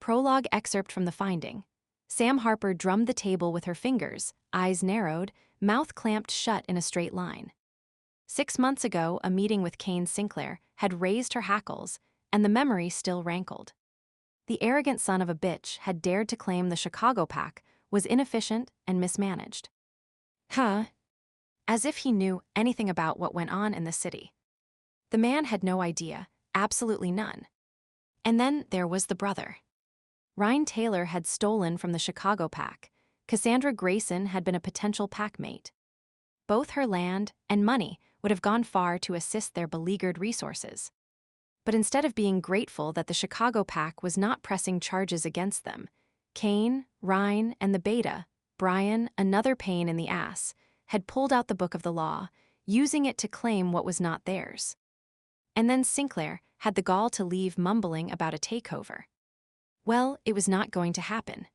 Prologue excerpt from The Finding. Sam Harper drummed the table with her fingers, eyes narrowed, mouth clamped shut in a straight line. 6 months ago, a meeting with Kane Sinclair had raised her hackles, and the memory still rankled. The arrogant son of a bitch had dared to claim the Chicago pack was inefficient and mismanaged. As if he knew anything about what went on in the city. The man had no idea, absolutely none. And then there was the brother. Ryan Taylor had stolen from the Chicago pack. Cassandra Grayson had been a potential packmate. Both her land and money would have gone far to assist their beleaguered resources. But instead of being grateful that the Chicago pack was not pressing charges against them, Kane, Ryan, and the beta, Brian, another pain in the ass, had pulled out the book of the law, using it to claim what was not theirs. And then Sinclair had the gall to leave mumbling about a takeover. Well, it was not going to happen.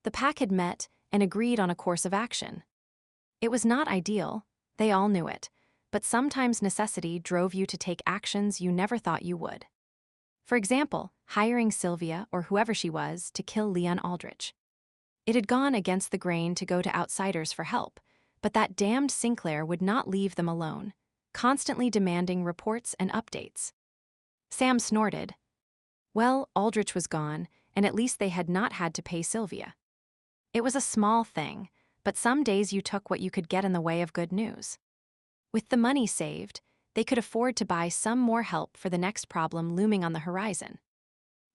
The pack had met and agreed on a course of action. It was not ideal, they all knew it, but sometimes necessity drove you to take actions you never thought you would. For example, hiring Sylvia, or whoever she was, to kill Leon Aldrich. It had gone against the grain to go to outsiders for help, but that damned Sinclair would not leave them alone, constantly demanding reports and updates. Sam snorted. Well, Aldrich was gone, and at least they had not had to pay Sylvia. It was a small thing, but some days you took what you could get in the way of good news. With the money saved, they could afford to buy some more help for the next problem looming on the horizon.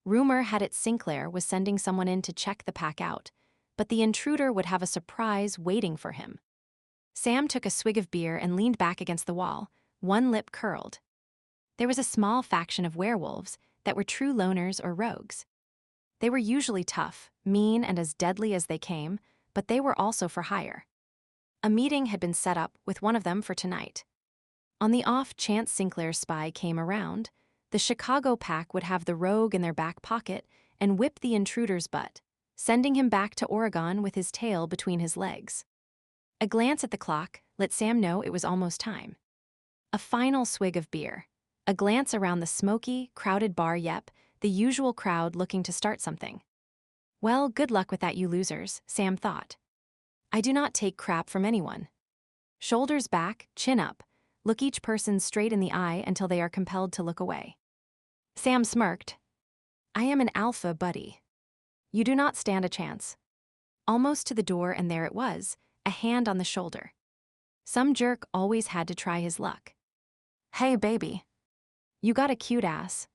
Rumor had it Sinclair was sending someone in to check the pack out, but the intruder would have a surprise waiting for him. Sam took a swig of beer and leaned back against the wall, one lip curled. There was a small faction of werewolves that were true loners or rogues. They were usually tough, mean, and as deadly as they came, but they were also for hire. A meeting had been set up with one of them for tonight. On the off chance Sinclair's spy came around, the Chicago pack would have the rogue in their back pocket and whip the intruder's butt, sending him back to Oregon with his tail between his legs. A glance at the clock let Sam know it was almost time. A final swig of beer. A glance around the smoky, crowded bar. Yep, the usual crowd looking to start something. Well, good luck with that, you losers, Sam thought. I do not take crap from anyone. Shoulders back, chin up. Look each person straight in the eye until they are compelled to look away. Sam smirked. I am an alpha, buddy. You do not stand a chance. Almost to the door, and there it was, a hand on the shoulder. Some jerk always had to try his luck. Hey, baby. You got a cute ass.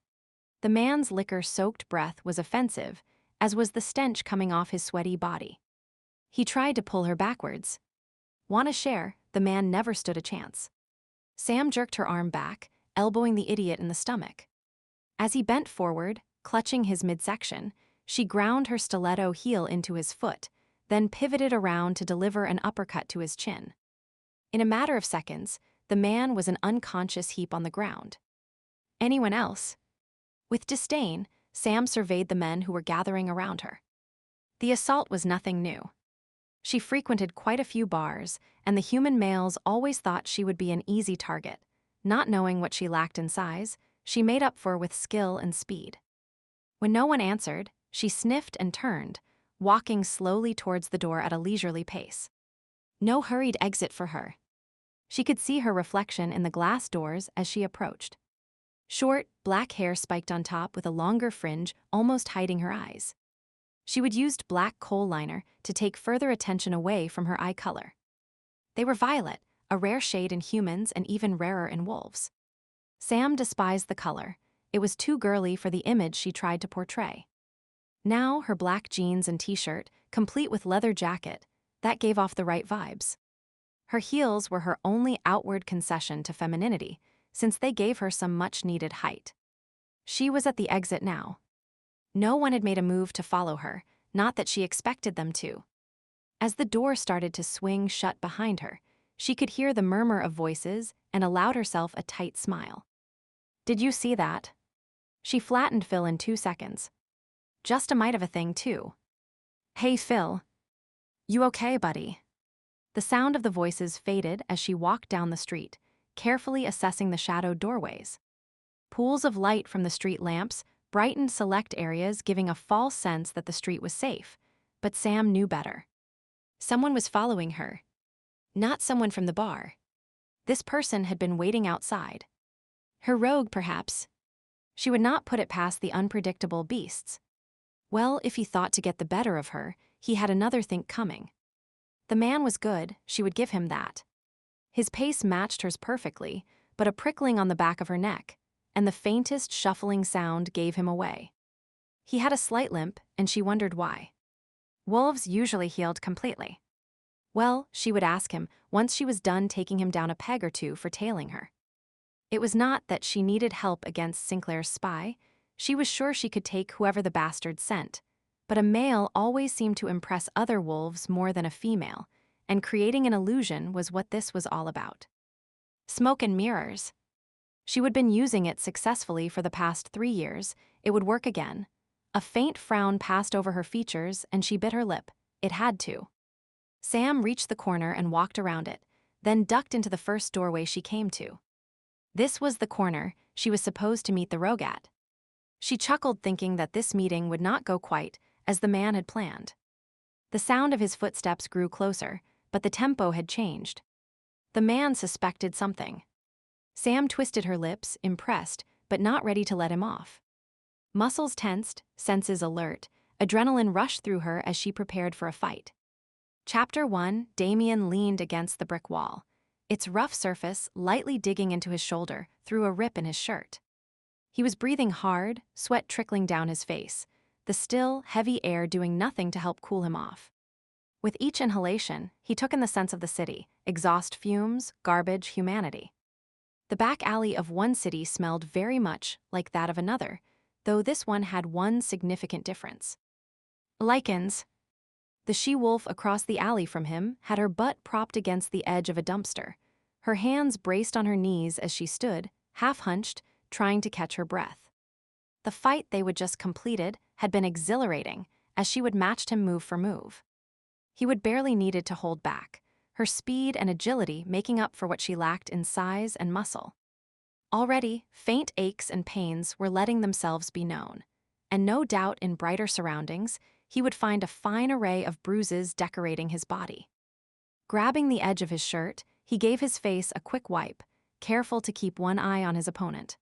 The man's liquor-soaked breath was offensive, as was the stench coming off his sweaty body. He tried to pull her backwards. Want to share? The man never stood a chance. Sam jerked her arm back, elbowing the idiot in the stomach. As he bent forward, clutching his midsection, she ground her stiletto heel into his foot, then pivoted around to deliver an uppercut to his chin. In a matter of seconds, the man was an unconscious heap on the ground. Anyone else? With disdain, Sam surveyed the men who were gathering around her. The assault was nothing new. She frequented quite a few bars, and the human males always thought she would be an easy target. Not knowing what she lacked in size, she made up for with skill and speed. When no one answered, she sniffed and turned, walking slowly towards the door at a leisurely pace. No hurried exit for her. She could see her reflection in the glass doors as she approached. Short, black hair spiked on top with a longer fringe almost hiding her eyes. She would use black kohl liner to take further attention away from her eye color. They were violet, a rare shade in humans and even rarer in wolves. Sam despised the color. It was too girly for the image she tried to portray. Now her black jeans and t-shirt, complete with leather jacket, that gave off the right vibes. Her heels were her only outward concession to femininity, since they gave her some much-needed height. She was at the exit now. No one had made a move to follow her, not that she expected them to. As the door started to swing shut behind her, she could hear the murmur of voices and allowed herself a tight smile. Did you see that? She flattened Phil in 2 seconds. Just a mite of a thing, too. Hey, Phil. You okay, buddy? The sound of the voices faded as she walked down the street, carefully assessing the shadowed doorways. Pools of light from the street lamps brightened select areas, giving a false sense that the street was safe. But Sam knew better. Someone was following her. Not someone from the bar. This person had been waiting outside. Her rogue, perhaps. She would not put it past the unpredictable beasts. Well, if he thought to get the better of her, he had another think coming. The man was good, she would give him that. His pace matched hers perfectly, but a prickling on the back of her neck, and the faintest shuffling sound gave him away. He had a slight limp, and she wondered why. Wolves usually healed completely. Well, she would ask him, once she was done taking him down a peg or two for tailing her. It was not that she needed help against Sinclair's spy. She was sure she could take whoever the bastard sent. But a male always seemed to impress other wolves more than a female, and creating an illusion was what this was all about. Smoke and mirrors. She would been using it successfully for the past 3 years. It would work again. A faint frown passed over her features, and she bit her lip. It had to. Sam reached the corner and walked around it, then ducked into the first doorway she came to. This was the corner she was supposed to meet the rogue at. She chuckled, thinking that this meeting would not go quite as the man had planned. The sound of his footsteps grew closer, but the tempo had changed. The man suspected something. Sam twisted her lips, impressed, but not ready to let him off. Muscles tensed, senses alert, adrenaline rushed through her as she prepared for a fight. Chapter 1. Damien leaned against the brick wall, its rough surface lightly digging into his shoulder through a rip in his shirt. He was breathing hard, sweat trickling down his face, the still, heavy air doing nothing to help cool him off. With each inhalation, he took in the sense of the city: exhaust fumes, garbage, humanity. The back alley of one city smelled very much like that of another, though this one had one significant difference. Lycans. The she-wolf across the alley from him had her butt propped against the edge of a dumpster, her hands braced on her knees as she stood, half-hunched, trying to catch her breath. The fight they would just completed had been exhilarating, as she would matched him move for move. He would barely needed to hold back, her speed and agility making up for what she lacked in size and muscle. Already, faint aches and pains were letting themselves be known, and no doubt in brighter surroundings, he would find a fine array of bruises decorating his body. Grabbing the edge of his shirt, he gave his face a quick wipe, careful to keep one eye on his opponent.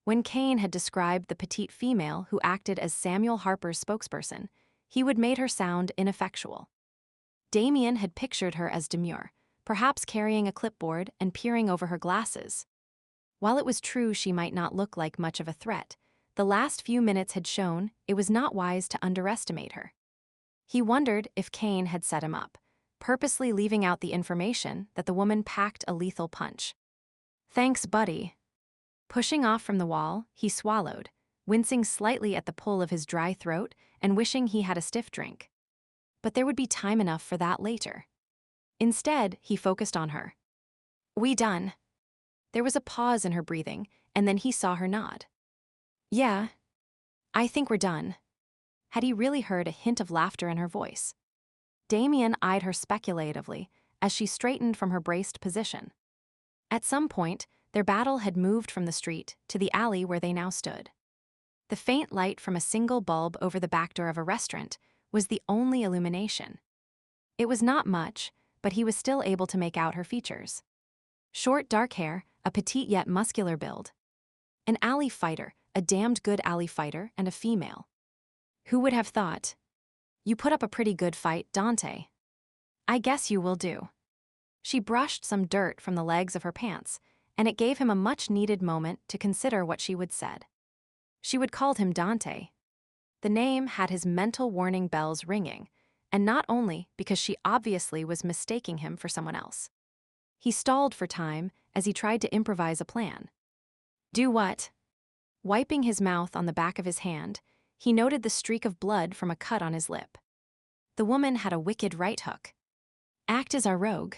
When Kane had described the petite female who acted as Samuel Harper's spokesperson, he would made her sound ineffectual. Damien had pictured her as demure, perhaps carrying a clipboard and peering over her glasses. While it was true she might not look like much of a threat, the last few minutes had shown it was not wise to underestimate her. He wondered if Kane had set him up, purposely leaving out the information that the woman packed a lethal punch. "Thanks, buddy." Pushing off from the wall, he swallowed, wincing slightly at the pull of his dry throat and wishing he had a stiff drink. But there would be time enough for that later. Instead, he focused on her. "We done?" There was a pause in her breathing, and then he saw her nod. "Yeah, I think we're done." Had he really heard a hint of laughter in her voice? Damien eyed her speculatively as she straightened from her braced position. At some point, their battle had moved from the street to the alley where they now stood. The faint light from a single bulb over the back door of a restaurant was the only illumination. It was not much, but he was still able to make out her features. Short, dark hair, a petite yet muscular build. An alley fighter, a damned good alley fighter, and a female. Who would have thought? "You put up a pretty good fight, Dante. I guess you will do." She brushed some dirt from the legs of her pants, and it gave him a much-needed moment to consider what she would said. She would called him Dante. The name had his mental warning bells ringing, and not only because she obviously was mistaking him for someone else. He stalled for time as he tried to improvise a plan. "Do what?" Wiping his mouth on the back of his hand, he noted the streak of blood from a cut on his lip. The woman had a wicked right hook. "Act as our rogue."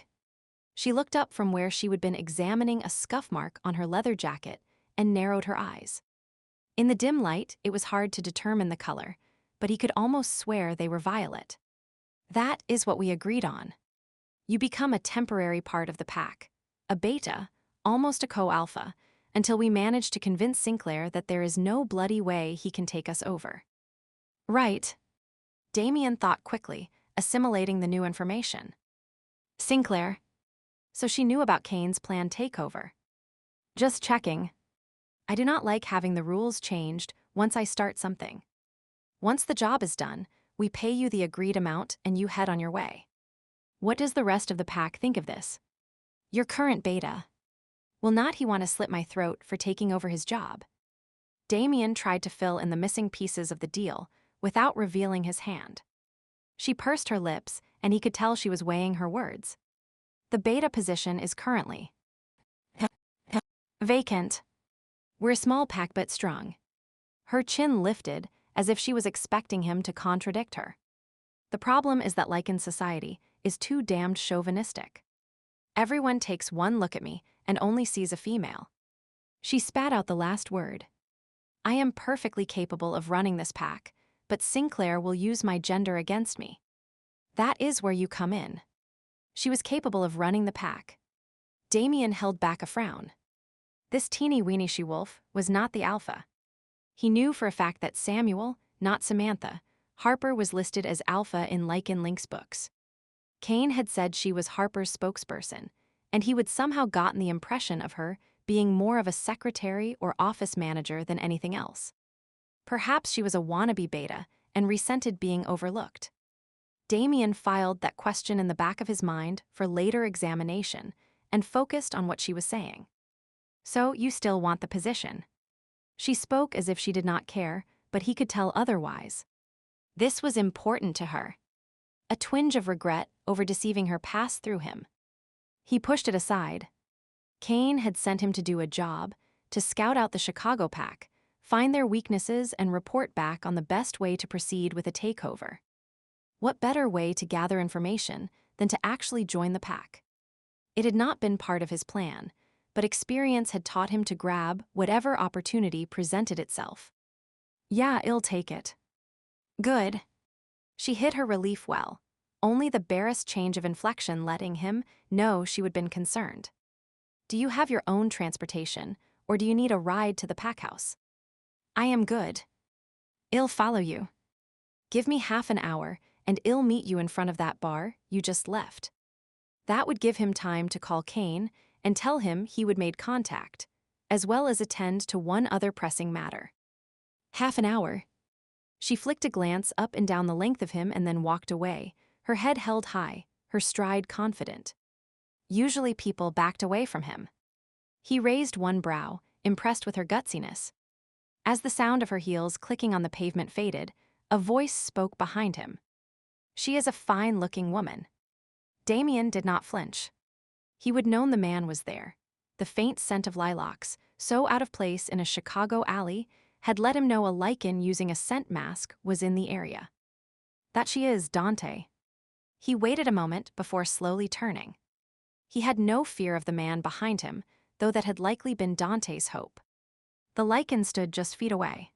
She looked up from where she had been examining a scuff mark on her leather jacket and narrowed her eyes. In the dim light, it was hard to determine the color, but he could almost swear they were violet. "That is what we agreed on. You become a temporary part of the pack, a beta, almost a co-alpha, until we manage to convince Sinclair that there is no bloody way he can take us over. Right. Damien thought quickly, assimilating the new information. Sinclair. So she knew about Kane's planned takeover. Just checking. I do not like having the rules changed once I start something. Once the job is done, we pay you the agreed amount and you head on your way. What does the rest of the pack think of this? Your current beta. Will not he want to slit my throat for taking over his job? Damien tried to fill in the missing pieces of the deal without revealing his hand. She pursed her lips, and he could tell she was weighing her words. The beta position is currently vacant. We're a small pack but strong. Her chin lifted, as if she was expecting him to contradict her. The problem is that Lycan society is too damned chauvinistic. Everyone takes one look at me and only sees a female. She spat out the last word. I am perfectly capable of running this pack, but Sinclair will use my gender against me. That is where you come in. She was capable of running the pack. Damien held back a frown. This teeny-weeny she-wolf was not the alpha. He knew for a fact that Samuel, not Samantha, Harper was listed as alpha in Lycans books. Kane had said she was Harper's spokesperson, and he would somehow gotten the impression of her being more of a secretary or office manager than anything else. Perhaps she was a wannabe beta and resented being overlooked. Damien filed that question in the back of his mind for later examination and focused on what she was saying. So you still want the position? She spoke as if she did not care, but he could tell otherwise. This was important to her. A twinge of regret over deceiving her passed through him. He pushed it aside. Kane had sent him to do a job, to scout out the Chicago pack, find their weaknesses and report back on the best way to proceed with a takeover. What better way to gather information than to actually join the pack? It had not been part of his plan, but experience had taught him to grab whatever opportunity presented itself. Yeah, I'll take it. Good. She hid her relief well, only the barest change of inflection letting him know she had been concerned. Do you have your own transportation, or do you need a ride to the pack house? I am good. I'll follow you. Give me half an hour, and I'll meet you in front of that bar you just left. That would give him time to call Kane and tell him he would made contact, as well as attend to one other pressing matter. Half an hour. She flicked a glance up and down the length of him and then walked away, her head held high, her stride confident. Usually people backed away from him. He raised one brow, impressed with her gutsiness. As the sound of her heels clicking on the pavement faded, a voice spoke behind him. She is a fine-looking woman. Damien did not flinch. He would known the man was there. The faint scent of lilacs, so out of place in a Chicago alley, had let him know a Lycan using a scent mask was in the area. That she is Dante. He waited a moment before slowly turning. He had no fear of the man behind him, though that had likely been Dante's hope. The Lycan stood just feet away.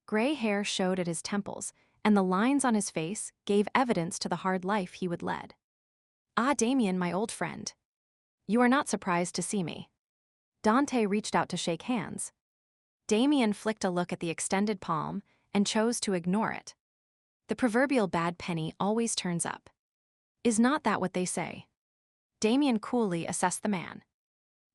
Gray hair showed at his temples, and the lines on his face gave evidence to the hard life he would lead. Ah, Damien, my old friend. You are not surprised to see me. Dante reached out to shake hands. Damien flicked a look at the extended palm and chose to ignore it. The proverbial bad penny always turns up. Is not that what they say? Damien coolly assessed the man.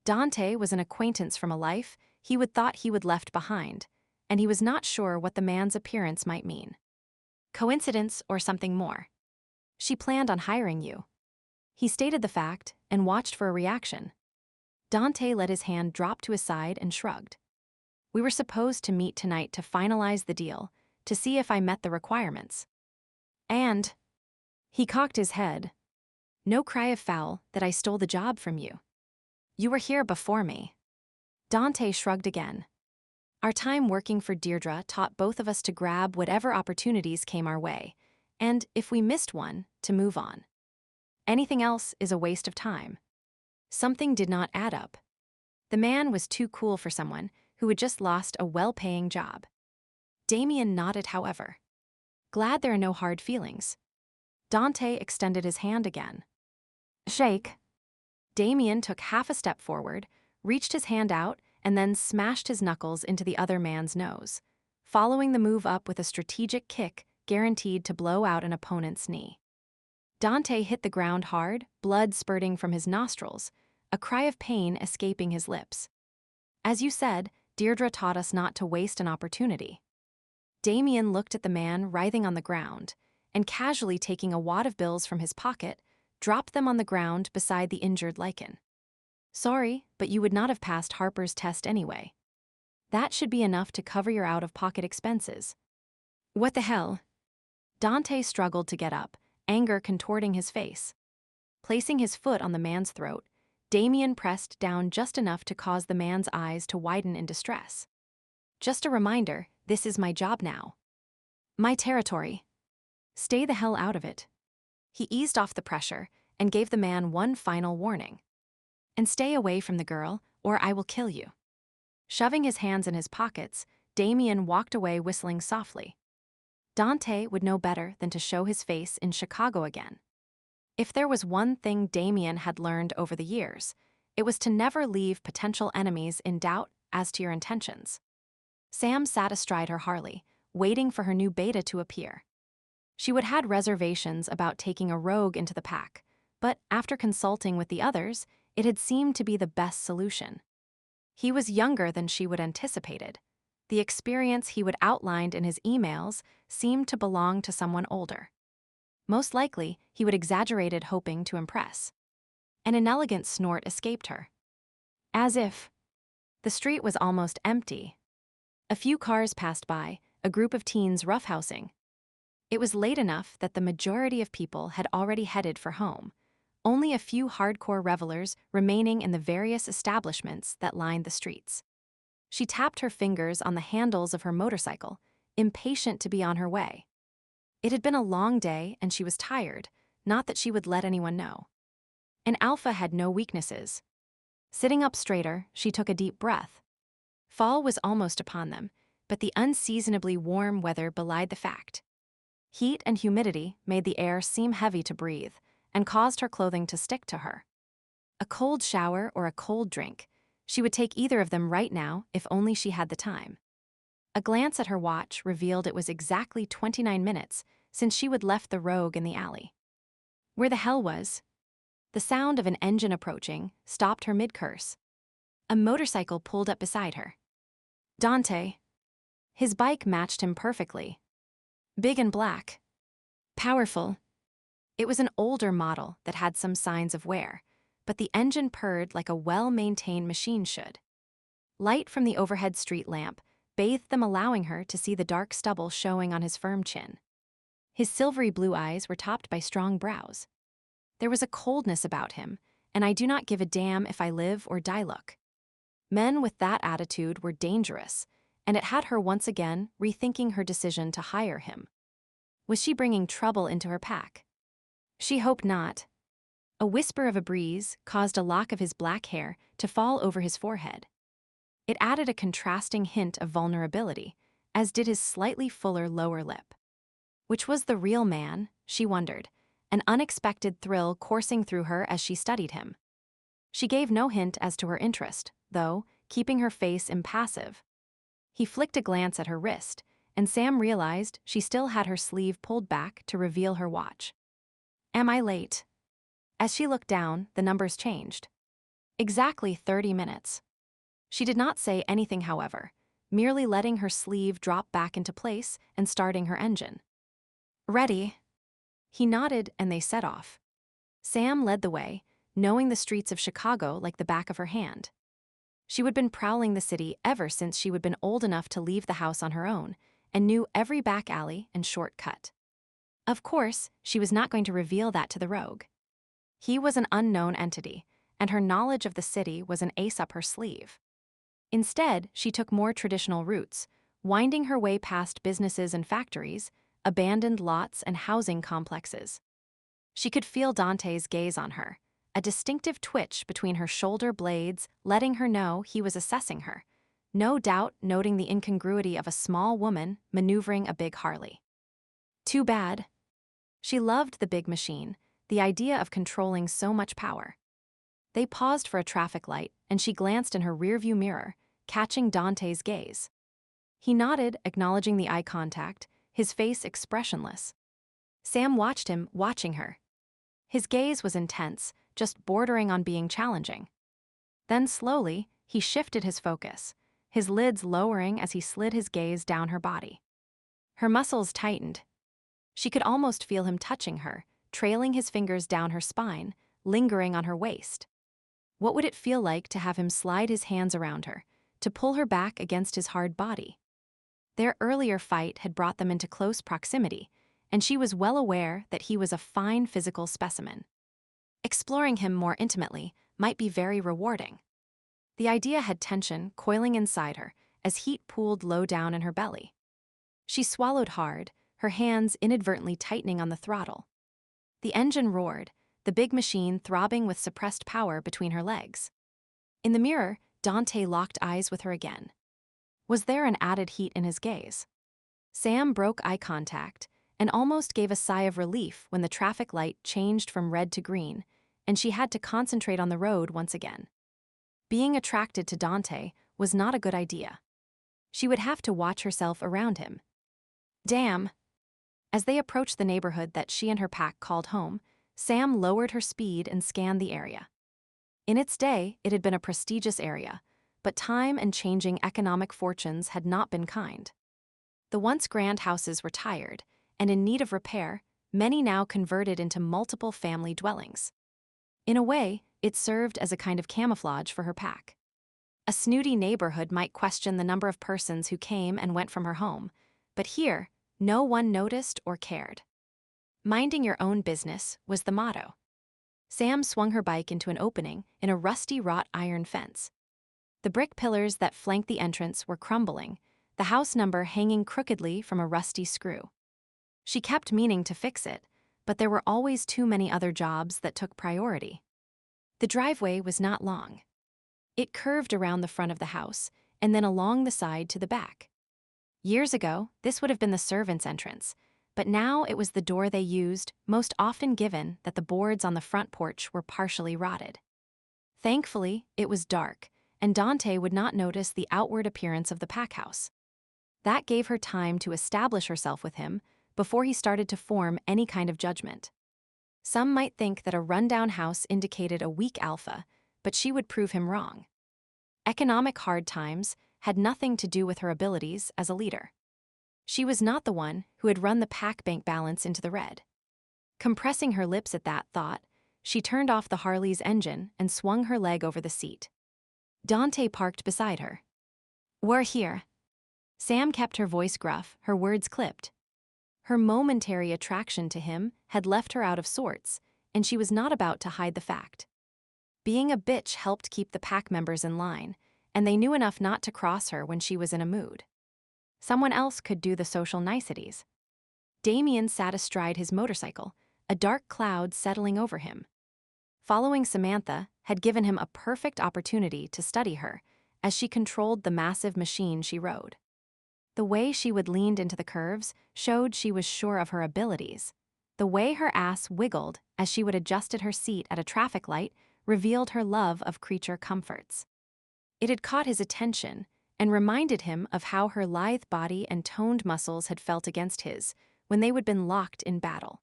Dante was an acquaintance from a life he would thought he would left behind, and he was not sure what the man's appearance might mean. Coincidence or something more? She planned on hiring you. He stated the fact and watched for a reaction. Dante let his hand drop to his side and shrugged. We were supposed to meet tonight to finalize the deal, to see if I met the requirements. And he cocked his head. No cry of foul that I stole the job from you. You were here before me. Dante shrugged again. Our time working for Deirdre taught both of us to grab whatever opportunities came our way, and if we missed one, to move on. Anything else is a waste of time. Something did not add up. The man was too cool for someone who had just lost a well-paying job. Damien nodded, however. Glad there are no hard feelings. Dante extended his hand again. Shake. Damien took half a step forward, reached his hand out, and then smashed his knuckles into the other man's nose, following the move up with a strategic kick guaranteed to blow out an opponent's knee. Dante hit the ground hard, blood spurting from his nostrils, a cry of pain escaping his lips. As you said, Deirdre taught us not to waste an opportunity. Damien looked at the man writhing on the ground, and casually taking a wad of bills from his pocket, dropped them on the ground beside the injured Lycan. Sorry, but you would not have passed Harper's test anyway. That should be enough to cover your out-of-pocket expenses. What the hell? Dante struggled to get up, anger contorting his face. Placing his foot on the man's throat, Damien pressed down just enough to cause the man's eyes to widen in distress. Just a reminder, this is my job now. My territory. Stay the hell out of it. He eased off the pressure and gave the man one final warning. And stay away from the girl, or I will kill you. Shoving his hands in his pockets, Damien walked away whistling softly. Dante would know better than to show his face in Chicago again. If there was one thing Damien had learned over the years, it was to never leave potential enemies in doubt as to your intentions. Sam sat astride her Harley, waiting for her new beta to appear. She would had reservations about taking a rogue into the pack, but after consulting with the others, it had seemed to be the best solution. He was younger than she would anticipated. The experience he would outlined in his emails seemed to belong to someone older. Most likely, he would exaggerate it hoping to impress. An inelegant snort escaped her. As if. The street was almost empty. A few cars passed by, a group of teens roughhousing. It was late enough that the majority of people had already headed for home, only a few hardcore revelers remaining in the various establishments that lined the streets. She tapped her fingers on the handles of her motorcycle, impatient to be on her way. It had been a long day and she was tired, not that she would let anyone know. An alpha had no weaknesses. Sitting up straighter, she took a deep breath. Fall was almost upon them, but the unseasonably warm weather belied the fact. Heat and humidity made the air seem heavy to breathe and caused her clothing to stick to her. A cold shower or a cold drink, she would take either of them right now if only she had the time. A glance at her watch revealed it was exactly 29 minutes since she had left the rogue in the alley. Where the hell was? The sound of an engine approaching stopped her mid-curse. A motorcycle pulled up beside her. Dante. His bike matched him perfectly. Big and black. Powerful. It was an older model that had some signs of wear, but the engine purred like a well-maintained machine should. Light from the overhead street lamp bathed them, allowing her to see the dark stubble showing on his firm chin. His silvery blue eyes were topped by strong brows. There was a coldness about him, and I do not give a damn if I live or die look. Men with that attitude were dangerous, and it had her once again rethinking her decision to hire him. Was she bringing trouble into her pack? She hoped not. A whisper of a breeze caused a lock of his black hair to fall over his forehead. It added a contrasting hint of vulnerability, as did his slightly fuller lower lip. Which was the real man, she wondered, an unexpected thrill coursing through her as she studied him. She gave no hint as to her interest, though, keeping her face impassive. He flicked a glance at her wrist, and Sam realized she still had her sleeve pulled back to reveal her watch. Am I late? As she looked down, the numbers changed. Exactly 30 minutes. She did not say anything, however, merely letting her sleeve drop back into place and starting her engine. Ready? He nodded and they set off. Sam led the way, knowing the streets of Chicago like the back of her hand. She had been prowling the city ever since she had been old enough to leave the house on her own and knew every back alley and shortcut. Of course, she was not going to reveal that to the rogue. He was an unknown entity, and her knowledge of the city was an ace up her sleeve. Instead, she took more traditional routes, winding her way past businesses and factories, abandoned lots and housing complexes. She could feel Dante's gaze on her, a distinctive twitch between her shoulder blades letting her know he was assessing her, no doubt noting the incongruity of a small woman maneuvering a big Harley. Too bad. She loved the big machine, the idea of controlling so much power. They paused for a traffic light, and she glanced in her rearview mirror, catching Dante's gaze. He nodded, acknowledging the eye contact, his face expressionless. Sam watched him, watching her. His gaze was intense, just bordering on being challenging. Then slowly, he shifted his focus, his lids lowering as he slid his gaze down her body. Her muscles tightened. She could almost feel him touching her, trailing his fingers down her spine, lingering on her waist. What would it feel like to have him slide his hands around her, to pull her back against his hard body? Their earlier fight had brought them into close proximity, and she was well aware that he was a fine physical specimen. Exploring him more intimately might be very rewarding. The idea had tension coiling inside her as heat pooled low down in her belly. She swallowed hard, her hands inadvertently tightening on the throttle. The engine roared, the big machine throbbing with suppressed power between her legs. In the mirror, Dante locked eyes with her again. Was there an added heat in his gaze? Sam broke eye contact and almost gave a sigh of relief when the traffic light changed from red to green, and she had to concentrate on the road once again. Being attracted to Dante was not a good idea. She would have to watch herself around him. Damn! As they approached the neighborhood that she and her pack called home, Sam lowered her speed and scanned the area. In its day, it had been a prestigious area, but time and changing economic fortunes had not been kind. The once grand houses were tired, and in need of repair, many now converted into multiple family dwellings. In a way, it served as a kind of camouflage for her pack. A snooty neighborhood might question the number of persons who came and went from her home, but here, no one noticed or cared. Minding your own business was the motto. Sam swung her bike into an opening in a rusty wrought iron fence. The brick pillars that flanked the entrance were crumbling, the house number hanging crookedly from a rusty screw. She kept meaning to fix it, but there were always too many other jobs that took priority. The driveway was not long. It curved around the front of the house and then along the side to the back. Years ago, this would have been the servants' entrance, but now it was the door they used, most often given that the boards on the front porch were partially rotted. Thankfully, it was dark, and Dante would not notice the outward appearance of the pack house. That gave her time to establish herself with him before he started to form any kind of judgment. Some might think that a rundown house indicated a weak alpha, but she would prove him wrong. Economic hard times had nothing to do with her abilities as a leader. She was not the one who had run the pack bank balance into the red. Compressing her lips at that thought, she turned off the Harley's engine and swung her leg over the seat. Dante parked beside her. "We're here." Sam kept her voice gruff, her words clipped. Her momentary attraction to him had left her out of sorts, and she was not about to hide the fact. Being a bitch helped keep the pack members in line, and they knew enough not to cross her when she was in a mood. Someone else could do the social niceties. Damien sat astride his motorcycle, a dark cloud settling over him. Following Samantha had given him a perfect opportunity to study her as she controlled the massive machine she rode. The way she would lean into the curves showed she was sure of her abilities. The way her ass wiggled as she would adjusted her seat at a traffic light revealed her love of creature comforts. It had caught his attention and reminded him of how her lithe body and toned muscles had felt against his when they would been locked in battle.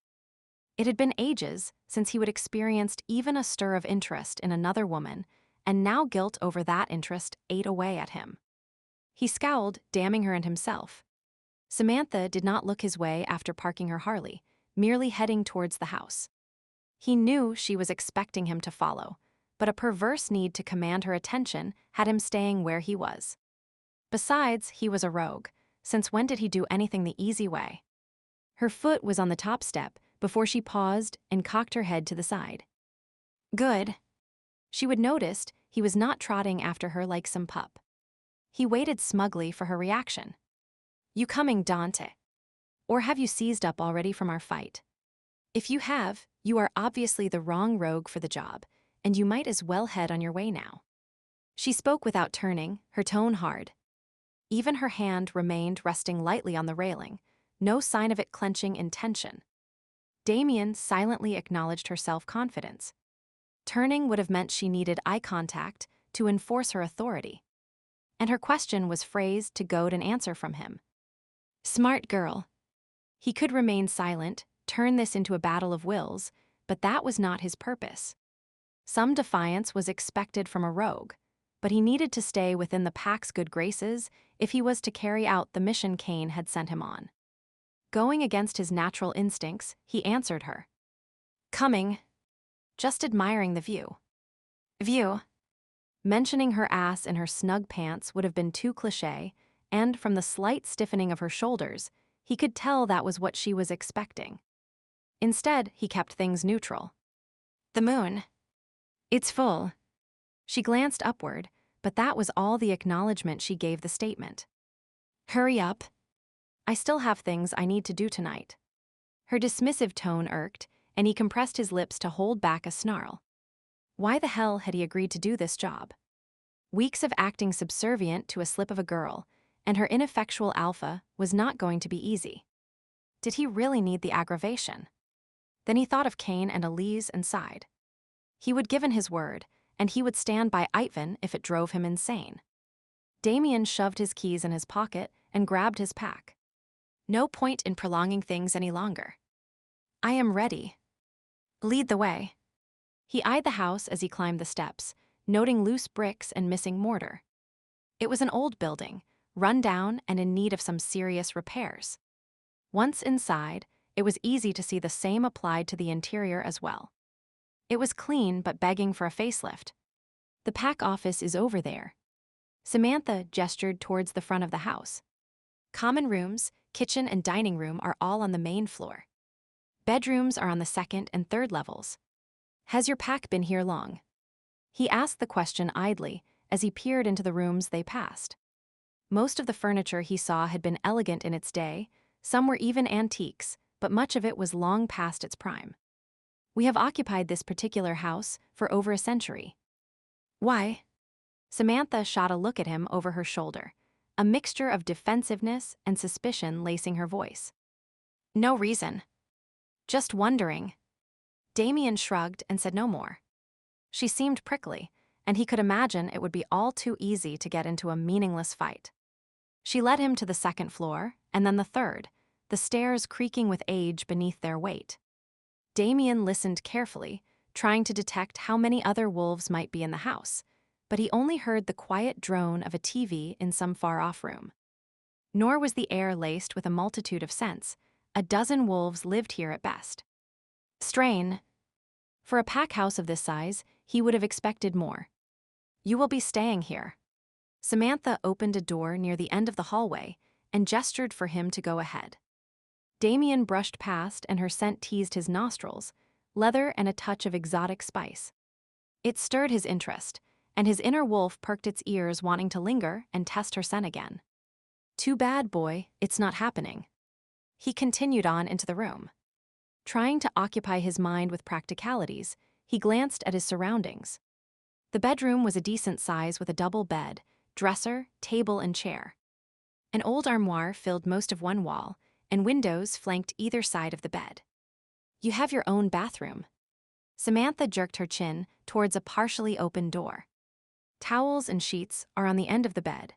It had been ages since he would experienced even a stir of interest in another woman, and now guilt over that interest ate away at him. He scowled, damning her and himself. Samantha did not look his way after parking her Harley, merely heading towards the house. He knew she was expecting him to follow, but a perverse need to command her attention had him staying where he was. Besides, he was a rogue. Since when did he do anything the easy way? Her foot was on the top step before she paused and cocked her head to the side. Good. She would noticed he was not trotting after her like some pup. He waited smugly for her reaction. You coming, Dante? Or have you seized up already from our fight? If you have, you are obviously the wrong rogue for the job, and you might as well head on your way now. She spoke without turning, her tone hard. Even her hand remained resting lightly on the railing, no sign of it clenching in tension. Damien silently acknowledged her self-confidence. Turning would have meant she needed eye contact to enforce her authority. and her question was phrased to goad an answer from him. Smart girl. He could remain silent, turn this into a battle of wills, but that was not his purpose. Some defiance was expected from a rogue, but he needed to stay within the pack's good graces if he was to carry out the mission Kane had sent him on. Going against his natural instincts, he answered her. Coming. Just admiring the view. View. Mentioning her ass in her snug pants would have been too cliché, and from the slight stiffening of her shoulders, he could tell that was what she was expecting. Instead, he kept things neutral. The moon. It's full. She glanced upward, but that was all the acknowledgement she gave the statement. Hurry up. I still have things I need to do tonight. Her dismissive tone irked, and he compressed his lips to hold back a snarl. Why the hell had he agreed to do this job? Weeks of acting subservient to a slip of a girl, and her ineffectual alpha was not going to be easy. Did he really need the aggravation? Then he thought of Kane and Elise and sighed. He would given his word, and he would stand by Ivan if it drove him insane. Damien shoved his keys in his pocket and grabbed his pack. No point in prolonging things any longer. I am ready. Lead the way. He eyed the house as he climbed the steps, noting loose bricks and missing mortar. It was an old building, run down and in need of some serious repairs. Once inside, it was easy to see the same applied to the interior as well. It was clean but begging for a facelift. The pack office is over there. Samantha gestured towards the front of the house. Common rooms, kitchen and dining room are all on the main floor. Bedrooms are on the second and third levels. Has your pack been here long? He asked the question idly as he peered into the rooms they passed. Most of the furniture he saw had been elegant in its day, some were even antiques, but much of it was long past its prime. We have occupied this particular house for over a century. Why? Samantha shot a look at him over her shoulder, a mixture of defensiveness and suspicion lacing her voice. No reason. Just wondering. Damien shrugged and said no more. She seemed prickly, and he could imagine it would be all too easy to get into a meaningless fight. She led him to the second floor, and then the third, the stairs creaking with age beneath their weight. Damien listened carefully, trying to detect how many other wolves might be in the house, but he only heard the quiet drone of a TV in some far-off room. Nor was the air laced with a multitude of scents. A dozen wolves lived here at best. Strain. For a pack house of this size, he would have expected more. You will be staying here. Samantha opened a door near the end of the hallway and gestured for him to go ahead. Damien brushed past and her scent teased his nostrils, leather and a touch of exotic spice. It stirred his interest, and his inner wolf perked its ears wanting to linger and test her scent again. Too bad, boy, it's not happening. He continued on into the room. Trying to occupy his mind with practicalities, he glanced at his surroundings. The bedroom was a decent size with a double bed, dresser, table, and chair. An old armoire filled most of one wall, and windows flanked either side of the bed. You have your own bathroom. Samantha jerked her chin towards a partially open door. Towels and sheets are on the end of the bed.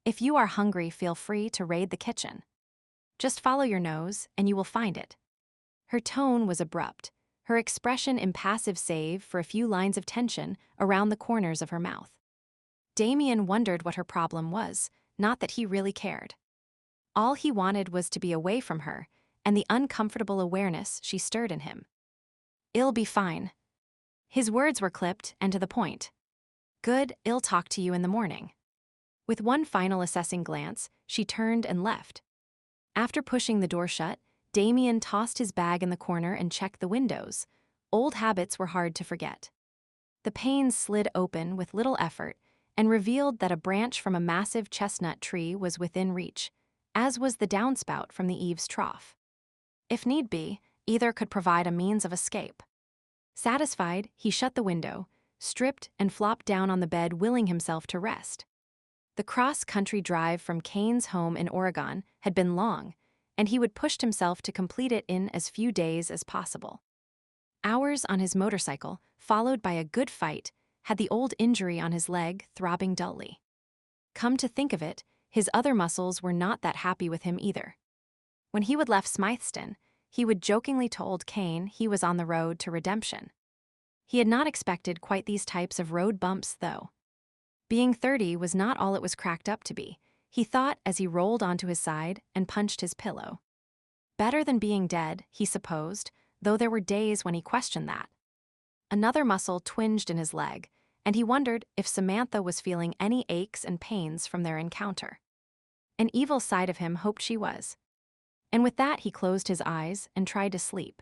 If you are hungry, feel free to raid the kitchen. Just follow your nose, and you will find it. Her tone was abrupt, her expression impassive save for a few lines of tension around the corners of her mouth. Damien wondered what her problem was, not that he really cared. All he wanted was to be away from her, and the uncomfortable awareness she stirred in him. It'll be fine. His words were clipped and to the point. Good, I'll talk to you in the morning. With one final assessing glance, she turned and left. After pushing the door shut, Damien tossed his bag in the corner and checked the windows. Old habits were hard to forget. The panes slid open with little effort and revealed that a branch from a massive chestnut tree was within reach, as was the downspout from the eaves trough. If need be, either could provide a means of escape. Satisfied, he shut the window, stripped and flopped down on the bed, willing himself to rest. The cross-country drive from Kane's home in Oregon had been long, and he would pushed himself to complete it in as few days as possible. Hours on his motorcycle, followed by a good fight, had the old injury on his leg throbbing dully. Come to think of it, his other muscles were not that happy with him either. When he would left Smytheston, he would jokingly told Kane he was on the road to redemption. He had not expected quite these types of road bumps, though. Being 30 was not all it was cracked up to be, he thought as he rolled onto his side and punched his pillow. Better than being dead, he supposed, though there were days when he questioned that. Another muscle twinged in his leg, and he wondered if Samantha was feeling any aches and pains from their encounter. An evil side of him hoped she was. And with that, he closed his eyes and tried to sleep.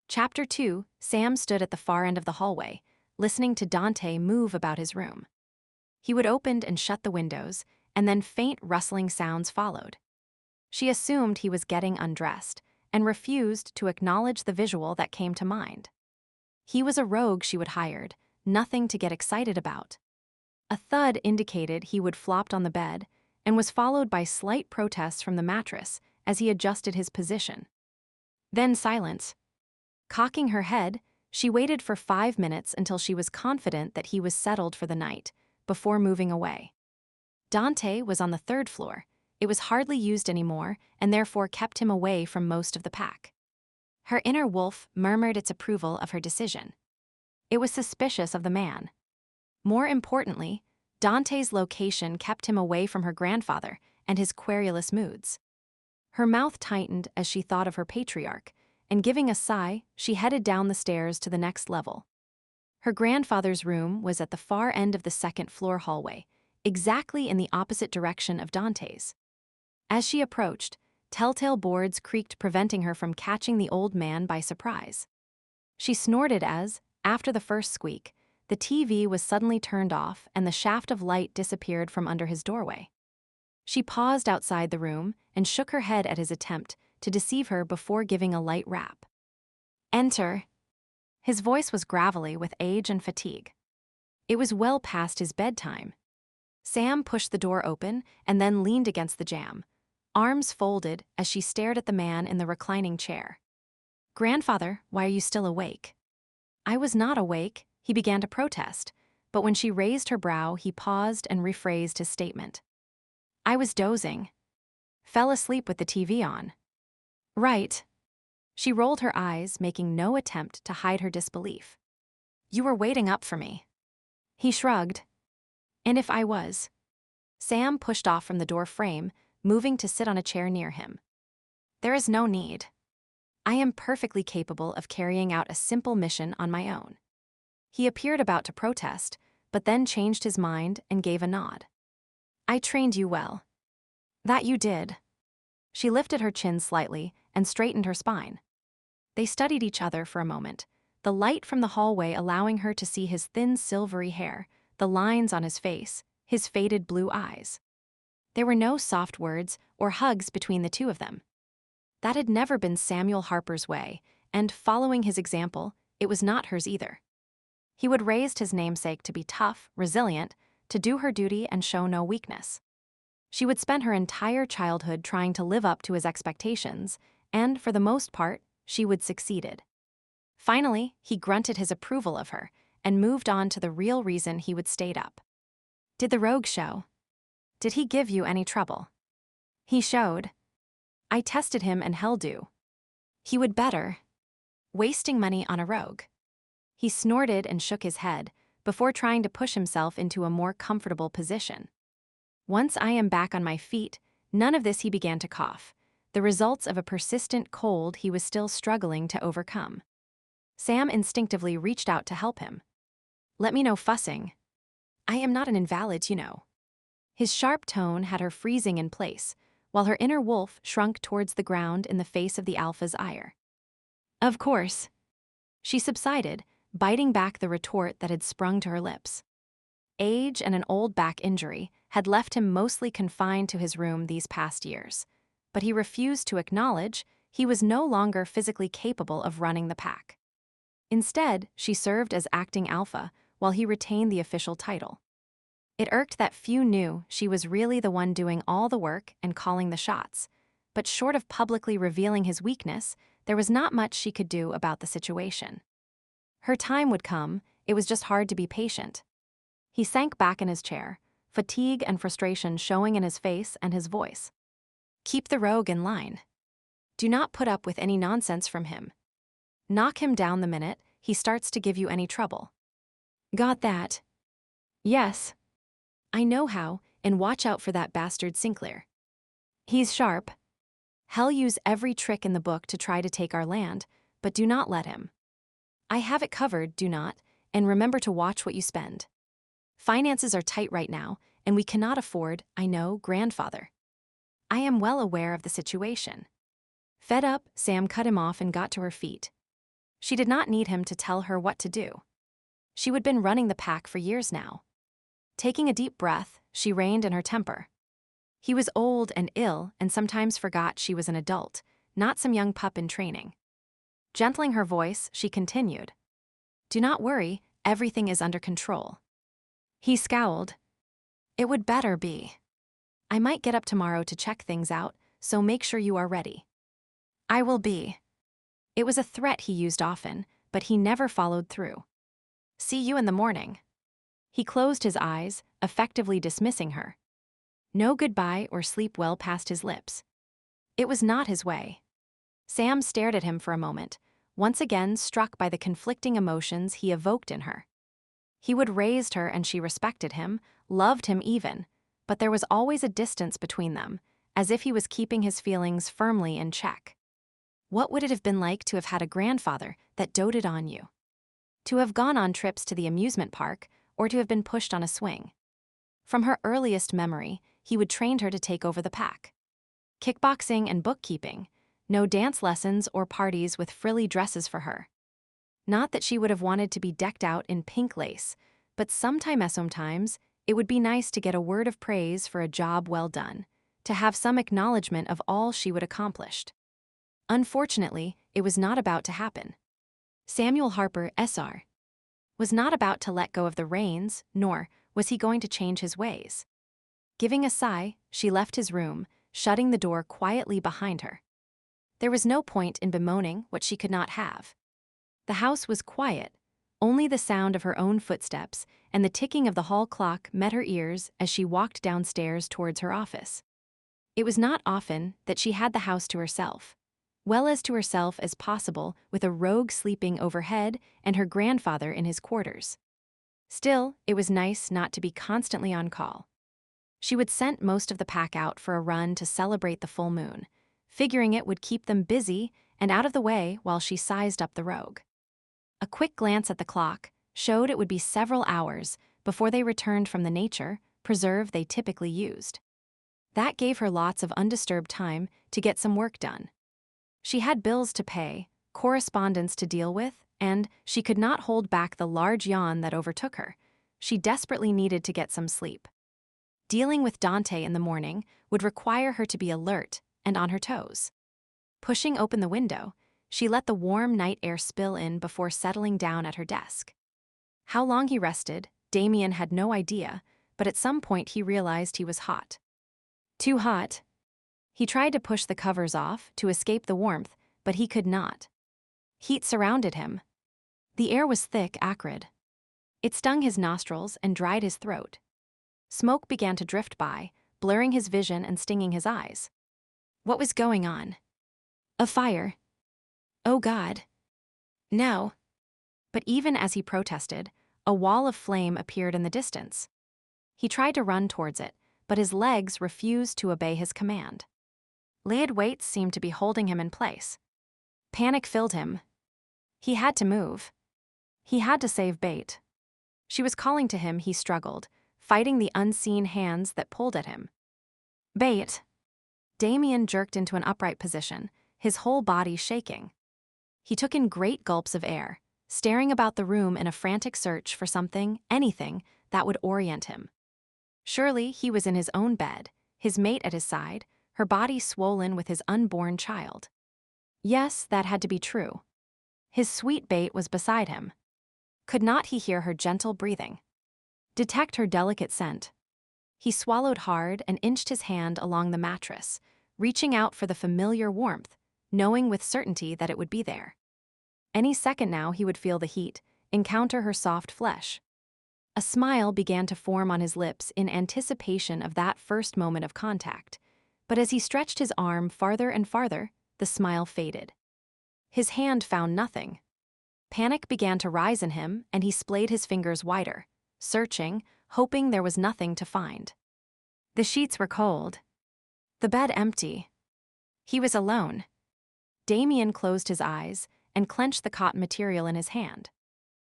Chapter 2, Sam stood at the far end of the hallway, listening to Dante move about his room. He would open and shut the windows, and then faint rustling sounds followed. She assumed he was getting undressed, and refused to acknowledge the visual that came to mind. He was a rogue she would hired, nothing to get excited about. A thud indicated he would flopped on the bed, and was followed by slight protests from the mattress as he adjusted his position. Then silence. Cocking her head, she waited for 5 minutes until she was confident that he was settled for the night, before moving away. Dante was on the 3rd floor. It was hardly used anymore, and therefore kept him away from most of the pack. Her inner wolf murmured its approval of her decision. It was suspicious of the man. More importantly, Dante's location kept him away from her grandfather and his querulous moods. Her mouth tightened as she thought of her patriarch, and giving a sigh, she headed down the stairs to the next level. Her grandfather's room was at the far end of the 2nd floor hallway, exactly in the opposite direction of Dante's. As she approached, telltale boards creaked, preventing her from catching the old man by surprise. She snorted as, after the first squeak, the TV was suddenly turned off and the shaft of light disappeared from under his doorway. She paused outside the room and shook her head at his attempt to deceive her before giving a light rap. "Enter." His voice was gravelly with age and fatigue. It was well past his bedtime. Sam pushed the door open and then leaned against the jamb, arms folded as she stared at the man in the reclining chair. "Grandfather, why are you still awake?" "I was not awake," he began to protest, but when she raised her brow, he paused and rephrased his statement. "I was dozing. Fell asleep with the TV on." "Right." She rolled her eyes, making no attempt to hide her disbelief. "You were waiting up for me." He shrugged. "And if I was?" Sam pushed off from the door frame, moving to sit on a chair near him. "There is no need. I am perfectly capable of carrying out a simple mission on my own." He appeared about to protest, but then changed his mind and gave a nod. "I trained you well." "That you did." She lifted her chin slightly and straightened her spine. They studied each other for a moment, the light from the hallway allowing her to see his thin silvery hair, the lines on his face, his faded blue eyes. There were no soft words or hugs between the two of them. That had never been Samuel Harper's way, and following his example, it was not hers either. He would raised his namesake to be tough, resilient, to do her duty and show no weakness. She would spend her entire childhood trying to live up to his expectations, and, for the most part, she would succeeded. Finally, he grunted his approval of her and moved on to the real reason he would stayed up. "Did the rogue show? Did he give you any trouble?" "He showed. I tested him and hell do. He would better. Wasting money on a rogue." He snorted and shook his head before trying to push himself into a more comfortable position. "Once I am back on my feet," none of this. He began to cough, the results of a persistent cold he was still struggling to overcome. Sam instinctively reached out to help him. "Let me know fussing. I am not an invalid, you know." His sharp tone had her freezing in place, while her inner wolf shrunk towards the ground in the face of the alpha's ire. "Of course." She subsided, biting back the retort that had sprung to her lips. Age and an old back injury had left him mostly confined to his room these past years, but he refused to acknowledge he was no longer physically capable of running the pack. Instead, she served as acting alpha while he retained the official title. It irked that few knew she was really the one doing all the work and calling the shots, but short of publicly revealing his weakness, there was not much she could do about the situation. Her time would come, it was just hard to be patient. He sank back in his chair, fatigue and frustration showing in his face and his voice. Keep the rogue in line. Do not put up with any nonsense from him. Knock him down the minute he starts to give you any trouble. Got that? Yes. I know how, and watch out for that bastard Sinclair. He's sharp. He'll use every trick in the book to try to take our land, but do not let him. I have it covered, do not, and remember to watch what you spend. Finances are tight right now, and we cannot afford, I know, grandfather. I am well aware of the situation. Fed up, Sam cut him off and got to her feet. She did not need him to tell her what to do. She had been running the pack for years now. Taking a deep breath, she reined in her temper. He was old and ill and sometimes forgot she was an adult, not some young pup in training. Gentling her voice, she continued. Do not worry, everything is under control. He scowled. It would better be. I might get up tomorrow to check things out, so make sure you are ready. I will be. It was a threat he used often, but he never followed through. See you in the morning. He closed his eyes, effectively dismissing her. No goodbye or sleep well past his lips. It was not his way. Sam stared at him for a moment, once again struck by the conflicting emotions he evoked in her. He would raised her and she respected him, loved him even, but there was always a distance between them, as if he was keeping his feelings firmly in check. What would it have been like to have had a grandfather that doted on you? To have gone on trips to the amusement park, or to have been pushed on a swing? From her earliest memory, he would train her to take over the pack. Kickboxing and bookkeeping, no dance lessons or parties with frilly dresses for her. Not that she would have wanted to be decked out in pink lace, but sometimes it would be nice to get a word of praise for a job well done, to have some acknowledgement of all she would accomplished. Unfortunately, it was not about to happen. Samuel Harper, SR, was not about to let go of the reins, nor was he going to change his ways. Giving a sigh, she left his room, shutting the door quietly behind her. There was no point in bemoaning what she could not have. The house was quiet, only the sound of her own footsteps and the ticking of the hall clock met her ears as she walked downstairs towards her office. It was not often that she had the house to herself, well as to herself as possible, with a rogue sleeping overhead and her grandfather in his quarters. Still, it was nice not to be constantly on call. She would send most of the pack out for a run to celebrate the full moon, figuring it would keep them busy and out of the way while she sized up the rogue. A quick glance at the clock showed it would be several hours before they returned from the nature preserve they typically used. That gave her lots of undisturbed time to get some work done. She had bills to pay, correspondence to deal with, and she could not hold back the large yawn that overtook her. She desperately needed to get some sleep. Dealing with Dante in the morning would require her to be alert and on her toes. Pushing open the window, she let the warm night air spill in before settling down at her desk. How long he rested, Damien had no idea, but at some point he realized he was hot. Too hot. He tried to push the covers off to escape the warmth, but he could not. Heat surrounded him. The air was thick, acrid. It stung his nostrils and dried his throat. Smoke began to drift by, blurring his vision and stinging his eyes. What was going on? A fire. Oh God. No. But even as he protested, a wall of flame appeared in the distance. He tried to run towards it, but his legs refused to obey his command. Laid weights seemed to be holding him in place. Panic filled him. He had to move. He had to save Bait. She was calling to him. He struggled, fighting the unseen hands that pulled at him. Bait. Damien jerked into an upright position, his whole body shaking. He took in great gulps of air, staring about the room in a frantic search for something, anything, that would orient him. Surely he was in his own bed, his mate at his side, her body swollen with his unborn child. Yes, that had to be true. His sweet Bait was beside him. Could not he hear her gentle breathing? Detect her delicate scent? He swallowed hard and inched his hand along the mattress, reaching out for the familiar warmth, knowing with certainty that it would be there. Any second now he would feel the heat, encounter her soft flesh. A smile began to form on his lips in anticipation of that first moment of contact, but as he stretched his arm farther and farther, the smile faded. His hand found nothing. Panic began to rise in him, and he splayed his fingers wider, searching, hoping there was nothing to find. The sheets were cold. The bed empty. He was alone. Damien closed his eyes and clenched the cotton material in his hand.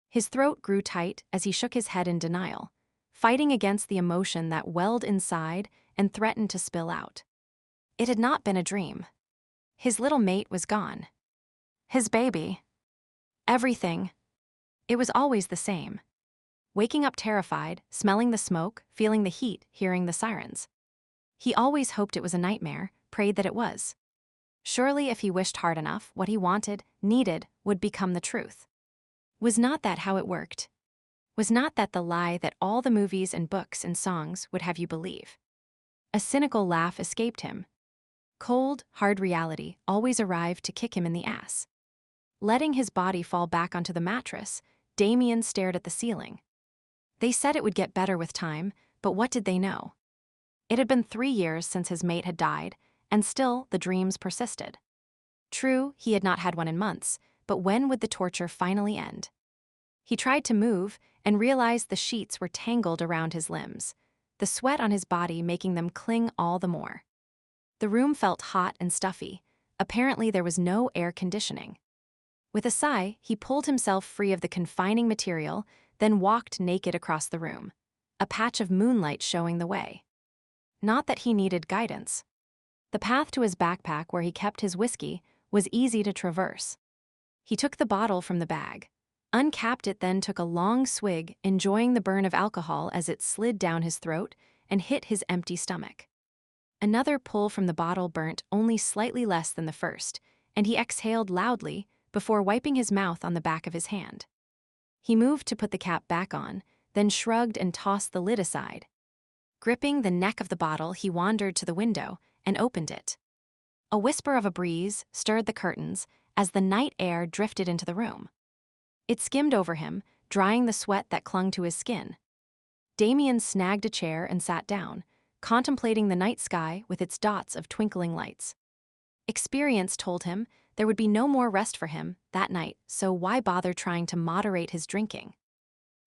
His throat grew tight as he shook his head in denial, fighting against the emotion that welled inside and threatened to spill out. It had not been a dream. His little mate was gone. His baby. Everything. It was always the same. Waking up terrified, smelling the smoke, feeling the heat, hearing the sirens. He always hoped it was a nightmare, prayed that it was. Surely if he wished hard enough, what he wanted, needed, would become the truth. Was not that how it worked? Was not that the lie that all the movies and books and songs would have you believe? A cynical laugh escaped him. Cold, hard reality always arrived to kick him in the ass. Letting his body fall back onto the mattress, Damien stared at the ceiling. They said it would get better with time, but what did they know? It had been 3 years since his mate had died, and still the dreams persisted. True, he had not had one in months, but when would the torture finally end? He tried to move and realized the sheets were tangled around his limbs, the sweat on his body making them cling all the more. The room felt hot and stuffy. Apparently there was no air conditioning. With a sigh, he pulled himself free of the confining material, then walked naked across the room, a patch of moonlight showing the way. Not that he needed guidance. The path to his backpack where he kept his whiskey was easy to traverse. He took the bottle from the bag, uncapped it, then took a long swig, enjoying the burn of alcohol as it slid down his throat and hit his empty stomach. Another pull from the bottle burnt only slightly less than the first, and he exhaled loudly before wiping his mouth on the back of his hand. He moved to put the cap back on, then shrugged and tossed the lid aside. Gripping the neck of the bottle, he wandered to the window and opened it. A whisper of a breeze stirred the curtains as the night air drifted into the room. It skimmed over him, drying the sweat that clung to his skin. Damien snagged a chair and sat down, contemplating the night sky with its dots of twinkling lights. Experience told him there would be no more rest for him that night, so why bother trying to moderate his drinking?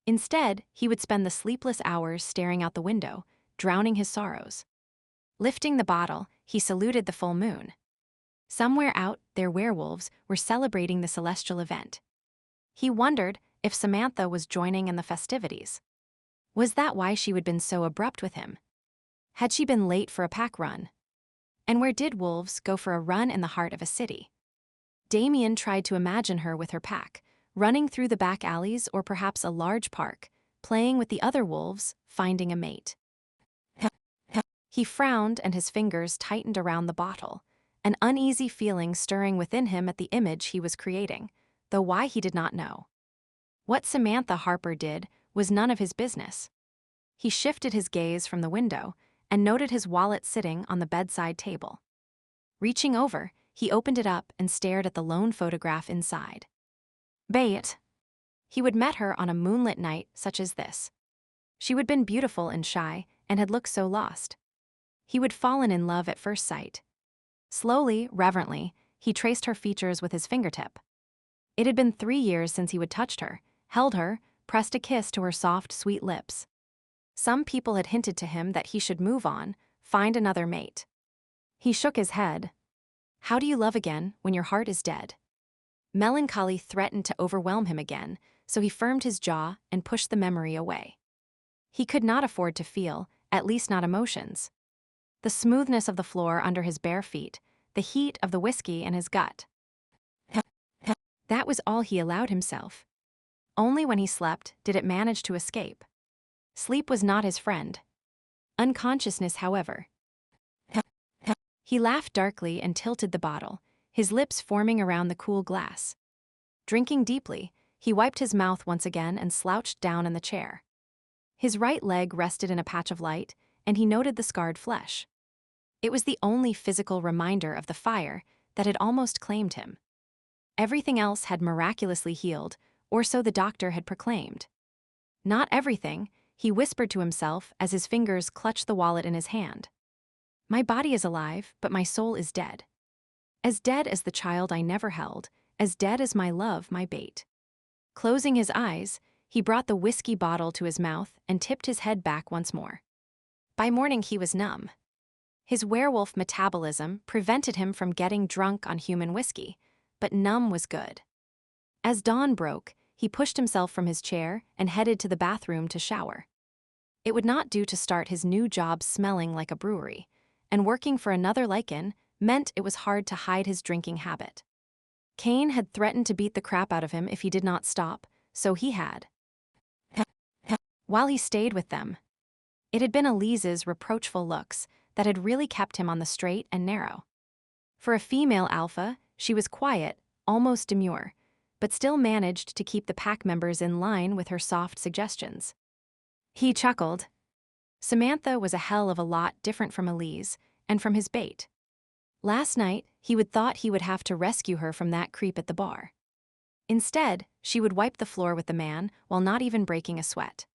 Instead, he would spend the sleepless hours staring out the window, drowning his sorrows. Lifting the bottle, he saluted the full moon. Somewhere out there, werewolves were celebrating the celestial event. He wondered if Samantha was joining in the festivities. Was that why she had been so abrupt with him? Had she been late for a pack run? And where did wolves go for a run in the heart of a city? Damien tried to imagine her with her pack, running through the back alleys or perhaps a large park, playing with the other wolves, finding a mate. He frowned and his fingers tightened around the bottle, an uneasy feeling stirring within him at the image he was creating, though why he did not know. What Samantha Harper did was none of his business. He shifted his gaze from the window and noted his wallet sitting on the bedside table. Reaching over, he opened it up and stared at the lone photograph inside. Bait. He would met her on a moonlit night such as this. She would been beautiful and shy and had looked so lost. He would fallen in love at first sight. Slowly, reverently, he traced her features with his fingertip. It had been 3 years since he had touched her, held her, pressed a kiss to her soft, sweet lips. Some people had hinted to him that he should move on, find another mate. He shook his head. How do you love again when your heart is dead? Melancholy threatened to overwhelm him again, so he firmed his jaw and pushed the memory away. He could not afford to feel, at least not emotions. The smoothness of the floor under his bare feet, the heat of the whiskey in his gut. That was all he allowed himself. Only when he slept did it manage to escape. Sleep was not his friend. Unconsciousness, however. He laughed darkly and tilted the bottle, his lips forming around the cool glass. Drinking deeply, he wiped his mouth once again and slouched down in the chair. His right leg rested in a patch of light, and he noted the scarred flesh. It was the only physical reminder of the fire that had almost claimed him. Everything else had miraculously healed, or so the doctor had proclaimed. Not everything, he whispered to himself as his fingers clutched the wallet in his hand. My body is alive, but my soul is dead. As dead as the child I never held, as dead as my love, my bait. Closing his eyes, he brought the whiskey bottle to his mouth and tipped his head back once more. By morning he was numb. His werewolf metabolism prevented him from getting drunk on human whiskey, but numb was good. As dawn broke, he pushed himself from his chair and headed to the bathroom to shower. It would not do to start his new job smelling like a brewery, and working for another Lycan meant it was hard to hide his drinking habit. Kane had threatened to beat the crap out of him if he did not stop, so he had. While he stayed with them, it had been Elise's reproachful looks that had really kept him on the straight and narrow. For a female alpha, she was quiet, almost demure, but still managed to keep the pack members in line with her soft suggestions. He chuckled. Samantha was a hell of a lot different from Elise and from his bait. Last night, he would thought he would have to rescue her from that creep at the bar. Instead, she would wipe the floor with the man while not even breaking a sweat.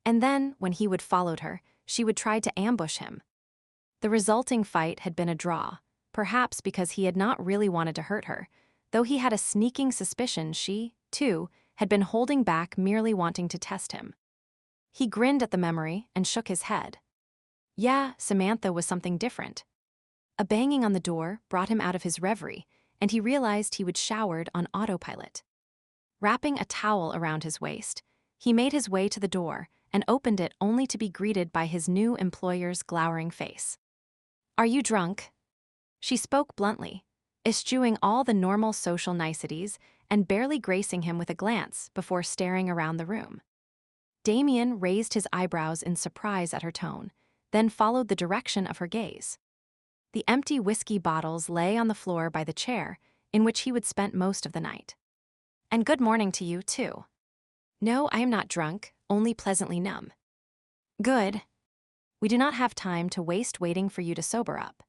And then, when he would followed her, she would try to ambush him. The resulting fight had been a draw, perhaps because he had not really wanted to hurt her, though he had a sneaking suspicion she, too, had been holding back merely wanting to test him. He grinned at the memory and shook his head. Yeah, Samantha was something different. A banging on the door brought him out of his reverie, and he realized he would showered on autopilot. Wrapping a towel around his waist, he made his way to the door and opened it only to be greeted by his new employer's glowering face. Are you drunk? She spoke bluntly, eschewing all the normal social niceties and barely gracing him with a glance before staring around the room. Damien raised his eyebrows in surprise at her tone, then followed the direction of her gaze. The empty whiskey bottles lay on the floor by the chair in which he would spend most of the night. And good morning to you, too. No, I am not drunk, only pleasantly numb. Good. We do not have time to waste waiting for you to sober up.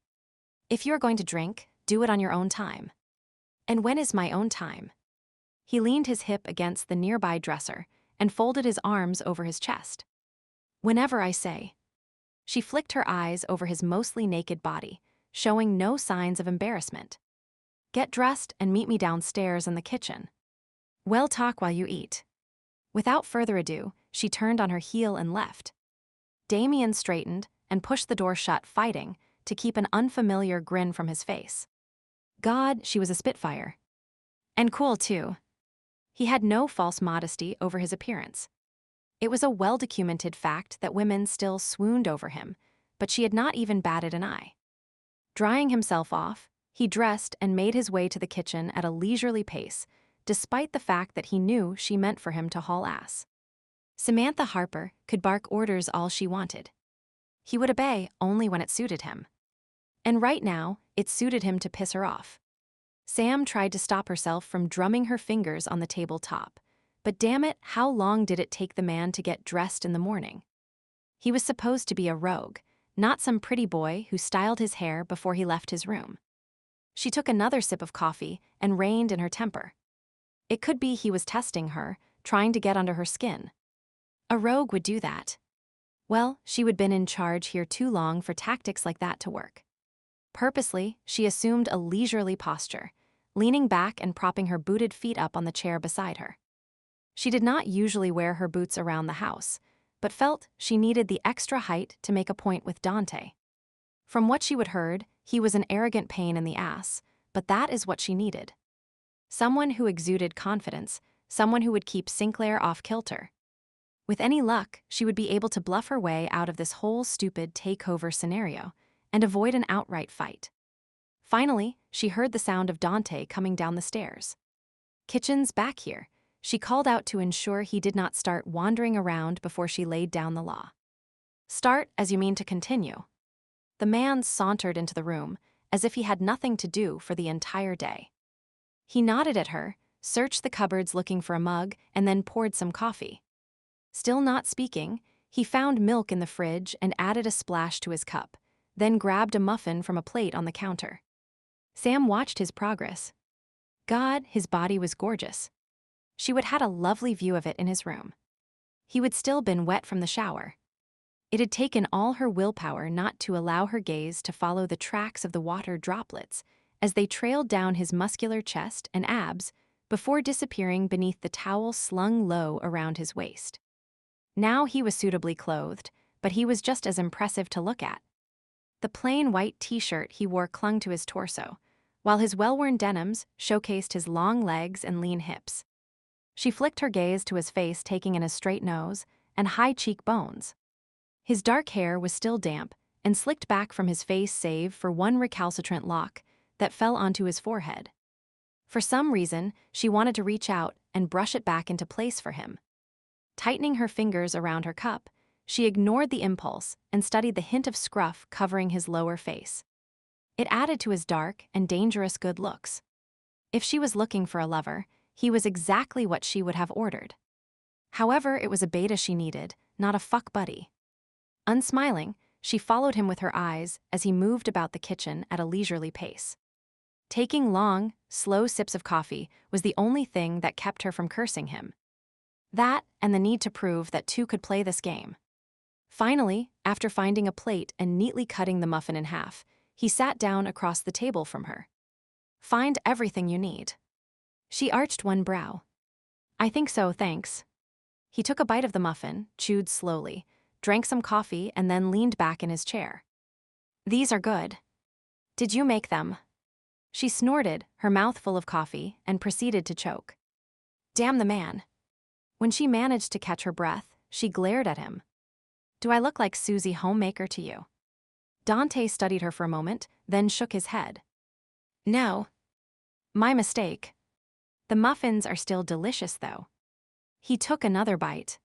If you are going to drink, do it on your own time. And when is my own time? He leaned his hip against the nearby dresser and folded his arms over his chest. Whenever I say. She flicked her eyes over his mostly naked body, showing no signs of embarrassment. Get dressed and meet me downstairs in the kitchen. We'll talk while you eat. Without further ado, she turned on her heel and left. Damien straightened and pushed the door shut, fighting to keep an unfamiliar grin from his face. God, she was a spitfire. And cool, too. He had no false modesty over his appearance. It was a well-documented fact that women still swooned over him, but she had not even batted an eye. Drying himself off, he dressed and made his way to the kitchen at a leisurely pace, despite the fact that he knew she meant for him to haul ass. Samantha Harper could bark orders all she wanted. He would obey only when it suited him. And right now, it suited him to piss her off. Sam tried to stop herself from drumming her fingers on the tabletop, but damn it, how long did it take the man to get dressed in the morning? He was supposed to be a rogue, not some pretty boy who styled his hair before he left his room. She took another sip of coffee and reined in her temper. It could be he was testing her, trying to get under her skin. A rogue would do that. Well, she would been in charge here too long for tactics like that to work. Purposely, she assumed a leisurely posture, leaning back and propping her booted feet up on the chair beside her. She did not usually wear her boots around the house, but felt she needed the extra height to make a point with Dante. From what she would heard, he was an arrogant pain in the ass, but that is what she needed. Someone who exuded confidence, someone who would keep Sinclair off kilter. With any luck, she would be able to bluff her way out of this whole stupid takeover scenario and avoid an outright fight. Finally, she heard the sound of Dante coming down the stairs. Kitchen's back here, she called out to ensure he did not start wandering around before she laid down the law. Start as you mean to continue. The man sauntered into the room as if he had nothing to do for the entire day. He nodded at her, searched the cupboards looking for a mug, and then poured some coffee. Still not speaking, he found milk in the fridge and added a splash to his cup, then grabbed a muffin from a plate on the counter. Sam watched his progress. God, his body was gorgeous. She would had a lovely view of it in his room. He would still been wet from the shower. It had taken all her willpower not to allow her gaze to follow the tracks of the water droplets as they trailed down his muscular chest and abs before disappearing beneath the towel slung low around his waist. Now he was suitably clothed, but he was just as impressive to look at. The plain white t-shirt he wore clung to his torso, while his well-worn denims showcased his long legs and lean hips. She flicked her gaze to his face, taking in his straight nose and high cheekbones. His dark hair was still damp and slicked back from his face save for one recalcitrant lock that fell onto his forehead. For some reason, she wanted to reach out and brush it back into place for him. Tightening her fingers around her cup, she ignored the impulse and studied the hint of scruff covering his lower face. It added to his dark and dangerous good looks. If she was looking for a lover, he was exactly what she would have ordered. However, it was a beta she needed, not a fuck buddy. Unsmiling, she followed him with her eyes as he moved about the kitchen at a leisurely pace. Taking long, slow sips of coffee was the only thing that kept her from cursing him. That and the need to prove that two could play this game. Finally, after finding a plate and neatly cutting the muffin in half, he sat down across the table from her. "Find everything you need." She arched one brow. "I think so, thanks." He took a bite of the muffin, chewed slowly, drank some coffee, and then leaned back in his chair. "These are good. Did you make them?" She snorted, her mouth full of coffee, and proceeded to choke. Damn the man. When she managed to catch her breath, she glared at him. "Do I look like Susie Homemaker to you?" Dante studied her for a moment, then shook his head. "No. My mistake. The muffins are still delicious, though." He took another bite.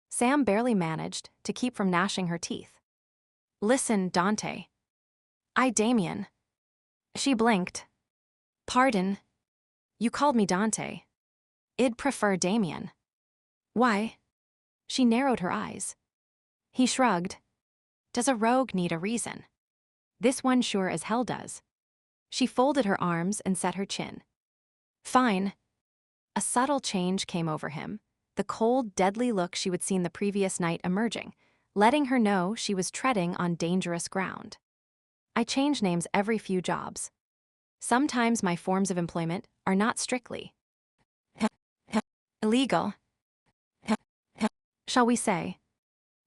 Sam barely managed to keep from gnashing her teeth. "Listen, Dante." Damien." She blinked. "Pardon? You called me Dante. I'd prefer Damien." "Why?" She narrowed her eyes. He shrugged. "Does a rogue need a reason? This one sure as hell does." She folded her arms and set her chin. "Fine." A subtle change came over him, the cold, deadly look she would seen the previous night emerging, letting her know she was treading on dangerous ground. "I change names every few jobs. Sometimes my forms of employment are not strictly illegal, shall we say,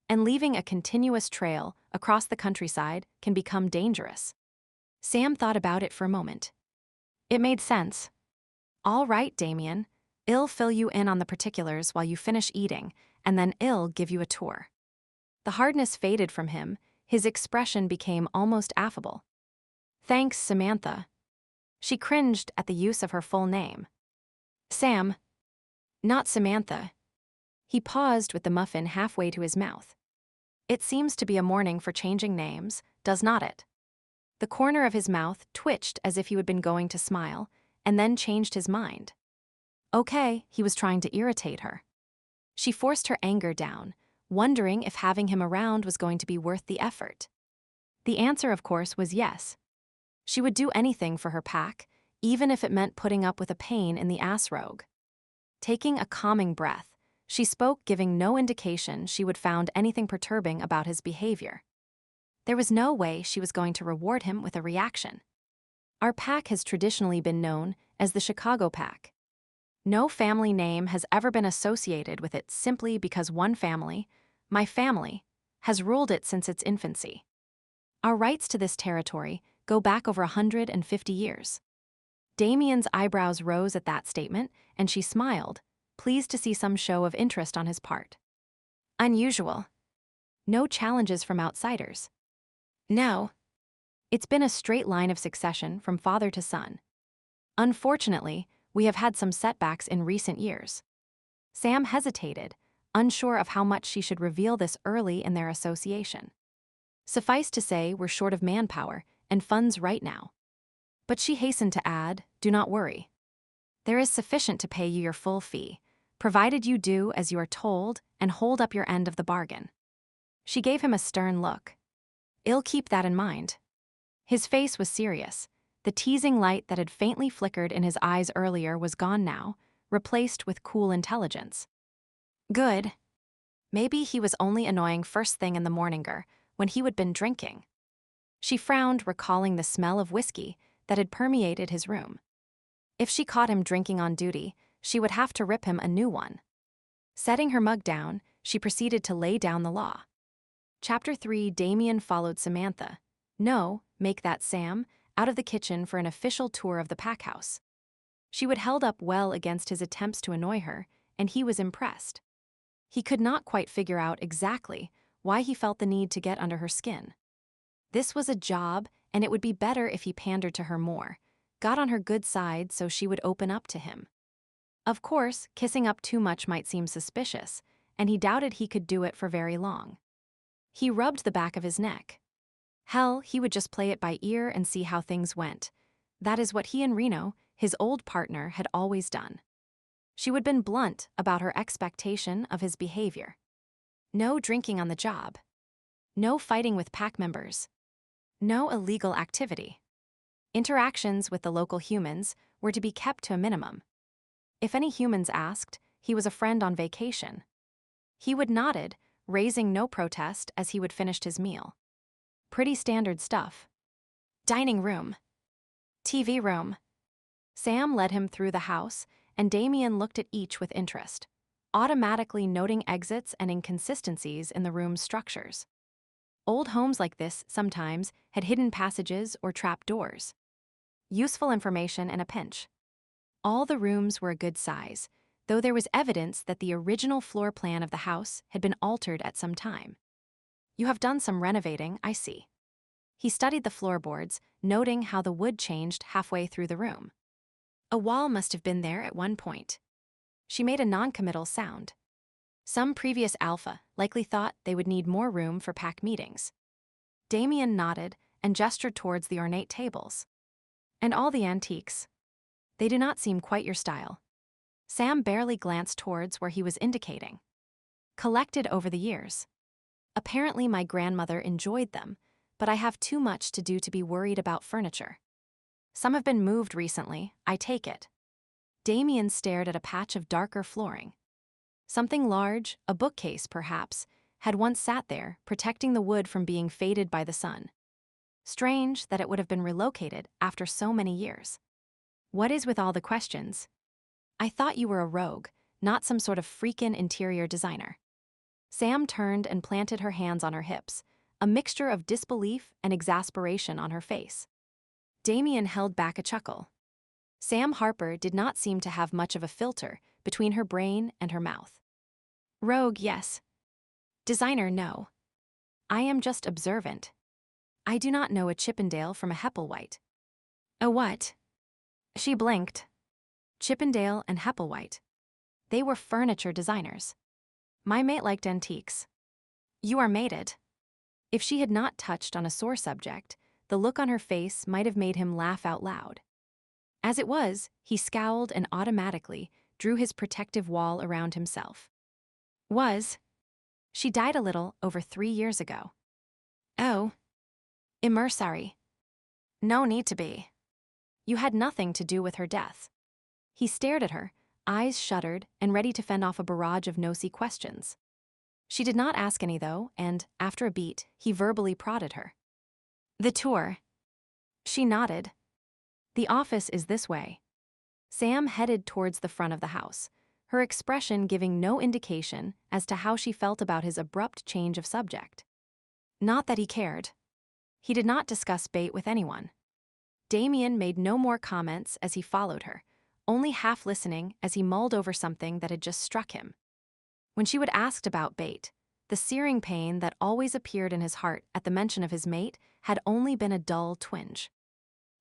and leaving a continuous trail across the countryside can become dangerous." Sam thought about it for a moment. It made sense. "All right, Damien. I'll fill you in on the particulars while you finish eating, and then I'll give you a tour." The hardness faded from him, his expression became almost affable. "Thanks, Samantha." She cringed at the use of her full name. "Sam." "Not Samantha." He paused with the muffin halfway to his mouth. "It seems to be a morning for changing names, does not it?" The corner of his mouth twitched as if he had been going to smile, and then changed his mind. Okay, he was trying to irritate her. She forced her anger down, wondering if having him around was going to be worth the effort. The answer, of course, was yes. She would do anything for her pack, even if it meant putting up with a pain in the ass rogue. Taking a calming breath, she spoke, giving no indication she would found anything perturbing about his behavior. There was no way she was going to reward him with a reaction. "Our pack has traditionally been known as the Chicago Pack. No family name has ever been associated with it simply because one family, my family, has ruled it since its infancy. Our rights to this territory go back over 150 years. Damien's eyebrows rose at that statement, and she smiled, pleased to see some show of interest on his part. "Unusual. No challenges from outsiders." "No. It's been a straight line of succession from father to son. Unfortunately, we have had some setbacks in recent years." Sam hesitated, unsure of how much she should reveal this early in their association. Suffice to say, we're short of manpower and funds right now. But she hastened to add, "Do not worry. There is sufficient to pay you your full fee, provided you do as you are told and hold up your end of the bargain." She gave him a stern look. "I'll keep that in mind." His face was serious. The teasing light that had faintly flickered in his eyes earlier was gone now, replaced with cool intelligence. "Good. Maybe he was only annoying first thing in the morninger, when he would been drinking. She frowned, recalling the smell of whiskey that had permeated his room. If she caught him drinking on duty, she would have to rip him a new one. Setting her mug down, she proceeded to lay down the law. Chapter 3. Damien followed Samantha. No, make that Sam, out of the kitchen for an official tour of the pack house. She would held up well against his attempts to annoy her, and he was impressed. He could not quite figure out exactly why he felt the need to get under her skin. This was a job, and it would be better if he pandered to her more, got on her good side so she would open up to him. Of course, kissing up too much might seem suspicious, and he doubted he could do it for very long. He rubbed the back of his neck. Hell, he would just play it by ear and see how things went. That is what he and Reno, his old partner, had always done. She would have been blunt about her expectation of his behavior. No drinking on the job. No fighting with pack members. No illegal activity. Interactions with the local humans were to be kept to a minimum. If any humans asked, he was a friend on vacation. He would nodded, raising no protest as he would finished his meal. Pretty standard stuff. Dining room. TV room. Sam led him through the house, and Damien looked at each with interest, automatically noting exits and inconsistencies in the room's structures. Old homes like this sometimes had hidden passages or trap doors. Useful information in a pinch. All the rooms were a good size, though there was evidence that the original floor plan of the house had been altered at some time. You have done some renovating, I see. He studied the floorboards, noting how the wood changed halfway through the room. A wall must have been there at one point. She made a non-committal sound. Some previous alpha likely thought they would need more room for pack meetings. Damien nodded and gestured towards the ornate tables. And all the antiques. They do not seem quite your style. Sam barely glanced towards where he was indicating. Collected over the years. Apparently my grandmother enjoyed them, but I have too much to do to be worried about furniture. Some have been moved recently, I take it. Damien stared at a patch of darker flooring. Something large, a bookcase perhaps, had once sat there, protecting the wood from being faded by the sun. Strange that it would have been relocated after so many years. What is with all the questions? I thought you were a rogue, not some sort of freakin' interior designer. Sam turned and planted her hands on her hips, a mixture of disbelief and exasperation on her face. Damien held back a chuckle. Sam Harper did not seem to have much of a filter between her brain and her mouth. Rogue, yes. Designer, no. I am just observant. I do not know a Chippendale from a Hepplewhite. A what? She blinked. Chippendale and Hepplewhite. They were furniture designers. My mate liked antiques. You are mated. If she had not touched on a sore subject, the look on her face might have made him laugh out loud. As it was, he scowled and automatically drew his protective wall around himself. She died a little over 3 years ago. Oh. Immersary. No need to be. You had nothing to do with her death. He stared at her, eyes shuttered and ready to fend off a barrage of nosy questions. She did not ask any though, and, after a beat, he verbally prodded her. The tour. She nodded. The office is this way. Sam headed towards the front of the house, her expression giving no indication as to how she felt about his abrupt change of subject. Not that he cared. He did not discuss bait with anyone. Damien made no more comments as he followed her, only half listening as he mulled over something that had just struck him. When she would ask about bait, the searing pain that always appeared in his heart at the mention of his mate had only been a dull twinge.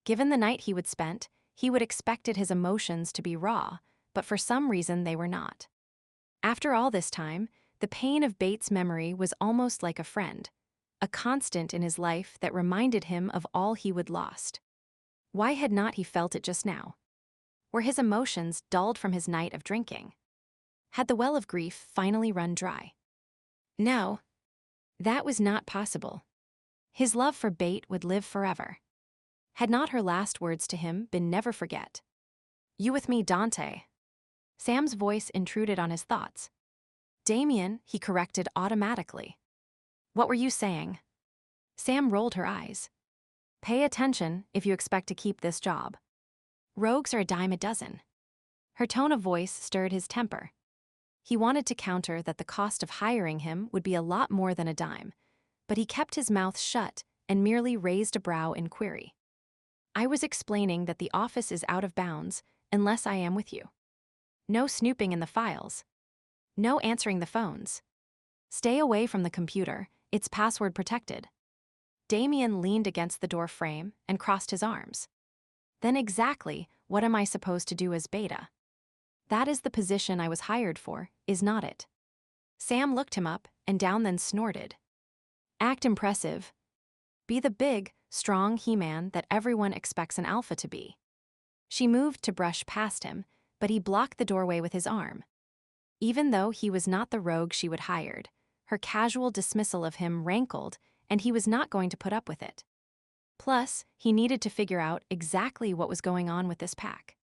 Given the night he would spent, he would expected his emotions to be raw, but for some reason they were not. After all this time, the pain of Bates' memory was almost like a friend, a constant in his life that reminded him of all he would lost. Why had not he felt it just now? Were his emotions dulled from his night of drinking? Had the well of grief finally run dry? No. That was not possible. His love for Bate would live forever. Had not her last words to him been never forget? You with me, Dante? Sam's voice intruded on his thoughts. Damien, he corrected automatically. What were you saying? Sam rolled her eyes. Pay attention if you expect to keep this job. Rogues are a dime a dozen. Her tone of voice stirred his temper. He wanted to counter that the cost of hiring him would be a lot more than a dime, but he kept his mouth shut and merely raised a brow in query. I was explaining that the office is out of bounds unless I am with you. No snooping in the files. No answering the phones. Stay away from the computer, it's password protected. Damien leaned against the door frame and crossed his arms. Then exactly what am I supposed to do as Beta? That is the position I was hired for, is not it? Sam looked him up and down, then snorted. Act impressive. Be the big, strong He-Man that everyone expects an alpha to be. She moved to brush past him, but he blocked the doorway with his arm. Even though he was not the rogue she would hired, her casual dismissal of him rankled, and he was not going to put up with it. Plus, he needed to figure out exactly what was going on with this pack.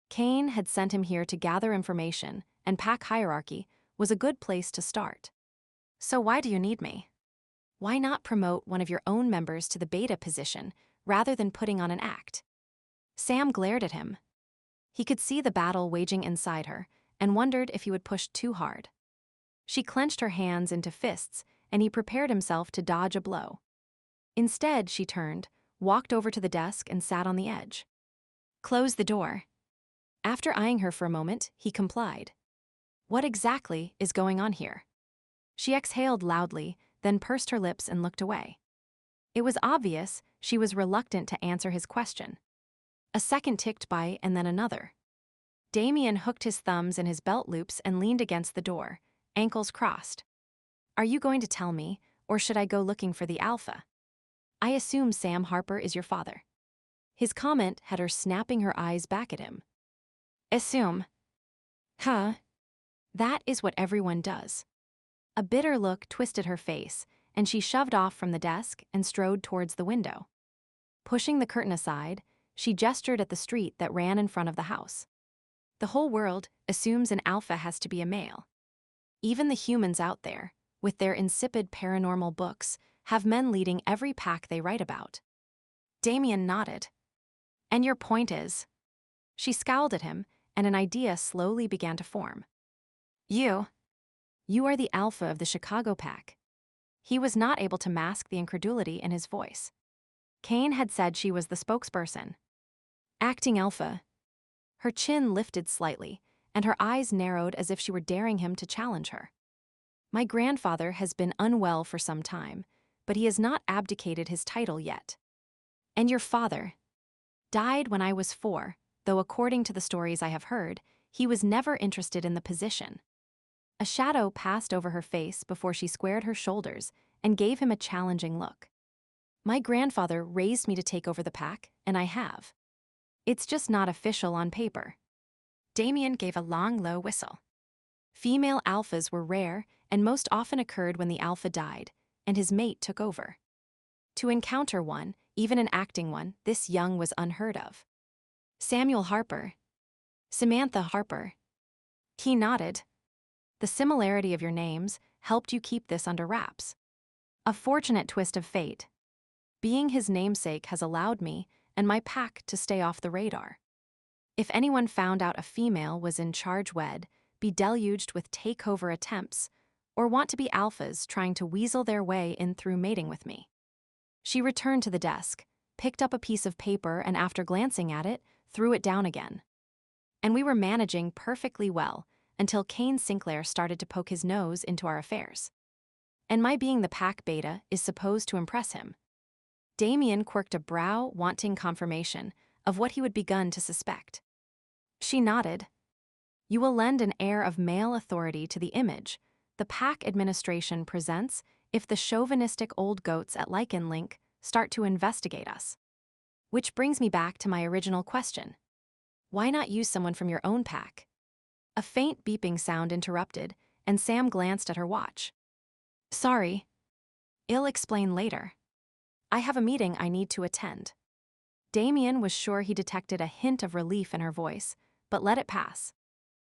Kane had sent him here to gather information, and pack hierarchy was a good place to start. So why do you need me? Why not promote one of your own members to the Beta position rather than putting on an act? Sam glared at him. He could see the battle waging inside her and wondered if he would push too hard. She clenched her hands into fists, and he prepared himself to dodge a blow. Instead, she turned, walked over to the desk, and sat on the edge. Close the door. After eyeing her for a moment, he complied. What exactly is going on here? She exhaled loudly, then pursed her lips and looked away. It was obvious she was reluctant to answer his question. A second ticked by, and then another. Damien hooked his thumbs in his belt loops and leaned against the door, ankles crossed. Are you going to tell me, or should I go looking for the alpha? I assume Sam Harper is your father. His comment had her snapping her eyes back at him. Assume. Huh? That is what everyone does. A bitter look twisted her face, and she shoved off from the desk and strode towards the window. Pushing the curtain aside, she gestured at the street that ran in front of the house. The whole world assumes an alpha has to be a male. Even the humans out there, with their insipid paranormal books, have men leading every pack they write about. Damien nodded. And your point is? She scowled at him, and an idea slowly began to form. You are the alpha of the Chicago pack. He was not able to mask the incredulity in his voice. Kane had said she was the spokesperson. Acting alpha. Her chin lifted slightly, and her eyes narrowed as if she were daring him to challenge her. My grandfather has been unwell for some time, but he has not abdicated his title yet. And your father died when I was 4, though according to the stories I have heard, he was never interested in the position. A shadow passed over her face before she squared her shoulders and gave him a challenging look. My grandfather raised me to take over the pack, and I have. It's just not official on paper. Damien gave a long, low whistle. Female alphas were rare and most often occurred when the alpha died, and his mate took over. To encounter one, even an acting one, this young was unheard of. Samuel Harper. Samantha Harper. He nodded. The similarity of your names helped you keep this under wraps. A fortunate twist of fate. Being his namesake has allowed me and my pack to stay off the radar. If anyone found out a female was in charge wed, be deluged with takeover attempts, or want to be alphas trying to weasel their way in through mating with me. She returned to the desk, picked up a piece of paper, and after glancing at it, threw it down again. And we were managing perfectly well until Kane Sinclair started to poke his nose into our affairs. And my being the pack beta is supposed to impress him. Damien quirked a brow, wanting confirmation of what he would begun to suspect. She nodded. You will lend an air of male authority to the image the pack administration presents if the chauvinistic old goats at Lycan Link start to investigate us. Which brings me back to my original question. Why not use someone from your own pack? A faint beeping sound interrupted, and Sam glanced at her watch. Sorry. I'll explain later. I have a meeting I need to attend. Damien was sure he detected a hint of relief in her voice, but let it pass.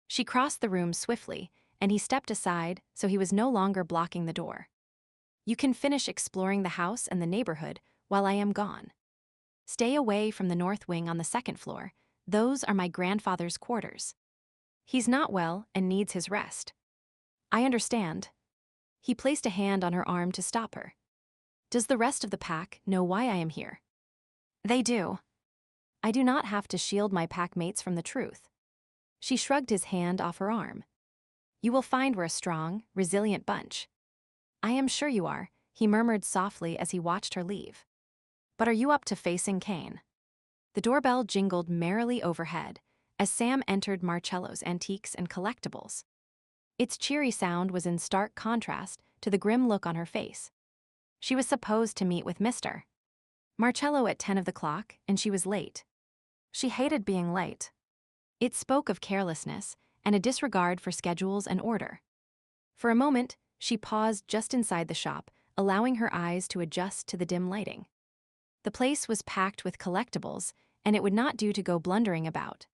She crossed the room swiftly and he stepped aside so he was no longer blocking the door. You can finish exploring the house and the neighborhood while I am gone. Stay away from the north wing on the second floor. Those are my grandfather's quarters. He's not well and needs his rest. I understand. He placed a hand on her arm to stop her. Does the rest of the pack know why I am here? They do. I do not have to shield my pack mates from the truth. She shrugged his hand off her arm. You will find we're a strong, resilient bunch. I am sure you are, he murmured softly as he watched her leave. But are you up to facing Kane? The doorbell jingled merrily overhead as Sam entered Marcello's Antiques and Collectibles. Its cheery sound was in stark contrast to the grim look on her face. She was supposed to meet with Mr. Marcello at 10 of the clock, and she was late. She hated being late. It spoke of carelessness and a disregard for schedules and order. For a moment, she paused just inside the shop, allowing her eyes to adjust to the dim lighting. The place was packed with collectibles, and it would not do to go blundering about.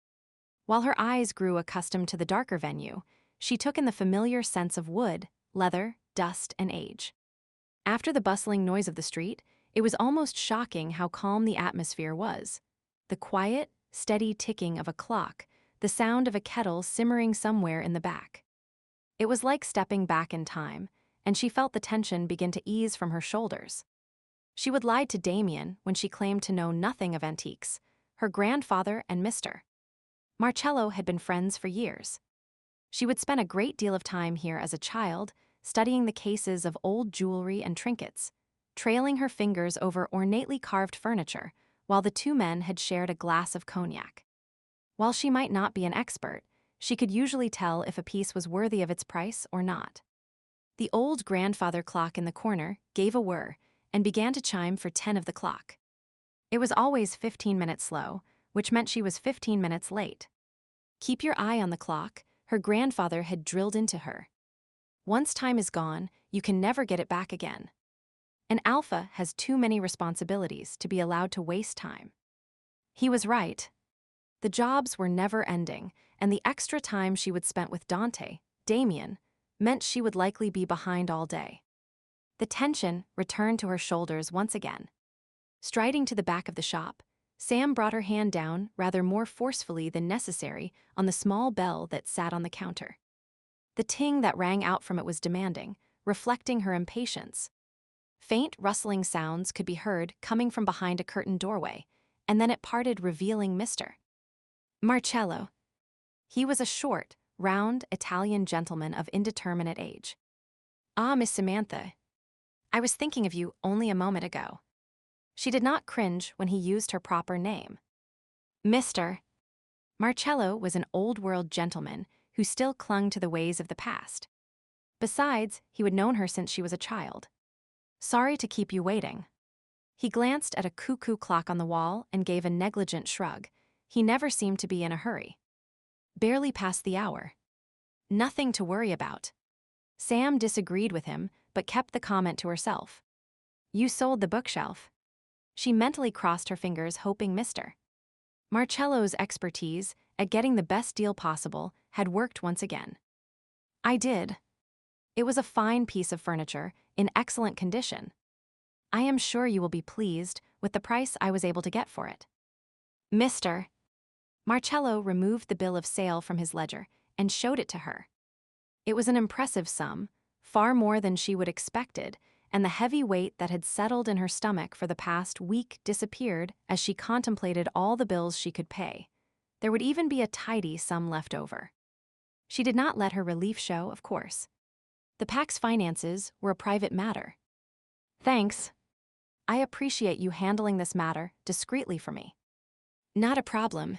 While her eyes grew accustomed to the darker venue, she took in the familiar sense of wood, leather, dust, and age. After the bustling noise of the street, it was almost shocking how calm the atmosphere was. The quiet, steady ticking of a clock, the sound of a kettle simmering somewhere in the back. It was like stepping back in time, and she felt the tension begin to ease from her shoulders. She would lie to Damien when she claimed to know nothing of antiques. Her grandfather and Mr. Marcello had been friends for years. She would spend a great deal of time here as a child, studying the cases of old jewelry and trinkets, trailing her fingers over ornately carved furniture, while the two men had shared a glass of cognac. While she might not be an expert, she could usually tell if a piece was worthy of its price or not. The old grandfather clock in the corner gave a whir and began to chime for 10 of the clock. It was always 15 minutes slow, which meant she was 15 minutes late. Keep your eye on the clock, her grandfather had drilled into her. Once time is gone, you can never get it back again. An alpha has too many responsibilities to be allowed to waste time. He was right. The jobs were never ending, and the extra time she would spend with Damien, meant she would likely be behind all day. The tension returned to her shoulders once again. Striding to the back of the shop, Sam brought her hand down rather more forcefully than necessary on the small bell that sat on the counter. The ting that rang out from it was demanding, reflecting her impatience. Faint rustling sounds could be heard coming from behind a curtained doorway, and then it parted, revealing Mr. Marcello. He was a short, round Italian gentleman of indeterminate age. Ah, Miss Samantha. I was thinking of you only a moment ago. She did not cringe when he used her proper name. Mr. Marcello was an old-world gentleman who still clung to the ways of the past. Besides, he had known her since she was a child. Sorry to keep you waiting. He glanced at a cuckoo clock on the wall and gave a negligent shrug. He never seemed to be in a hurry. Barely past the hour. Nothing to worry about. Sam disagreed with him, but kept the comment to herself. You sold the bookshelf. She mentally crossed her fingers, hoping Mr. Marcello's expertise at getting the best deal possible had worked once again. I did. It was a fine piece of furniture, in excellent condition. I am sure you will be pleased with the price I was able to get for it. Mr. Marcello removed the bill of sale from his ledger and showed it to her. It was an impressive sum, far more than she would expected, and the heavy weight that had settled in her stomach for the past week disappeared as she contemplated all the bills she could pay. There would even be a tidy sum left over. She did not let her relief show, of course. The pack's finances were a private matter. Thanks. I appreciate you handling this matter discreetly for me. Not a problem.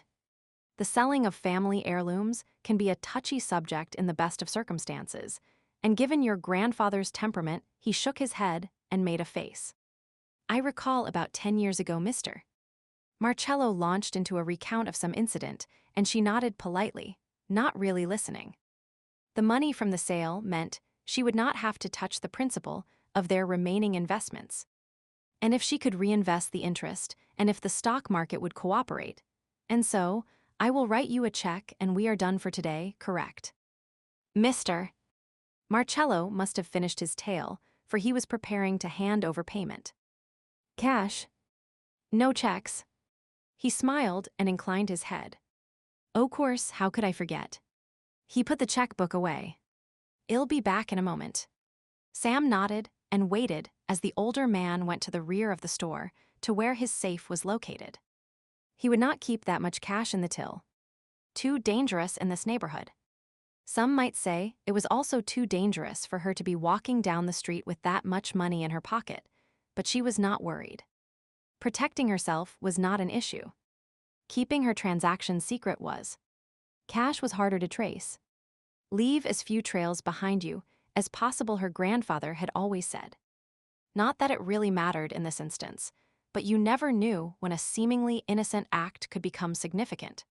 The selling of family heirlooms can be a touchy subject in the best of circumstances, and given your grandfather's temperament, he shook his head and made a face. I recall about 10 years ago, Mr. Marcello launched into a recount of some incident, and she nodded politely, not really listening. The money from the sale meant she would not have to touch the principal of their remaining investments. And if she could reinvest the interest, and if the stock market would cooperate. And so, I will write you a check and we are done for today, correct? Mr. Marcello must have finished his tale, for he was preparing to hand over payment. Cash? No checks. He smiled and inclined his head. O' course, how could I forget? He put the checkbook away. I'll be back in a moment. Sam nodded and waited as the older man went to the rear of the store to where his safe was located. He would not keep that much cash in the till. Too dangerous in this neighborhood. Some might say it was also too dangerous for her to be walking down the street with that much money in her pocket, but she was not worried. Protecting herself was not an issue. Keeping her transaction secret was. Cash was harder to trace. Leave as few trails behind you as possible, her grandfather had always said. Not that it really mattered in this instance, but you never knew when a seemingly innocent act could become significant.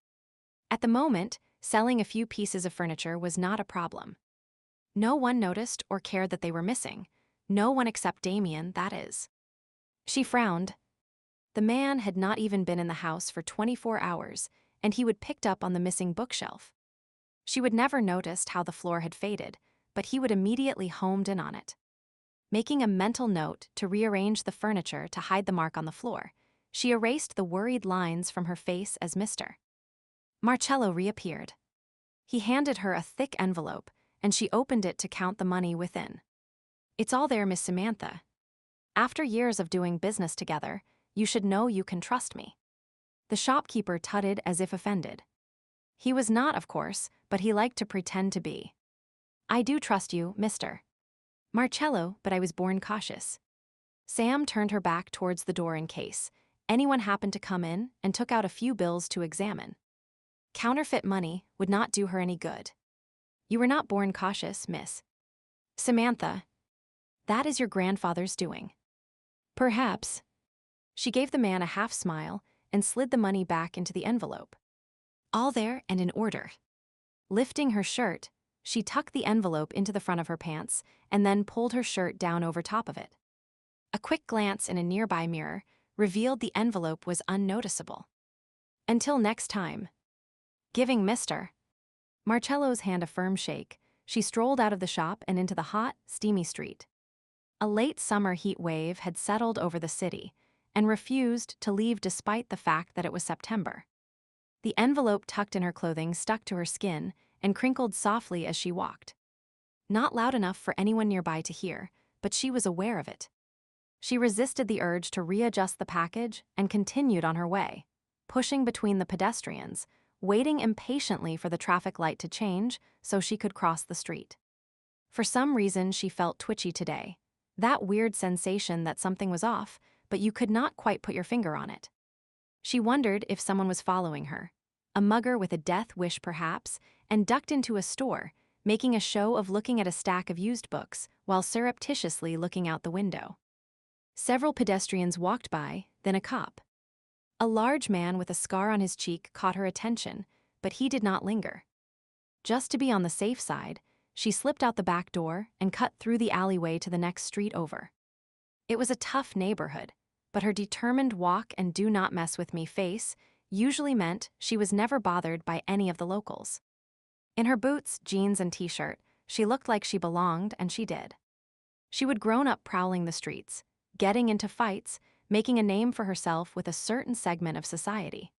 At the moment, selling a few pieces of furniture was not a problem. No one noticed or cared that they were missing. No one except Damien, that is. She frowned. The man had not even been in the house for 24 hours, and he would picked up on the missing bookshelf. She would never noticed how the floor had faded, but he would immediately homed in on it. Making a mental note to rearrange the furniture to hide the mark on the floor, she erased the worried lines from her face as Mr. Marcello reappeared. He handed her a thick envelope, and she opened it to count the money within. It's all there, Miss Samantha. After years of doing business together, you should know you can trust me. The shopkeeper tutted as if offended. He was not, of course, but he liked to pretend to be. I do trust you, Mr. Marcello, but I was born cautious. Sam turned her back towards the door in case anyone happened to come in and took out a few bills to examine. Counterfeit money would not do her any good. You were not born cautious, Miss Samantha. That is your grandfather's doing. Perhaps. She gave the man a half smile and slid the money back into the envelope. All there and in order. Lifting her shirt, she tucked the envelope into the front of her pants and then pulled her shirt down over top of it. A quick glance in a nearby mirror revealed the envelope was unnoticeable. Until next time. Giving Mr. Marcello's hand a firm shake, she strolled out of the shop and into the hot, steamy street. A late summer heat wave had settled over the city and refused to leave despite the fact that it was September. The envelope tucked in her clothing stuck to her skin and crinkled softly as she walked. Not loud enough for anyone nearby to hear, but she was aware of it. She resisted the urge to readjust the package and continued on her way, pushing between the pedestrians, waiting impatiently for the traffic light to change so she could cross the street. For some reason, she felt twitchy today. That weird sensation that something was off, but you could not quite put your finger on it. She wondered if someone was following her, a mugger with a death wish perhaps, and ducked into a store, making a show of looking at a stack of used books while surreptitiously looking out the window. Several pedestrians walked by, then a cop. A large man with a scar on his cheek caught her attention, but he did not linger. Just to be on the safe side, she slipped out the back door and cut through the alleyway to the next street over. It was a tough neighborhood, but her determined walk and do not mess with me face usually meant she was never bothered by any of the locals. In her boots, jeans, and t-shirt, she looked like she belonged, and she did. She would grown up prowling the streets, getting into fights, making a name for herself with a certain segment of society.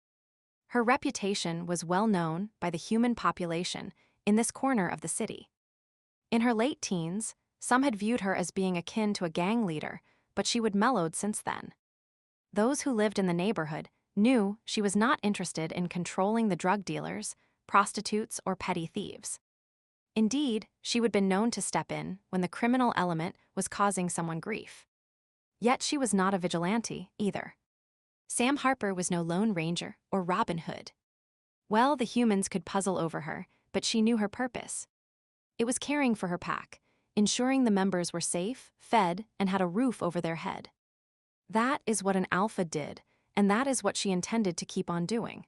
Her reputation was well known by the human population in this corner of the city. In her late teens, some had viewed her as being akin to a gang leader, but she would mellowed since then. Those who lived in the neighborhood knew she was not interested in controlling the drug dealers, prostitutes, or petty thieves. Indeed, she would been known to step in when the criminal element was causing someone grief. Yet she was not a vigilante, either. Sam Harper was no Lone Ranger or Robin Hood. Well, the humans could puzzle over her, but she knew her purpose. It was caring for her pack, ensuring the members were safe, fed, and had a roof over their head. That is what an alpha did, and that is what she intended to keep on doing.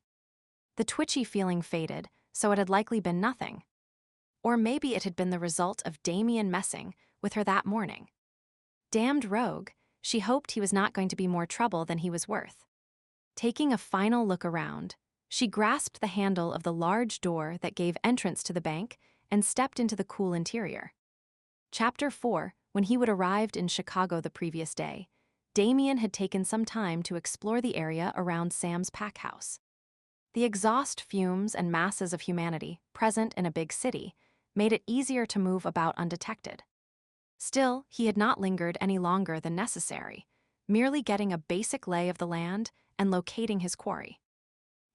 The twitchy feeling faded, so it had likely been nothing. Or maybe it had been the result of Damien messing with her that morning. Damned rogue, she hoped he was not going to be more trouble than he was worth. Taking a final look around, she grasped the handle of the large door that gave entrance to the bank and stepped into the cool interior. Chapter 4. When he would arrived in Chicago the previous day, Damien had taken some time to explore the area around Sam's pack house. The exhaust fumes and masses of humanity present in a big city made it easier to move about undetected. Still, he had not lingered any longer than necessary, merely getting a basic lay of the land and locating his quarry.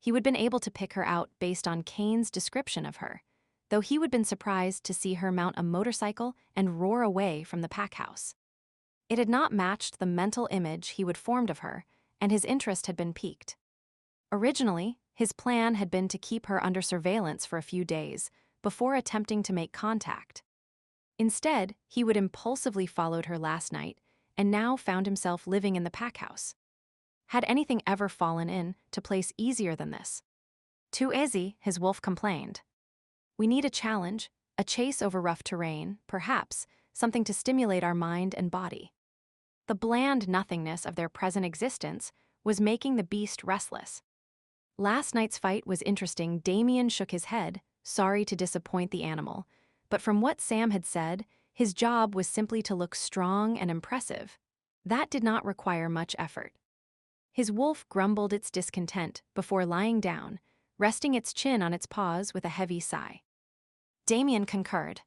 He would been able to pick her out based on Kane's description of her, though he would been surprised to see her mount a motorcycle and roar away from the pack house. It had not matched the mental image he would formed of her, and his interest had been piqued. Originally, his plan had been to keep her under surveillance for a few days before attempting to make contact. Instead, he would impulsively followed her last night and now found himself living in the pack house. Had anything ever fallen in to place easier than this? Too easy, his wolf complained. We need a challenge, a chase over rough terrain, perhaps, something to stimulate our mind and body. The bland nothingness of their present existence was making the beast restless. Last night's fight was interesting. Damien shook his head, sorry to disappoint the animal, but from what Sam had said, his job was simply to look strong and impressive. That did not require much effort. His wolf grumbled its discontent before lying down, resting its chin on its paws with a heavy sigh. Damien concurred.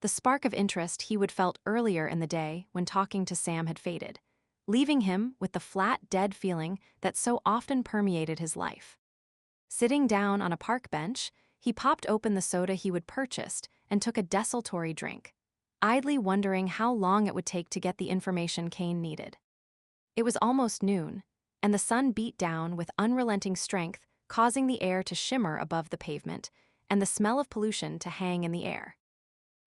The spark of interest he would felt earlier in the day when talking to Sam had faded, leaving him with the flat, dead feeling that so often permeated his life. Sitting down on a park bench, he popped open the soda he would purchased and took a desultory drink, idly wondering how long it would take to get the information Kane needed. It was almost noon, and the sun beat down with unrelenting strength, causing the air to shimmer above the pavement and the smell of pollution to hang in the air.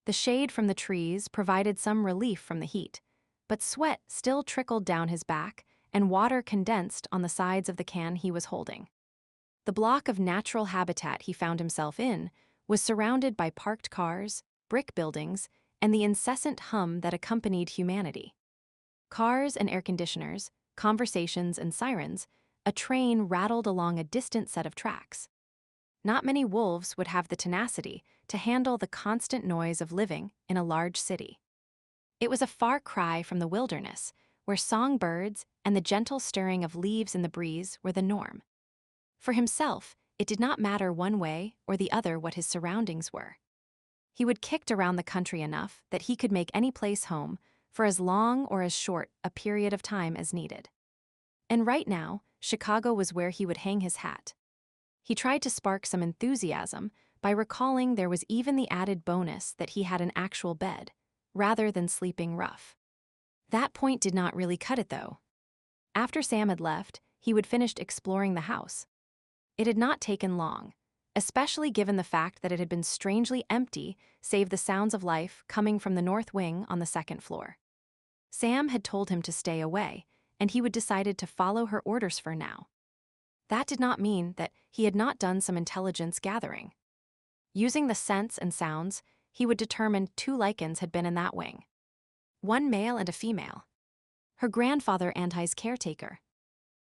The shade from the trees provided some relief from the heat, but sweat still trickled down his back and water condensed on the sides of the can he was holding. The block of natural habitat he found himself in was surrounded by parked cars, brick buildings, and the incessant hum that accompanied humanity. Cars and air conditioners, conversations and sirens, a train rattled along a distant set of tracks. Not many wolves would have the tenacity to handle the constant noise of living in a large city. It was a far cry from the wilderness, where songbirds and the gentle stirring of leaves in the breeze were the norm. For himself, it did not matter one way or the other what his surroundings were. He would kicked around the country enough that he could make any place home for as long or as short a period of time as needed. And right now, Chicago was where he would hang his hat. He tried to spark some enthusiasm by recalling there was even the added bonus that he had an actual bed, rather than sleeping rough. That point did not really cut it, though. After Sam had left, he would finished exploring the house. It had not taken long, especially given the fact that it had been strangely empty save the sounds of life coming from the north wing on the second floor. Sam had told him to stay away, and he would decided to follow her orders for now. That did not mean that he had not done some intelligence gathering. Using the scents and sounds, he would determine 2 Lycans had been in that wing. 1 male and a female. Her grandfather and his caretaker.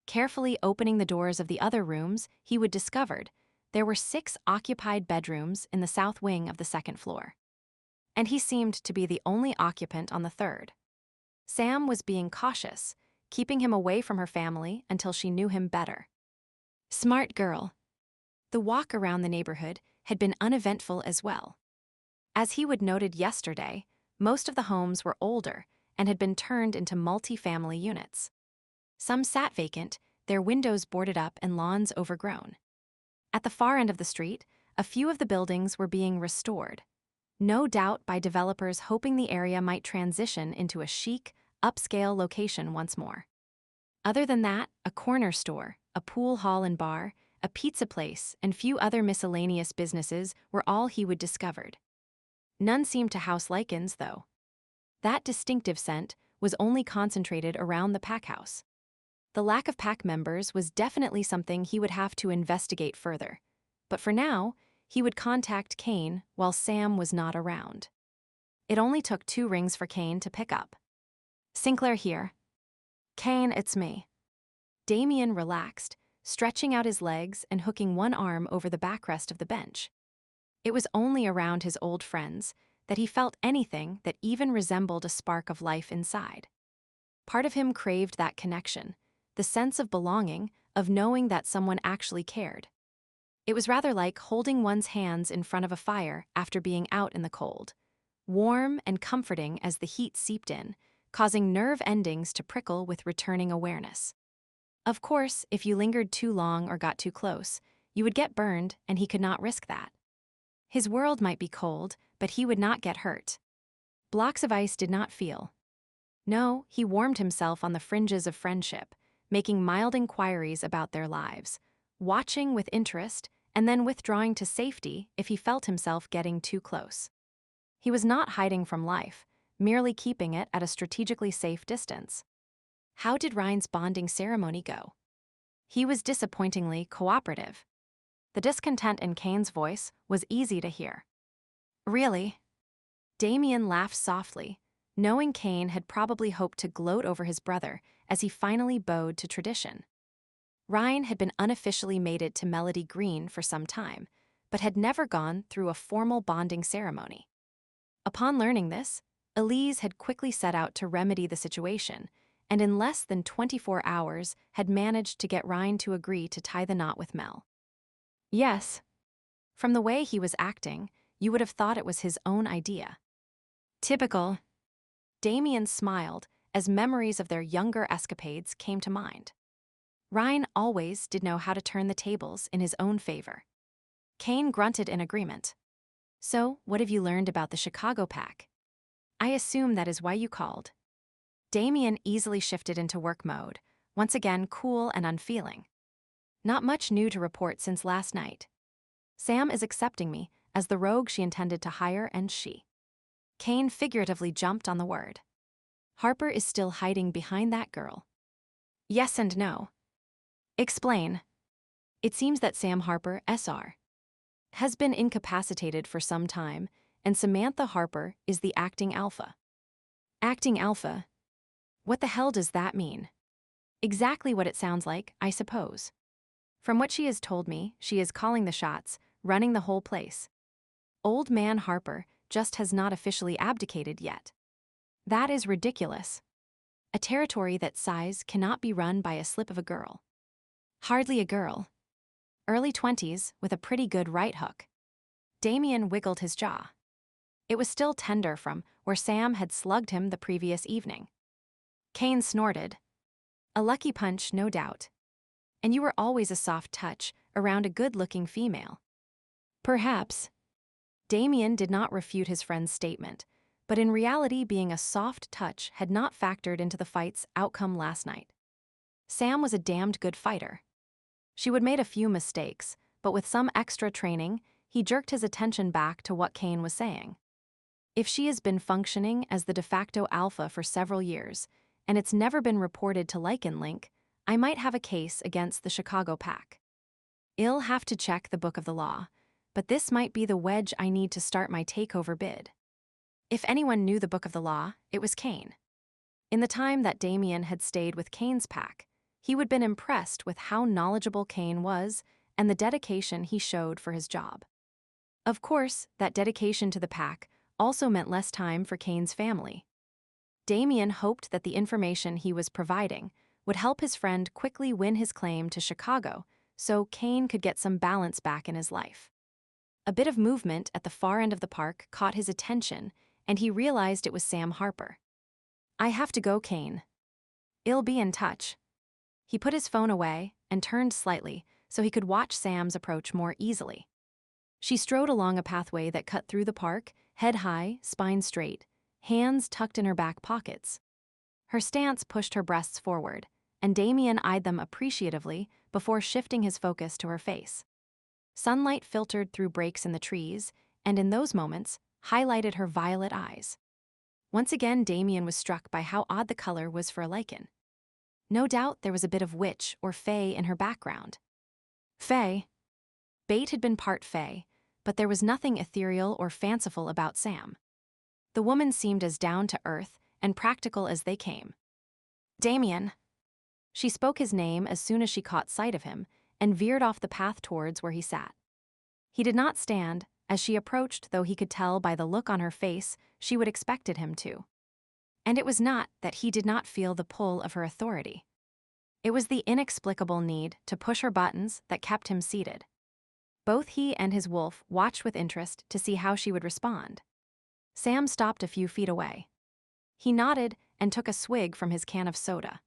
Carefully opening the doors of the other rooms, he would discovered there were 6 occupied bedrooms in the south wing of the second floor. And he seemed to be the only occupant on the third. Sam was being cautious, keeping him away from her family until she knew him better. Smart girl. The walk around the neighborhood had been uneventful as well. As he would noted yesterday, most of the homes were older and had been turned into multi-family units. Some sat vacant, their windows boarded up and lawns overgrown. At the far end of the street, a few of the buildings were being restored, no doubt by developers hoping the area might transition into a chic, upscale location once more. Other than that, a corner store, a pool hall and bar, a pizza place, and few other miscellaneous businesses were all he would discovered. None seemed to house Lycans, though. That distinctive scent was only concentrated around the pack house. The lack of pack members was definitely something he would have to investigate further, but for now, he would contact Kane while Sam was not around. It only took 2 rings for Kane to pick up. Sinclair here. Kane, it's me. Damien relaxed, stretching out his legs and hooking one arm over the backrest of the bench. It was only around his old friends that he felt anything that even resembled a spark of life inside. Part of him craved that connection, the sense of belonging, of knowing that someone actually cared. It was rather like holding one's hands in front of a fire after being out in the cold, warm and comforting as the heat seeped in, causing nerve endings to prickle with returning awareness. Of course, if you lingered too long or got too close, you would get burned, and he could not risk that. His world might be cold, but he would not get hurt. Blocks of ice did not feel. No, he warmed himself on the fringes of friendship, making mild inquiries about their lives, watching with interest, and then withdrawing to safety if he felt himself getting too close. He was not hiding from life, merely keeping it at a strategically safe distance. How did Ryan's bonding ceremony go? He was disappointingly cooperative. The discontent in Kane's voice was easy to hear. Really? Damien laughed softly, knowing Kane had probably hoped to gloat over his brother as he finally bowed to tradition. Ryan had been unofficially mated to Melody Green for some time, but had never gone through a formal bonding ceremony. Upon learning this, Elise had quickly set out to remedy the situation, and in less than 24 hours had managed to get Ryan to agree to tie the knot with Mel. Yes. From the way he was acting, you would have thought it was his own idea. Typical. Damien smiled as memories of their younger escapades came to mind. Ryan always did know how to turn the tables in his own favor. Kane grunted in agreement. So, what have you learned about the Chicago Pack? I assume that is why you called. Damien easily shifted into work mode, once again cool and unfeeling. Not much new to report since last night. Sam is accepting me as the rogue she intended to hire, and she. Kane figuratively jumped on the word. Harper is still hiding behind that girl. Yes and no. Explain. It seems that Sam Harper, SR, has been incapacitated for some time, and Samantha Harper is the acting alpha. Acting alpha? What the hell does that mean? Exactly what it sounds like, I suppose. From what she has told me, she is calling the shots, running the whole place. Old man Harper just has not officially abdicated yet. That is ridiculous. A territory that size cannot be run by a slip of a girl. Hardly a girl. Early 20s with a pretty good right hook. Damien wiggled his jaw. It was still tender from where Sam had slugged him the previous evening. Kane snorted. A lucky punch, no doubt. And you were always a soft touch around a good-looking female. Perhaps. Damien did not refute his friend's statement, but in reality being a soft touch had not factored into the fight's outcome last night. Sam was a damned good fighter. She would made a few mistakes, but with some extra training, he jerked his attention back to what Kane was saying. If she has been functioning as the de facto alpha for several years, and it's never been reported to Lycan Link, I might have a case against the Chicago Pack. I'll have to check the book of the law, but this might be the wedge I need to start my takeover bid. If anyone knew the book of the law, it was Kane. In the time that Damien had stayed with Kane's pack, he would have been impressed with how knowledgeable Kane was and the dedication he showed for his job. Of course, that dedication to the pack also meant less time for Kane's family. Damien hoped that the information he was providing would help his friend quickly win his claim to Chicago so Kane could get some balance back in his life. A bit of movement at the far end of the park caught his attention, and he realized it was Sam Harper. I have to go, Kane. I'll be in touch. He put his phone away and turned slightly so he could watch Sam's approach more easily. She strode along a pathway that cut through the park, head high, spine straight, hands tucked in her back pockets. Her stance pushed her breasts forward, and Damien eyed them appreciatively before shifting his focus to her face. Sunlight filtered through breaks in the trees, and in those moments, highlighted her violet eyes. Once again, Damien was struck by how odd the color was for a Lycan. No doubt there was a bit of witch or fae in her background. Fae. Bait had been part fae, but there was nothing ethereal or fanciful about Sam. The woman seemed as down-to-earth and practical as they came. Damien. She spoke his name as soon as she caught sight of him and veered off the path towards where he sat. He did not stand, as she approached, though he could tell by the look on her face she would expected him to. And it was not that he did not feel the pull of her authority. It was the inexplicable need to push her buttons that kept him seated. Both he and his wolf watched with interest to see how she would respond. Sam stopped a few feet away. He nodded and took a swig from his can of soda.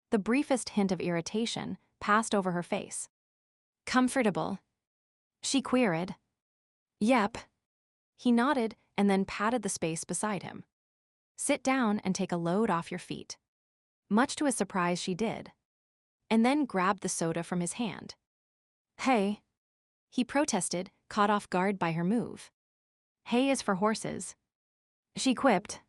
The briefest hint of irritation passed over her face. "Comfortable?" she queried. "Yep." He nodded and then patted the space beside him. "Sit down and take a load off your feet." Much to his surprise, she did, and then grabbed the soda from his hand. "Hey," he protested, caught off guard by her move. "Hay is for horses," she quipped,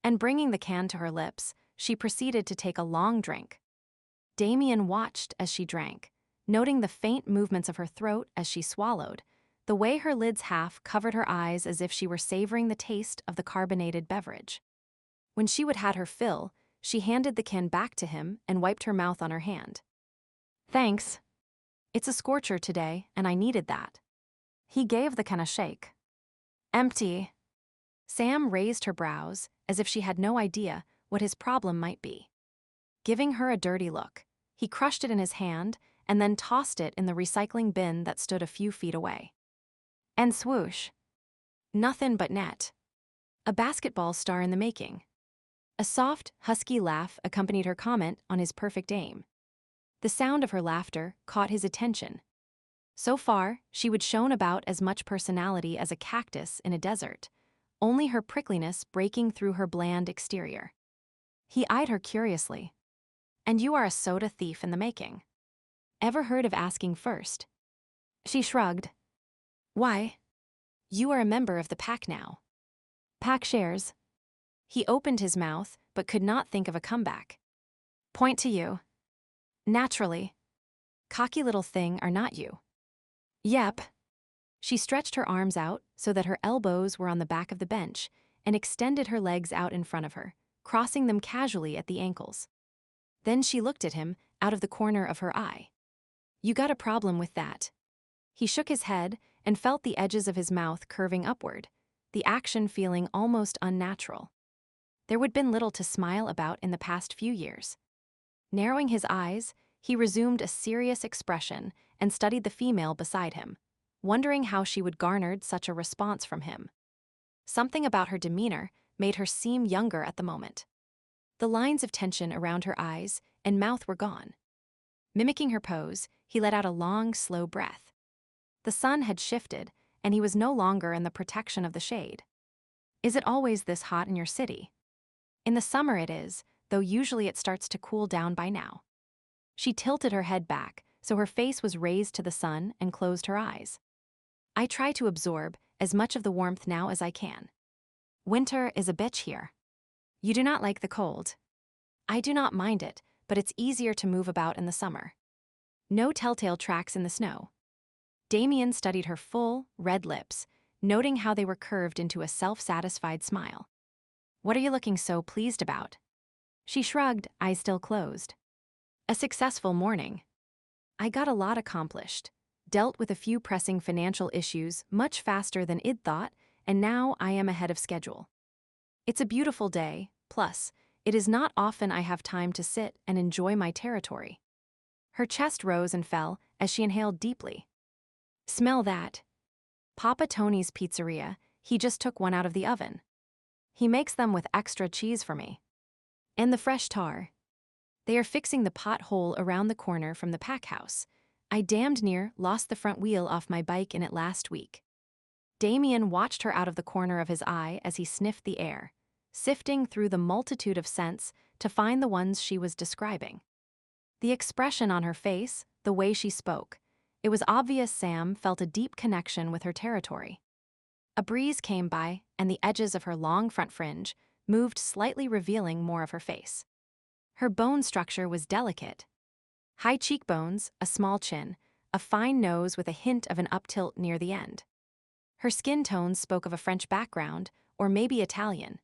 and bringing the can to her lips, she proceeded to take a long drink. Damien watched as she drank, noting the faint movements of her throat as she swallowed, the way her lids half covered her eyes as if she were savoring the taste of the carbonated beverage. When she would had her fill, she handed the can back to him and wiped her mouth on her hand. "Thanks. It's a scorcher today, and I needed that." He gave the can a shake. "Empty." Sam raised her brows as if she had no idea what his problem might be. Giving her a dirty look, he crushed it in his hand and then tossed it in the recycling bin that stood a few feet away. And swoosh. Nothing but net. A basketball star in the making. A soft, husky laugh accompanied her comment on his perfect aim. The sound of her laughter caught his attention. So far, she would shown about as much personality as a cactus in a desert, only her prickliness breaking through her bland exterior. He eyed her curiously. "And you are a soda thief in the making. Ever heard of asking first?" She shrugged. "Why?" "You are a member of the pack now." "Pack shares." He opened his mouth, but could not think of a comeback. "Point to you." "Naturally. Cocky little thing, are not you?" "Yep." She stretched her arms out so that her elbows were on the back of the bench and extended her legs out in front of her, crossing them casually at the ankles. Then she looked at him out of the corner of her eye. "You got a problem with that." He shook his head and felt the edges of his mouth curving upward, the action feeling almost unnatural. There would been little to smile about in the past few years. Narrowing his eyes, he resumed a serious expression and studied the female beside him, wondering how she would garnered such a response from him. Something about her demeanor made her seem younger at the moment. The lines of tension around her eyes and mouth were gone. Mimicking her pose, he let out a long, slow breath. The sun had shifted, and he was no longer in the protection of the shade. "Is it always this hot in your city?" "In the summer it is, though usually it starts to cool down by now." She tilted her head back, so her face was raised to the sun, and closed her eyes. "I try to absorb as much of the warmth now as I can. Winter is a bitch here." "You do not like the cold." "I do not mind it, but it's easier to move about in the summer." No telltale tracks in the snow. Damien studied her full, red lips, noting how they were curved into a self-satisfied smile. "What are you looking so pleased about?" She shrugged, eyes still closed. "A successful morning. I got a lot accomplished, dealt with a few pressing financial issues much faster than I'd thought, and now I am ahead of schedule. It's a beautiful day, plus, it is not often I have time to sit and enjoy my territory." Her chest rose and fell as she inhaled deeply. "Smell that. Papa Tony's Pizzeria, he just took one out of the oven. He makes them with extra cheese for me. And the fresh tar. They are fixing the pothole around the corner from the pack house. I damned near lost the front wheel off my bike in it last week." Damien watched her out of the corner of his eye as he sniffed the air, sifting through the multitude of scents to find the ones she was describing. The expression on her face, the way she spoke, it was obvious Sam felt a deep connection with her territory. A breeze came by, and the edges of her long front fringe moved slightly, revealing more of her face. Her bone structure was delicate. High cheekbones, a small chin, a fine nose with a hint of an up-tilt near the end. Her skin tones spoke of a French background, or maybe Italian.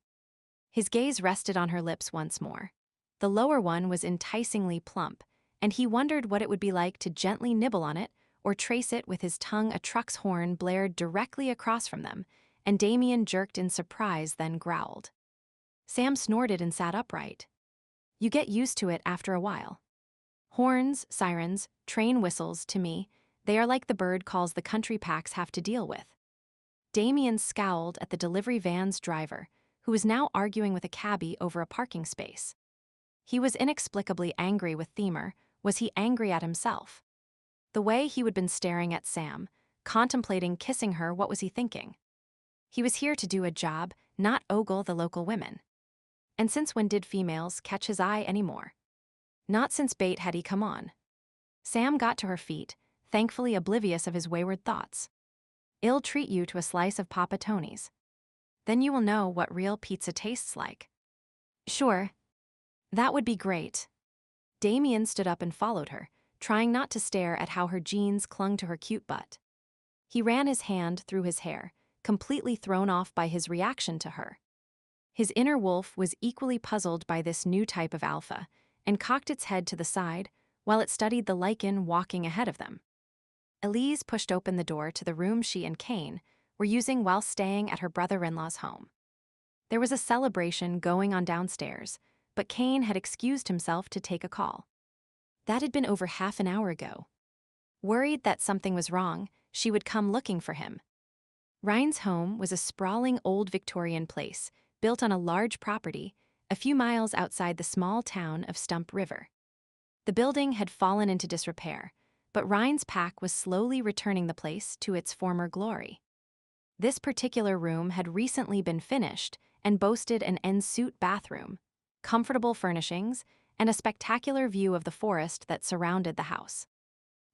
His gaze rested on her lips once more. The lower one was enticingly plump, and he wondered what it would be like to gently nibble on it or trace it with his tongue. A truck's horn blared directly across from them, and Damien jerked in surprise, then growled. Sam snorted and sat upright. You get used to it after a while. Horns, sirens, train whistles, to me, they are like the bird calls the country packs have to deal with. Damien scowled at the delivery van's driver, who was now arguing with a cabbie over a parking space. He was inexplicably angry with Themer. Was he angry at himself? The way he had been staring at Sam, contemplating kissing her, what was he thinking? He was here to do a job, not ogle the local women. And since when did females catch his eye anymore? Not since bait had he come on. Sam got to her feet, thankfully oblivious of his wayward thoughts. I'll treat you to a slice of Papa Tony's. Then you will know what real pizza tastes like. Sure. That would be great. Damien stood up and followed her, trying not to stare at how her jeans clung to her cute butt. He ran his hand through his hair, completely thrown off by his reaction to her. His inner wolf was equally puzzled by this new type of alpha, and cocked its head to the side while it studied the Lycan walking ahead of them. Elise pushed open the door to the room she and Kane were using while staying at her brother-in-law's home. There was a celebration going on downstairs, but Kane had excused himself to take a call. That had been over half an hour ago. Worried that something was wrong, she would come looking for him. Ryan's home was a sprawling old Victorian place built on a large property a few miles outside the small town of Stump River. The building had fallen into disrepair, but Ryan's pack was slowly returning the place to its former glory. This particular room had recently been finished and boasted an ensuite bathroom, comfortable furnishings, and a spectacular view of the forest that surrounded the house.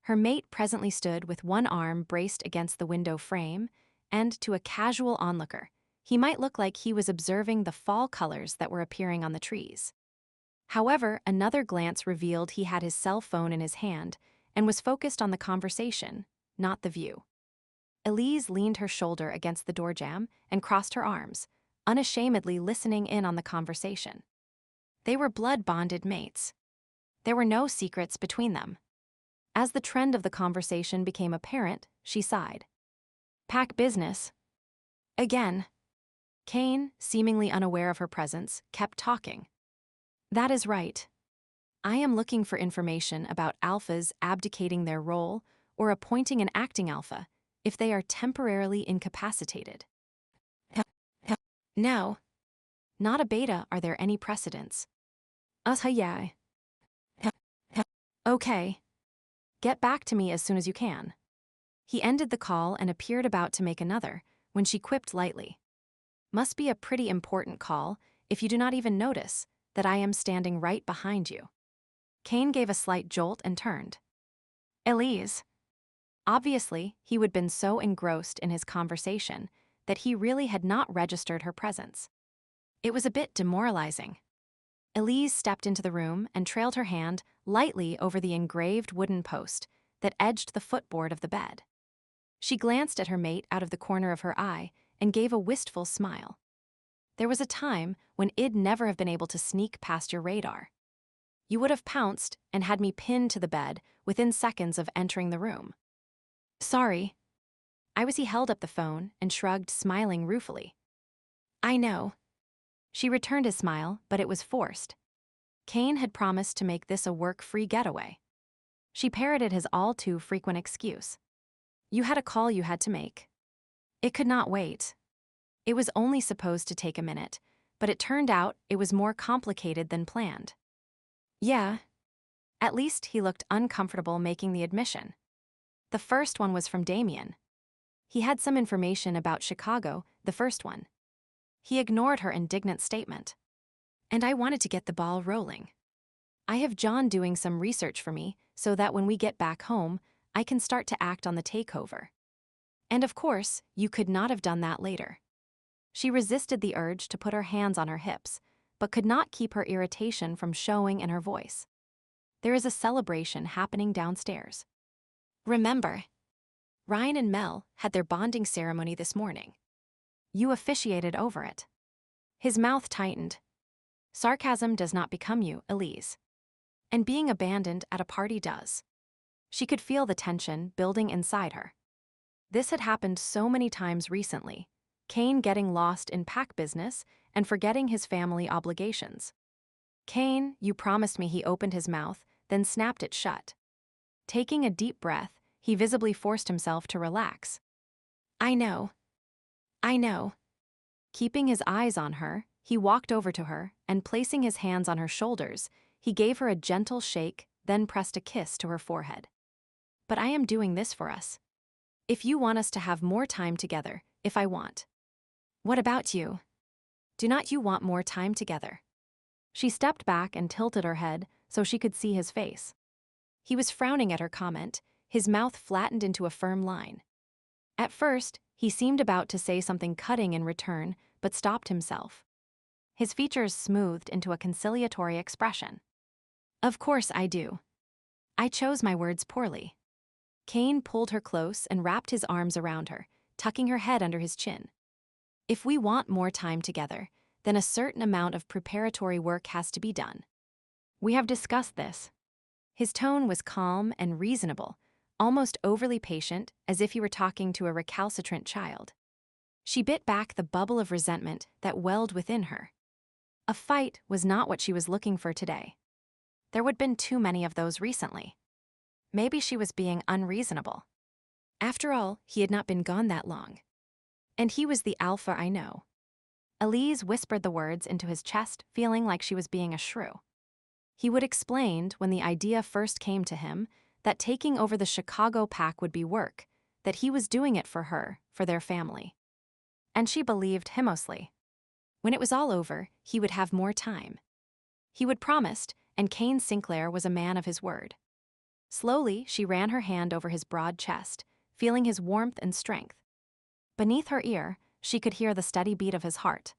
Her mate presently stood with one arm braced against the window frame, and to a casual onlooker, he might look like he was observing the fall colors that were appearing on the trees. However, another glance revealed he had his cell phone in his hand and was focused on the conversation, not the view. Elise leaned her shoulder against the door jamb and crossed her arms, unashamedly listening in on the conversation. They were blood-bonded mates. There were no secrets between them. As the trend of the conversation became apparent, she sighed. Pack business. Again. Kane, seemingly unaware of her presence, kept talking. That is right. I am looking for information about alphas abdicating their role or appointing an acting alpha if they are temporarily incapacitated. No. Not a beta. Are there any precedents? Yeah. Okay. Get back to me as soon as you can. He ended the call and appeared about to make another when she quipped lightly. Must be a pretty important call if you do not even notice that I am standing right behind you. Kane gave a slight jolt and turned. Elise. Obviously, he had been so engrossed in his conversation that he really had not registered her presence. It was a bit demoralizing. Elise stepped into the room and trailed her hand lightly over the engraved wooden post that edged the footboard of the bed. She glanced at her mate out of the corner of her eye and gave a wistful smile. There was a time when I'd never have been able to sneak past your radar. You would have pounced and had me pinned to the bed within seconds of entering the room. Sorry. He held up the phone and shrugged, smiling ruefully. I know. She returned his smile, but it was forced. Kane had promised to make this a work-free getaway. She parroted his all-too-frequent excuse. You had a call you had to make. It could not wait. It was only supposed to take a minute, but it turned out it was more complicated than planned. Yeah. At least he looked uncomfortable making the admission. The first one was from Damien. He had some information about Chicago, the first one. He ignored her indignant statement. And I wanted to get the ball rolling. I have John doing some research for me so that when we get back home, I can start to act on the takeover. And of course, you could not have done that later. She resisted the urge to put her hands on her hips, but could not keep her irritation from showing in her voice. There is a celebration happening downstairs. Remember, Ryan and Mel had their bonding ceremony this morning. You officiated over it. His mouth tightened. Sarcasm does not become you, Elise. And being abandoned at a party does. She could feel the tension building inside her. This had happened so many times recently, Kane getting lost in pack business and forgetting his family obligations. "Kane, you promised me." He opened his mouth, then snapped it shut. Taking a deep breath, he visibly forced himself to relax. "I know. I know." Keeping his eyes on her, he walked over to her and, placing his hands on her shoulders, he gave her a gentle shake, then pressed a kiss to her forehead. "But I am doing this for us. If you want us to have more time together, if I want." "What about you? Do not you want more time together?" She stepped back and tilted her head so she could see his face. He was frowning at her comment, his mouth flattened into a firm line. At first, he seemed about to say something cutting in return, but stopped himself. His features smoothed into a conciliatory expression. "Of course I do. I chose my words poorly." Kane pulled her close and wrapped his arms around her, tucking her head under his chin. "If we want more time together, then a certain amount of preparatory work has to be done. We have discussed this." His tone was calm and reasonable, almost overly patient, as if he were talking to a recalcitrant child. She bit back the bubble of resentment that welled within her. A fight was not what she was looking for today. There would been too many of those recently. Maybe she was being unreasonable. After all, he had not been gone that long. And he was the alpha I know. Elise whispered the words into his chest, feeling like she was being a shrew. He would explained, when the idea first came to him, that taking over the Chicago pack would be work, that he was doing it for her, for their family. And she believed him mostly. When it was all over, he would have more time. He would promised, and Kane Sinclair was a man of his word. Slowly, she ran her hand over his broad chest, feeling his warmth and strength. Beneath her ear, she could hear the steady beat of his heart.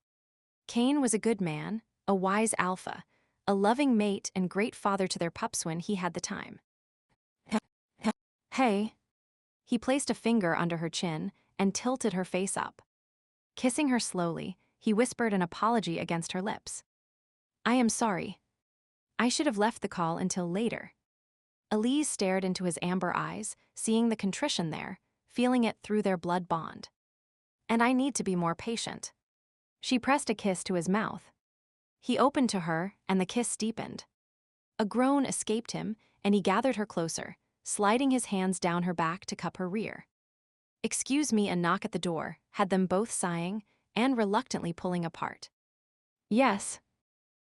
Kane was a good man, a wise alpha, a loving mate and great father to their pups when he had the time. "Hey." He placed a finger under her chin and tilted her face up. Kissing her slowly, he whispered an apology against her lips. "I am sorry. I should have left the call until later." Elise stared into his amber eyes, seeing the contrition there, feeling it through their blood bond. "And I need to be more patient." She pressed a kiss to his mouth. He opened to her, and the kiss deepened. A groan escaped him, and he gathered her closer, sliding his hands down her back to cup her rear. "Excuse me," a knock at the door had them both sighing and reluctantly pulling apart. "Yes."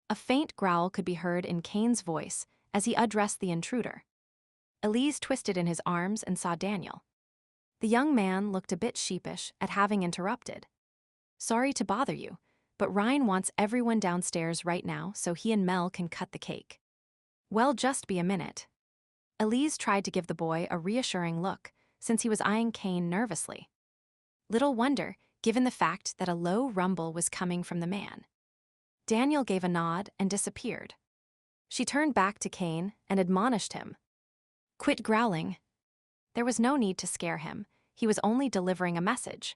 A faint growl could be heard in Kane's voice as he addressed the intruder. Elise twisted in his arms and saw Daniel. The young man looked a bit sheepish at having interrupted. "Sorry to bother you, but Ryan wants everyone downstairs right now so he and Mel can cut the cake." "Well, just be a minute." Elise tried to give the boy a reassuring look, since he was eyeing Kane nervously. Little wonder, given the fact that a low rumble was coming from the man. Daniel gave a nod and disappeared. She turned back to Kane and admonished him. "Quit growling." There was no need to scare him, he was only delivering a message.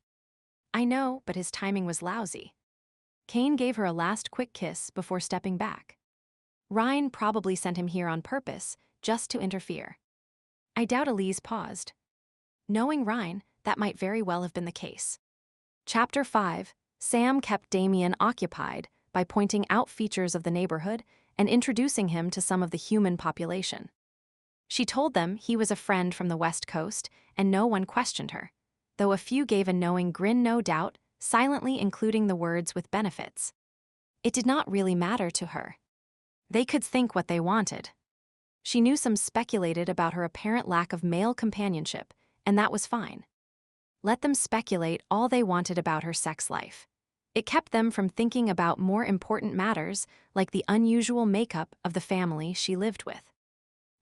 "I know, but his timing was lousy." Kane gave her a last quick kiss before stepping back. Ryan probably sent him here on purpose, just to interfere. I doubt Elise paused. Knowing Ryan, that might very well have been the case. Chapter 5, Sam kept Damien occupied by pointing out features of the neighborhood and introducing him to some of the human population. She told them he was a friend from the West Coast, and no one questioned her, though a few gave a knowing grin, no doubt, silently including the words "with benefits." It did not really matter to her. They could think what they wanted. She knew some speculated about her apparent lack of male companionship, and that was fine. Let them speculate all they wanted about her sex life. It kept them from thinking about more important matters, like the unusual makeup of the family she lived with.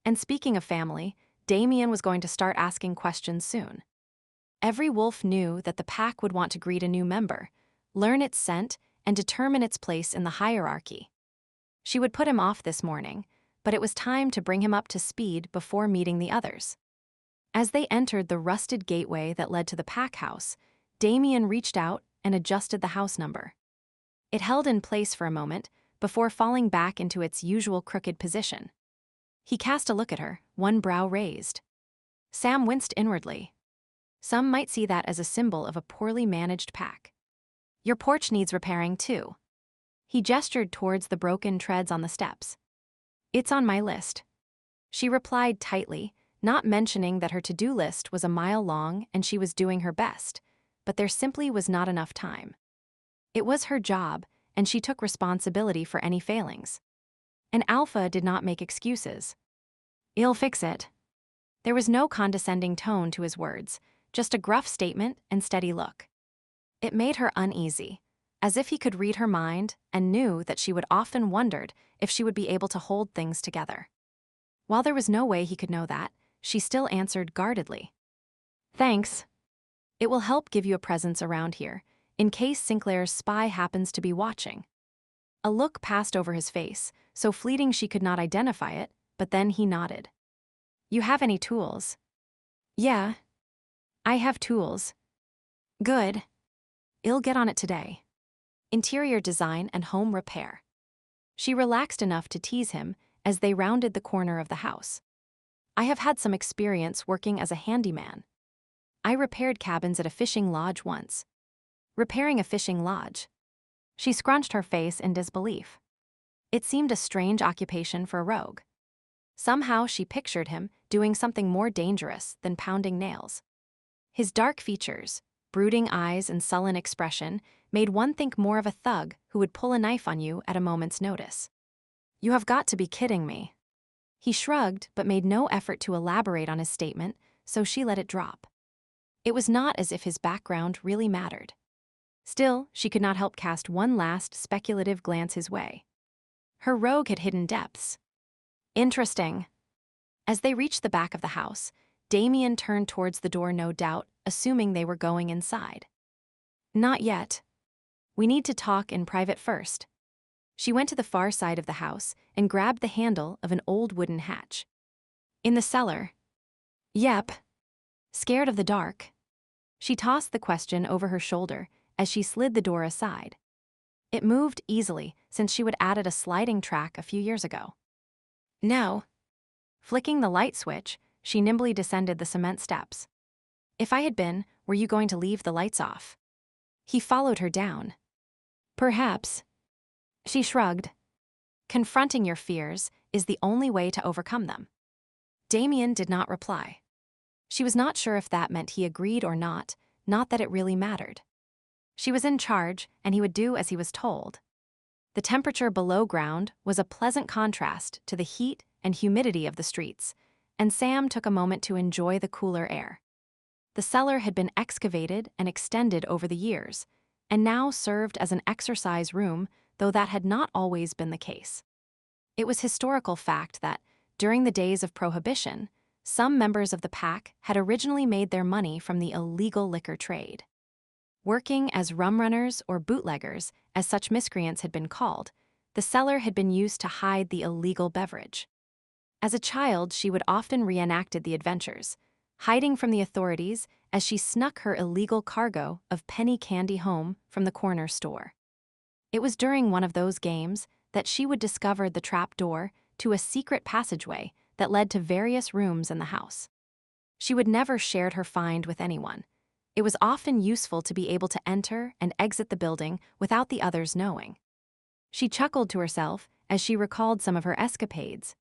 And speaking of family, Damien was going to start asking questions soon. Every wolf knew that the pack would want to greet a new member, learn its scent, and determine its place in the hierarchy. She would put him off this morning, but it was time to bring him up to speed before meeting the others. As they entered the rusted gateway that led to the pack house, Damien reached out and adjusted the house number. It held in place for a moment before falling back into its usual crooked position. He cast a look at her, one brow raised. Sam winced inwardly. Some might see that as a symbol of a poorly managed pack. Your porch needs repairing too. He gestured towards the broken treads on the steps. It's on my list. She replied tightly, not mentioning that her to-do list was a mile long and she was doing her best, but there simply was not enough time. It was her job, and she took responsibility for any failings. An alpha did not make excuses. He'll fix it. There was no condescending tone to his words, just a gruff statement and steady look. It made her uneasy, as if he could read her mind and knew that she would often wondered if she would be able to hold things together. While there was no way he could know that, she still answered guardedly. Thanks. It will help give you a presence around here, in case Sinclair's spy happens to be watching. A look passed over his face, so fleeting she could not identify it, but then he nodded. You have any tools? Yeah. I have tools. Good. I'll get on it today. Interior design and home repair. She relaxed enough to tease him as they rounded the corner of the house. I have had some experience working as a handyman. I repaired cabins at a fishing lodge once. Repairing a fishing lodge. She scrunched her face in disbelief. It seemed a strange occupation for a rogue. Somehow she pictured him doing something more dangerous than pounding nails. His dark features, brooding eyes and sullen expression made one think more of a thug who would pull a knife on you at a moment's notice. You have got to be kidding me. He shrugged but made no effort to elaborate on his statement, so she let it drop. It was not as if his background really mattered. Still, she could not help cast one last speculative glance his way. Her rogue had hidden depths. Interesting. As they reached the back of the house, Damien turned towards the door, no doubt, assuming they were going inside. Not yet. We need to talk in private first. She went to the far side of the house and grabbed the handle of an old wooden hatch. In the cellar. Yep. Scared of the dark? She tossed the question over her shoulder as she slid the door aside. It moved easily since she would added a sliding track a few years ago. No. Flicking the light switch, she nimbly descended the cement steps. If I had been, were you going to leave the lights off? He followed her down. Perhaps. She shrugged. Confronting your fears is the only way to overcome them. Damien did not reply. She was not sure if that meant he agreed or not that it really mattered. She was in charge, and he would do as he was told. The temperature below ground was a pleasant contrast to the heat and humidity of the streets, and Sam took a moment to enjoy the cooler air. The cellar had been excavated and extended over the years, and now served as an exercise room, though that had not always been the case. It was historical fact that, during the days of Prohibition, some members of the pack had originally made their money from the illegal liquor trade. Working as rum runners or bootleggers, as such miscreants had been called, the cellar had been used to hide the illegal beverage. As a child, she would often reenacted the adventures, hiding from the authorities as she snuck her illegal cargo of penny candy home from the corner store. It was during one of those games that she would discover the trap door to a secret passageway that led to various rooms in the house. She would never shared her find with anyone. It was often useful to be able to enter and exit the building without the others knowing. She chuckled to herself as she recalled some of her escapades.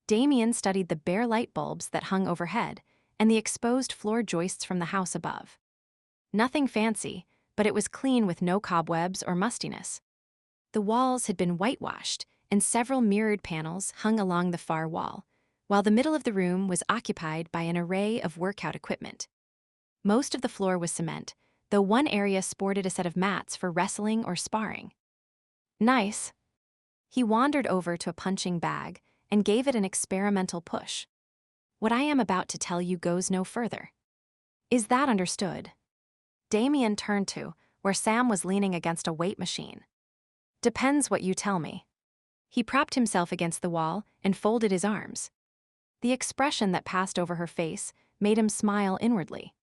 Damien studied the bare light bulbs that hung overhead and the exposed floor joists from the house above. Nothing fancy, but it was clean with no cobwebs or mustiness. The walls had been whitewashed, and several mirrored panels hung along the far wall, while the middle of the room was occupied by an array of workout equipment. Most of the floor was cement, though one area sported a set of mats for wrestling or sparring. Nice. He wandered over to a punching bag and gave it an experimental push. What I am about to tell you goes no further. Is that understood? Damien turned to where Sam was leaning against a weight machine. Depends what you tell me. He propped himself against the wall and folded his arms. The expression that passed over her face made him smile inwardly.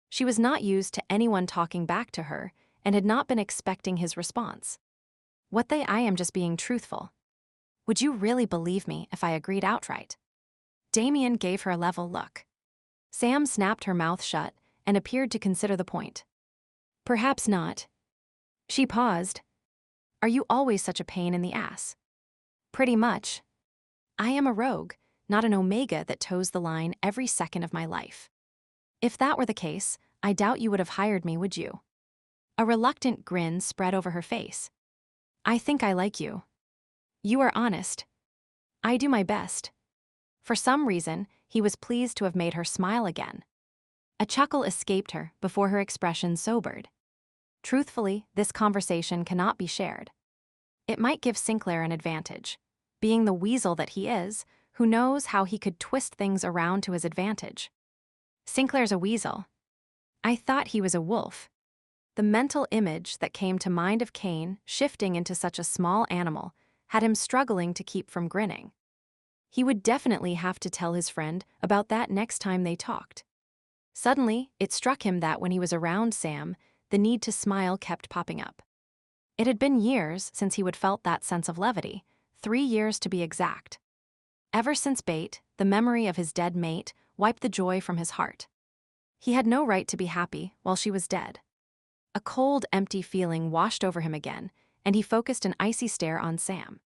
She was not used to anyone talking back to her and had not been expecting his response. I am just being truthful. Would you really believe me if I agreed outright? Damien gave her a level look. Sam snapped her mouth shut and appeared to consider the point. Perhaps not. She paused. Are you always such a pain in the ass? Pretty much. I am a rogue, not an omega that toes the line every second of my life. If that were the case, I doubt you would have hired me, would you? A reluctant grin spread over her face. I think I like you. You are honest. I do my best. For some reason, he was pleased to have made her smile again. A chuckle escaped her before her expression sobered. Truthfully, this conversation cannot be shared. It might give Sinclair an advantage. Being the weasel that he is, who knows how he could twist things around to his advantage. Sinclair's a weasel. I thought he was a wolf. The mental image that came to mind of Kane shifting into such a small animal had him struggling to keep from grinning. He would definitely have to tell his friend about that next time they talked. Suddenly, it struck him that when he was around Sam, the need to smile kept popping up. It had been years since he would felt that sense of levity, 3 years to be exact. Ever since Bate, the memory of his dead mate wiped the joy from his heart. He had no right to be happy while she was dead. A cold, empty feeling washed over him again, and he focused an icy stare on Sam.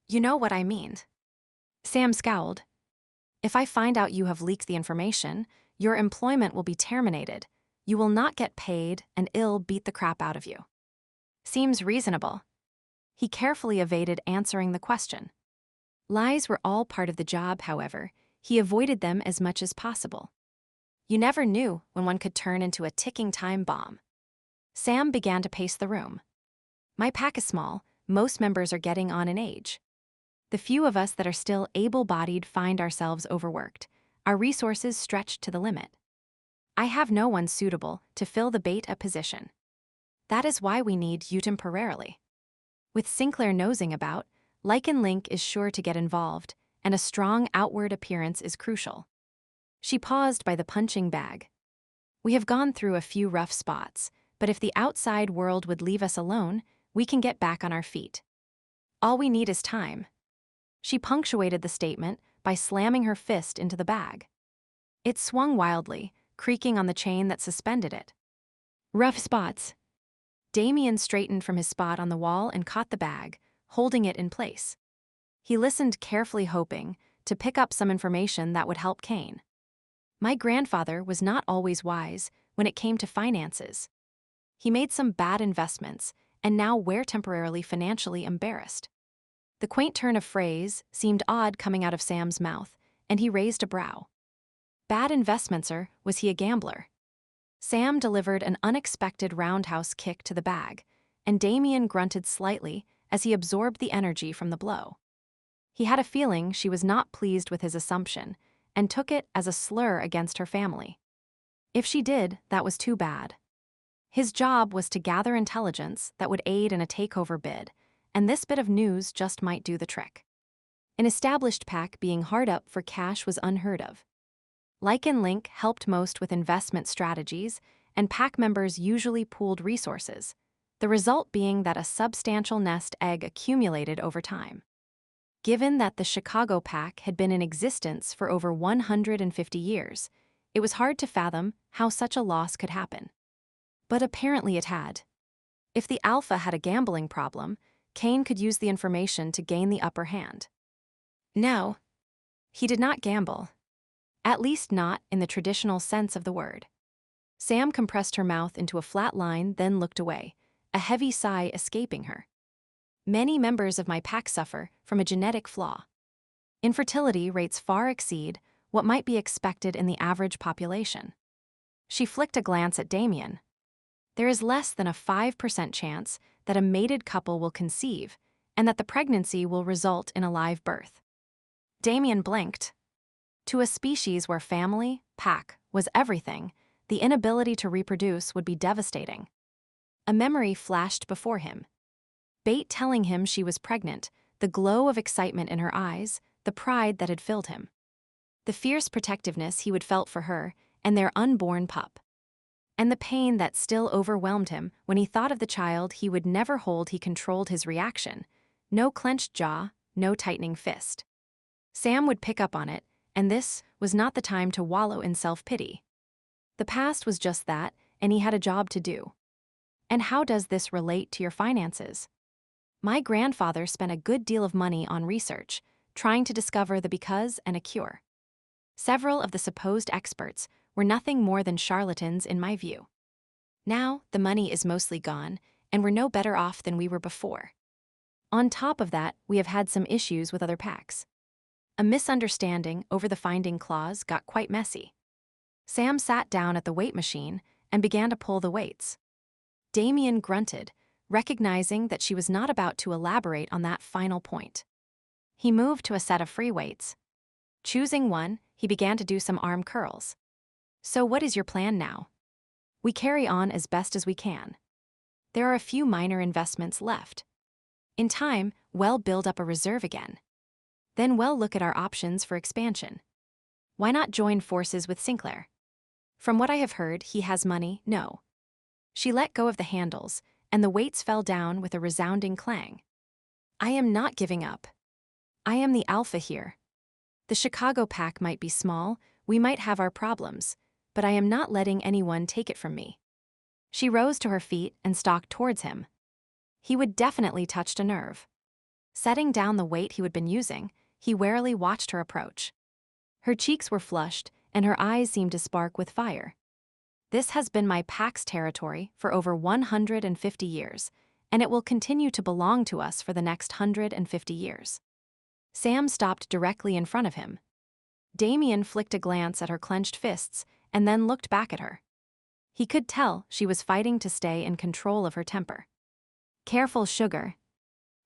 You know what I mean. Sam scowled. If I find out you have leaked the information, your employment will be terminated. You will not get paid, and it'll beat the crap out of you. Seems reasonable. He carefully evaded answering the question. Lies were all part of the job, however. He avoided them as much as possible. You never knew when one could turn into a ticking time bomb. Sam began to pace the room. My pack is small, most members are getting on in age. The few of us that are still able-bodied find ourselves overworked, our resources stretched to the limit. I have no one suitable to fill the beta position. That is why we need you temporarily. With Sinclair nosing about, Lycan Link is sure to get involved, and a strong outward appearance is crucial. She paused by the punching bag. We have gone through a few rough spots, but if the outside world would leave us alone, we can get back on our feet. All we need is time. She punctuated the statement by slamming her fist into the bag. It swung wildly, creaking on the chain that suspended it. Rough spots. Damien straightened from his spot on the wall and caught the bag, holding it in place. He listened carefully, hoping to pick up some information that would help Kane. My grandfather was not always wise when it came to finances. He made some bad investments, and now we're temporarily financially embarrassed. The quaint turn of phrase seemed odd coming out of Sam's mouth, and he raised a brow. Bad investments, or was he a gambler? Sam delivered an unexpected roundhouse kick to the bag, and Damien grunted slightly as he absorbed the energy from the blow. He had a feeling she was not pleased with his assumption, and took it as a slur against her family. If she did, that was too bad. His job was to gather intelligence that would aid in a takeover bid, and this bit of news just might do the trick. An established pack being hard up for cash was unheard of. Lycan Link helped most with investment strategies, and pack members usually pooled resources, the result being that a substantial nest egg accumulated over time. Given that the Chicago pack had been in existence for over 150 years, it was hard to fathom how such a loss could happen. But apparently it had. If the Alpha had a gambling problem, Kane could use the information to gain the upper hand. No, he did not gamble. At least not in the traditional sense of the word. Sam compressed her mouth into a flat line, then looked away, a heavy sigh escaping her. Many members of my pack suffer from a genetic flaw. Infertility rates far exceed what might be expected in the average population. She flicked a glance at Damien. There is less than a 5% chance that a mated couple will conceive, and that the pregnancy will result in a live birth. Damien blinked. To a species where family, pack, was everything, the inability to reproduce would be devastating. A memory flashed before him. Bate telling him she was pregnant, the glow of excitement in her eyes, the pride that had filled him. The fierce protectiveness he would felt for her and their unborn pup. And the pain that still overwhelmed him when he thought of the child he would never hold. He controlled his reaction. No clenched jaw, no tightening fist. Sam would pick up on it, and this was not the time to wallow in self-pity. The past was just that, and he had a job to do. And how does this relate to your finances? My grandfather spent a good deal of money on research, trying to discover the because and a cure. Several of the supposed experts were nothing more than charlatans in my view. Now, the money is mostly gone, and we're no better off than we were before. On top of that, we have had some issues with other packs. A misunderstanding over the finding clause got quite messy. Sam sat down at the weight machine and began to pull the weights. Damien grunted, recognizing that she was not about to elaborate on that final point. He moved to a set of free weights. Choosing one, he began to do some arm curls. So what is your plan now? We carry on as best as we can. There are a few minor investments left. In time, we'll build up a reserve again. Then we'll look at our options for expansion. Why not join forces with Sinclair? From what I have heard, he has money, no. She let go of the handles, and the weights fell down with a resounding clang. I am not giving up. I am the alpha here. The Chicago pack might be small, we might have our problems, but I am not letting anyone take it from me. She rose to her feet and stalked towards him. He would definitely touched a nerve. Setting down the weight he had been using, he warily watched her approach. Her cheeks were flushed, and her eyes seemed to spark with fire. This has been my pack's territory for over 150 years, and it will continue to belong to us for the next 150 years. Sam stopped directly in front of him. Damien flicked a glance at her clenched fists and then looked back at her. He could tell she was fighting to stay in control of her temper. Careful, Sugar.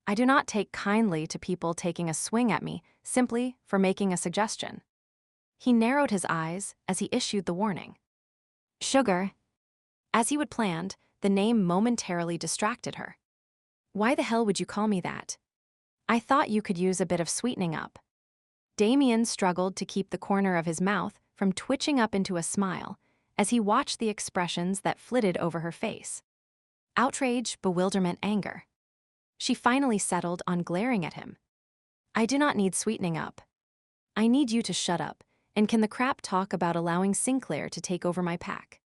I do not take kindly to people taking a swing at me simply for making a suggestion. He narrowed his eyes as he issued the warning. Sugar. As he would planned, the name momentarily distracted her. Why the hell would you call me that? I thought you could use a bit of sweetening up. Damien struggled to keep the corner of his mouth from twitching up into a smile as he watched the expressions that flitted over her face. Outrage, bewilderment, anger. She finally settled on glaring at him. I do not need sweetening up. I need you to shut up, and can the crap talk about allowing Sinclair to take over my pack?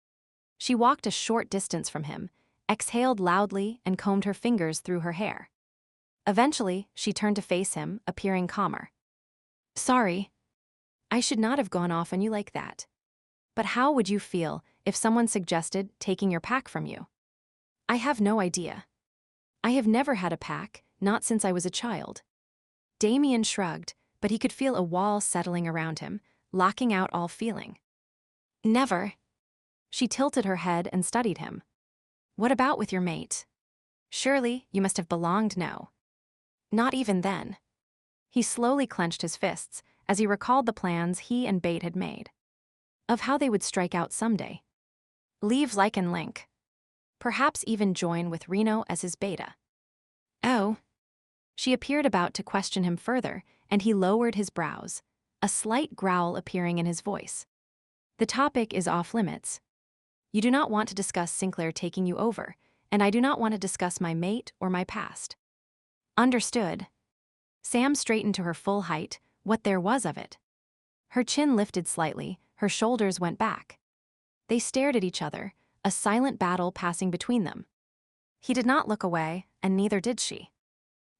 She walked a short distance from him, exhaled loudly, and combed her fingers through her hair. Eventually, she turned to face him, appearing calmer. Sorry. I should not have gone off on you like that. But how would you feel if someone suggested taking your pack from you? I have no idea. I have never had a pack, not since I was a child. Damien shrugged, but he could feel a wall settling around him, locking out all feeling. Never. She tilted her head and studied him. What about with your mate? Surely you must have belonged, no. Not even then. He slowly clenched his fists as he recalled the plans he and Bate had made. Of how they would strike out someday. Leave Lycan Link. Perhaps even join with Reno as his beta. Oh. She appeared about to question him further, and he lowered his brows, a slight growl appearing in his voice. The topic is off limits. You do not want to discuss Sinclair taking you over, and I do not want to discuss my mate or my past. Understood. Sam straightened to her full height, what there was of it. Her chin lifted slightly, her shoulders went back. They stared at each other, a silent battle passing between them. He did not look away, and neither did she.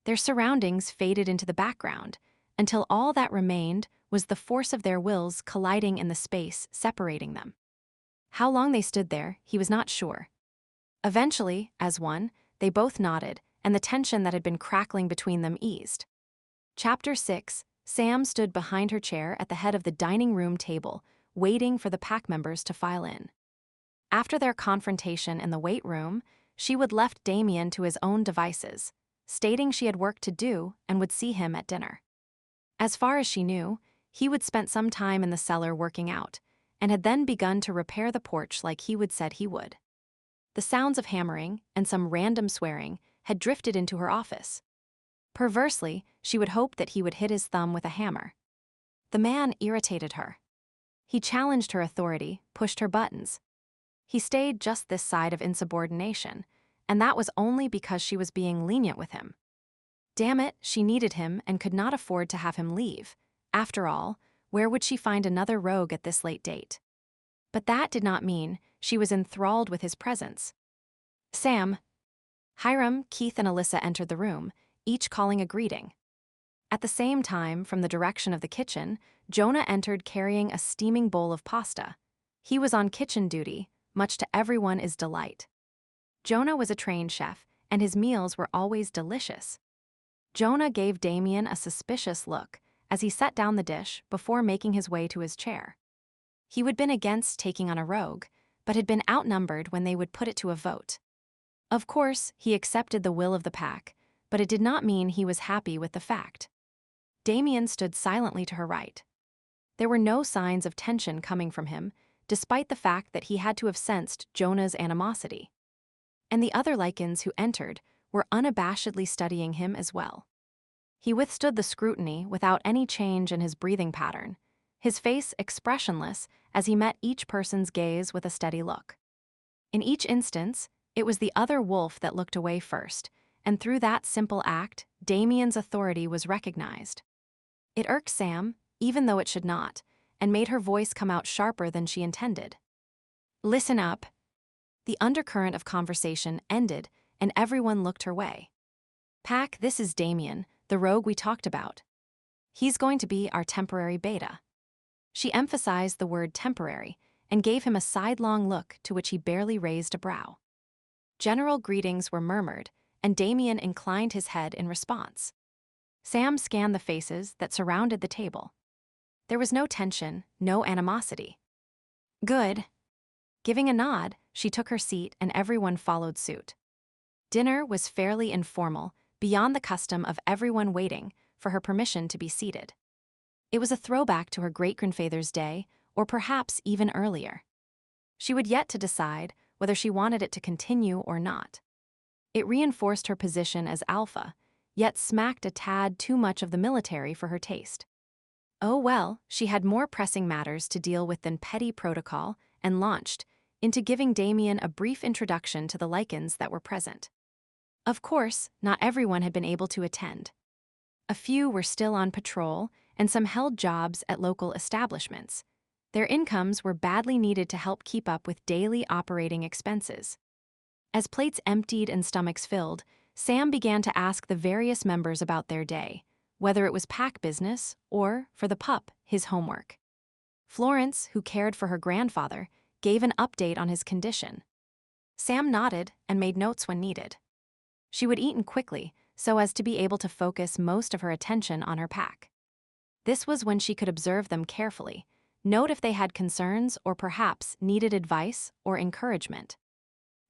Their surroundings faded into the background, until all that remained was the force of their wills colliding in the space separating them. How long they stood there, he was not sure. Eventually, as one, they both nodded, and the tension that had been crackling between them eased. Chapter 6, Sam stood behind her chair at the head of the dining room table, waiting for the pack members to file in. After their confrontation in the weight room, she would left Damien to his own devices, stating she had work to do and would see him at dinner. As far as she knew, he would spent some time in the cellar working out, and had then begun to repair the porch like he would said he would. The sounds of hammering and some random swearing had drifted into her office. Perversely, she would hope that he would hit his thumb with a hammer. The man irritated her. He challenged her authority, pushed her buttons. He stayed just this side of insubordination, and that was only because she was being lenient with him. Damn it, she needed him and could not afford to have him leave. After all, Where would she find another rogue at this late date? But that did not mean she was enthralled with his presence. Sam. Hiram, Keith, and Alyssa entered the room, each calling a greeting. At the same time, from the direction of the kitchen, Jonah entered carrying a steaming bowl of pasta. He was on kitchen duty, much to everyone's delight. Jonah was a trained chef, and his meals were always delicious. Jonah gave Damien a suspicious look as he set down the dish before making his way to his chair. He had been against taking on a rogue, but had been outnumbered when they would put it to a vote. Of course, he accepted the will of the pack, but it did not mean he was happy with the fact. Damien stood silently to her right. There were no signs of tension coming from him, despite the fact that he had to have sensed Jonah's animosity. And the other Lycans who entered were unabashedly studying him as well. He withstood the scrutiny without any change in his breathing pattern, his face expressionless as he met each person's gaze with a steady look. In each instance, it was the other wolf that looked away first, and through that simple act, Damien's authority was recognized. It irked Sam, even though it should not, and made her voice come out sharper than she intended. Listen up. The undercurrent of conversation ended, and everyone looked her way. Pack, this is Damien, the rogue we talked about. He's going to be our temporary beta. She emphasized the word temporary and gave him a sidelong look to which he barely raised a brow. General greetings were murmured, and Damien inclined his head in response. Sam scanned the faces that surrounded the table. There was no tension, no animosity. Good. Giving a nod, she took her seat and everyone followed suit. Dinner was fairly informal, beyond the custom of everyone waiting for her permission to be seated. It was a throwback to her great-grandfather's day, or perhaps even earlier. She would yet to decide whether she wanted it to continue or not. It reinforced her position as alpha, yet smacked a tad too much of the military for her taste. Oh well, she had more pressing matters to deal with than petty protocol, and launched into giving Damien a brief introduction to the Lycans that were present. Of course, not everyone had been able to attend. A few were still on patrol, and some held jobs at local establishments. Their incomes were badly needed to help keep up with daily operating expenses. As plates emptied and stomachs filled, Sam began to ask the various members about their day, whether it was pack business or, for the pup, his homework. Florence, who cared for her grandfather, gave an update on his condition. Sam nodded and made notes when needed. She would eat quickly so as to be able to focus most of her attention on her pack. This was when she could observe them carefully, note if they had concerns or perhaps needed advice or encouragement.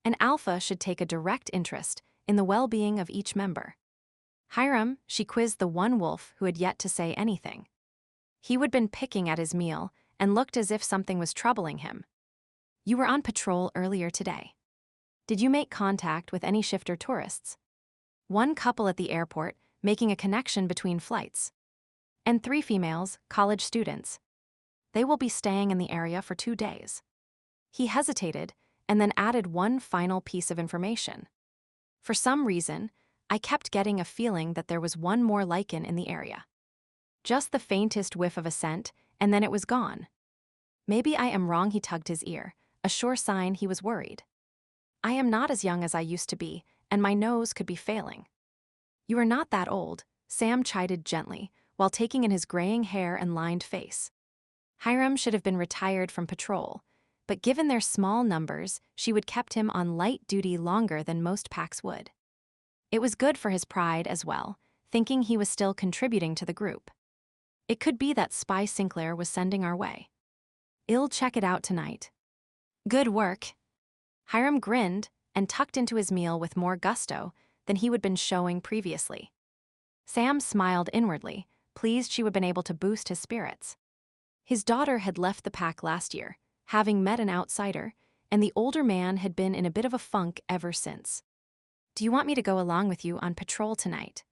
An alpha should take a direct interest in the well-being of each member. Hiram, she quizzed the one wolf who had yet to say anything. He had been picking at his meal and looked as if something was troubling him. You were on patrol earlier today. Did you make contact with any shifter tourists? One couple at the airport making a connection between flights. And 3 females, college students. They will be staying in the area for 2 days. He hesitated and then added one final piece of information. For some reason, I kept getting a feeling that there was one more Lycan in the area. Just the faintest whiff of a scent, and then it was gone. Maybe I am wrong, he tugged his ear, a sure sign he was worried. I am not as young as I used to be, and my nose could be failing. You are not that old, Sam chided gently, while taking in his graying hair and lined face. Hiram should have been retired from patrol, but given their small numbers, she would kept him on light duty longer than most packs would. It was good for his pride as well, thinking he was still contributing to the group. It could be that Spy Sinclair was sending our way. I'll check it out tonight. Good work. Hiram grinned and tucked into his meal with more gusto than he had been showing previously. Sam smiled inwardly, pleased she had been able to boost his spirits. His daughter had left the pack last year, having met an outsider, and the older man had been in a bit of a funk ever since. Do you want me to go along with you on patrol tonight?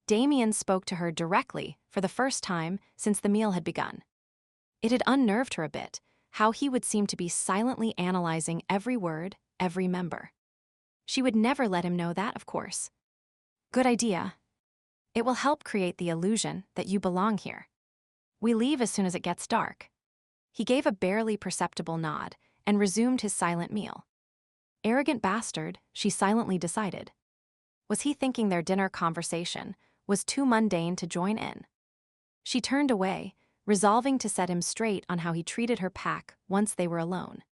Damien spoke to her directly for the first time since the meal had begun. It had unnerved her a bit, how he would seem to be silently analyzing every word, every member. She would never let him know that, of course. Good idea. It will help create the illusion that you belong here. We leave as soon as it gets dark. He gave a barely perceptible nod and resumed his silent meal. Arrogant bastard, she silently decided. Was he thinking their dinner conversation was too mundane to join in? She turned away, resolving to set him straight on how he treated her pack once they were alone.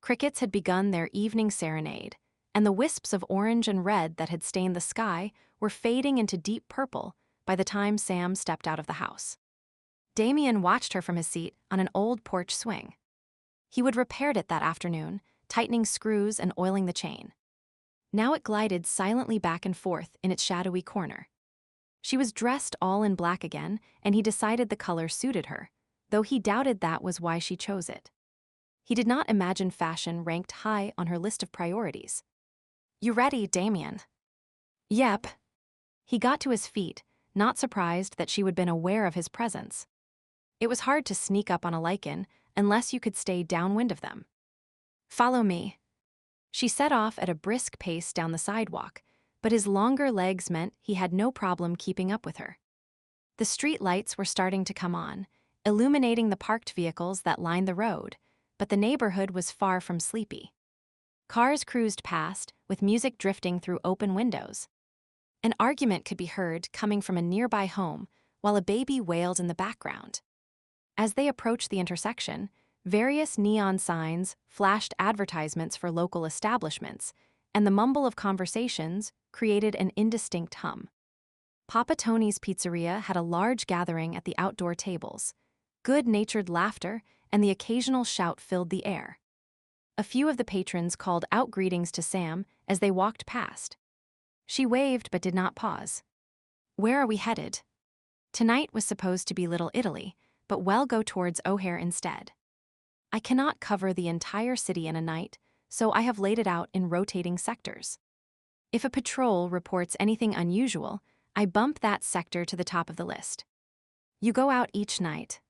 Crickets had begun their evening serenade, and the wisps of orange and red that had stained the sky were fading into deep purple by the time Sam stepped out of the house. Damien watched her from his seat on an old porch swing. He would repaired it that afternoon, tightening screws and oiling the chain. Now it glided silently back and forth in its shadowy corner. She was dressed all in black again, and he decided the color suited her, though he doubted that was why she chose it. He did not imagine fashion ranked high on her list of priorities. "You ready, Damien?" "Yep." He got to his feet, not surprised that she would have been aware of his presence. It was hard to sneak up on a Lycan unless you could stay downwind of them. "Follow me." She set off at a brisk pace down the sidewalk, but his longer legs meant he had no problem keeping up with her. The street lights were starting to come on, illuminating the parked vehicles that lined the road, but the neighborhood was far from sleepy. Cars cruised past, with music drifting through open windows. An argument could be heard coming from a nearby home, while a baby wailed in the background. As they approached the intersection, various neon signs flashed advertisements for local establishments, and the mumble of conversations created an indistinct hum. Papa Tony's Pizzeria had a large gathering at the outdoor tables. Good-natured laughter and the occasional shout filled the air. A few of the patrons called out greetings to Sam as they walked past. She waved but did not pause. "Where are we headed?" Tonight was supposed to be Little Italy, but we'll go towards O'Hare instead. I cannot cover the entire city in a night, so I have laid it out in rotating sectors. If a patrol reports anything unusual, I bump that sector to the top of the list. You go out each night.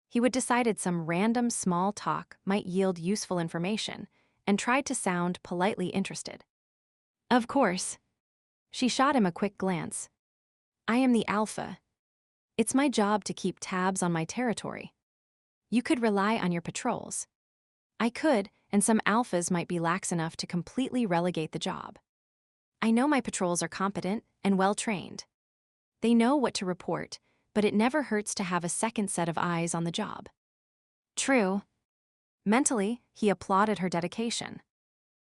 He would decided some random small talk might yield useful information, and tried to sound politely interested. "Of course." She shot him a quick glance. "I am the Alpha. It's my job to keep tabs on my territory. You could rely on your patrols." "I could, and some Alphas might be lax enough to completely relegate the job. I know my patrols are competent and well-trained. They know what to report, but it never hurts to have a second set of eyes on the job." "True." Mentally, he applauded her dedication.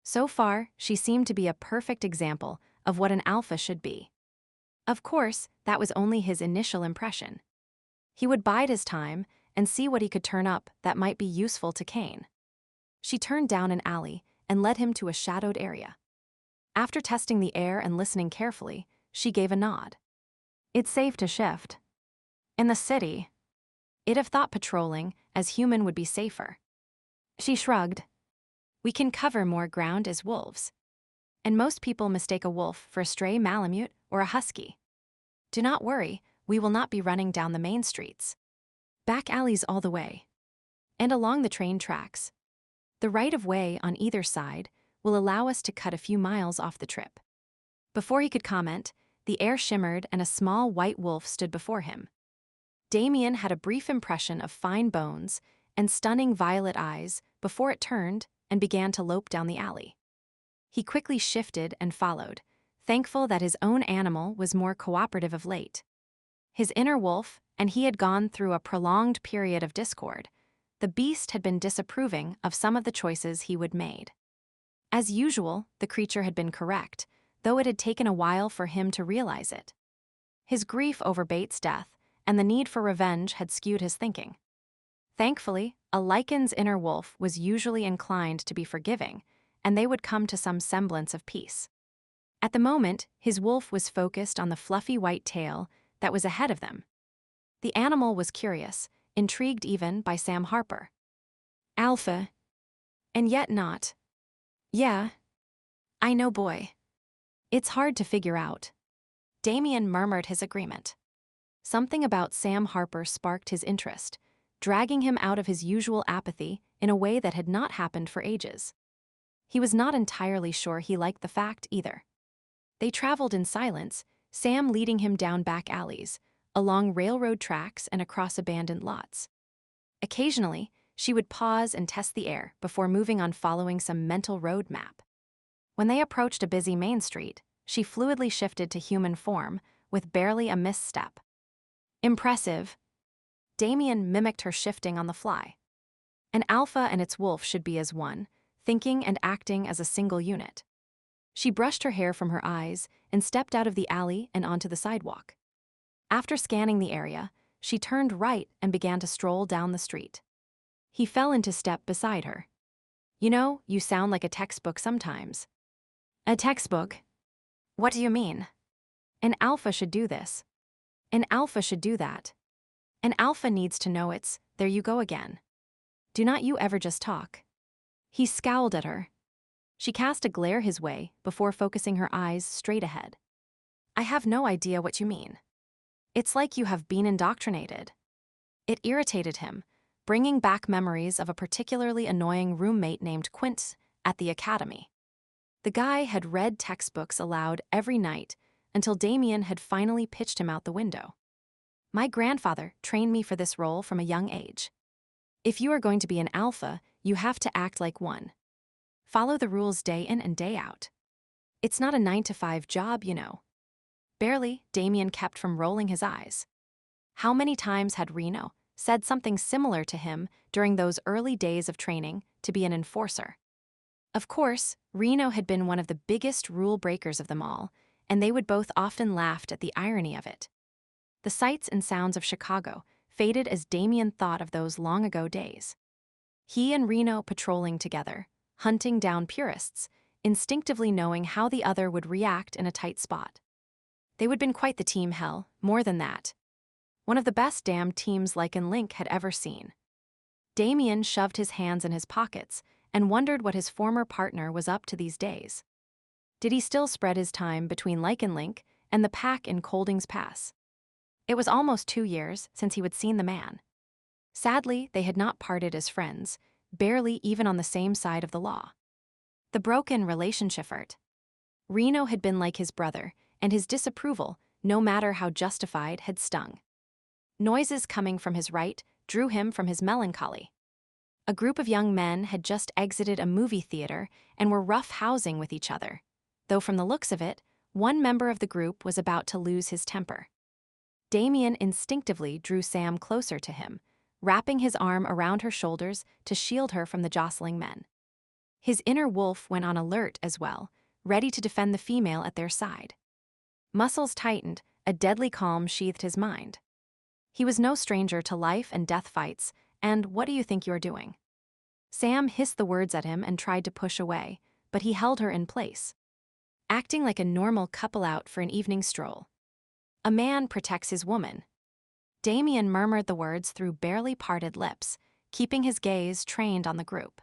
So far, she seemed to be a perfect example of what an Alpha should be. Of course, that was only his initial impression. He would bide his time and see what he could turn up that might be useful to Kane. She turned down an alley and led him to a shadowed area. After testing the air and listening carefully, she gave a nod. "It's safe to shift." "In the city." It'd have thought patrolling as human would be safer. She shrugged. "We can cover more ground as wolves. And most people mistake a wolf for a stray Malamute or a husky. Do not worry, we will not be running down the main streets. Back alleys all the way. And along the train tracks. The right-of-way on either side will allow us to cut a few miles off the trip." Before he could comment, the air shimmered and a small white wolf stood before him. Damien had a brief impression of fine bones and stunning violet eyes before it turned and began to lope down the alley. He quickly shifted and followed, thankful that his own animal was more cooperative of late. His inner wolf, and he had gone through a prolonged period of discord. The beast had been disapproving of some of the choices he would made. As usual, the creature had been correct, though it had taken a while for him to realize it. His grief over Bates' death and the need for revenge had skewed his thinking. Thankfully, a Lycan's inner wolf was usually inclined to be forgiving, and they would come to some semblance of peace. At the moment, his wolf was focused on the fluffy white tail that was ahead of them. The animal was curious, intrigued even by Sam Harper. "Alpha. And yet not." "Yeah. I know, boy. It's hard to figure out." Damien murmured his agreement. Something about Sam Harper sparked his interest, dragging him out of his usual apathy in a way that had not happened for ages. He was not entirely sure he liked the fact either. They traveled in silence, Sam leading him down back alleys, along railroad tracks and across abandoned lots. Occasionally, she would pause and test the air before moving on following some mental road map. When they approached a busy main street, she fluidly shifted to human form with barely a misstep. Impressive. Damien mimicked her shifting on the fly. An alpha and its wolf should be as one, thinking and acting as a single unit. She brushed her hair from her eyes and stepped out of the alley and onto the sidewalk. After scanning the area, she turned right and began to stroll down the street. He fell into step beside her. "You know, you sound like a textbook sometimes." "A textbook? What do you mean?" "An alpha should do this. An alpha should do that. An alpha needs to know it's, there you go again. Do not you ever just talk." He scowled at her. She cast a glare his way before focusing her eyes straight ahead. "I have no idea what you mean. It's like you have been indoctrinated." It irritated him, bringing back memories of a particularly annoying roommate named Quint at the academy. The guy had read textbooks aloud every night until Damien had finally pitched him out the window. "My grandfather trained me for this role from a young age. If you are going to be an alpha, you have to act like one. Follow the rules day in and day out. It's not a 9-to-5 job, you know." Barely, Damien kept from rolling his eyes. How many times had Reno said something similar to him during those early days of training to be an enforcer? Of course, Reno had been one of the biggest rule breakers of them all, and they would both often laugh at the irony of it. The sights and sounds of Chicago faded as Damien thought of those long-ago days. He and Reno patrolling together, hunting down purists, instinctively knowing how the other would react in a tight spot. They would been quite the team, hell, more than that. One of the best damned teams Lycan Link had ever seen. Damien shoved his hands in his pockets and wondered what his former partner was up to these days. Did he still spread his time between Lycan Link and the pack in Colding's Pass? It was almost 2 years since he had seen the man. Sadly, they had not parted as friends, barely even on the same side of the law. The broken relationship hurt. Reno had been like his brother, and his disapproval, no matter how justified, had stung. Noises coming from his right drew him from his melancholy. A group of young men had just exited a movie theater and were rough-housing with each other, though from the looks of it, one member of the group was about to lose his temper. Damien instinctively drew Sam closer to him, wrapping his arm around her shoulders to shield her from the jostling men. His inner wolf went on alert as well, ready to defend the female at their side. Muscles tightened, a deadly calm sheathed his mind. He was no stranger to life and death fights, and "what do you think you're doing?" Sam hissed the words at him and tried to push away, but he held her in place. "Acting like a normal couple out for an evening stroll. A man protects his woman." Damien murmured the words through barely parted lips, keeping his gaze trained on the group.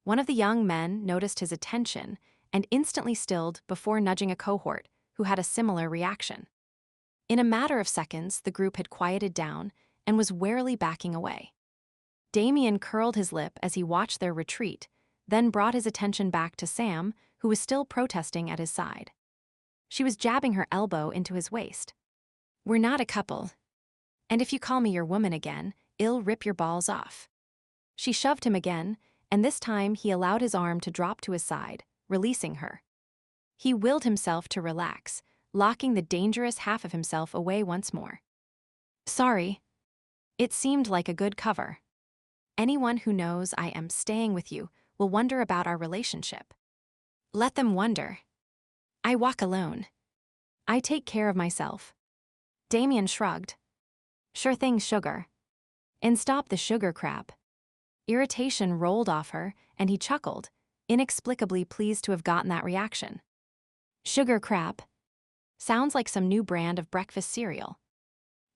One of the young men noticed his attention and instantly stilled before nudging a cohort who had a similar reaction. In a matter of seconds, the group had quieted down and was warily backing away. Damien curled his lip as he watched their retreat, then brought his attention back to Sam, who was still protesting at his side. She was jabbing her elbow into his waist. "We're not a couple. And if you call me your woman again, I'll rip your balls off." She shoved him again, and this time he allowed his arm to drop to his side, releasing her. He willed himself to relax, locking the dangerous half of himself away once more. "Sorry." It seemed like a good cover. "Anyone who knows I am staying with you will wonder about our relationship. Let them wonder. I walk alone. I take care of myself." Damien shrugged. "Sure thing, sugar. And stop the sugar crap." Irritation rolled off her, and he chuckled, inexplicably pleased to have gotten that reaction. "Sugar crap. Sounds like some new brand of breakfast cereal."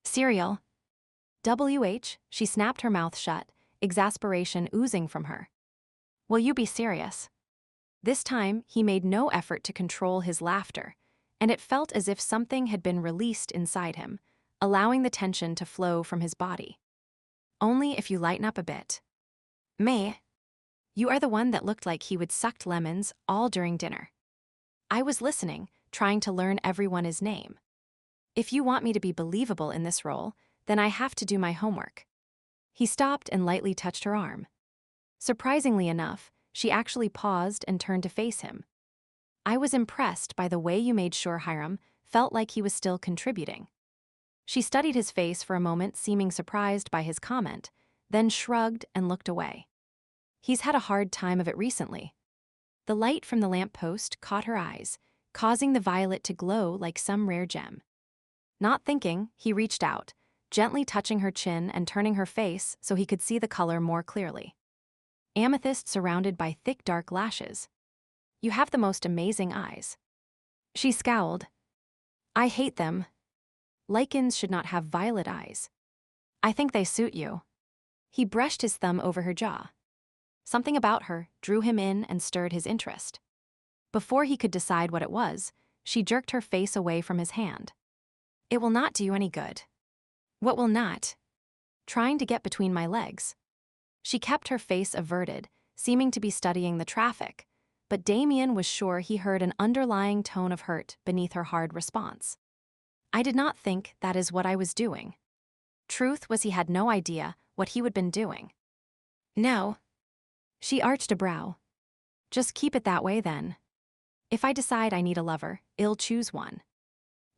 "Cereal?" She snapped her mouth shut, exasperation oozing from her. "Will you be serious?" This time, he made no effort to control his laughter, and it felt as if something had been released inside him, allowing the tension to flow from his body. "Only if you lighten up a bit." "Me? You are the one that looked like he would sucked lemons all during dinner." "I was listening, trying to learn everyone his name." If you want me to be believable in this role, then I have to do my homework. He stopped and lightly touched her arm. Surprisingly enough, she actually paused and turned to face him. I was impressed by the way you made sure Hiram felt like he was still contributing. She studied his face for a moment, seeming surprised by his comment, then shrugged and looked away. He's had a hard time of it recently. The light from the lamppost caught her eyes, causing the violet to glow like some rare gem. Not thinking, he reached out, gently touching her chin and turning her face so he could see the color more clearly. Amethyst surrounded by thick dark lashes. You have the most amazing eyes. She scowled. I hate them. Lycans should not have violet eyes. I think they suit you. He brushed his thumb over her jaw. Something about her drew him in and stirred his interest. Before he could decide what it was, she jerked her face away from his hand. It will not do you any good. What will not? Trying to get between my legs. She kept her face averted, seeming to be studying the traffic, but Damien was sure he heard an underlying tone of hurt beneath her hard response. I did not think that is what I was doing. Truth was he had no idea what he had been doing. No. She arched a brow. Just keep it that way then. If I decide I need a lover, I'll choose one.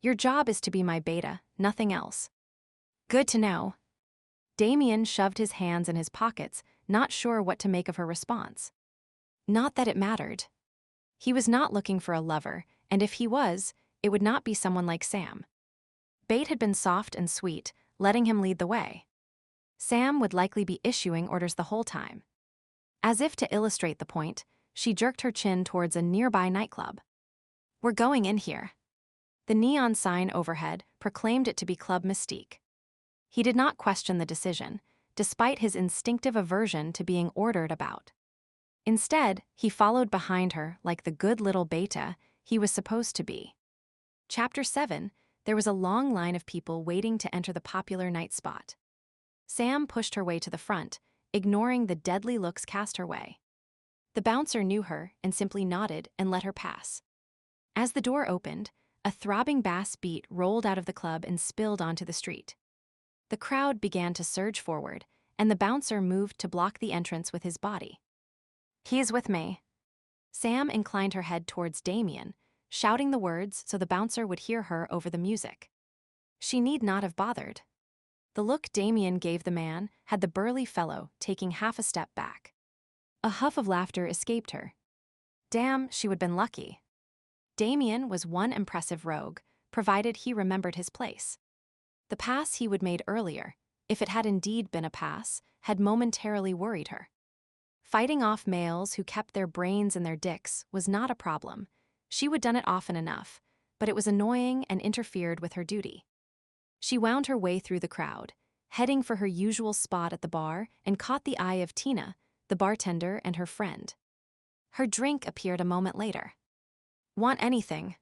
Your job is to be my beta, nothing else. Good to know. Damien shoved his hands in his pockets, not sure what to make of her response. Not that it mattered. He was not looking for a lover, and if he was, it would not be someone like Sam. Bait had been soft and sweet, letting him lead the way. Sam would likely be issuing orders the whole time. As if to illustrate the point, she jerked her chin towards a nearby nightclub. We're going in here. The neon sign overhead proclaimed it to be Club Mystique. He did not question the decision, despite his instinctive aversion to being ordered about. Instead, he followed behind her like the good little beta he was supposed to be. Chapter 7, there was a long line of people waiting to enter the popular night spot. Sam pushed her way to the front, ignoring the deadly looks cast her way. The bouncer knew her and simply nodded and let her pass. As the door opened, a throbbing bass beat rolled out of the club and spilled onto the street. The crowd began to surge forward, and the bouncer moved to block the entrance with his body. He is with me. Sam inclined her head towards Damien, shouting the words so the bouncer would hear her over the music. She need not have bothered. The look Damien gave the man had the burly fellow taking half a step back. A huff of laughter escaped her. Damn, she would have been lucky. Damien was one impressive rogue, provided he remembered his place. The pass he would made earlier, if it had indeed been a pass, had momentarily worried her. Fighting off males who kept their brains in their dicks was not a problem. She would done it often enough, but it was annoying and interfered with her duty. She wound her way through the crowd, heading for her usual spot at the bar, and caught the eye of Tina, the bartender, and her friend. Her drink appeared a moment later. Want anything?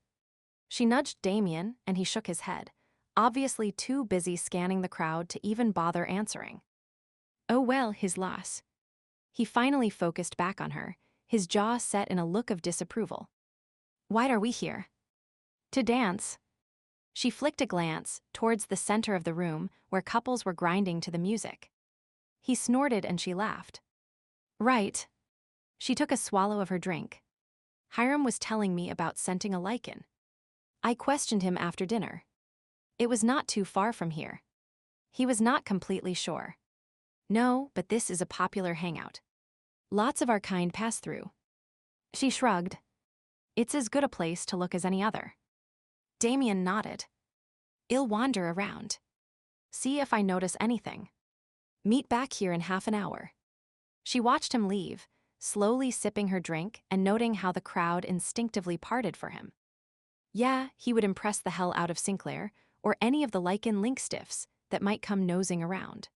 She nudged Damien, and he shook his head, obviously too busy scanning the crowd to even bother answering. Oh well, his loss. He finally focused back on her, his jaw set in a look of disapproval. Why are we here? To dance. She flicked a glance towards the center of the room where couples were grinding to the music. He snorted and she laughed. Right. She took a swallow of her drink. Hiram was telling me about scenting a lichen. I questioned him after dinner. It was not too far from here. He was not completely sure. No, but this is a popular hangout. Lots of our kind pass through. She shrugged. It's as good a place to look as any other. Damien nodded. I'll wander around. See if I notice anything. Meet back here in half an hour. She watched him leave, slowly sipping her drink and noting how the crowd instinctively parted for him. Yeah, he would impress the hell out of Sinclair or any of the Lycan link stiffs that might come nosing around.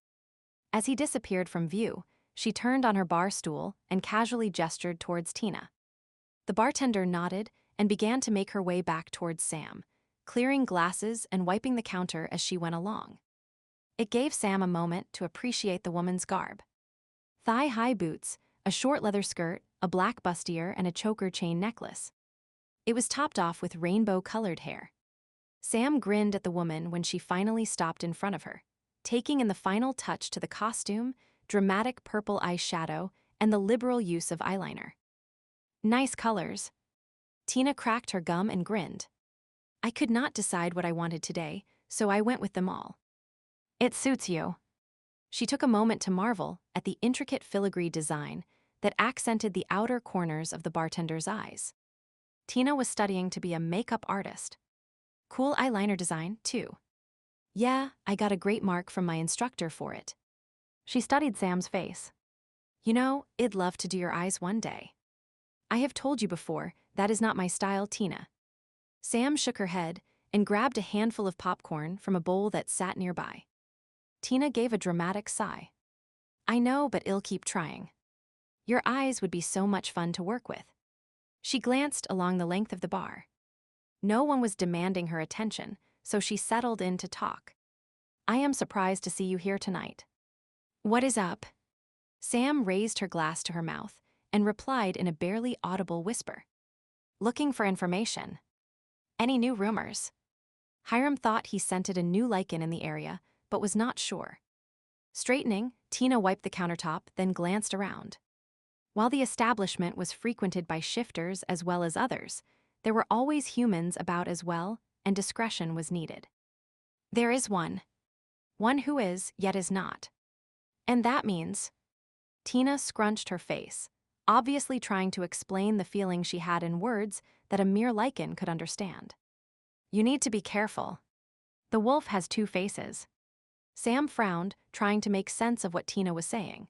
As he disappeared from view, she turned on her bar stool and casually gestured towards Tina. The bartender nodded and began to make her way back towards Sam, clearing glasses and wiping the counter as she went along. It gave Sam a moment to appreciate the woman's garb. Thigh-high boots, a short leather skirt, a black bustier, and a choker chain necklace. It was topped off with rainbow-colored hair. Sam grinned at the woman when she finally stopped in front of her, taking in the final touch to the costume, dramatic purple eyeshadow, and the liberal use of eyeliner. Nice colors. Tina cracked her gum and grinned. I could not decide what I wanted today, so I went with them all. It suits you. She took a moment to marvel at the intricate filigree design that accented the outer corners of the bartender's eyes. Tina was studying to be a makeup artist. Cool eyeliner design, too. Yeah, I got a great mark from my instructor for it. She studied Sam's face. You know, I'd love to do your eyes one day. I have told you before, that is not my style, Tina. Sam shook her head and grabbed a handful of popcorn from a bowl that sat nearby. Tina gave a dramatic sigh. I know, but I'll keep trying. Your eyes would be so much fun to work with. She glanced along the length of the bar. No one was demanding her attention, so she settled in to talk. I am surprised to see you here tonight. What is up? Sam raised her glass to her mouth and replied in a barely audible whisper. Looking for information. Any new rumors? Hiram thought he scented a new lichen in the area, but was not sure. Straightening, Tina wiped the countertop, then glanced around. While the establishment was frequented by shifters as well as others, there were always humans about as well, and discretion was needed. There is one. One who is, yet is not. And that means... Tina scrunched her face, obviously trying to explain the feeling she had in words that a mere lichen could understand. You need to be careful. The wolf has two faces. Sam frowned, trying to make sense of what Tina was saying.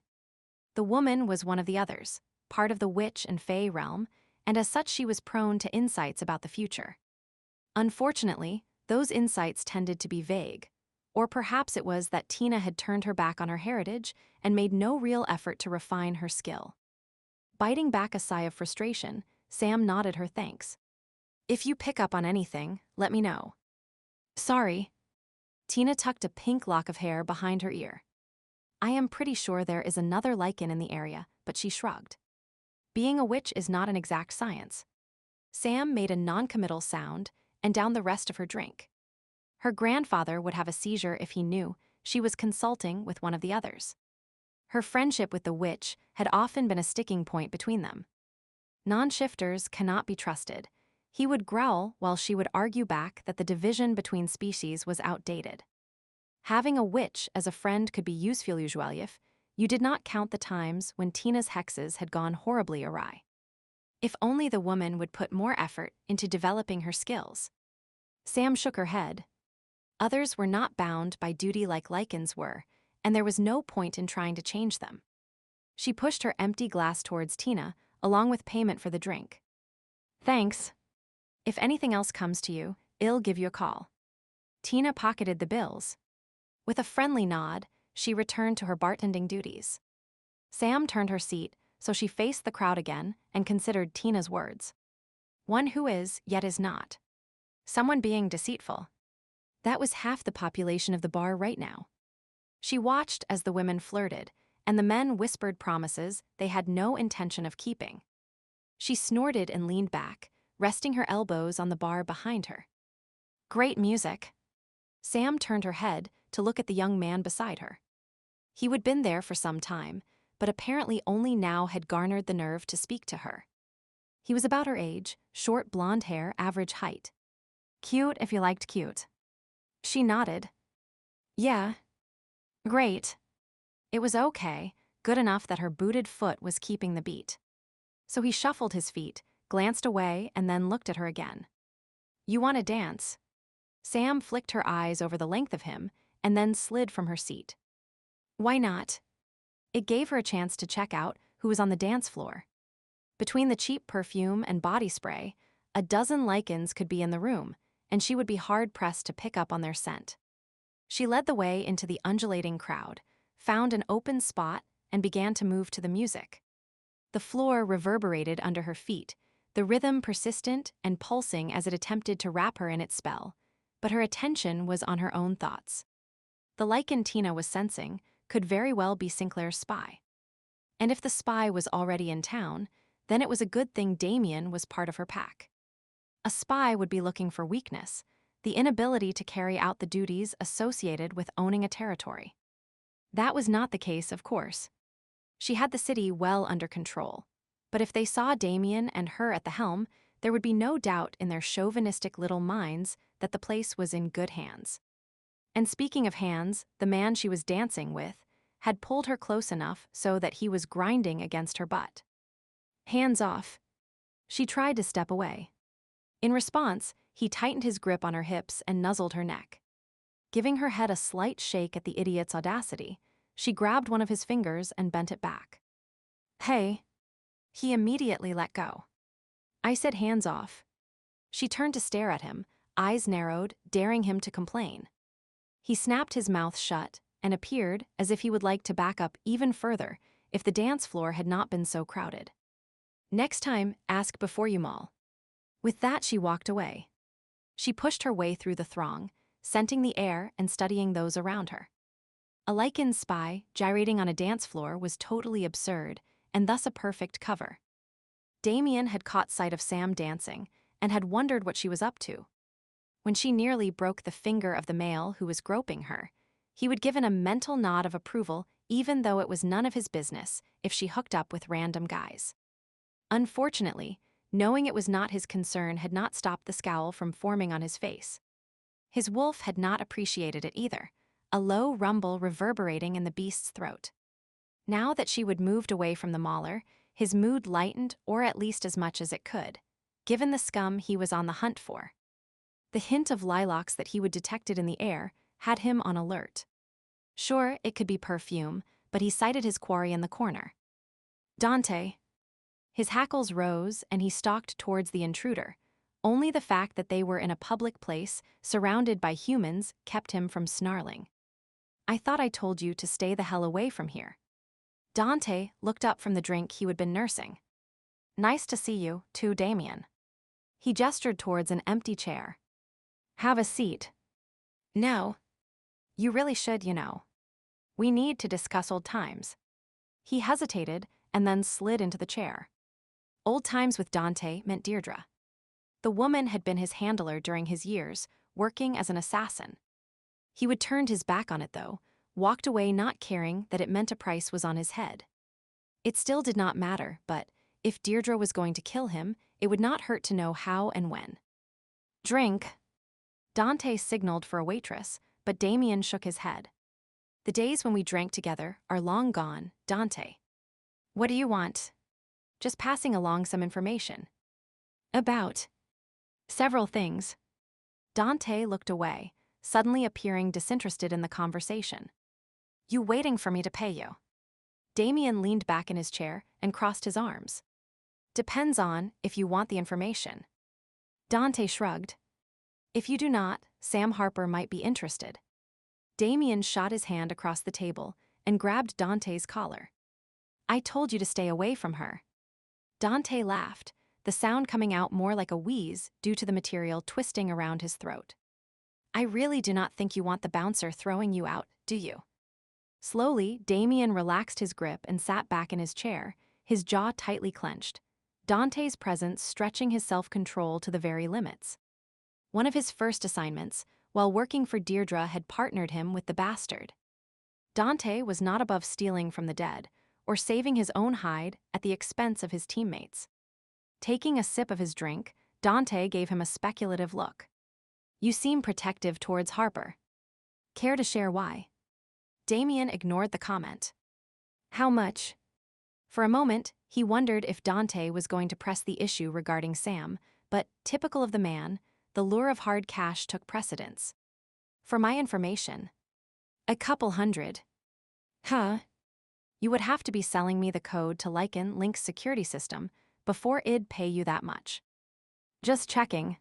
The woman was one of the others, part of the witch and fae realm, and as such she was prone to insights about the future. Unfortunately, those insights tended to be vague, or perhaps it was that Tina had turned her back on her heritage and made no real effort to refine her skill. Biting back a sigh of frustration, Sam nodded her thanks. If you pick up on anything, let me know. Sorry. Tina tucked a pink lock of hair behind her ear. I am pretty sure there is another lichen in the area, but she shrugged. Being a witch is not an exact science. Sam made a non-committal sound and downed the rest of her drink. Her grandfather would have a seizure if he knew she was consulting with one of the others. Her friendship with the witch had often been a sticking point between them. Non-shifters cannot be trusted. He would growl while she would argue back that the division between species was outdated. Having a witch as a friend could be useful usually if you did not count the times when Tina's hexes had gone horribly awry. If only the woman would put more effort into developing her skills. Sam shook her head. Others were not bound by duty like lichens were, and there was no point in trying to change them. She pushed her empty glass towards Tina, along with payment for the drink. Thanks. If anything else comes to you, I'll give you a call. Tina pocketed the bills. With a friendly nod, she returned to her bartending duties. Sam turned her seat, so she faced the crowd again and considered Tina's words. One who is, yet is not. Someone being deceitful. That was half the population of the bar right now. She watched as the women flirted, and the men whispered promises they had no intention of keeping. She snorted and leaned back, resting her elbows on the bar behind her. Great music. Sam turned her head to look at the young man beside her. He would been there for some time, but apparently only now had garnered the nerve to speak to her. He was about her age, short blonde hair, average height. Cute if you liked cute. She nodded. Yeah. Great. It was okay, good enough that her booted foot was keeping the beat. So he shuffled his feet, glanced away, and then looked at her again. You want to dance? Sam flicked her eyes over the length of him and then slid from her seat. Why not? It gave her a chance to check out who was on the dance floor. Between the cheap perfume and body spray, a dozen lichens could be in the room, and she would be hard-pressed to pick up on their scent. She led the way into the undulating crowd, found an open spot, and began to move to the music. The floor reverberated under her feet, the rhythm persistent and pulsing as it attempted to wrap her in its spell, but her attention was on her own thoughts. The lichen Tina was sensing could very well be Sinclair's spy. And if the spy was already in town, then it was a good thing Damien was part of her pack. A spy would be looking for weakness, the inability to carry out the duties associated with owning a territory. That was not the case, of course. She had the city well under control. But if they saw Damien and her at the helm, there would be no doubt in their chauvinistic little minds that the place was in good hands. And speaking of hands, the man she was dancing with had pulled her close enough so that he was grinding against her butt. Hands off. She tried to step away. In response, he tightened his grip on her hips and nuzzled her neck. Giving her head a slight shake at the idiot's audacity, she grabbed one of his fingers and bent it back. Hey. He immediately let go. I said hands off. She turned to stare at him, eyes narrowed, daring him to complain. He snapped his mouth shut and appeared as if he would like to back up even further if the dance floor had not been so crowded. Next time, ask before you maul. With that, she walked away. She pushed her way through the throng, scenting the air and studying those around her. A Lycans spy gyrating on a dance floor was totally absurd and thus a perfect cover. Damien had caught sight of Sam dancing and had wondered what she was up to. When she nearly broke the finger of the male who was groping her, he would give a mental nod of approval even though it was none of his business if she hooked up with random guys. Unfortunately, knowing it was not his concern had not stopped the scowl from forming on his face. His wolf had not appreciated it either, a low rumble reverberating in the beast's throat. Now that she would moved away from the mauler, his mood lightened, or at least as much as it could, given the scum he was on the hunt for. The hint of lilacs that he would detected in the air had him on alert. Sure, it could be perfume, but he sighted his quarry in the corner. Dante. His hackles rose and he stalked towards the intruder. Only the fact that they were in a public place, surrounded by humans, kept him from snarling. I thought I told you to stay the hell away from here. Dante looked up from the drink he had been nursing. Nice to see you, too, Damien. He gestured towards an empty chair. Have a seat. No. You really should, you know. We need to discuss old times. He hesitated and then slid into the chair. Old times with Dante meant Deirdre. The woman had been his handler during his years, working as an assassin. He would turned his back on it, though, walked away not caring that it meant a price was on his head. It still did not matter, but if Deirdre was going to kill him, it would not hurt to know how and when. Drink. Dante signaled for a waitress, but Damien shook his head. The days when we drank together are long gone, Dante. What do you want? Just passing along some information. About several things. Dante looked away, suddenly appearing disinterested in the conversation. You waiting for me to pay you? Damien leaned back in his chair and crossed his arms. Depends on if you want the information. Dante shrugged. If you do not, Sam Harper might be interested. Damien shot his hand across the table and grabbed Dante's collar. I told you to stay away from her. Dante laughed, the sound coming out more like a wheeze due to the material twisting around his throat. I really do not think you want the bouncer throwing you out, do you? Slowly, Damien relaxed his grip and sat back in his chair, his jaw tightly clenched, Dante's presence stretching his self-control to the very limits. One of his first assignments, while working for Deirdre, had partnered him with the bastard. Dante was not above stealing from the dead, or saving his own hide at the expense of his teammates. Taking a sip of his drink, Dante gave him a speculative look. You seem protective towards Harper. Care to share why? Damien ignored the comment. How much? For a moment, he wondered if Dante was going to press the issue regarding Sam, but, typical of the man, the lure of hard cash took precedence. For my information. A couple hundred. Huh? You would have to be selling me the code to Lycan Link's security system before I'd pay you that much. Just checking.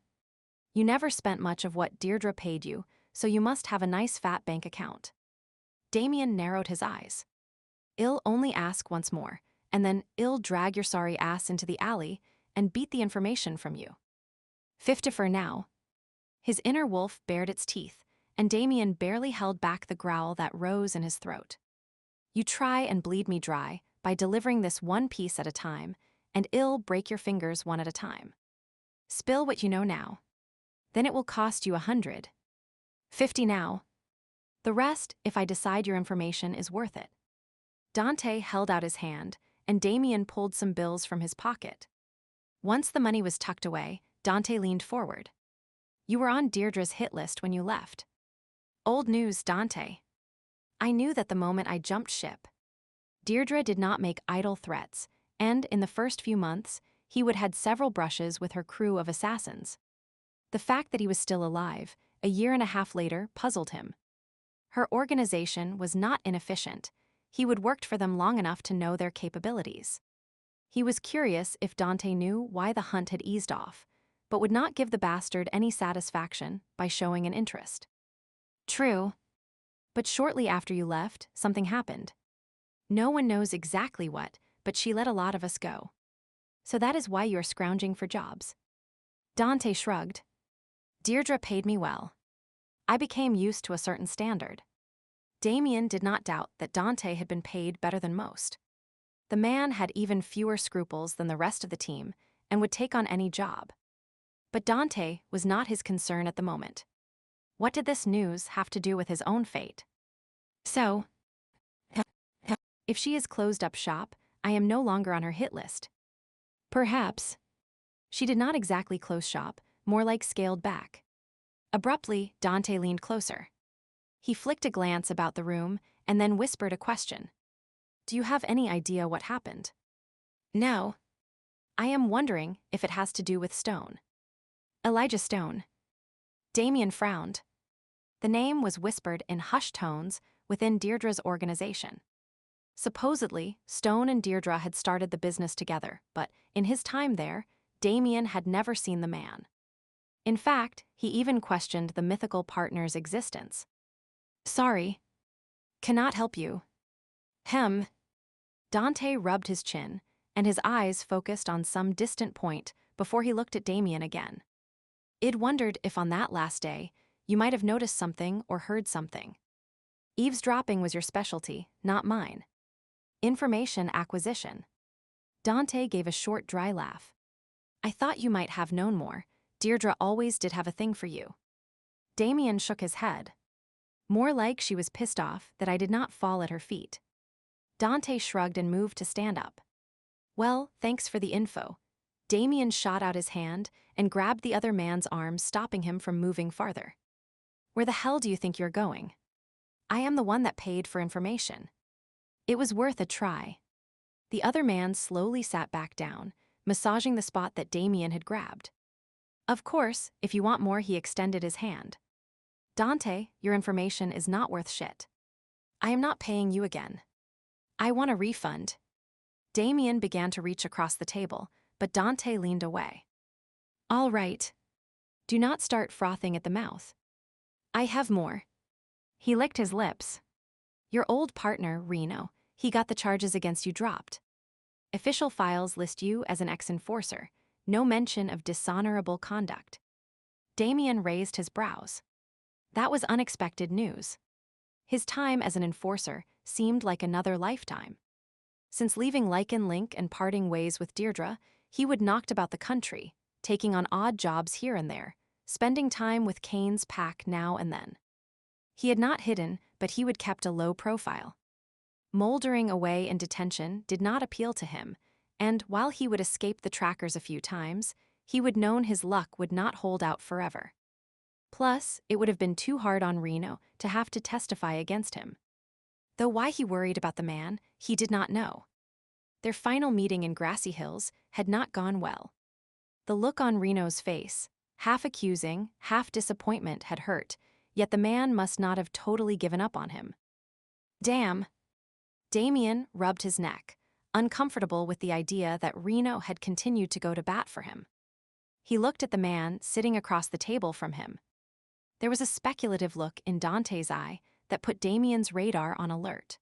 You never spent much of what Deirdre paid you, so you must have a nice fat bank account. Damien narrowed his eyes. I'll only ask once more, and then I'll drag your sorry ass into the alley and beat the information from you. 50 for now. His inner wolf bared its teeth, and Damien barely held back the growl that rose in his throat. You try and bleed me dry by delivering this one piece at a time, and I'll break your fingers one at a time. Spill what you know now. Then it will cost you $150 now. The rest, if I decide your information is worth it. Dante held out his hand, and Damien pulled some bills from his pocket. Once the money was tucked away, Dante leaned forward. You were on Deirdre's hit list when you left. Old news, Dante. I knew that the moment I jumped ship. Deirdre did not make idle threats, and in the first few months, he would had several brushes with her crew of assassins. The fact that he was still alive, a year and a half later, puzzled him. Her organization was not inefficient. He would worked for them long enough to know their capabilities. He was curious if Dante knew why the hunt had eased off, but would not give the bastard any satisfaction by showing an interest. True. But shortly after you left, something happened. No one knows exactly what, but she let a lot of us go. So that is why you're scrounging for jobs. Dante shrugged. Deirdre paid me well. I became used to a certain standard. Damien did not doubt that Dante had been paid better than most. The man had even fewer scruples than the rest of the team and would take on any job. But Dante was not his concern at the moment. What did this news have to do with his own fate? So, if she has closed up shop, I am no longer on her hit list. Perhaps. She did not exactly close shop, more like scaled back. Abruptly, Dante leaned closer. He flicked a glance about the room and then whispered a question. Do you have any idea what happened? No. I am wondering if it has to do with Stone. Elijah Stone. Damien frowned. The name was whispered in hushed tones within Deirdre's organization. Supposedly, Stone and Deirdre had started the business together, but in his time there, Damien had never seen the man. In fact, he even questioned the mythical partner's existence. Sorry. Cannot help you. Hem. Dante rubbed his chin, and his eyes focused on some distant point before he looked at Damien again. Id wondered if on that last day, you might have noticed something or heard something. Eavesdropping was your specialty, not mine. Information acquisition. Dante gave a short, dry laugh. I thought you might have known more. Deirdre always did have a thing for you. Damien shook his head. More like she was pissed off that I did not fall at her feet. Dante shrugged and moved to stand up. Well, thanks for the info. Damien shot out his hand and grabbed the other man's arm, stopping him from moving farther. Where the hell do you think you're going? I am the one that paid for information. It was worth a try. The other man slowly sat back down, massaging the spot that Damien had grabbed. Of course, if you want more, he extended his hand. Dante, your information is not worth shit. I am not paying you again. I want a refund. Damien began to reach across the table, but Dante leaned away. All right. Do not start frothing at the mouth. I have more. He licked his lips. Your old partner, Reno, he got the charges against you dropped. Official files list you as an ex-enforcer, no mention of dishonorable conduct. Damien raised his brows. That was unexpected news. His time as an enforcer seemed like another lifetime. Since leaving Lycan Link and parting ways with Deirdre, he would knocked about the country, taking on odd jobs here and there, spending time with Kane's pack now and then. He had not hidden, but he would kept a low profile. Moldering away in detention did not appeal to him, and while he would escape the trackers a few times, he would known his luck would not hold out forever. Plus, it would have been too hard on Reno to have to testify against him. Though why he worried about the man, he did not know. Their final meeting in Grassy Hills had not gone well. The look on Reno's face, half accusing, half disappointment, had hurt, yet the man must not have totally given up on him. Damn. Damien rubbed his neck, uncomfortable with the idea that Reno had continued to go to bat for him. He looked at the man sitting across the table from him. There was a speculative look in Dante's eye that put Damien's radar on alert.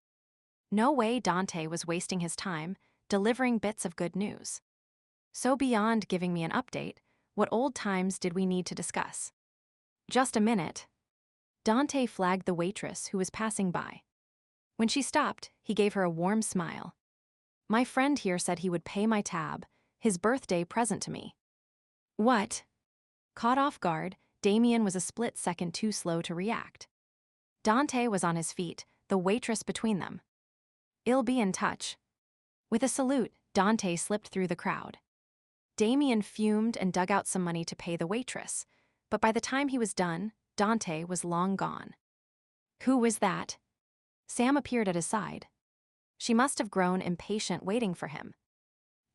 No way Dante was wasting his time delivering bits of good news. So beyond giving me an update, what old times did we need to discuss? Just a minute. Dante flagged the waitress who was passing by. When she stopped, he gave her a warm smile. My friend here said he would pay my tab, his birthday present to me. What? Caught off guard, Damien was a split second too slow to react. Dante was on his feet, the waitress between them. "I'll be in touch." With a salute, Dante slipped through the crowd. Damien fumed and dug out some money to pay the waitress, but by the time he was done, Dante was long gone. "Who was that?" Sam appeared at his side. She must have grown impatient waiting for him.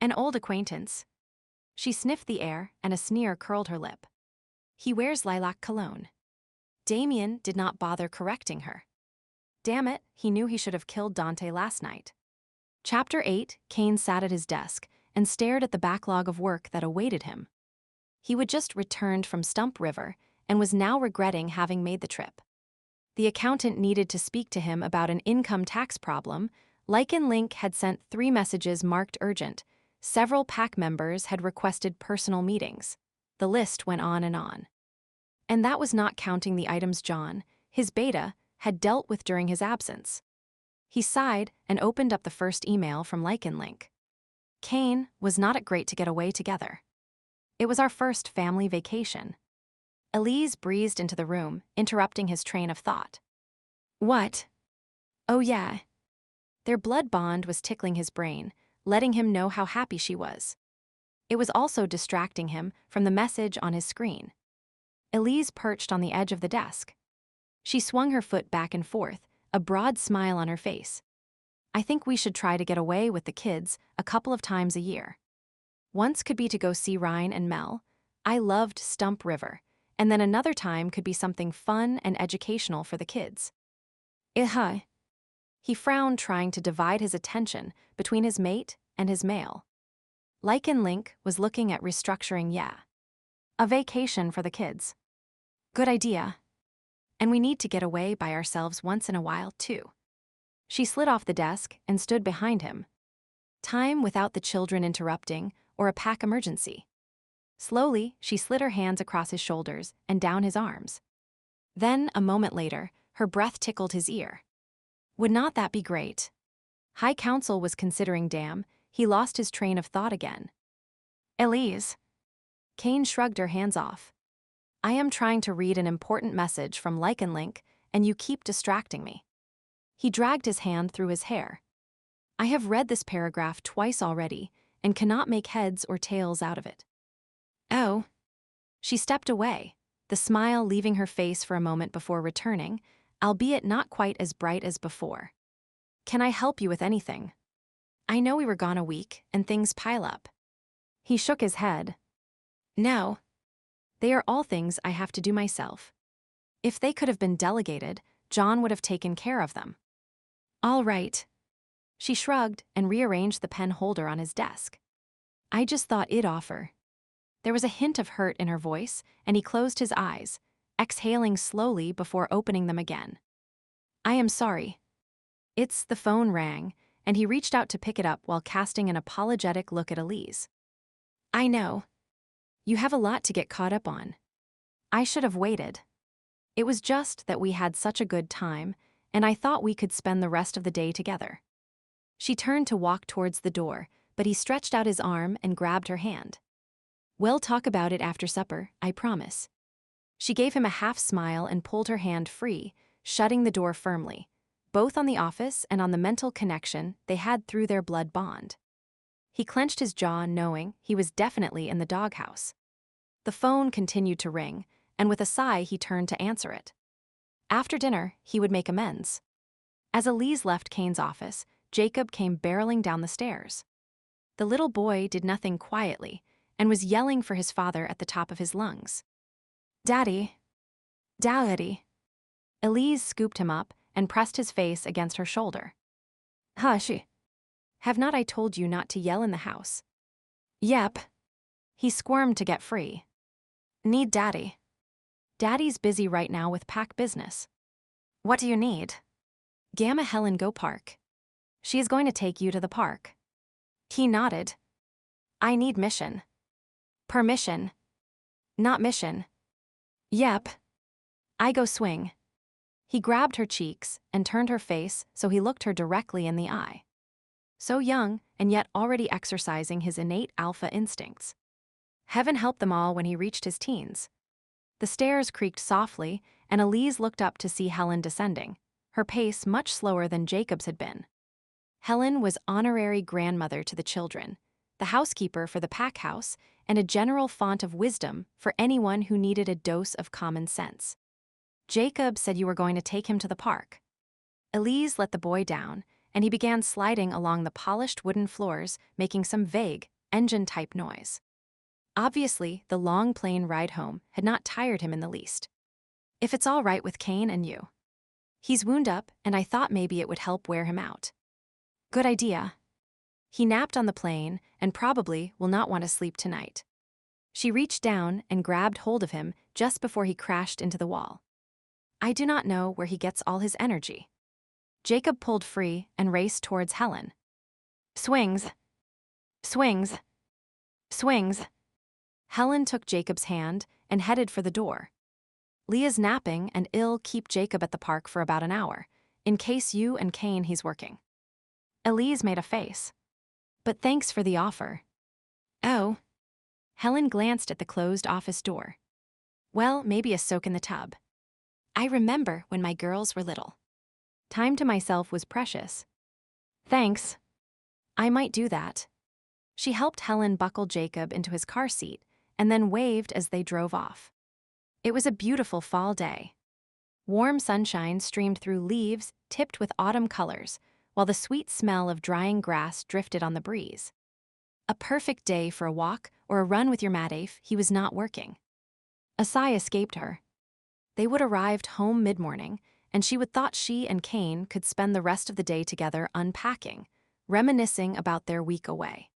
"An old acquaintance." She sniffed the air, and a sneer curled her lip. "He wears lilac cologne." Damien did not bother correcting her. Damn it, he knew he should have killed Dante last night. Chapter 8, Kane sat at his desk and stared at the backlog of work that awaited him. He had just returned from Stump River and was now regretting having made the trip. The accountant needed to speak to him about an income tax problem. Lycan Link had sent 3 messages marked urgent. Several pack members had requested personal meetings. The list went on. And that was not counting the items John, his beta, had dealt with during his absence. He sighed and opened up the first email from Lycan Link. "Kane, was not it great to get away together? It was our first family vacation." Elise breezed into the room, interrupting his train of thought. "What?" "Oh yeah." Their blood bond was tickling his brain, letting him know how happy she was. It was also distracting him from the message on his screen. Elise perched on the edge of the desk. She swung her foot back and forth, a broad smile on her face. "I think we should try to get away with the kids a couple of times a year. Once could be to go see Ryan and Mel. I loved Stump River. And then another time could be something fun and educational for the kids." He frowned, trying to divide his attention between his mate and his mail. Lycan Link was looking at restructuring. "Yeah. A vacation for the kids. Good idea. And we need to get away by ourselves once in a while, too." She slid off the desk and stood behind him. Time without the children interrupting or a pack emergency. Slowly, she slid her hands across his shoulders and down his arms. Then, a moment later, her breath tickled his ear. Would not that be great? High Council was considering. Damn, he lost his train of thought again. "Elise." Kane shrugged her hands off. "I am trying to read an important message from Lycan Link, and you keep distracting me." He dragged his hand through his hair. "I have read this paragraph twice already and cannot make heads or tails out of it." "Oh." She stepped away, the smile leaving her face for a moment before returning, albeit not quite as bright as before. "Can I help you with anything? I know we were gone a week and things pile up." He shook his head. "No. They are all things I have to do myself. If they could have been delegated, John would have taken care of them." "All right." She shrugged and rearranged the pen holder on his desk. "I just thought I'd offer." There was a hint of hurt in her voice, and he closed his eyes, exhaling slowly before opening them again. "I am sorry." The phone rang, and he reached out to pick it up while casting an apologetic look at Elise. "I know. You have a lot to get caught up on. I should have waited. It was just that we had such a good time, and I thought we could spend the rest of the day together." She turned to walk towards the door, but he stretched out his arm and grabbed her hand. "We'll talk about it after supper, I promise." She gave him a half smile and pulled her hand free, shutting the door firmly, both on the office and on the mental connection they had through their blood bond. He clenched his jaw, knowing he was definitely in the doghouse. The phone continued to ring, and with a sigh he turned to answer it. After dinner, he would make amends. As Elise left Kane's office, Jacob came barreling down the stairs. The little boy did nothing quietly, and was yelling for his father at the top of his lungs. "Daddy. Daddy." Elise scooped him up and pressed his face against her shoulder. "Hush. Have not I told you not to yell in the house?" "Yep." He squirmed to get free. "Need Daddy." "Daddy's busy right now with pack business." "What do you need?" "Gamma Helen go park. She is going to take you to the park." He nodded. "I need mission." "Permission. Not mission." "Yep. I go swing." He grabbed her cheeks and turned her face so he looked her directly in the eye. So young, and yet already exercising his innate alpha instincts. Heaven help them all when he reached his teens. The stairs creaked softly, and Elise looked up to see Helen descending, her pace much slower than Jacob's had been. Helen was honorary grandmother to the children, the housekeeper for the pack house, and a general font of wisdom for anyone who needed a dose of common sense. Jacob said you were going to take him to the park. Elise let the boy down, and he began sliding along the polished wooden floors, making some vague, engine-type noise. Obviously, the long plane ride home had not tired him in the least. If it's all right with Kane and you. He's wound up, and I thought maybe it would help wear him out. Good idea. He napped on the plane and probably will not want to sleep tonight. She reached down and grabbed hold of him just before he crashed into the wall. I do not know where he gets all his energy. Jacob pulled free and raced towards Helen. Swings. Swings. Swings. Helen took Jacob's hand and headed for the door. Leah's napping and ill keep Jacob at the park for about an hour, in case you and Kane he's working. Elise made a face. But thanks for the offer. Oh. Helen glanced at the closed office door. Well, maybe a soak in the tub. I remember when my girls were little. Time to myself was precious. Thanks. I might do that. She helped Helen buckle Jacob into his car seat and then waved as they drove off. It was a beautiful fall day. Warm sunshine streamed through leaves tipped with autumn colors, while the sweet smell of drying grass drifted on the breeze. A perfect day for a walk or a run with your Madave. He was not working. A sigh escaped her. They would arrive home mid-morning, and she would thought she and Kane could spend the rest of the day together unpacking, reminiscing about their week away.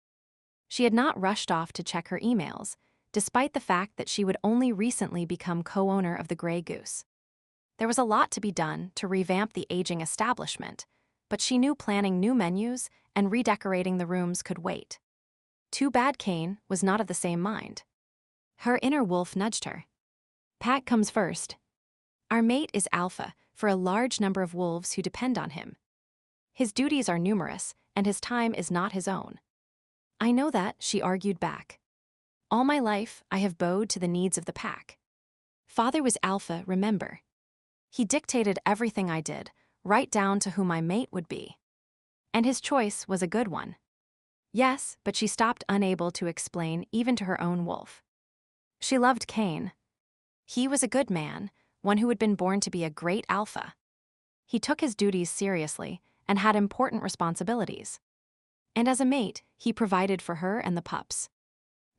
She had not rushed off to check her emails, despite the fact that she would only recently become co-owner of the Grey Goose. There was a lot to be done to revamp the aging establishment, but she knew planning new menus and redecorating the rooms could wait. Too bad Kane was not of the same mind. Her inner wolf nudged her. Pat comes first. Our mate is alpha for a large number of wolves who depend on him. His duties are numerous, and his time is not his own. I know that, she argued back. All my life, I have bowed to the needs of the pack. Father was alpha, remember. He dictated everything I did, right down to who my mate would be. And his choice was a good one. Yes, but she stopped unable to explain even to her own wolf. She loved Kane. He was a good man, one who had been born to be a great alpha. He took his duties seriously and had important responsibilities. And as a mate, he provided for her and the pups.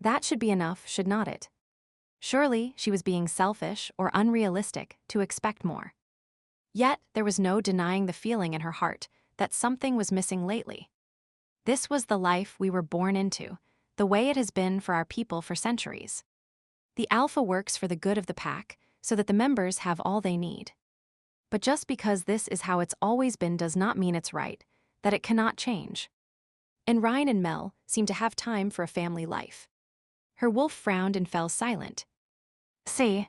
That should be enough, should not it? Surely she was being selfish or unrealistic to expect more. Yet there was no denying the feeling in her heart that something was missing lately. This was the life we were born into, the way it has been for our people for centuries. The alpha works for the good of the pack so that the members have all they need. But just because this is how it's always been does not mean it's right, that it cannot change. And Ryan and Mel seemed to have time for a family life. Her wolf frowned and fell silent. See?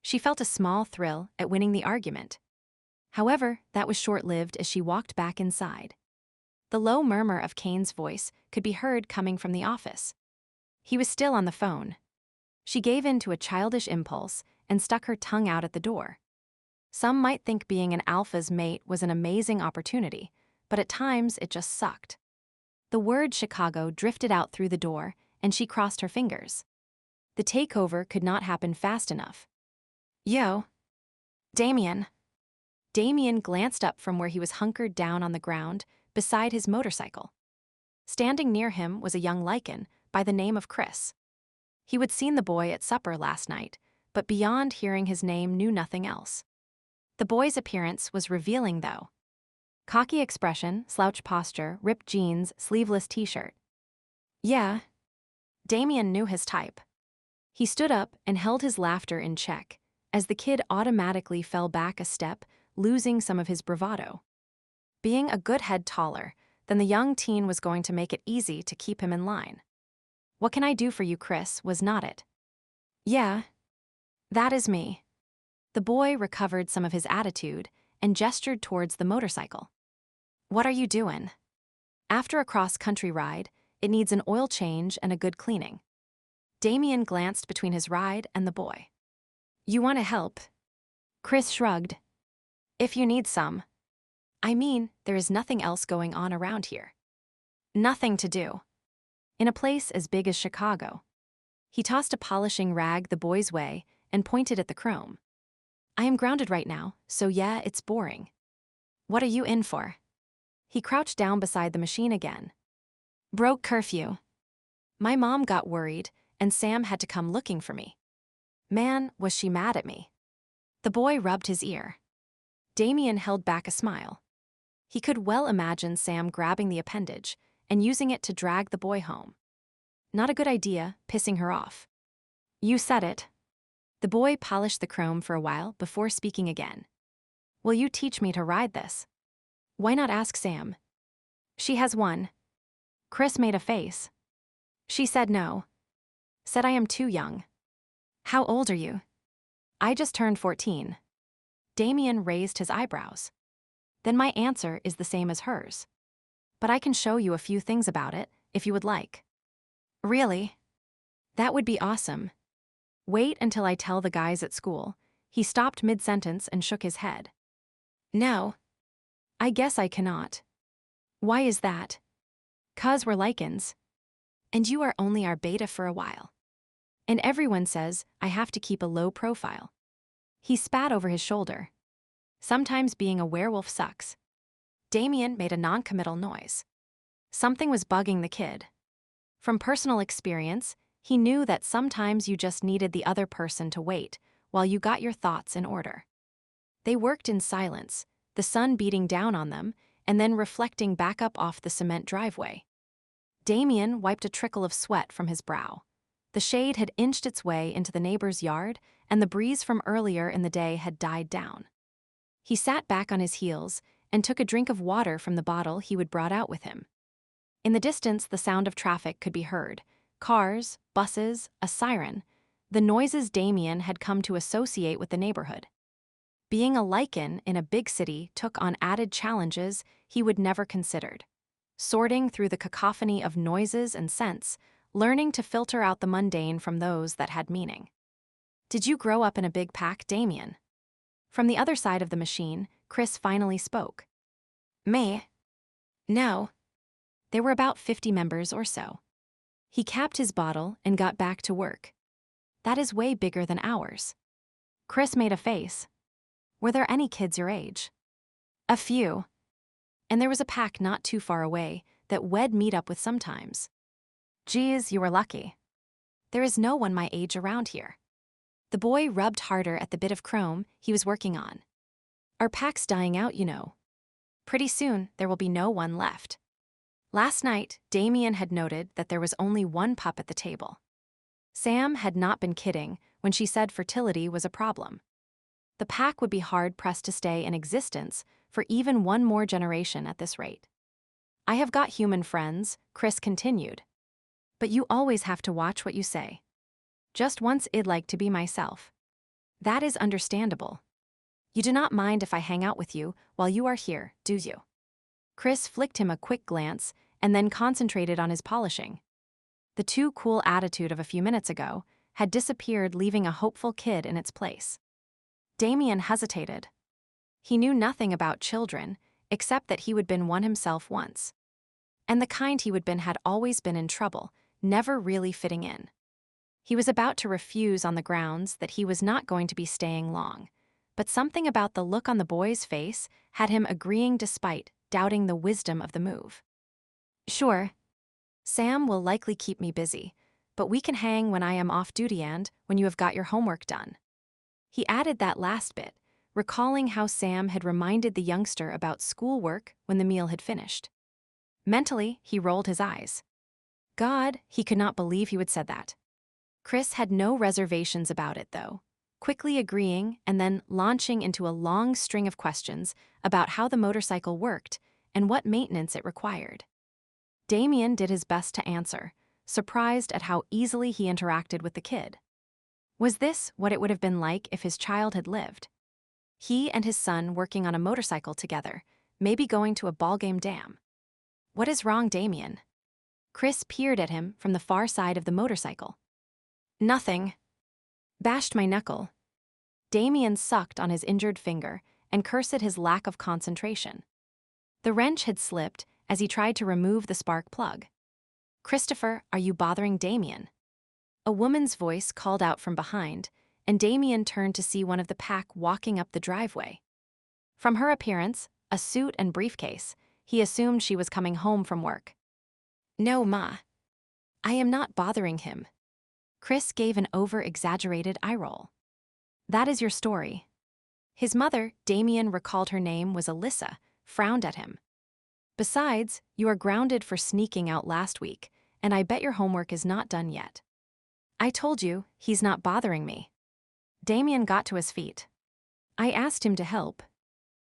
She felt a small thrill at winning the argument. However, that was short-lived as she walked back inside. The low murmur of Kane's voice could be heard coming from the office. He was still on the phone. She gave in to a childish impulse and stuck her tongue out at the door. Some might think being an alpha's mate was an amazing opportunity, but at times it just sucked. The word Chicago drifted out through the door, and she crossed her fingers. The takeover could not happen fast enough. Yo. Damien. Damien glanced up from where he was hunkered down on the ground beside his motorcycle. Standing near him was a young Lycan by the name of Chris. He would seen the boy at supper last night, but beyond hearing his name knew nothing else. The boy's appearance was revealing, though. Cocky expression, slouch posture, ripped jeans, sleeveless t-shirt. Yeah. Damien knew his type. He stood up and held his laughter in check, as the kid automatically fell back a step, losing some of his bravado. Being a good head taller, then the young teen was going to make it easy to keep him in line. What can I do for you, Chris, was not it? Yeah. That is me. The boy recovered some of his attitude and gestured towards the motorcycle. What are you doing? After a cross-country ride, it needs an oil change and a good cleaning. Damien glanced between his ride and the boy. You want to help? Chris shrugged. If you need some. I mean, there is nothing else going on around here. Nothing to do. In a place as big as Chicago. He tossed a polishing rag the boy's way and pointed at the chrome. I am grounded right now, so yeah, it's boring. What are you in for? He crouched down beside the machine again. Broke curfew. My mom got worried, and Sam had to come looking for me. Man, was she mad at me. The boy rubbed his ear. Damien held back a smile. He could well imagine Sam grabbing the appendage and using it to drag the boy home. Not a good idea, pissing her off. You said it. The boy polished the chrome for a while before speaking again. Will you teach me to ride this? Why not ask Sam? She has one. Chris made a face. She said no. Said I am too young. How old are you? I just turned 14. Damien raised his eyebrows. Then my answer is the same as hers. But I can show you a few things about it, if you would like. Really? That would be awesome. Wait until I tell the guys at school. He stopped mid-sentence and shook his head. No. I guess I cannot. Why is that? 'Cause we're Lycans. And you are only our beta for a while. And everyone says I have to keep a low profile. He spat over his shoulder. Sometimes being a werewolf sucks. Damien made a non-committal noise. Something was bugging the kid. From personal experience, he knew that sometimes you just needed the other person to wait while you got your thoughts in order. They worked in silence, the sun beating down on them and then reflecting back up off the cement driveway. Damien wiped a trickle of sweat from his brow. The shade had inched its way into the neighbor's yard, and the breeze from earlier in the day had died down. He sat back on his heels and took a drink of water from the bottle he would brought out with him. In the distance, the sound of traffic could be heard. Cars, buses, a siren, the noises Damien had come to associate with the neighborhood. Being a Lycan in a big city took on added challenges he would never considered. Sorting through the cacophony of noises and scents, learning to filter out the mundane from those that had meaning. Did you grow up in a big pack, Damien? From the other side of the machine, Chris finally spoke. Me? No. There were about 50 members or so. He capped his bottle and got back to work. That is way bigger than ours. Chris made a face. Were there any kids your age? A few. And there was a pack not too far away that we'd meet up with sometimes. Geez, you were lucky. There is no one my age around here. The boy rubbed harder at the bit of chrome he was working on. Our pack's dying out, you know. Pretty soon, there will be no one left. Last night, Damien had noted that there was only one pup at the table. Sam had not been kidding when she said fertility was a problem. The pack would be hard-pressed to stay in existence for even one more generation at this rate. I have got human friends, Chris continued. But you always have to watch what you say. Just once I'd like to be myself. That is understandable. You do not mind if I hang out with you while you are here, do you? Chris flicked him a quick glance and then concentrated on his polishing. The too cool attitude of a few minutes ago had disappeared, leaving a hopeful kid in its place. Damien hesitated. He knew nothing about children, except that he would been one himself once. And the kind he would been had always been in trouble, never really fitting in. He was about to refuse on the grounds that he was not going to be staying long, but something about the look on the boy's face had him agreeing despite doubting the wisdom of the move. Sure. Sam will likely keep me busy, but we can hang when I am off duty and when you have got your homework done. He added that last bit, recalling how Sam had reminded the youngster about schoolwork when the meal had finished. Mentally, he rolled his eyes. God, he could not believe he would said that. Chris had no reservations about it, though, quickly agreeing and then launching into a long string of questions about how the motorcycle worked and what maintenance it required. Damien did his best to answer, surprised at how easily he interacted with the kid. Was this what it would have been like if his child had lived? He and his son working on a motorcycle together, maybe going to a ballgame dam. What is wrong, Damien? Chris peered at him from the far side of the motorcycle. Nothing. Bashed my knuckle. Damien sucked on his injured finger and cursed his lack of concentration. The wrench had slipped as he tried to remove the spark plug. "Christopher, are you bothering Damien?" A woman's voice called out from behind, and Damien turned to see one of the pack walking up the driveway. From her appearance, a suit and briefcase, he assumed she was coming home from work. "No, Ma. I am not bothering him." Chris gave an over-exaggerated eye roll. "That is your story." His mother, Damien recalled her name was Alyssa, frowned at him. "Besides, you are grounded for sneaking out last week, and I bet your homework is not done yet." "I told you, he's not bothering me." Damien got to his feet. "I asked him to help."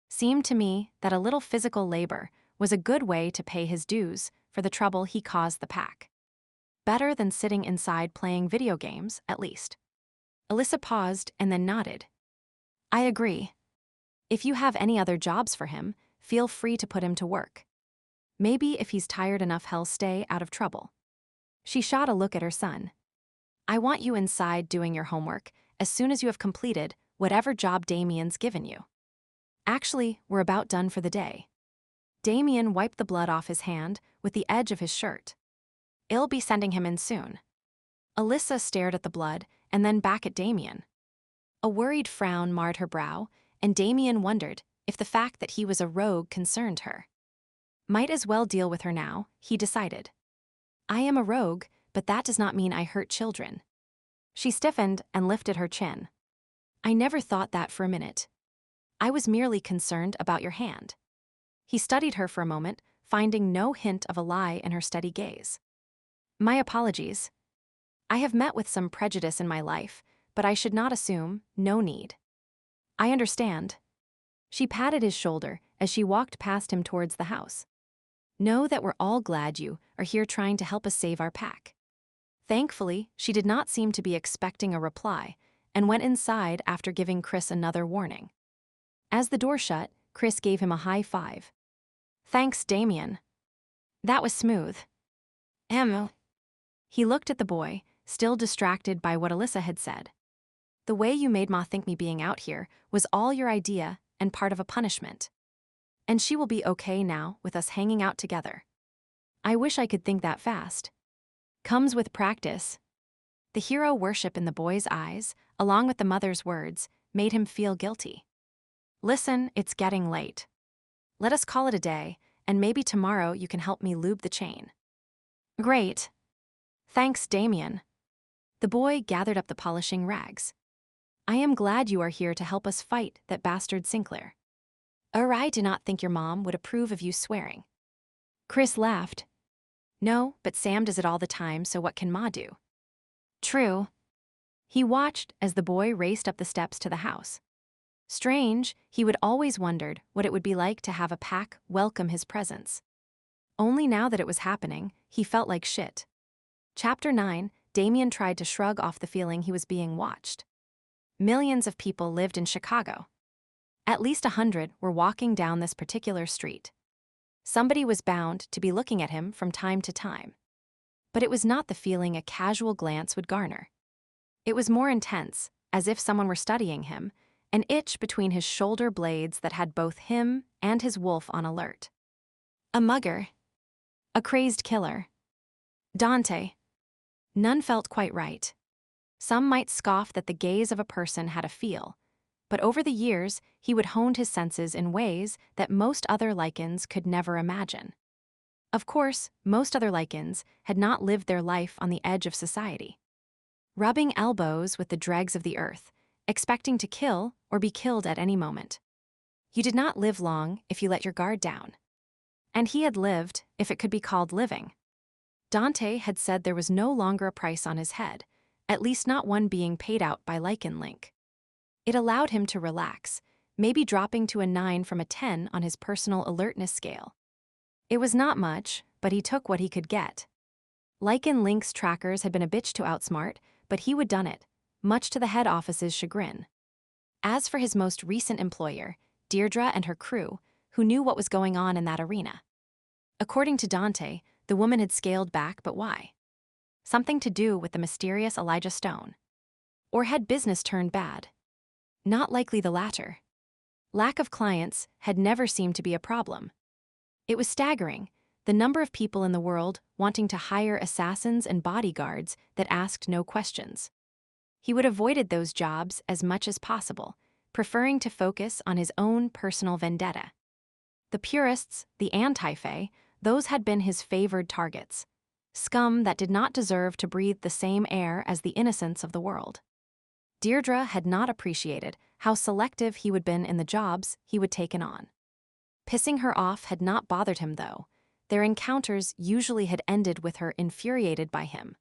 Seemed to me that a little physical labor was a good way to pay his dues for the trouble he caused the pack. Better than sitting inside playing video games, at least. Alyssa paused and then nodded. "I agree. If you have any other jobs for him, feel free to put him to work. Maybe if he's tired enough he'll stay out of trouble." She shot a look at her son. "I want you inside doing your homework as soon as you have completed whatever job Damien's given you. Actually, we're about done for the day." Damien wiped the blood off his hand with the edge of his shirt. "I'll be sending him in soon." Alyssa stared at the blood and then back at Damien. A worried frown marred her brow, and Damien wondered if the fact that he was a rogue concerned her. Might as well deal with her now, he decided. "I am a rogue, but that does not mean I hurt children." She stiffened and lifted her chin. "I never thought that for a minute. I was merely concerned about your hand." He studied her for a moment, finding no hint of a lie in her steady gaze. "My apologies. I have met with some prejudice in my life, but I should not assume, no need." "I understand." She patted his shoulder as she walked past him towards the house. "Know that we're all glad you are here trying to help us save our pack." Thankfully, she did not seem to be expecting a reply and went inside after giving Chris another warning. As the door shut, Chris gave him a high five. "Thanks, Damien. That was smooth." "Emma." He looked at the boy, still distracted by what Alyssa had said. "The way you made Ma think me being out here was all your idea and part of a punishment. And she will be okay now with us hanging out together." "I wish I could think that fast." "Comes with practice." The hero worship in the boy's eyes, along with the mother's words, made him feel guilty. "Listen, it's getting late. Let us call it a day, and maybe tomorrow you can help me lube the chain." "Great. Thanks, Damien." The boy gathered up the polishing rags. "I am glad you are here to help us fight that bastard Sinclair. I do not think your mom would approve of you swearing." Chris laughed. "No, but Sam does it all the time, so what can Ma do?" "True." He watched as the boy raced up the steps to the house. Strange, he would always wondered what it would be like to have a pack welcome his presence. Only now that it was happening, he felt like shit. Chapter 9, Damien tried to shrug off the feeling he was being watched. Millions of people lived in Chicago. At least 100 were walking down this particular street. Somebody was bound to be looking at him from time to time. But it was not the feeling a casual glance would garner. It was more intense, as if someone were studying him, an itch between his shoulder blades that had both him and his wolf on alert. A mugger. A crazed killer. Dante. None felt quite right. Some might scoff that the gaze of a person had a feel, but over the years he would honed his senses in ways that most other Lycans could never imagine. Of course, most other Lycans had not lived their life on the edge of society, rubbing elbows with the dregs of the earth, expecting to kill or be killed at any moment. You did not live long if you let your guard down. And he had lived, if it could be called living. Dante had said there was no longer a price on his head, at least not one being paid out by Lycan Link. It allowed him to relax, maybe dropping to a 9 from a 10 on his personal alertness scale. It was not much, but he took what he could get. Lycan Link's trackers had been a bitch to outsmart, but he would done it, much to the head office's chagrin. As for his most recent employer, Deirdre and her crew, who knew what was going on in that arena. According to Dante, the woman had scaled back, but why? Something to do with the mysterious Elijah Stone. Or had business turned bad? Not likely the latter. Lack of clients had never seemed to be a problem. It was staggering, the number of people in the world wanting to hire assassins and bodyguards that asked no questions. He would have avoided those jobs as much as possible, preferring to focus on his own personal vendetta. The purists, the anti-fae, those had been his favored targets. Scum that did not deserve to breathe the same air as the innocents of the world. Deirdre had not appreciated how selective he would been in the jobs he would taken on. Pissing her off had not bothered him, though. Their encounters usually had ended with her infuriated by him.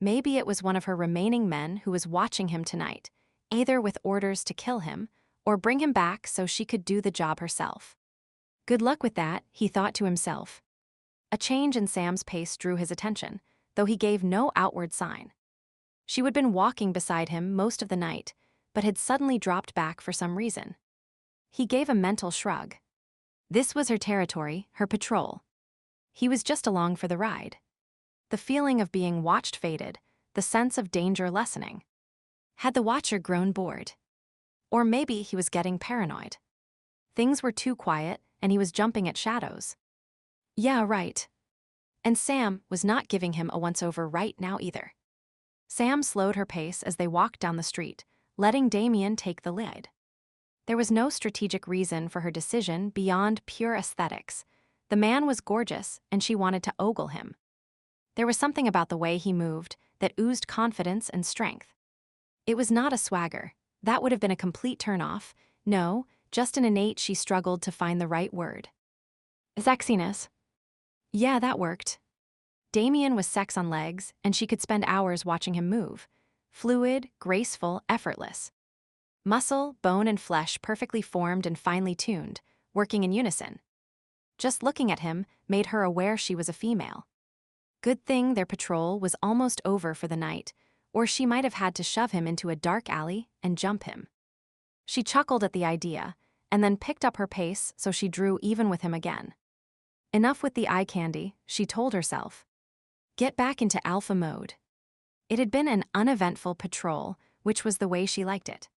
Maybe it was one of her remaining men who was watching him tonight, either with orders to kill him or bring him back so she could do the job herself. Good luck with that, he thought to himself. A change in Sam's pace drew his attention, though he gave no outward sign. She had been walking beside him most of the night, but had suddenly dropped back for some reason. He gave a mental shrug. This was her territory, her patrol. He was just along for the ride. The feeling of being watched faded, the sense of danger lessening. Had the watcher grown bored? Or maybe he was getting paranoid. Things were too quiet, and he was jumping at shadows. Yeah, right. And Sam was not giving him a once-over right now either. Sam slowed her pace as they walked down the street, letting Damien take the lead. There was no strategic reason for her decision beyond pure aesthetics. The man was gorgeous, and she wanted to ogle him. There was something about the way he moved that oozed confidence and strength. It was not a swagger. That would have been a complete turn-off. No, just an innate she struggled to find the right word. Sexiness. Yeah, that worked. Damien was sex on legs, and she could spend hours watching him move. Fluid, graceful, effortless. Muscle, bone, and flesh perfectly formed and finely tuned, working in unison. Just looking at him made her aware she was a female. Good thing their patrol was almost over for the night, or she might have had to shove him into a dark alley and jump him. She chuckled at the idea, and then picked up her pace so she drew even with him again. Enough with the eye candy, she told herself. Get back into alpha mode. It had been an uneventful patrol, which was the way she liked it.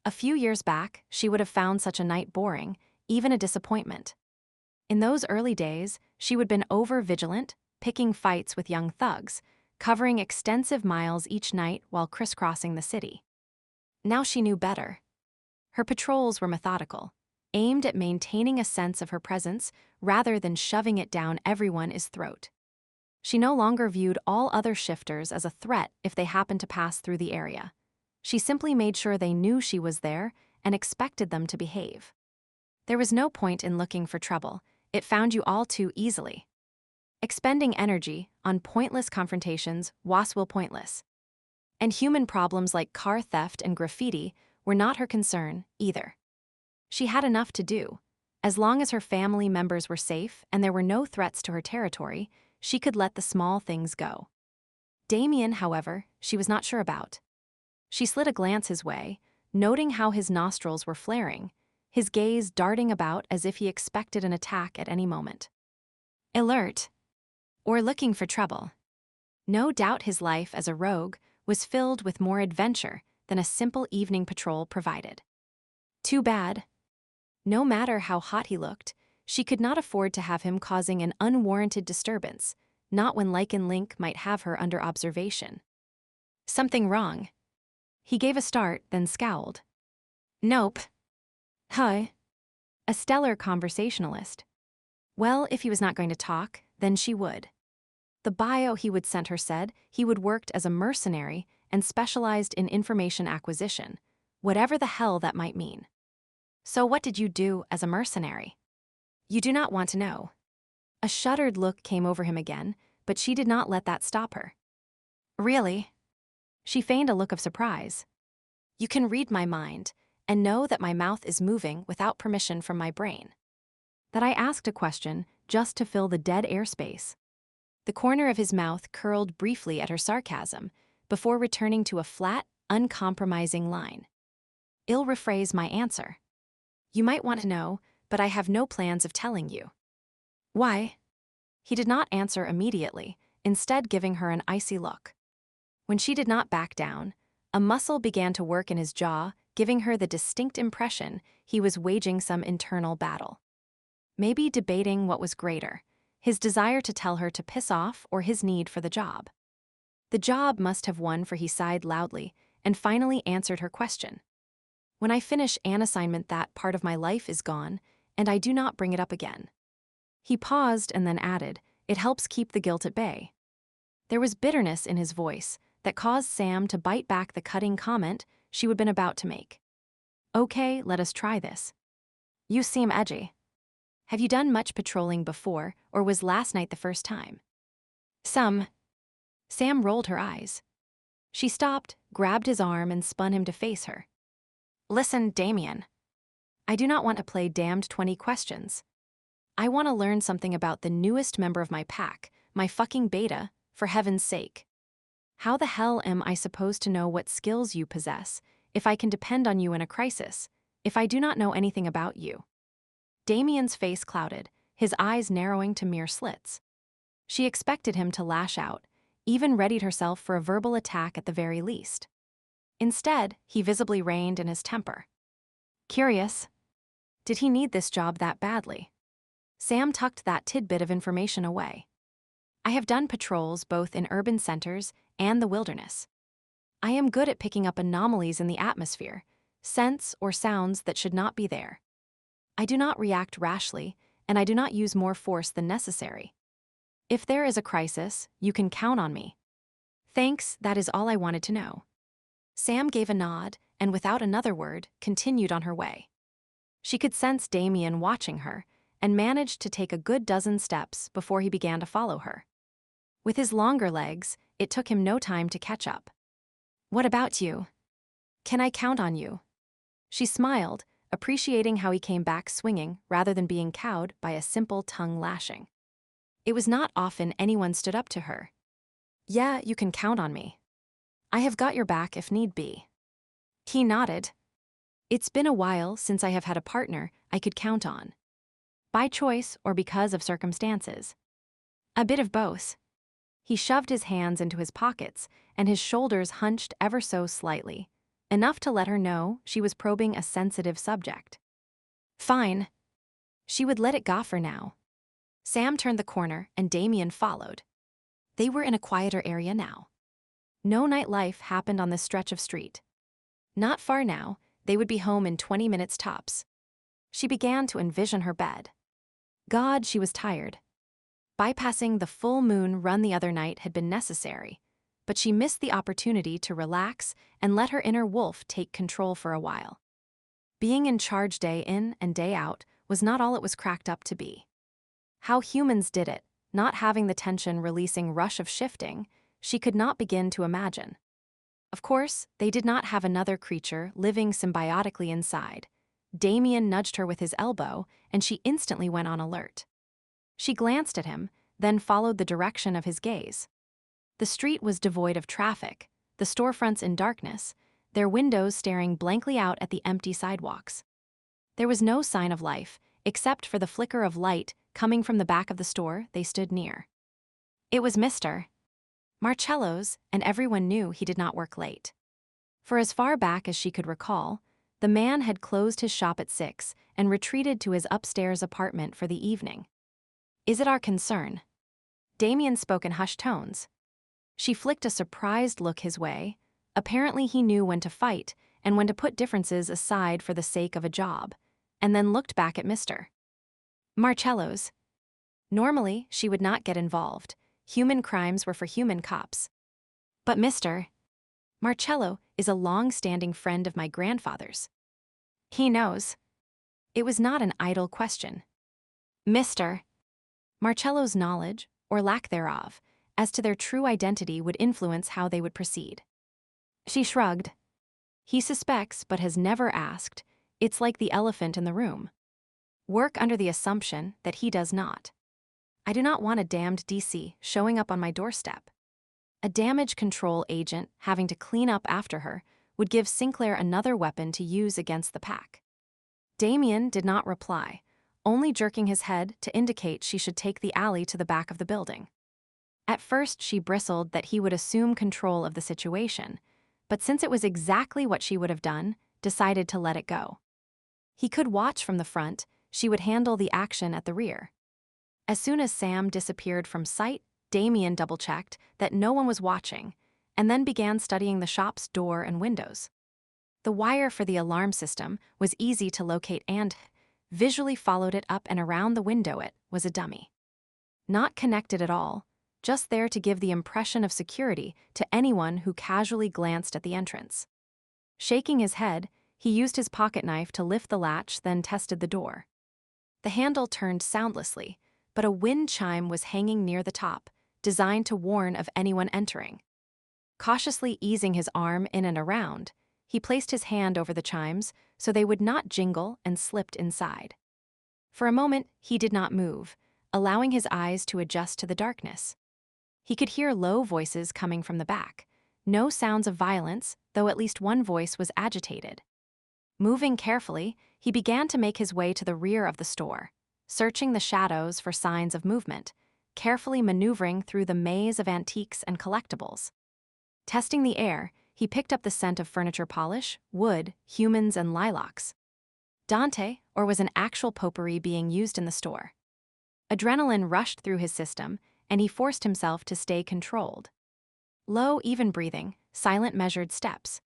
A few years back, she would have found such a night boring, even a disappointment. In those early days, she would have been over-vigilant, picking fights with young thugs, covering extensive miles each night while crisscrossing the city. Now she knew better. Her patrols were methodical, aimed at maintaining a sense of her presence rather than shoving it down everyone's throat. She no longer viewed all other shifters as a threat if they happened to pass through the area. She simply made sure they knew she was there and expected them to behave. There was no point in looking for trouble. It found you all too easily. Expending energy on pointless confrontations was pointless. And human problems like car theft and graffiti were not her concern either. She had enough to do. As long as her family members were safe and there were no threats to her territory, she could let the small things go. Damien, however, she was not sure about. She slid a glance his way, noting how his nostrils were flaring, his gaze darting about as if he expected an attack at any moment. Alert. Or looking for trouble. No doubt his life as a rogue was filled with more adventure than a simple evening patrol provided. Too bad. No matter how hot he looked, she could not afford to have him causing an unwarranted disturbance, not when Lycan Link might have her under observation. Something wrong. He gave a start, then scowled. Nope. Hi. A stellar conversationalist. Well, if he was not going to talk, then she would. The bio he would send her said he would worked as a mercenary and specialized in information acquisition, whatever the hell that might mean. So what did you do as a mercenary? You do not want to know. A shuddered look came over him again, but she did not let that stop her. Really? She feigned a look of surprise. You can read my mind and know that my mouth is moving without permission from my brain. That I asked a question just to fill the dead airspace. The corner of his mouth curled briefly at her sarcasm before returning to a flat, uncompromising line. I'll rephrase my answer. You might want to know, but I have no plans of telling you. Why? He did not answer immediately, instead giving her an icy look. When she did not back down, a muscle began to work in his jaw, giving her the distinct impression he was waging some internal battle. Maybe debating what was greater, his desire to tell her to piss off or his need for the job. The job must have won, for he sighed loudly and finally answered her question. When I finish an assignment, that part of my life is gone, and I do not bring it up again. He paused and then added, it helps keep the guilt at bay. There was bitterness in his voice that caused Sam to bite back the cutting comment she had been about to make. Okay, let us try this. You seem edgy. Have you done much patrolling before, or was last night the first time? Some. Sam rolled her eyes. She stopped, grabbed his arm, and spun him to face her. Listen, Damien. I do not want to play damned 20 questions. I want to learn something about the newest member of my pack, my fucking beta, for heaven's sake. How the hell am I supposed to know what skills you possess if I can depend on you in a crisis, if I do not know anything about you? Damien's face clouded, his eyes narrowing to mere slits. She expected him to lash out, even readied herself for a verbal attack at the very least. Instead, he visibly reined in his temper. Curious. Did he need this job that badly? Sam tucked that tidbit of information away. I have done patrols both in urban centers and the wilderness. I am good at picking up anomalies in the atmosphere, scents or sounds that should not be there. I do not react rashly, and I do not use more force than necessary. If there is a crisis, you can count on me. Thanks, that is all I wanted to know. Sam gave a nod, and without another word, continued on her way. She could sense Damien watching her, and managed to take a good dozen steps before he began to follow her. With his longer legs, it took him no time to catch up. What about you? Can I count on you? She smiled, appreciating how he came back swinging rather than being cowed by a simple tongue lashing. It was not often anyone stood up to her. Yeah, you can count on me. I have got your back if need be. He nodded. It's been a while since I have had a partner I could count on. By choice or because of circumstances. A bit of both. He shoved his hands into his pockets, and his shoulders hunched ever so slightly, enough to let her know she was probing a sensitive subject. Fine. She would let it go for now. Sam turned the corner, and Damien followed. They were in a quieter area now. No nightlife happened on this stretch of street. Not far now, they would be home in 20 minutes tops. She began to envision her bed. God, she was tired. Bypassing the full moon run the other night had been necessary, but she missed the opportunity to relax and let her inner wolf take control for a while. Being in charge day in and day out was not all it was cracked up to be. How humans did it, not having the tension-releasing rush of shifting, she could not begin to imagine. Of course, they did not have another creature living symbiotically inside. Damien nudged her with his elbow, and she instantly went on alert. She glanced at him, then followed the direction of his gaze. The street was devoid of traffic, the storefronts in darkness, their windows staring blankly out at the empty sidewalks. There was no sign of life, except for the flicker of light coming from the back of the store they stood near. It was Mr. Marcello's, and everyone knew he did not work late. For as far back as she could recall, the man had closed his shop at 6 and retreated to his upstairs apartment for the evening. Is it our concern? Damien spoke in hushed tones. She flicked a surprised look his way. Apparently he knew when to fight and when to put differences aside for the sake of a job, and then looked back at Mr. Marcello's. Normally, she would not get involved. Human crimes were for human cops. But Mr. Marcello is a long-standing friend of my grandfather's. He knows. It was not an idle question. Mr. Marcello's knowledge, or lack thereof, as to their true identity would influence how they would proceed. She shrugged. He suspects but has never asked. It's like the elephant in the room. Work under the assumption that he does not. I do not want a damned DC showing up on my doorstep. A damage control agent having to clean up after her would give Sinclair another weapon to use against the pack. Damien did not reply, only jerking his head to indicate she should take the alley to the back of the building. At first she bristled that he would assume control of the situation, but since it was exactly what she would have done, decided to let it go. He could watch from the front, she would handle the action at the rear. As soon as Sam disappeared from sight, Damien double-checked that no one was watching, and then began studying the shop's door and windows. The wire for the alarm system was easy to locate and visually followed it up and around the window. It was a dummy. Not connected at all, just there to give the impression of security to anyone who casually glanced at the entrance. Shaking his head, he used his pocket knife to lift the latch, then tested the door. The handle turned soundlessly, but a wind chime was hanging near the top, designed to warn of anyone entering. Cautiously easing his arm in and around, he placed his hand over the chimes so they would not jingle and slipped inside. For a moment, he did not move, allowing his eyes to adjust to the darkness. He could hear low voices coming from the back. No sounds of violence, though at least one voice was agitated. Moving carefully, he began to make his way to the rear of the store, searching the shadows for signs of movement, carefully maneuvering through the maze of antiques and collectibles. Testing the air, he picked up the scent of furniture polish, wood, humans, and lilacs. Dante, or was an actual potpourri being used in the store? Adrenaline rushed through his system, and he forced himself to stay controlled. Low, even breathing, silent measured steps.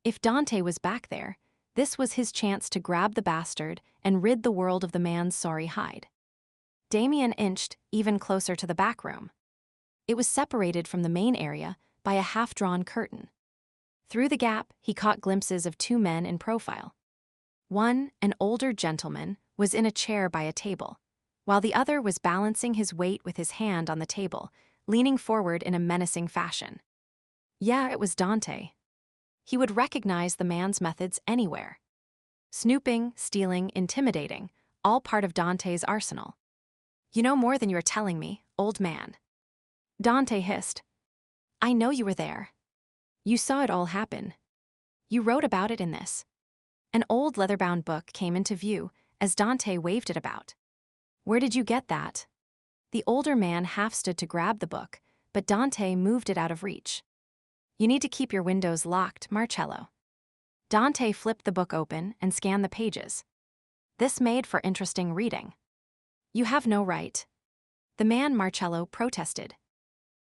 If Dante was back there, this was his chance to grab the bastard and rid the world of the man's sorry hide. Damien inched even closer to the back room. It was separated from the main area by a half-drawn curtain. Through the gap, he caught glimpses of two men in profile. One, an older gentleman, was in a chair by a table, while the other was balancing his weight with his hand on the table, leaning forward in a menacing fashion. Yeah, it was Dante. He would recognize the man's methods anywhere. Snooping, stealing, intimidating, all part of Dante's arsenal. "You know more than you are telling me, old man." Dante hissed. "I know you were there. You saw it all happen. You wrote about it in this." An old leather-bound book came into view as Dante waved it about. "Where did you get that?" The older man half stood to grab the book, but Dante moved it out of reach. "You need to keep your windows locked, Marcello." Dante flipped the book open and scanned the pages. This made for interesting reading. "You have no right." The man Marcello protested.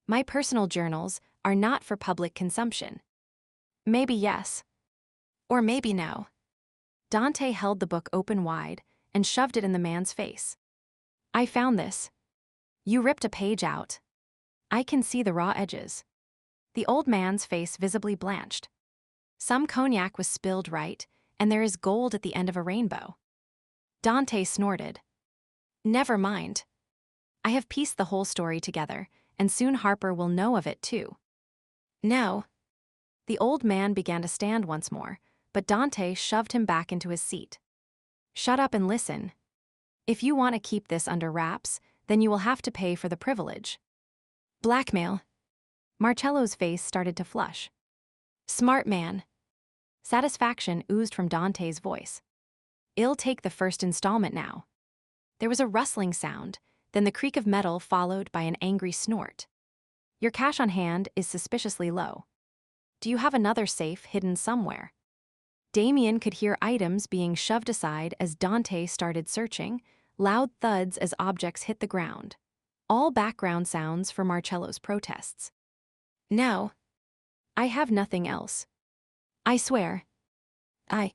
"My personal journals are not for public consumption." "Maybe yes. Or maybe no." Dante held the book open wide and shoved it in the man's face. "I found this. You ripped a page out. I can see the raw edges." The old man's face visibly blanched. "Some cognac was spilled, right, and there is gold at the end of a rainbow." Dante snorted. "Never mind. I have pieced the whole story together, and soon Harper will know of it too." "No." The old man began to stand once more, but Dante shoved him back into his seat. "Shut up and listen. If you want to keep this under wraps, then you will have to pay for the privilege." "Blackmail." Marcello's face started to flush. "Smart man." Satisfaction oozed from Dante's voice. "I'll take the first installment now." There was a rustling sound, then the creak of metal followed by an angry snort. "Your cash on hand is suspiciously low. Do you have another safe hidden somewhere?" Damien could hear items being shoved aside as Dante started searching, loud thuds as objects hit the ground. All background sounds for Marcello's protests. "No. I have nothing else. I swear. I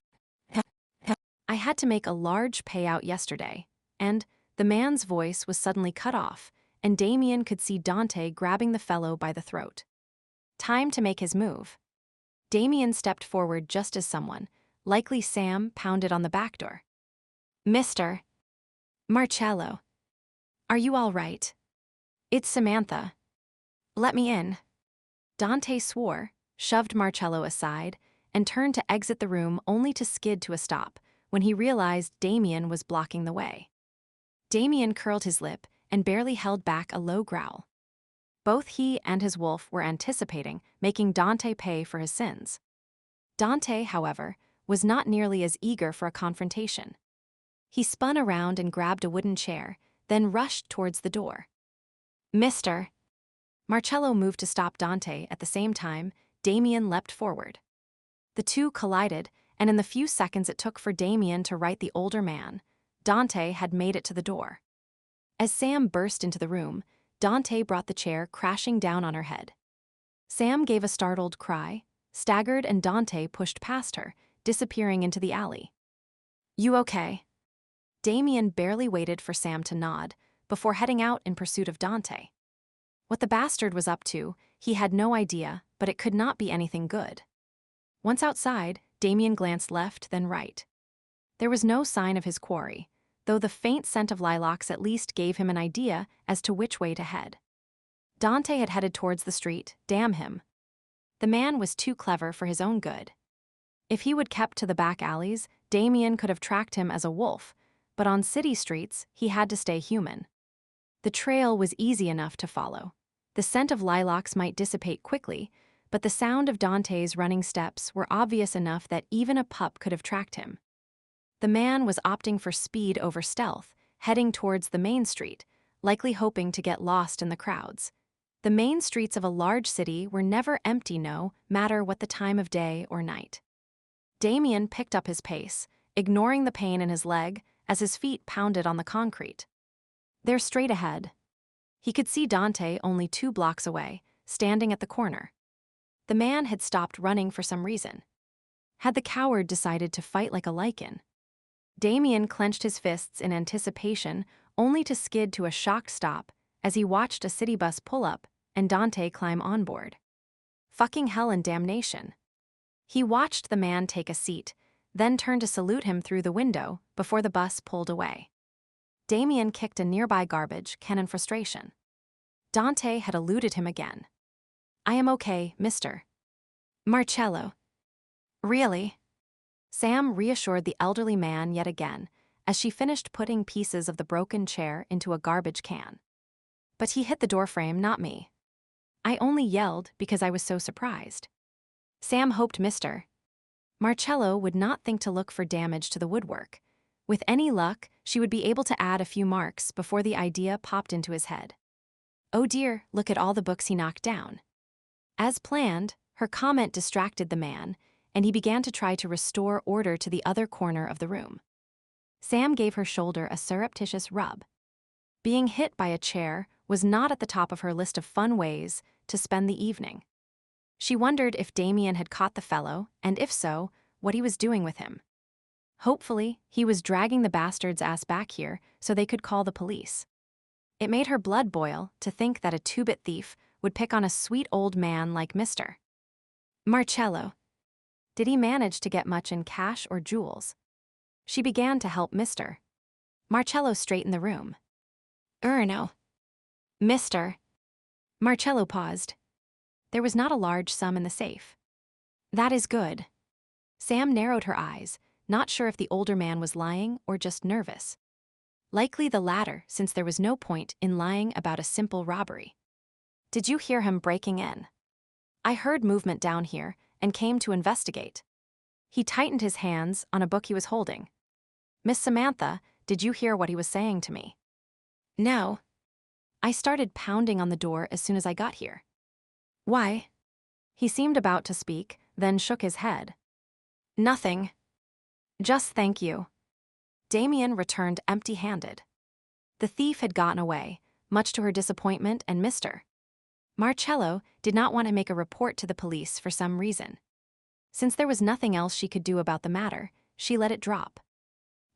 had to make a large payout yesterday," and the man's voice was suddenly cut off, and Damien could see Dante grabbing the fellow by the throat. Time to make his move. Damien stepped forward just as someone, likely Sam, pounded on the back door. "Mr. Marcello. Are you all right? It's Samantha. Let me in." Dante swore, shoved Marcello aside, and turned to exit the room only to skid to a stop when he realized Damien was blocking the way. Damien curled his lip and barely held back a low growl. Both he and his wolf were anticipating making Dante pay for his sins. Dante, however, was not nearly as eager for a confrontation. He spun around and grabbed a wooden chair, then rushed towards the door. "Mr." Marcello moved to stop Dante. At the same time, Damien leapt forward. The two collided, and in the few seconds it took for Damien to right the older man, Dante had made it to the door. As Sam burst into the room, Dante brought the chair crashing down on her head. Sam gave a startled cry, staggered, and Dante pushed past her, disappearing into the alley. "You okay?" Damien barely waited for Sam to nod before heading out in pursuit of Dante. What the bastard was up to, he had no idea, but it could not be anything good. Once outside, Damien glanced left, then right. There was no sign of his quarry, though the faint scent of lilacs at least gave him an idea as to which way to head. Dante had headed towards the street, damn him. The man was too clever for his own good. If he would kept to the back alleys, Damien could have tracked him as a wolf, but on city streets, he had to stay human. The trail was easy enough to follow. The scent of lilacs might dissipate quickly, but the sound of Dante's running steps were obvious enough that even a pup could have tracked him. The man was opting for speed over stealth, heading towards the main street, likely hoping to get lost in the crowds. The main streets of a large city were never empty, no matter what the time of day or night. Damien picked up his pace, ignoring the pain in his leg as his feet pounded on the concrete. They're straight ahead. He could see Dante only 2 blocks away, standing at the corner. The man had stopped running for some reason. Had the coward decided to fight like a Lycan? Damien clenched his fists in anticipation, only to skid to a shocked stop as he watched a city bus pull up and Dante climb on board. Fucking hell and damnation. He watched the man take a seat, then turned to salute him through the window before the bus pulled away. Damien kicked a nearby garbage can in frustration. Dante had eluded him again. "I am okay, mister." "Marcello." "Really?" Sam reassured the elderly man yet again as she finished putting pieces of the broken chair into a garbage can. "But he hit the doorframe, not me. I only yelled because I was so surprised." Sam hoped Mr. Marcello would not think to look for damage to the woodwork. With any luck, she would be able to add a few marks before the idea popped into his head. "Oh dear, look at all the books he knocked down." As planned, her comment distracted the man, and he began to try to restore order to the other corner of the room. Sam gave her shoulder a surreptitious rub. Being hit by a chair was not at the top of her list of fun ways to spend the evening. She wondered if Damien had caught the fellow, and if so, what he was doing with him. Hopefully, he was dragging the bastard's ass back here so they could call the police. It made her blood boil to think that a two-bit thief would pick on a sweet old man like Mr. Marcello. Did he manage to get much in cash or jewels? She began to help Mr. Marcello straighten the room. "No. Mr. Marcello paused. There was not a large sum in the safe. "That is good." Sam narrowed her eyes, not sure if the older man was lying or just nervous. Likely the latter, since there was no point in lying about a simple robbery. "Did you hear him breaking in?" "I heard movement down here and came to investigate." He tightened his hands on a book he was holding. "Miss Samantha, did you hear what he was saying to me?" "No. I started pounding on the door as soon as I got here." "Why?" He seemed about to speak, then shook his head. "Nothing. Just thank you." Damien returned empty-handed. The thief had gotten away, much to her disappointment and Mr. Marcello did not want to make a report to the police for some reason. Since there was nothing else she could do about the matter, she let it drop.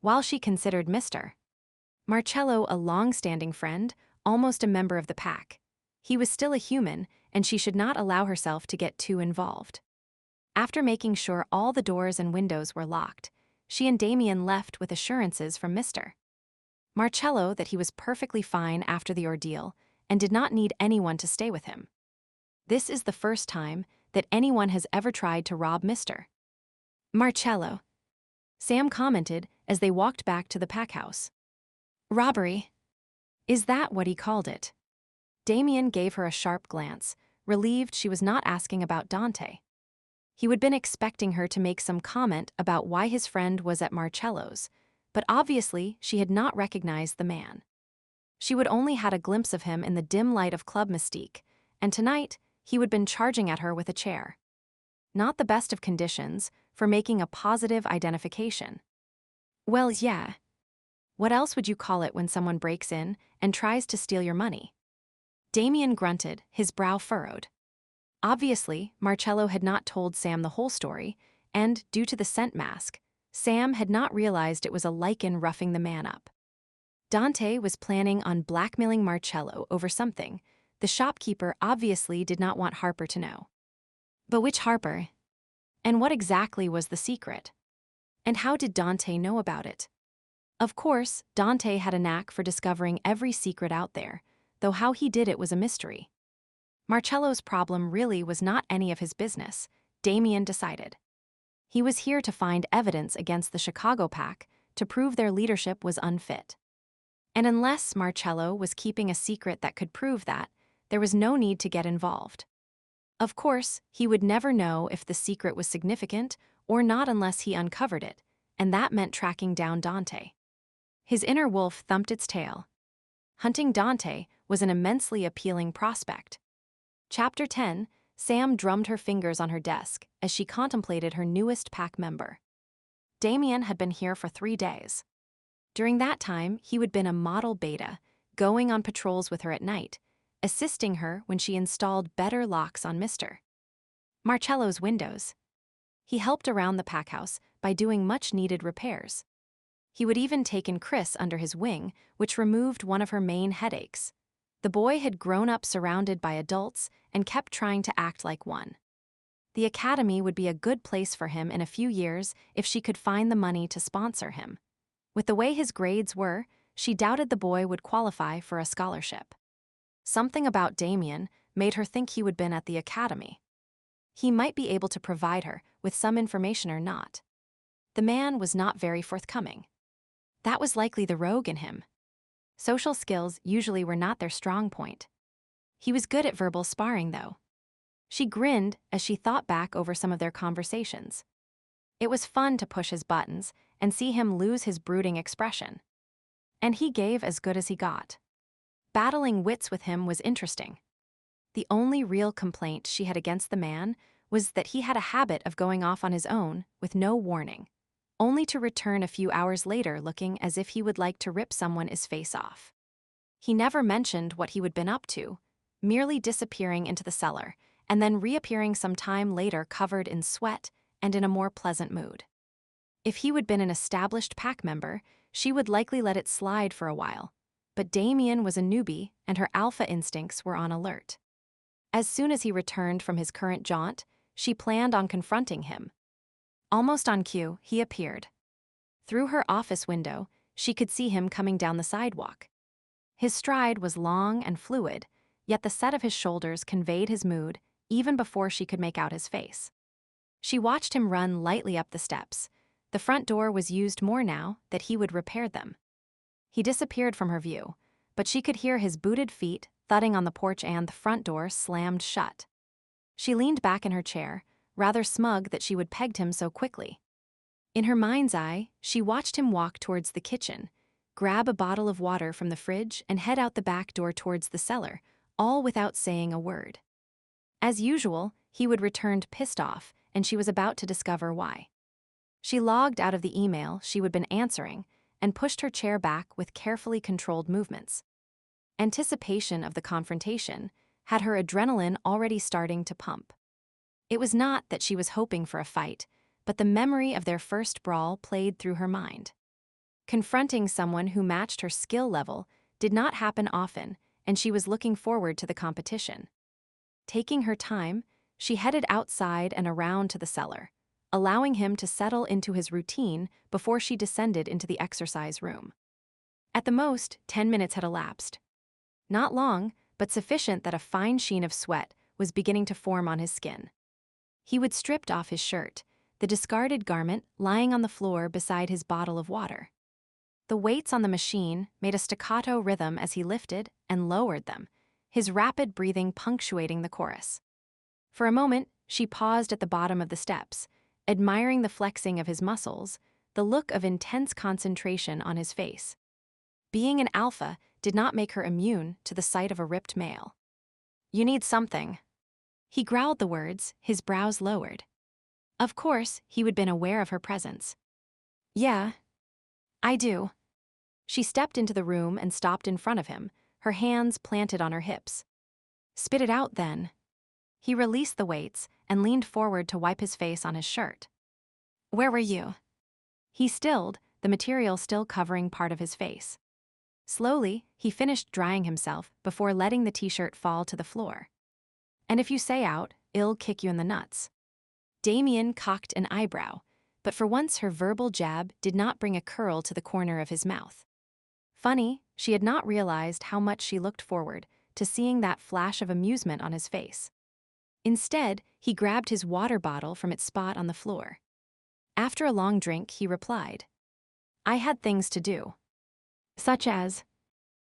While she considered Mr. Marcello a long-standing friend, almost a member of the pack, he was still a human, and she should not allow herself to get too involved. After making sure all the doors and windows were locked, she and Damien left with assurances from Mr. Marcello that he was perfectly fine after the ordeal and did not need anyone to stay with him. This is the first time that anyone has ever tried to rob Mr. Marcello. Sam commented as they walked back to the pack house. "Robbery? Is that what he called it?" Damien gave her a sharp glance, relieved she was not asking about Dante. He would been expecting her to make some comment about why his friend was at Marcello's, but obviously she had not recognized the man. She would only had a glimpse of him in the dim light of club mystique, and tonight he would been charging at her with a chair. Not the best of conditions for making a positive identification. Well, yeah. What else would you call it when someone breaks in and tries to steal your money? Damien grunted, his brow furrowed. Obviously, Marcello had not told Sam the whole story, and, due to the scent mask, Sam had not realized it was a Lycan roughing the man up. Dante was planning on blackmailing Marcello over something. The shopkeeper obviously did not want Harper to know. But which Harper? And what exactly was the secret? And how did Dante know about it? Of course, Dante had a knack for discovering every secret out there, though how he did it was a mystery. Marcello's problem really was not any of his business, Damien decided. He was here to find evidence against the Chicago pack to prove their leadership was unfit. And unless Marcello was keeping a secret that could prove that, there was no need to get involved. Of course, he would never know if the secret was significant or not unless he uncovered it, and that meant tracking down Dante. His inner wolf thumped its tail. Hunting Dante was an immensely appealing prospect. Chapter 10, Sam drummed her fingers on her desk as she contemplated her newest pack member. Damien had been here for 3 days. During that time, he had been a model beta, going on patrols with her at night, assisting her when she installed better locks on Mr. Marcello's windows. He helped around the pack house by doing much-needed repairs. He would even taken Chris under his wing, which removed one of her main headaches. The boy had grown up surrounded by adults and kept trying to act like one. The academy would be a good place for him in a few years if she could find the money to sponsor him. With the way his grades were, she doubted the boy would qualify for a scholarship. Something about Damien made her think he would been at the academy. He might be able to provide her with some information or not. The man was not very forthcoming. That was likely the rogue in him. Social skills usually were not their strong point. He was good at verbal sparring, though. She grinned as she thought back over some of their conversations. It was fun to push his buttons and see him lose his brooding expression. And he gave as good as he got. Battling wits with him was interesting. The only real complaint she had against the man was that he had a habit of going off on his own with no warning, only to return a few hours later looking as if he would like to rip someone's face off. He never mentioned what he had been up to, merely disappearing into the cellar and then reappearing some time later covered in sweat and in a more pleasant mood. If he had been an established pack member, she would likely let it slide for a while, but Damien was a newbie and her alpha instincts were on alert. As soon as he returned from his current jaunt, she planned on confronting him. Almost on cue, he appeared. Through her office window, she could see him coming down the sidewalk. His stride was long and fluid, yet the set of his shoulders conveyed his mood even before she could make out his face. She watched him run lightly up the steps. The front door was used more now that he would repair them. He disappeared from her view, but she could hear his booted feet thudding on the porch and the front door slammed shut. She leaned back in her chair, rather smug that she would pegged him so quickly. In her mind's eye, she watched him walk towards the kitchen, grab a bottle of water from the fridge and head out the back door towards the cellar, all without saying a word. As usual, he would return pissed off, and she was about to discover why. She logged out of the email she had been answering and pushed her chair back with carefully controlled movements. Anticipation of the confrontation had her adrenaline already starting to pump. It was not that she was hoping for a fight, but the memory of their first brawl played through her mind. Confronting someone who matched her skill level did not happen often, and she was looking forward to the competition. Taking her time, she headed outside and around to the cellar, allowing him to settle into his routine before she descended into the exercise room. At the most, 10 minutes had elapsed. Not long, but sufficient that a fine sheen of sweat was beginning to form on his skin. He would stripped off his shirt, the discarded garment lying on the floor beside his bottle of water. The weights on the machine made a staccato rhythm as he lifted and lowered them, his rapid breathing punctuating the chorus. For a moment, she paused at the bottom of the steps, admiring the flexing of his muscles, the look of intense concentration on his face. Being an alpha did not make her immune to the sight of a ripped male. "You need something." He growled the words, his brows lowered. Of course, he would been aware of her presence. Yeah, I do. She stepped into the room and stopped in front of him, her hands planted on her hips. Spit it out, then. He released the weights and leaned forward to wipe his face on his shirt. Where were you? He stilled, the material still covering part of his face. Slowly, he finished drying himself before letting the t-shirt fall to the floor. And if you say out, I'll kick you in the nuts. Damien cocked an eyebrow, but for once her verbal jab did not bring a curl to the corner of his mouth. Funny, she had not realized how much she looked forward to seeing that flash of amusement on his face. Instead, he grabbed his water bottle from its spot on the floor. After a long drink, he replied, I had things to do. Such as?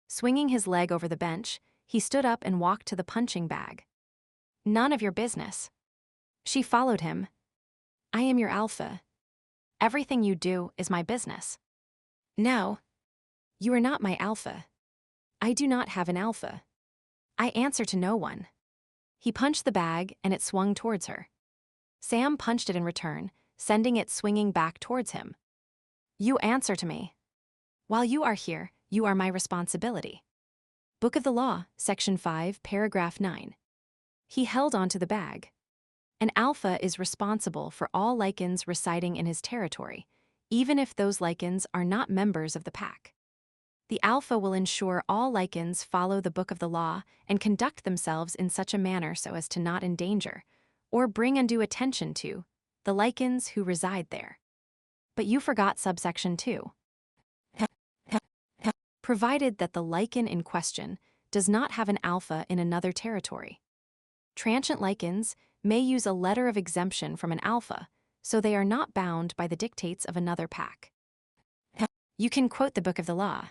Swinging his leg over the bench, he stood up and walked to the punching bag. None of your business. She followed him. I am your alpha. Everything you do is my business. No. You are not my alpha. I do not have an alpha. I answer to no one. He punched the bag and it swung towards her. Sam punched it in return, sending it swinging back towards him. You answer to me. While you are here, you are my responsibility. Book of the Law, Section 5, Paragraph 9. He held onto the bag. An alpha is responsible for all Lycans residing in his territory, even if those Lycans are not members of the pack. The alpha will ensure all Lycans follow the Book of the Law and conduct themselves in such a manner so as to not endanger, or bring undue attention to, the Lycans who reside there. But you forgot subsection 2. Provided that the Lycan in question does not have an alpha in another territory. Transient Lycans may use a letter of exemption from an alpha, so they are not bound by the dictates of another pack. You can quote the Book of the Law.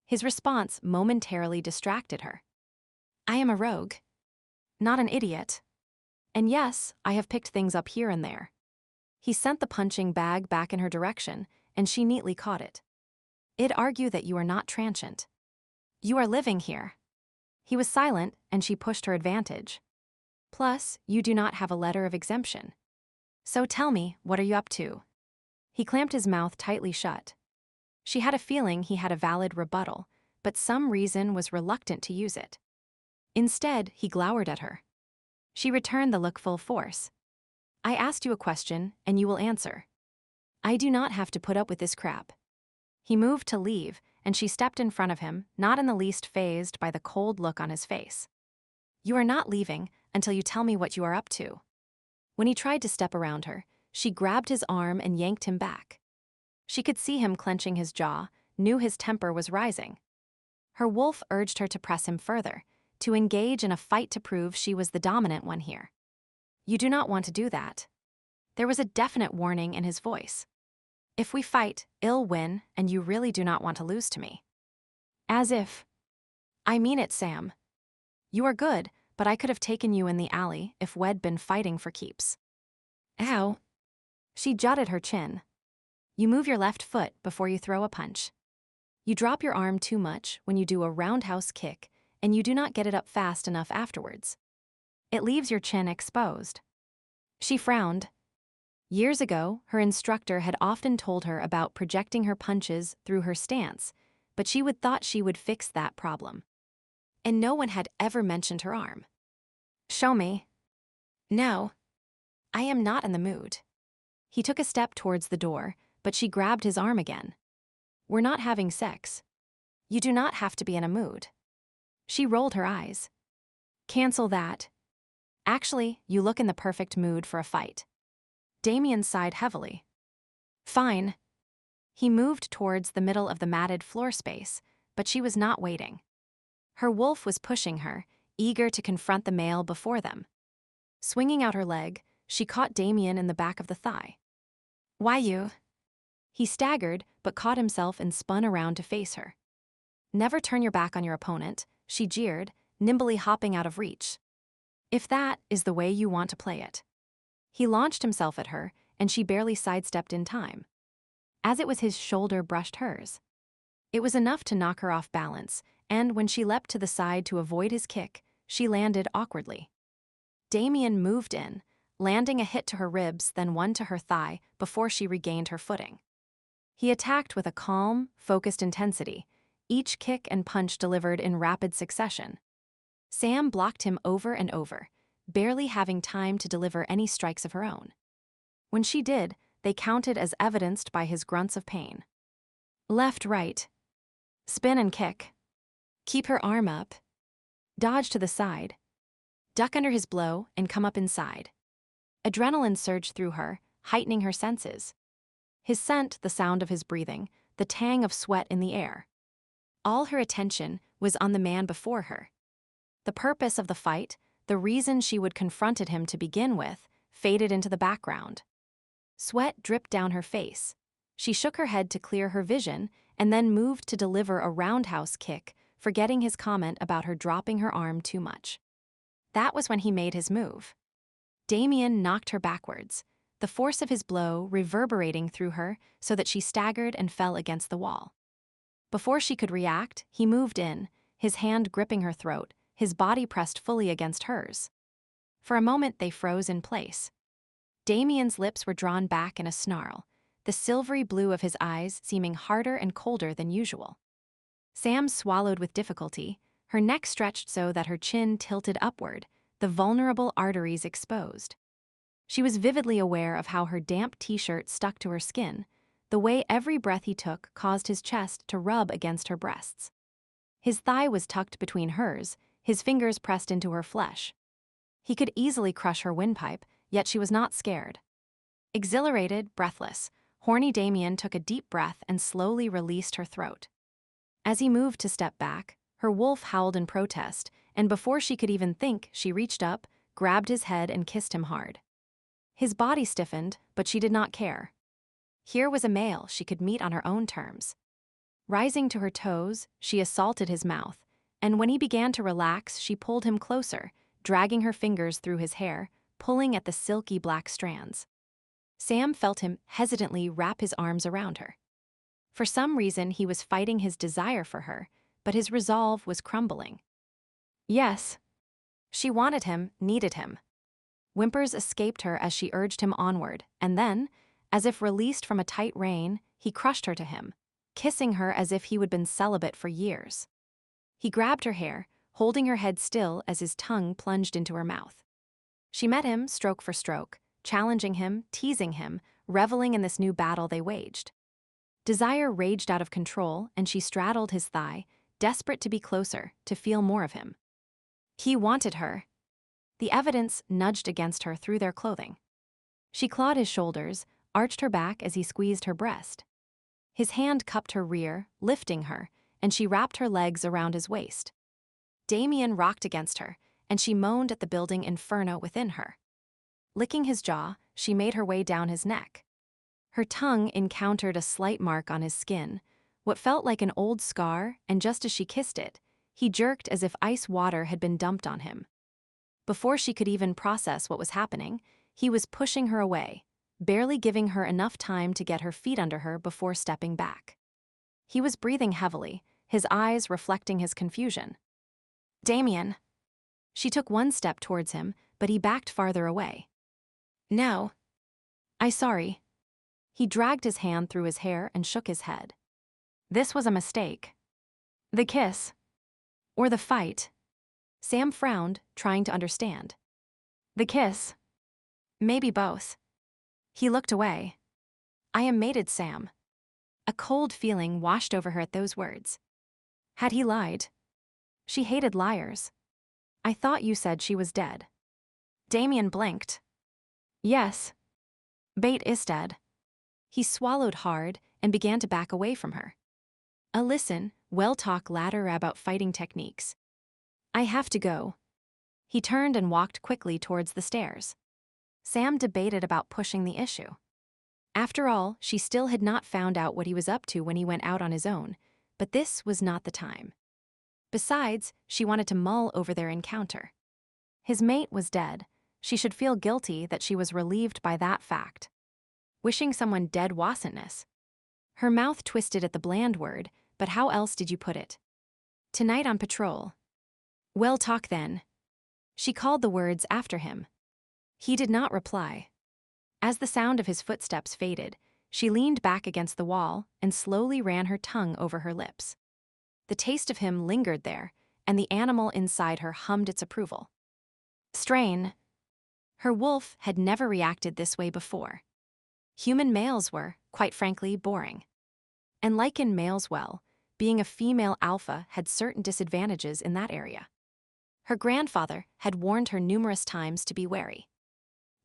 His response momentarily distracted her. I am a rogue. Not an idiot. And yes, I have picked things up here and there. He sent the punching bag back in her direction, and she neatly caught it. I'd argue that you are not transient. You are living here. He was silent, and she pushed her advantage. Plus, you do not have a letter of exemption. So tell me, what are you up to? He clamped his mouth tightly shut. She had a feeling he had a valid rebuttal, but some reason was reluctant to use it. Instead, he glowered at her. She returned the look full force. I asked you a question, and you will answer. I do not have to put up with this crap. He moved to leave, and she stepped in front of him, not in the least fazed by the cold look on his face. You are not leaving until you tell me what you are up to. When he tried to step around her, she grabbed his arm and yanked him back. She could see him clenching his jaw, knew his temper was rising. Her wolf urged her to press him further, to engage in a fight to prove she was the dominant one here. You do not want to do that. There was a definite warning in his voice. If we fight, I'll win, and you really do not want to lose to me. As if. I mean it, Sam. You are good, but I could have taken you in the alley if we'd been fighting for keeps. Ow. She jutted her chin. You move your left foot before you throw a punch. You drop your arm too much when you do a roundhouse kick, and you do not get it up fast enough afterwards. It leaves your chin exposed. She frowned. Years ago, her instructor had often told her about projecting her punches through her stance, but she would thought she would fix that problem. And no one had ever mentioned her arm. Show me. No. I am not in the mood. He took a step towards the door, but she grabbed his arm again. We're not having sex. You do not have to be in a mood. She rolled her eyes. Cancel that. Actually, you look in the perfect mood for a fight. Damien sighed heavily. Fine. He moved towards the middle of the matted floor space, but she was not waiting. Her wolf was pushing her, eager to confront the male before them. Swinging out her leg, she caught Damien in the back of the thigh. Why you? He staggered, but caught himself and spun around to face her. Never turn your back on your opponent, she jeered, nimbly hopping out of reach. If that is the way you want to play it. He launched himself at her, and she barely sidestepped in time. As it was his shoulder brushed hers. It was enough to knock her off balance, and when she leapt to the side to avoid his kick, she landed awkwardly. Damien moved in, landing a hit to her ribs, then one to her thigh before she regained her footing. He attacked with a calm, focused intensity, each kick and punch delivered in rapid succession. Sam blocked him over and over, barely having time to deliver any strikes of her own. When she did, they counted as evidenced by his grunts of pain. Left, right. Spin and kick. Keep her arm up. Dodge to the side. Duck under his blow and come up inside. Adrenaline surged through her, heightening her senses. His scent, the sound of his breathing, the tang of sweat in the air. All her attention was on the man before her. The purpose of the fight, the reason she would confronted him to begin with, faded into the background. Sweat dripped down her face. She shook her head to clear her vision and then moved to deliver a roundhouse kick, forgetting his comment about her dropping her arm too much. That was when he made his move. Damien knocked her backwards, the force of his blow reverberating through her so that she staggered and fell against the wall. Before she could react, he moved in, his hand gripping her throat, his body pressed fully against hers. For a moment they froze in place. Damien's lips were drawn back in a snarl, the silvery blue of his eyes seeming harder and colder than usual. Sam swallowed with difficulty, her neck stretched so that her chin tilted upward, the vulnerable arteries exposed. She was vividly aware of how her damp t-shirt stuck to her skin, the way every breath he took caused his chest to rub against her breasts. His thigh was tucked between hers, his fingers pressed into her flesh. He could easily crush her windpipe, yet she was not scared. Exhilarated, breathless, horny Damien took a deep breath and slowly released her throat. As he moved to step back, her wolf howled in protest, and before she could even think, she reached up, grabbed his head and kissed him hard. His body stiffened, but she did not care. Here was a male she could meet on her own terms. Rising to her toes, she assaulted his mouth, and when he began to relax, she pulled him closer, dragging her fingers through his hair, pulling at the silky black strands. Sam felt him hesitantly wrap his arms around her. For some reason, he was fighting his desire for her, but his resolve was crumbling. Yes. She wanted him, needed him. Whimpers escaped her as she urged him onward, and then, as if released from a tight rein, he crushed her to him, kissing her as if he would been celibate for years. He grabbed her hair, holding her head still as his tongue plunged into her mouth. She met him stroke for stroke, challenging him, teasing him, reveling in this new battle they waged. Desire raged out of control, and she straddled his thigh, desperate to be closer, to feel more of him. He wanted her. The evidence nudged against her through their clothing. She clawed his shoulders, arched her back as he squeezed her breast. His hand cupped her rear, lifting her, and she wrapped her legs around his waist. Damien rocked against her, and she moaned at the building inferno within her. Licking his jaw, she made her way down his neck. Her tongue encountered a slight mark on his skin, what felt like an old scar, and just as she kissed it, he jerked as if ice water had been dumped on him. Before she could even process what was happening, he was pushing her away, barely giving her enough time to get her feet under her before stepping back. He was breathing heavily, his eyes reflecting his confusion. Damien. She took one step towards him, but he backed farther away. No. Sorry. He dragged his hand through his hair and shook his head. This was a mistake. The kiss. Or the fight. Sam frowned, trying to understand. The kiss. Maybe both. He looked away. I am mated, Sam. A cold feeling washed over her at those words. Had he lied? She hated liars. I thought you said she was dead. Damien blinked. Yes. Bait is dead. He swallowed hard and began to back away from her. Listen, we'll talk later about fighting techniques. I have to go. He turned and walked quickly towards the stairs. Sam debated about pushing the issue. After all, she still had not found out what he was up to when he went out on his own, but this was not the time. Besides, she wanted to mull over their encounter. His mate was dead. She should feel guilty that she was relieved by that fact. Wishing someone dead wasn'tness. Her mouth twisted at the bland word, but how else did you put it? Tonight on patrol. We'll talk then. She called the words after him. He did not reply. As the sound of his footsteps faded, she leaned back against the wall and slowly ran her tongue over her lips. The taste of him lingered there, and the animal inside her hummed its approval. Strain. Her wolf had never reacted this way before. Human males were, quite frankly, boring. And Lycan males, well, being a female alpha had certain disadvantages in that area. Her grandfather had warned her numerous times to be wary.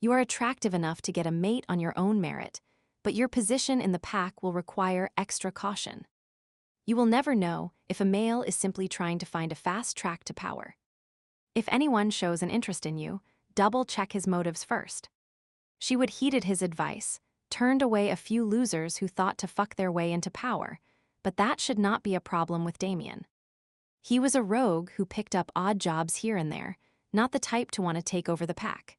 You are attractive enough to get a mate on your own merit, but your position in the pack will require extra caution. You will never know if a male is simply trying to find a fast track to power. If anyone shows an interest in you, double-check his motives first. She would heeded his advice, turned away a few losers who thought to fuck their way into power, but that should not be a problem with Damien. He was a rogue who picked up odd jobs here and there, not the type to want to take over the pack.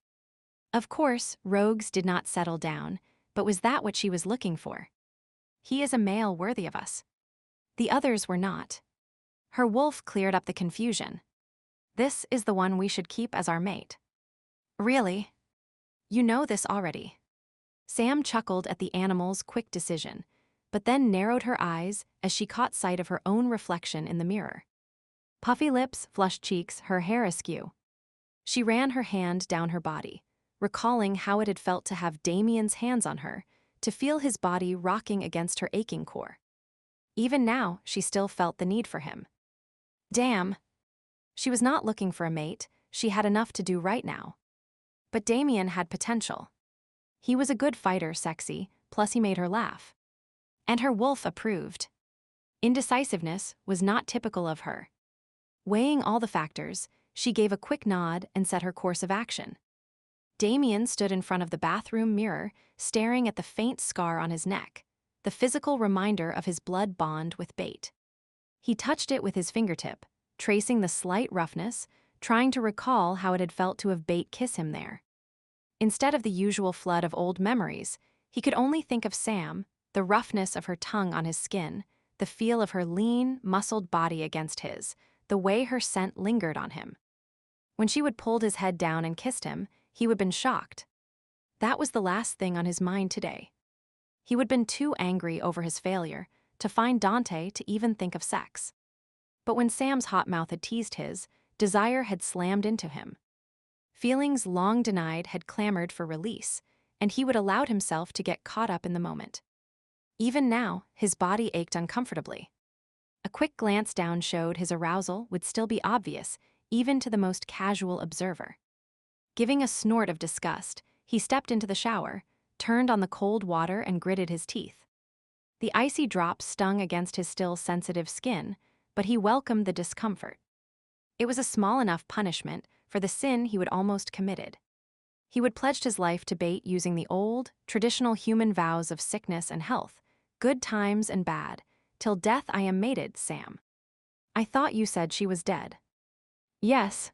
Of course, rogues did not settle down, but was that what she was looking for? He is a male worthy of us. The others were not. Her wolf cleared up the confusion. This is the one we should keep as our mate. Really? You know this already. Sam chuckled at the animal's quick decision, but then narrowed her eyes as she caught sight of her own reflection in the mirror. Puffy lips, flushed cheeks, her hair askew. She ran her hand down her body, recalling how it had felt to have Damien's hands on her, to feel his body rocking against her aching core. Even now, she still felt the need for him. Damn. She was not looking for a mate, she had enough to do right now. But Damien had potential. He was a good fighter, sexy, plus he made her laugh. And her wolf approved. Indecisiveness was not typical of her. Weighing all the factors, she gave a quick nod and set her course of action. Damien stood in front of the bathroom mirror, staring at the faint scar on his neck, the physical reminder of his blood bond with bait. He touched it with his fingertip, tracing the slight roughness, trying to recall how it had felt to have bait kiss him there. Instead of the usual flood of old memories, he could only think of Sam, the roughness of her tongue on his skin, the feel of her lean, muscled body against his, the way her scent lingered on him. When she would pulled his head down and kissed him, he would have been shocked. That was the last thing on his mind today. He would have been too angry over his failure to find Dante to even think of sex. But when Sam's hot mouth had teased his, desire had slammed into him. Feelings long denied had clamored for release, and he would allowed himself to get caught up in the moment. Even now, his body ached uncomfortably. A quick glance down showed his arousal would still be obvious, even to the most casual observer. Giving a snort of disgust, he stepped into the shower, turned on the cold water and gritted his teeth. The icy drops stung against his still sensitive skin, but he welcomed the discomfort. It was a small enough punishment for the sin he would almost committed. He would pledged his life to bait using the old, traditional human vows of sickness and health, good times and bad, till death I am mated, Sam. I thought you said she was dead. Yes.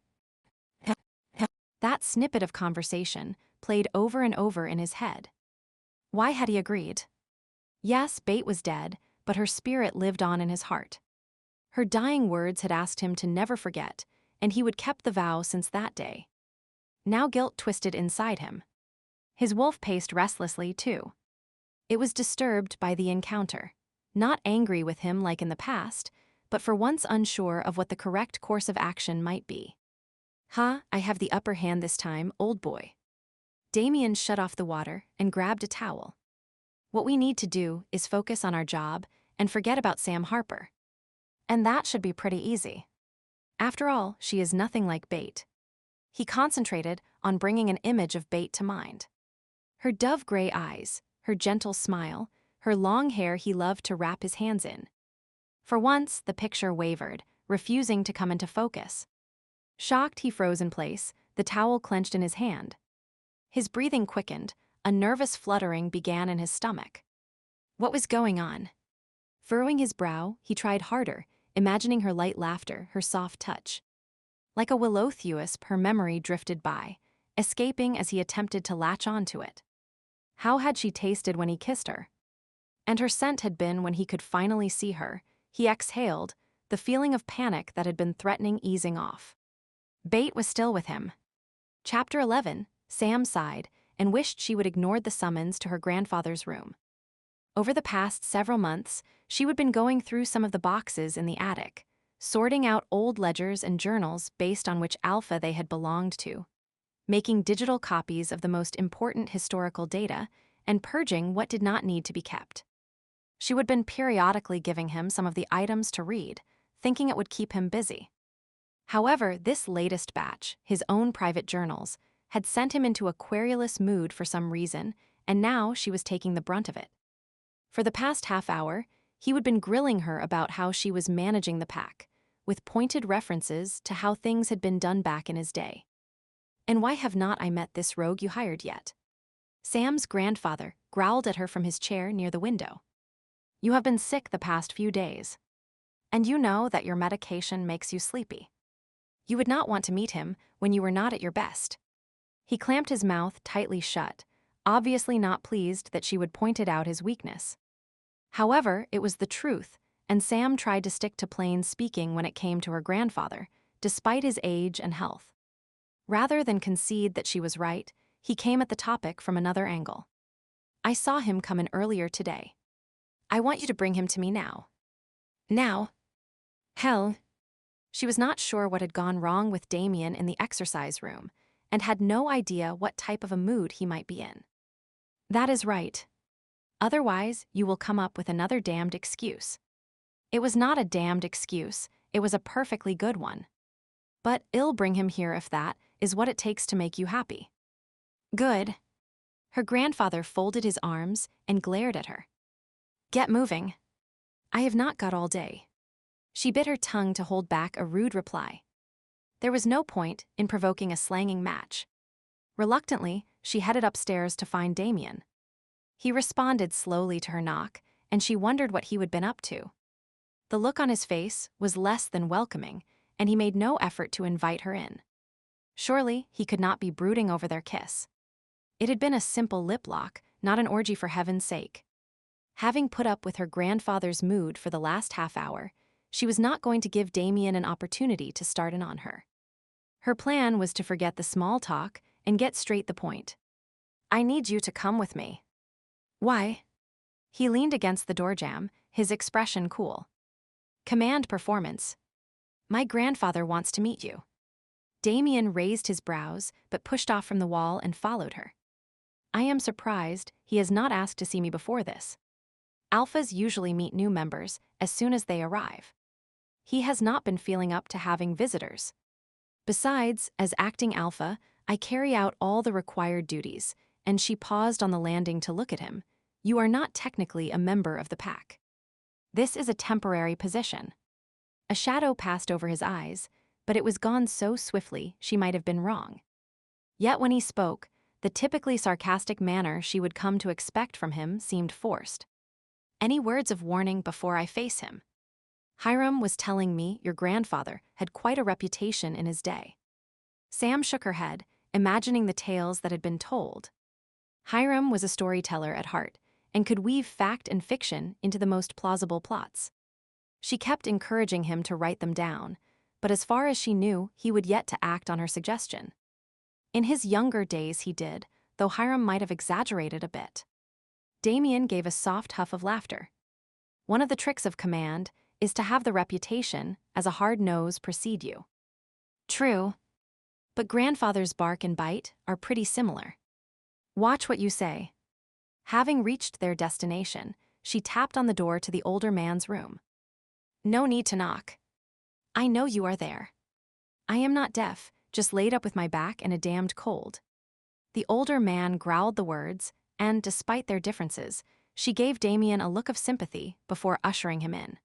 That snippet of conversation played over and over in his head. Why had he agreed? Yes, Bait was dead, but her spirit lived on in his heart. Her dying words had asked him to never forget, and he would kept the vow since that day. Now guilt twisted inside him. His wolf paced restlessly, too. It was disturbed by the encounter, not angry with him like in the past, but for once unsure of what the correct course of action might be. I have the upper hand this time, old boy. Damien shut off the water and grabbed a towel. What we need to do is focus on our job and forget about Sam Harper. And that should be pretty easy. After all, she is nothing like Bait. He concentrated on bringing an image of Bait to mind. Her dove-gray eyes, her gentle smile, her long hair he loved to wrap his hands in. For once, the picture wavered, refusing to come into focus. Shocked, he froze in place, the towel clenched in his hand. His breathing quickened, a nervous fluttering began in his stomach. What was going on? Furrowing his brow, he tried harder, imagining her light laughter, her soft touch. Like a will-o'-the-wisp, her memory drifted by, escaping as he attempted to latch onto it. How had she tasted when he kissed her? And her scent had been when he could finally see her. He exhaled, the feeling of panic that had been threatening easing off. Bait was still with him. Chapter 11, Sam sighed and wished she would ignore the summons to her grandfather's room. Over the past several months, she had been going through some of the boxes in the attic, sorting out old ledgers and journals based on which alpha they had belonged to, making digital copies of the most important historical data, and purging what did not need to be kept. She had been periodically giving him some of the items to read, thinking it would keep him busy. However, this latest batch, his own private journals, had sent him into a querulous mood for some reason, and now she was taking the brunt of it. For the past half hour, he had been grilling her about how she was managing the pack, with pointed references to how things had been done back in his day. "And why have not I met this rogue you hired yet?" Sam's grandfather growled at her from his chair near the window. "You have been sick the past few days. And you know that your medication makes you sleepy. You would not want to meet him when you were not at your best." He clamped his mouth tightly shut, obviously not pleased that she would pointed out his weakness. However, it was the truth, and Sam tried to stick to plain speaking when it came to her grandfather, despite his age and health. Rather than concede that she was right, he came at the topic from another angle. "I saw him come in earlier today. I want you to bring him to me now." "Now?" "Hell." She was not sure what had gone wrong with Damien in the exercise room, and had no idea what type of a mood he might be in. "That is right. Otherwise, you will come up with another damned excuse." It was not a damned excuse, it was a perfectly good one. "But I'll bring him here if that is what it takes to make you happy." "Good." Her grandfather folded his arms and glared at her. "Get moving." "I have not got all day." She bit her tongue to hold back a rude reply. There was no point in provoking a slanging match. Reluctantly, she headed upstairs to find Damien. He responded slowly to her knock, and she wondered what he had been up to. The look on his face was less than welcoming, and he made no effort to invite her in. Surely, he could not be brooding over their kiss. It had been a simple lip lock, not an orgy for heaven's sake. Having put up with her grandfather's mood for the last half hour, she was not going to give Damien an opportunity to start in on her. Her plan was to forget the small talk and get straight the point. "I need you to come with me." "Why?" He leaned against the door jamb, his expression cool. "Command performance. My grandfather wants to meet you." Damien raised his brows, but pushed off from the wall and followed her. "I am surprised he has not asked to see me before this. Alphas usually meet new members as soon as they arrive. He has not been feeling up to having visitors. Besides, as acting alpha, I carry out all the required duties," and she paused on the landing to look at him. "You are not technically a member of the pack. This is a temporary position." A shadow passed over his eyes, but it was gone so swiftly she might have been wrong. Yet when he spoke, the typically sarcastic manner she would come to expect from him seemed forced. "Any words of warning before I face him? Hiram was telling me your grandfather had quite a reputation in his day." Sam shook her head, imagining the tales that had been told. Hiram was a storyteller at heart, and could weave fact and fiction into the most plausible plots. She kept encouraging him to write them down, but as far as she knew, he would yet to act on her suggestion. In his younger days he did, though Hiram might have exaggerated a bit. Damien gave a soft huff of laughter. "One of the tricks of command is to have the reputation as a hard nose precede you." "True. But grandfather's bark and bite are pretty similar." "Watch what you say." Having reached their destination, she tapped on the door to the older man's room. "No need to knock. I know you are there. I am not deaf, just laid up with my back and a damned cold." The older man growled the words, and despite their differences, she gave Damien a look of sympathy before ushering him in.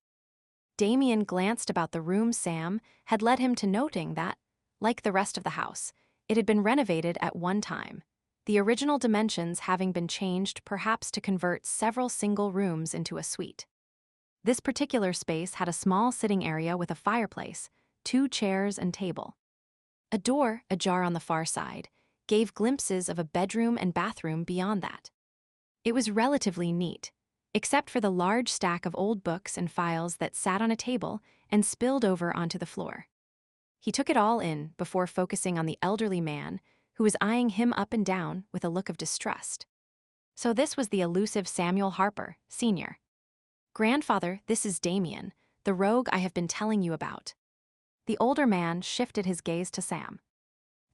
Damien glanced about the room. Sam had led him to noting that, like the rest of the house, it had been renovated at one time, the original dimensions having been changed perhaps to convert several single rooms into a suite. This particular space had a small sitting area with a fireplace, 2 chairs and table. A door, ajar on the far side, gave glimpses of a bedroom and bathroom beyond that. It was relatively neat, except for the large stack of old books and files that sat on a table and spilled over onto the floor. He took it all in before focusing on the elderly man, who was eyeing him up and down with a look of distrust. So this was the elusive Samuel Harper, Sr. "Grandfather, this is Damien, the rogue I have been telling you about." The older man shifted his gaze to Sam.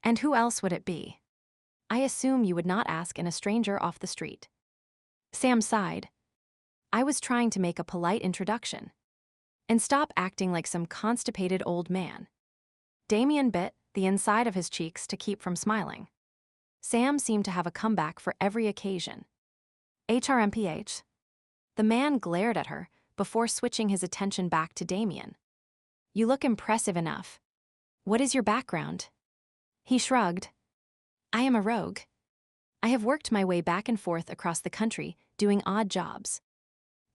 "And who else would it be? I assume you would not ask in a stranger off the street." Sam sighed. "I was trying to make a polite introduction. And stop acting like some constipated old man." Damien bit the inside of his cheeks to keep from smiling. Sam seemed to have a comeback for every occasion. "HRMPH?" The man glared at her before switching his attention back to Damien. "You look impressive enough. What is your background?" He shrugged. "I am a rogue. I have worked my way back and forth across the country doing odd jobs."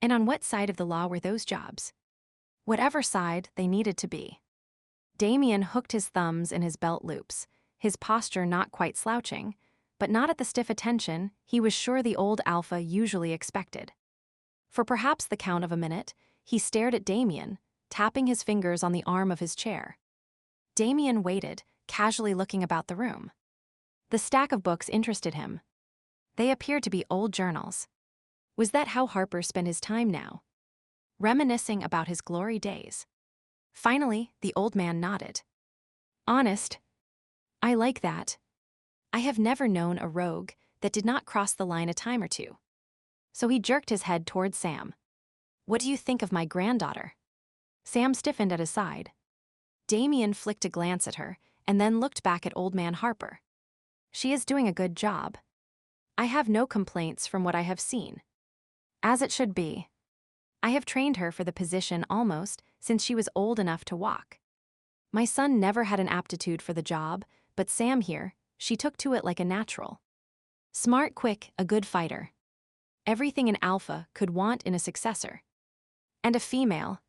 "And on what side of the law were those jobs?" "Whatever side they needed to be." Damien hooked his thumbs in his belt loops, his posture not quite slouching, but not at the stiff attention he was sure the old alpha usually expected. For perhaps the count of a minute, he stared at Damien, tapping his fingers on the arm of his chair. Damien waited, casually looking about the room. The stack of books interested him. They appeared to be old journals. Was that how Harper spent his time now? Reminiscing about his glory days. Finally, the old man nodded. "Honest. I like that. I have never known a rogue that did not cross the line a time or two." So he jerked his head toward Sam. "What do you think of my granddaughter?" Sam stiffened at his side. Damien flicked a glance at her and then looked back at old man Harper. "She is doing a good job. I have no complaints from what I have seen. As it should be. I have trained her for the position almost since she was old enough to walk. My son never had an aptitude for the job, but Sam here, she took to it like a natural. Smart, quick, a good fighter. Everything an alpha could want in a successor. And a female."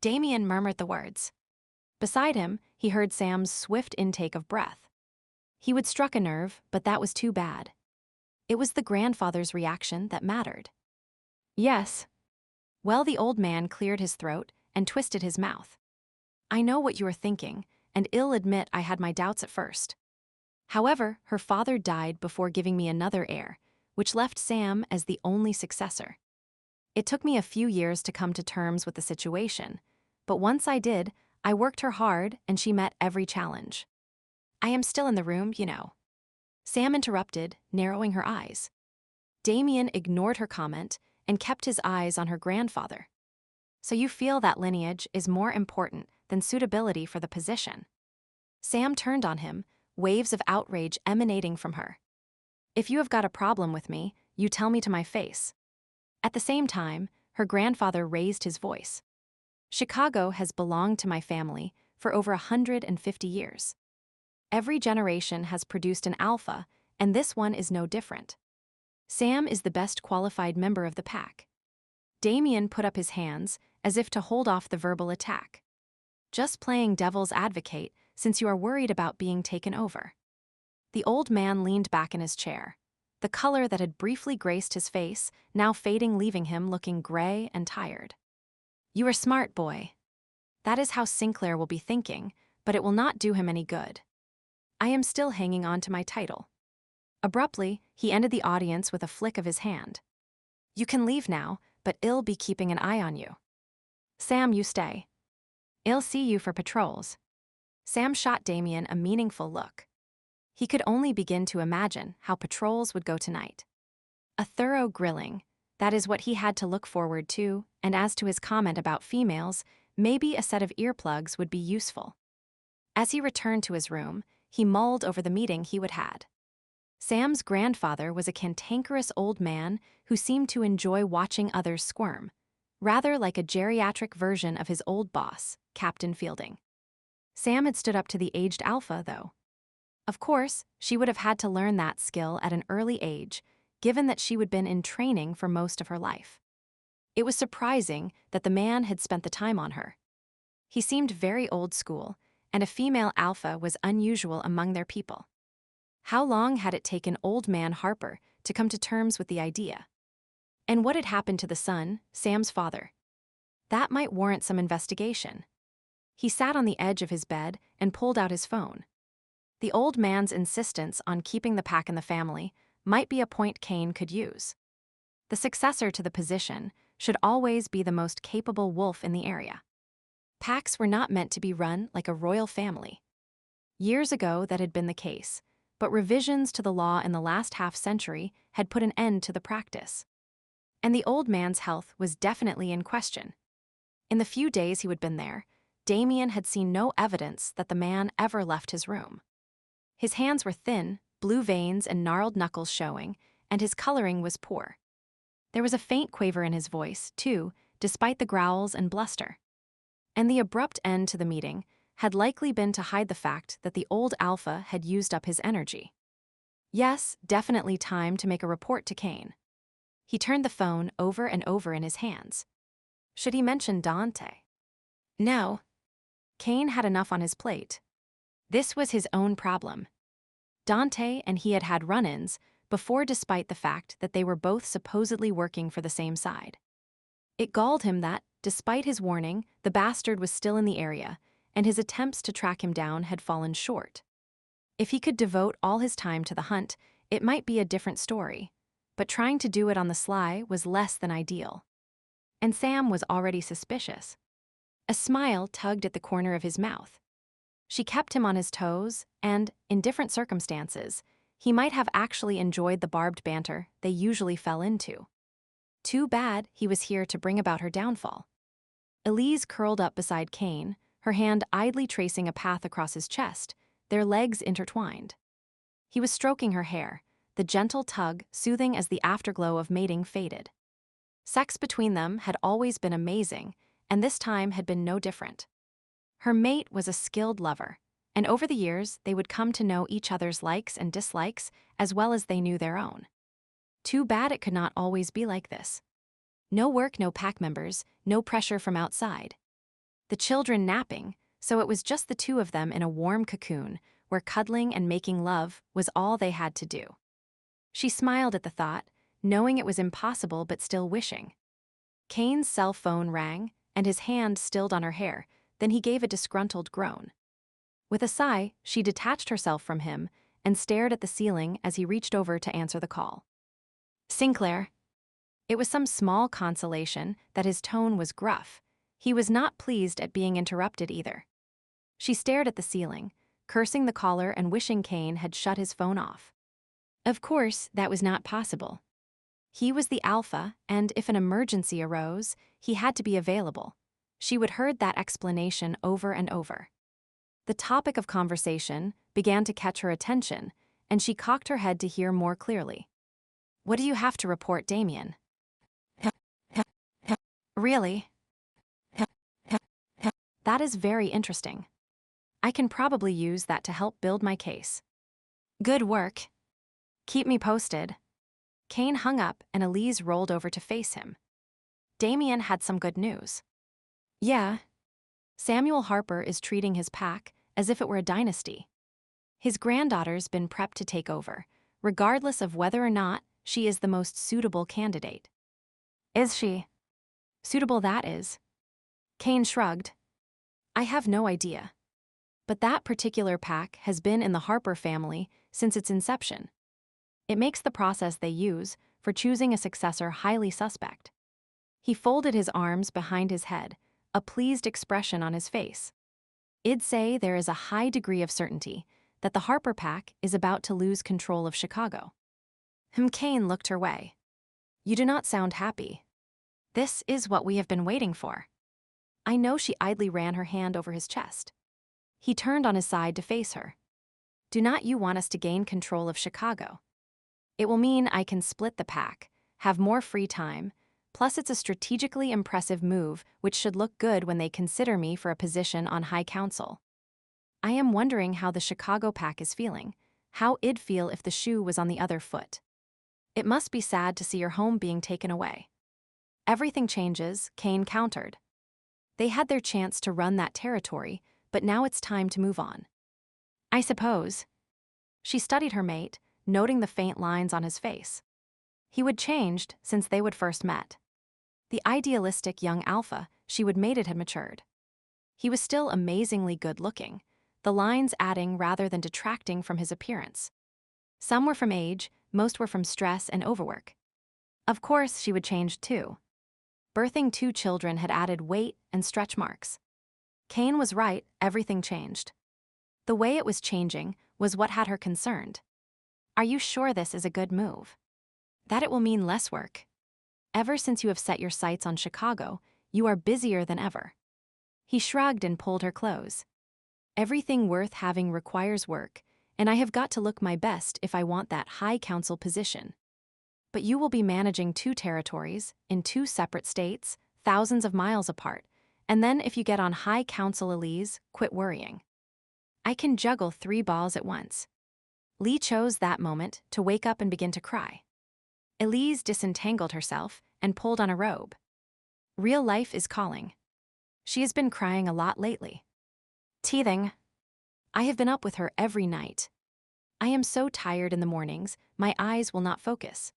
Damien murmured the words. Beside him, he heard Sam's swift intake of breath. He would struck a nerve, but that was too bad. It was the grandfather's reaction that mattered. "Yes." Well, the old man cleared his throat and twisted his mouth. "I know what you are thinking, and I'll admit I had my doubts at first. However, her father died before giving me another heir, which left Sam as the only successor. It took me a few years to come to terms with the situation, but once I did, I worked her hard and she met every challenge. I am still in the room, you know." Sam interrupted, narrowing her eyes. Damien ignored her comment and kept his eyes on her grandfather. "So you feel that lineage is more important than suitability for the position?" Sam turned on him, waves of outrage emanating from her. "If you have got a problem with me, you tell me to my face." At the same time, her grandfather raised his voice. "Chicago has belonged to my family for over 150 years. Every generation has produced an alpha, and this one is no different. Sam is the best qualified member of the pack." Damien put up his hands as if to hold off the verbal attack. "Just playing devil's advocate since you are worried about being taken over." The old man leaned back in his chair, the color that had briefly graced his face now fading, leaving him looking gray and tired. "You are smart, boy. That is how Sinclair will be thinking, but it will not do him any good. I am still hanging on to my title." Abruptly, he ended the audience with a flick of his hand. "You can leave now, but I'll be keeping an eye on you." "Sam, you stay. I'll see you for patrols." Sam shot Damien a meaningful look. He could only begin to imagine how patrols would go tonight. A thorough grilling, that is what he had to look forward to, and as to his comment about females, maybe a set of earplugs would be useful. As he returned to his room, he mulled over the meeting he would had. Sam's grandfather was a cantankerous old man who seemed to enjoy watching others squirm, rather like a geriatric version of his old boss, Captain Fielding. Sam had stood up to the aged alpha, though. Of course, she would have had to learn that skill at an early age, given that she would have been in training for most of her life. It was surprising that the man had spent the time on her. He seemed very old school, and a female alpha was unusual among their people. How long had it taken old man Harper to come to terms with the idea? And what had happened to the son, Sam's father? That might warrant some investigation. He sat on the edge of his bed and pulled out his phone. The old man's insistence on keeping the pack in the family might be a point Kane could use. The successor to the position should always be the most capable wolf in the area. Packs were not meant to be run like a royal family. Years ago that had been the case, but revisions to the law in the last half-century had put an end to the practice. And the old man's health was definitely in question. In the few days he had been there, Damien had seen no evidence that the man ever left his room. His hands were thin, blue veins and gnarled knuckles showing, and his coloring was poor. There was a faint quaver in his voice, too, despite the growls and bluster. And the abrupt end to the meeting had likely been to hide the fact that the old alpha had used up his energy. Yes, definitely time to make a report to Kane. He turned the phone over and over in his hands. Should he mention Dante? No. Kane had enough on his plate. This was his own problem. Dante and he had had run-ins before, despite the fact that they were both supposedly working for the same side. It galled him that, despite his warning, the bastard was still in the area, and his attempts to track him down had fallen short. If he could devote all his time to the hunt, it might be a different story, but trying to do it on the sly was less than ideal. And Sam was already suspicious. A smile tugged at the corner of his mouth. She kept him on his toes, and, in different circumstances, he might have actually enjoyed the barbed banter they usually fell into. Too bad he was here to bring about her downfall. Elise curled up beside Kane, her hand idly tracing a path across his chest, their legs intertwined. He was stroking her hair, the gentle tug soothing as the afterglow of mating faded. Sex between them had always been amazing, and this time had been no different. Her mate was a skilled lover, and over the years they would come to know each other's likes and dislikes as well as they knew their own. Too bad it could not always be like this. No work, no pack members, no pressure from outside. The children napping, so it was just the two of them in a warm cocoon where cuddling and making love was all they had to do. She smiled at the thought, knowing it was impossible but still wishing. Kane's cell phone rang, and his hand stilled on her hair, then he gave a disgruntled groan. With a sigh, she detached herself from him and stared at the ceiling as he reached over to answer the call. Sinclair. It was some small consolation that his tone was gruff. He was not pleased at being interrupted either. She stared at the ceiling, cursing the caller and wishing Kane had shut his phone off. Of course, that was not possible. He was the alpha, and if an emergency arose, he had to be available. She would heard that explanation over and over. The topic of conversation began to catch her attention, and she cocked her head to hear more clearly. What do you have to report, Damien? Really? That is very interesting. I can probably use that to help build my case. Good work. Keep me posted. Kane hung up and Elise rolled over to face him. Damien had some good news. Yeah. Samuel Harper is treating his pack as if it were a dynasty. His granddaughter's been prepped to take over, regardless of whether or not she is the most suitable candidate. Is she? Suitable, that is. Kane shrugged. I have no idea. But that particular pack has been in the Harper family since its inception. It makes the process they use for choosing a successor highly suspect. He folded his arms behind his head, a pleased expression on his face. I'd say there is a high degree of certainty that the Harper pack is about to lose control of Chicago. Kane looked her way. You do not sound happy. This is what we have been waiting for. I know. She idly ran her hand over his chest. He turned on his side to face her. Do not you want us to gain control of Chicago? It will mean I can split the pack, have more free time, plus it's a strategically impressive move which should look good when they consider me for a position on High Council. I am wondering how the Chicago pack is feeling, how it'd feel if the shoe was on the other foot. It must be sad to see your home being taken away. Everything changes, Kane countered. They had their chance to run that territory, but now it's time to move on. I suppose. She studied her mate, noting the faint lines on his face. He would changed since they would first met. The idealistic young alpha she would mated had matured. He was still amazingly good-looking, the lines adding rather than detracting from his appearance. Some were from age, most were from stress and overwork. Of course, she would change too. Birthing 2 children had added weight and stretch marks. Kane was right, everything changed. The way it was changing was what had her concerned. Are you sure this is a good move? That it will mean less work. Ever since you have set your sights on Chicago, you are busier than ever. He shrugged and pulled her close. Everything worth having requires work, and I have got to look my best if I want that high council position. But you will be managing 2 territories, in 2 separate states, thousands of miles apart, and then if you get on high council Elise, quit worrying. I can juggle 3 balls at once. Lee chose that moment to wake up and begin to cry. Elise disentangled herself and pulled on a robe. Real life is calling. She has been crying a lot lately. Teething. I have been up with her every night. I am so tired in the mornings, my eyes will not focus.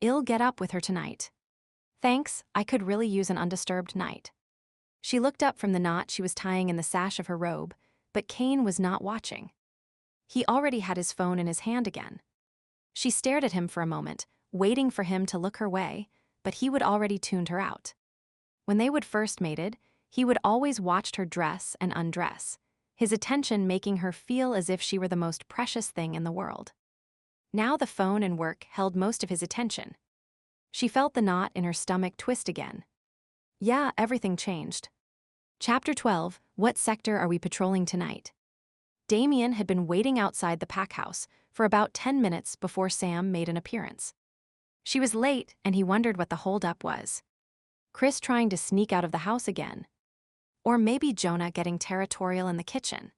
I'll get up with her tonight. Thanks, I could really use an undisturbed night. She looked up from the knot she was tying in the sash of her robe, but Kane was not watching. He already had his phone in his hand again. She stared at him for a moment, waiting for him to look her way, but he would already tuned her out. When they would first mated, he would always watched her dress and undress, his attention making her feel as if she were the most precious thing in the world. Now the phone and work held most of his attention. She felt the knot in her stomach twist again. Yeah, everything changed. Chapter 12, What sector are we patrolling tonight? Damien had been waiting outside the pack house for about 10 minutes before Sam made an appearance. She was late, and he wondered what the holdup was. Chris trying to sneak out of the house again. Or maybe Jonah getting territorial in the kitchen.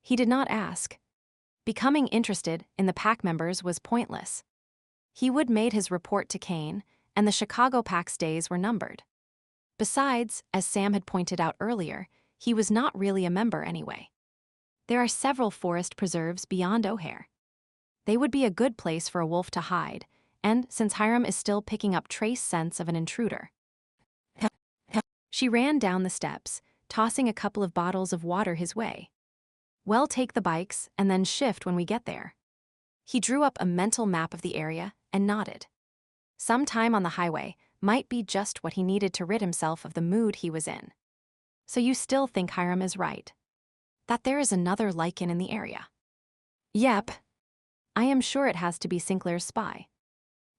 He did not ask. Becoming interested in the pack members was pointless. He would made his report to Kane, and the Chicago pack's days were numbered. Besides, as Sam had pointed out earlier, he was not really a member anyway. There are several forest preserves beyond O'Hare. They would be a good place for a wolf to hide, and since Hiram is still picking up trace scents of an intruder. She ran down the steps, tossing a couple of bottles of water his way. Well, take the bikes and then shift when we get there. He drew up a mental map of the area and nodded. Some time on the highway might be just what he needed to rid himself of the mood he was in. So you still think Hiram is right? That there is another Lycan in the area? Yep. I am sure it has to be Sinclair's spy.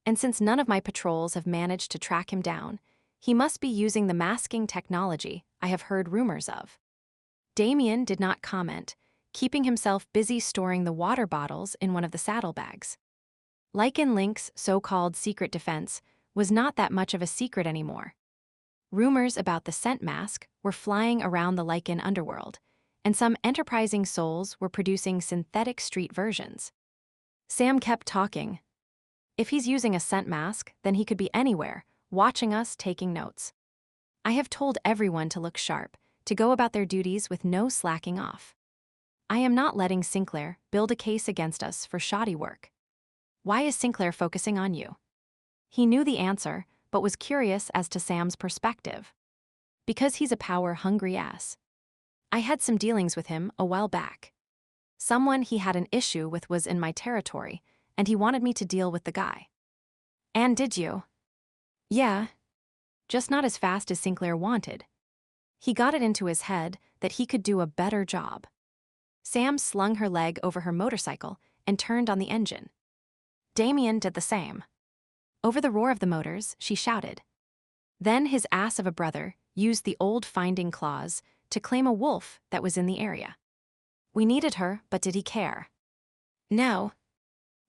And since none of my patrols have managed to track him down, he must be using the masking technology I have heard rumors of. Damien did not comment, keeping himself busy storing the water bottles in one of the saddlebags. Lycan Link's so-called secret defense was not that much of a secret anymore. Rumors about the scent mask were flying around the Lycan underworld, and some enterprising souls were producing synthetic street versions. Sam kept talking. If he's using a scent mask, then he could be anywhere, watching us, taking notes. I have told everyone to look sharp, to go about their duties with no slacking off. I am not letting Sinclair build a case against us for shoddy work. Why is Sinclair focusing on you? He knew the answer, but was curious as to Sam's perspective. Because he's a power-hungry ass. I had some dealings with him a while back. Someone he had an issue with was in my territory, and he wanted me to deal with the guy. And did you? Yeah. Just not as fast as Sinclair wanted. He got it into his head that he could do a better job. Sam slung her leg over her motorcycle and turned on the engine. Damien did the same. Over the roar of the motors, she shouted. Then his ass of a brother used the old finding clause to claim a wolf that was in the area. We needed her, but did he care? No.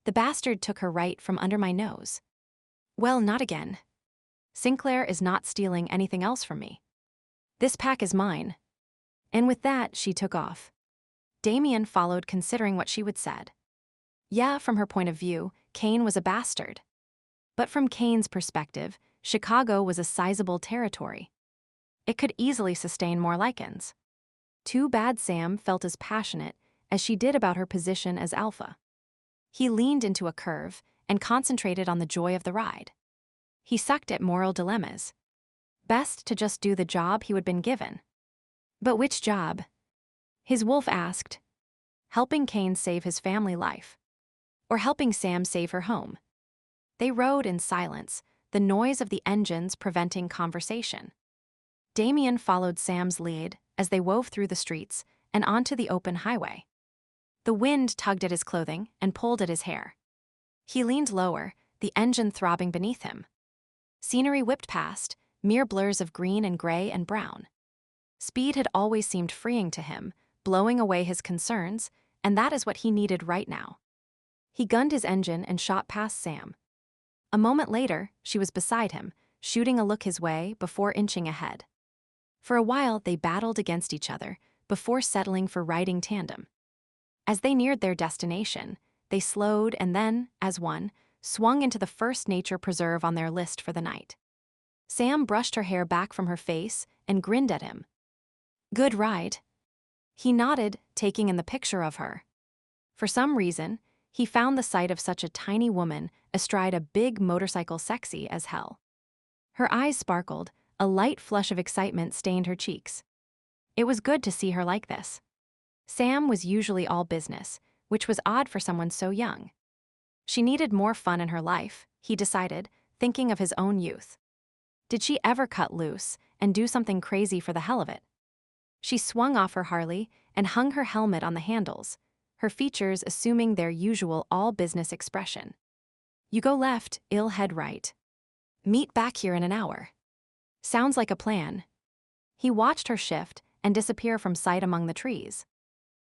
The bastard took her right from under my nose. Well, not again. Sinclair is not stealing anything else from me. This pack is mine. And with that, she took off. Damien followed, considering what she would said. Yeah, from her point of view, Kane was a bastard. But from Kane's perspective, Chicago was a sizable territory. It could easily sustain more Lycans. Too bad Sam felt as passionate as she did about her position as alpha. He leaned into a curve and concentrated on the joy of the ride. He sucked at moral dilemmas. Best to just do the job he had been given. But which job? His wolf asked, helping Kane save his family life, or helping Sam save her home. They rode in silence, the noise of the engines preventing conversation. Damien followed Sam's lead as they wove through the streets and onto the open highway. The wind tugged at his clothing and pulled at his hair. He leaned lower, the engine throbbing beneath him. Scenery whipped past, mere blurs of green and gray and brown. Speed had always seemed freeing to him, blowing away his concerns, and that is what he needed right now. He gunned his engine and shot past Sam. A moment later, she was beside him, shooting a look his way before inching ahead. For a while, they battled against each other before settling for riding tandem. As they neared their destination, they slowed and then, as one, swung into the first nature preserve on their list for the night. Sam brushed her hair back from her face and grinned at him. Good ride. He nodded, taking in the picture of her. For some reason, he found the sight of such a tiny woman astride a big motorcycle sexy as hell. Her eyes sparkled, a light flush of excitement stained her cheeks. It was good to see her like this. Sam was usually all business, which was odd for someone so young. She needed more fun in her life, he decided, thinking of his own youth. Did she ever cut loose and do something crazy for the hell of it? She swung off her Harley and hung her helmet on the handles, her features assuming their usual all-business expression. You go left, I'll head right. Meet back here in an hour. Sounds like a plan. He watched her shift and disappear from sight among the trees.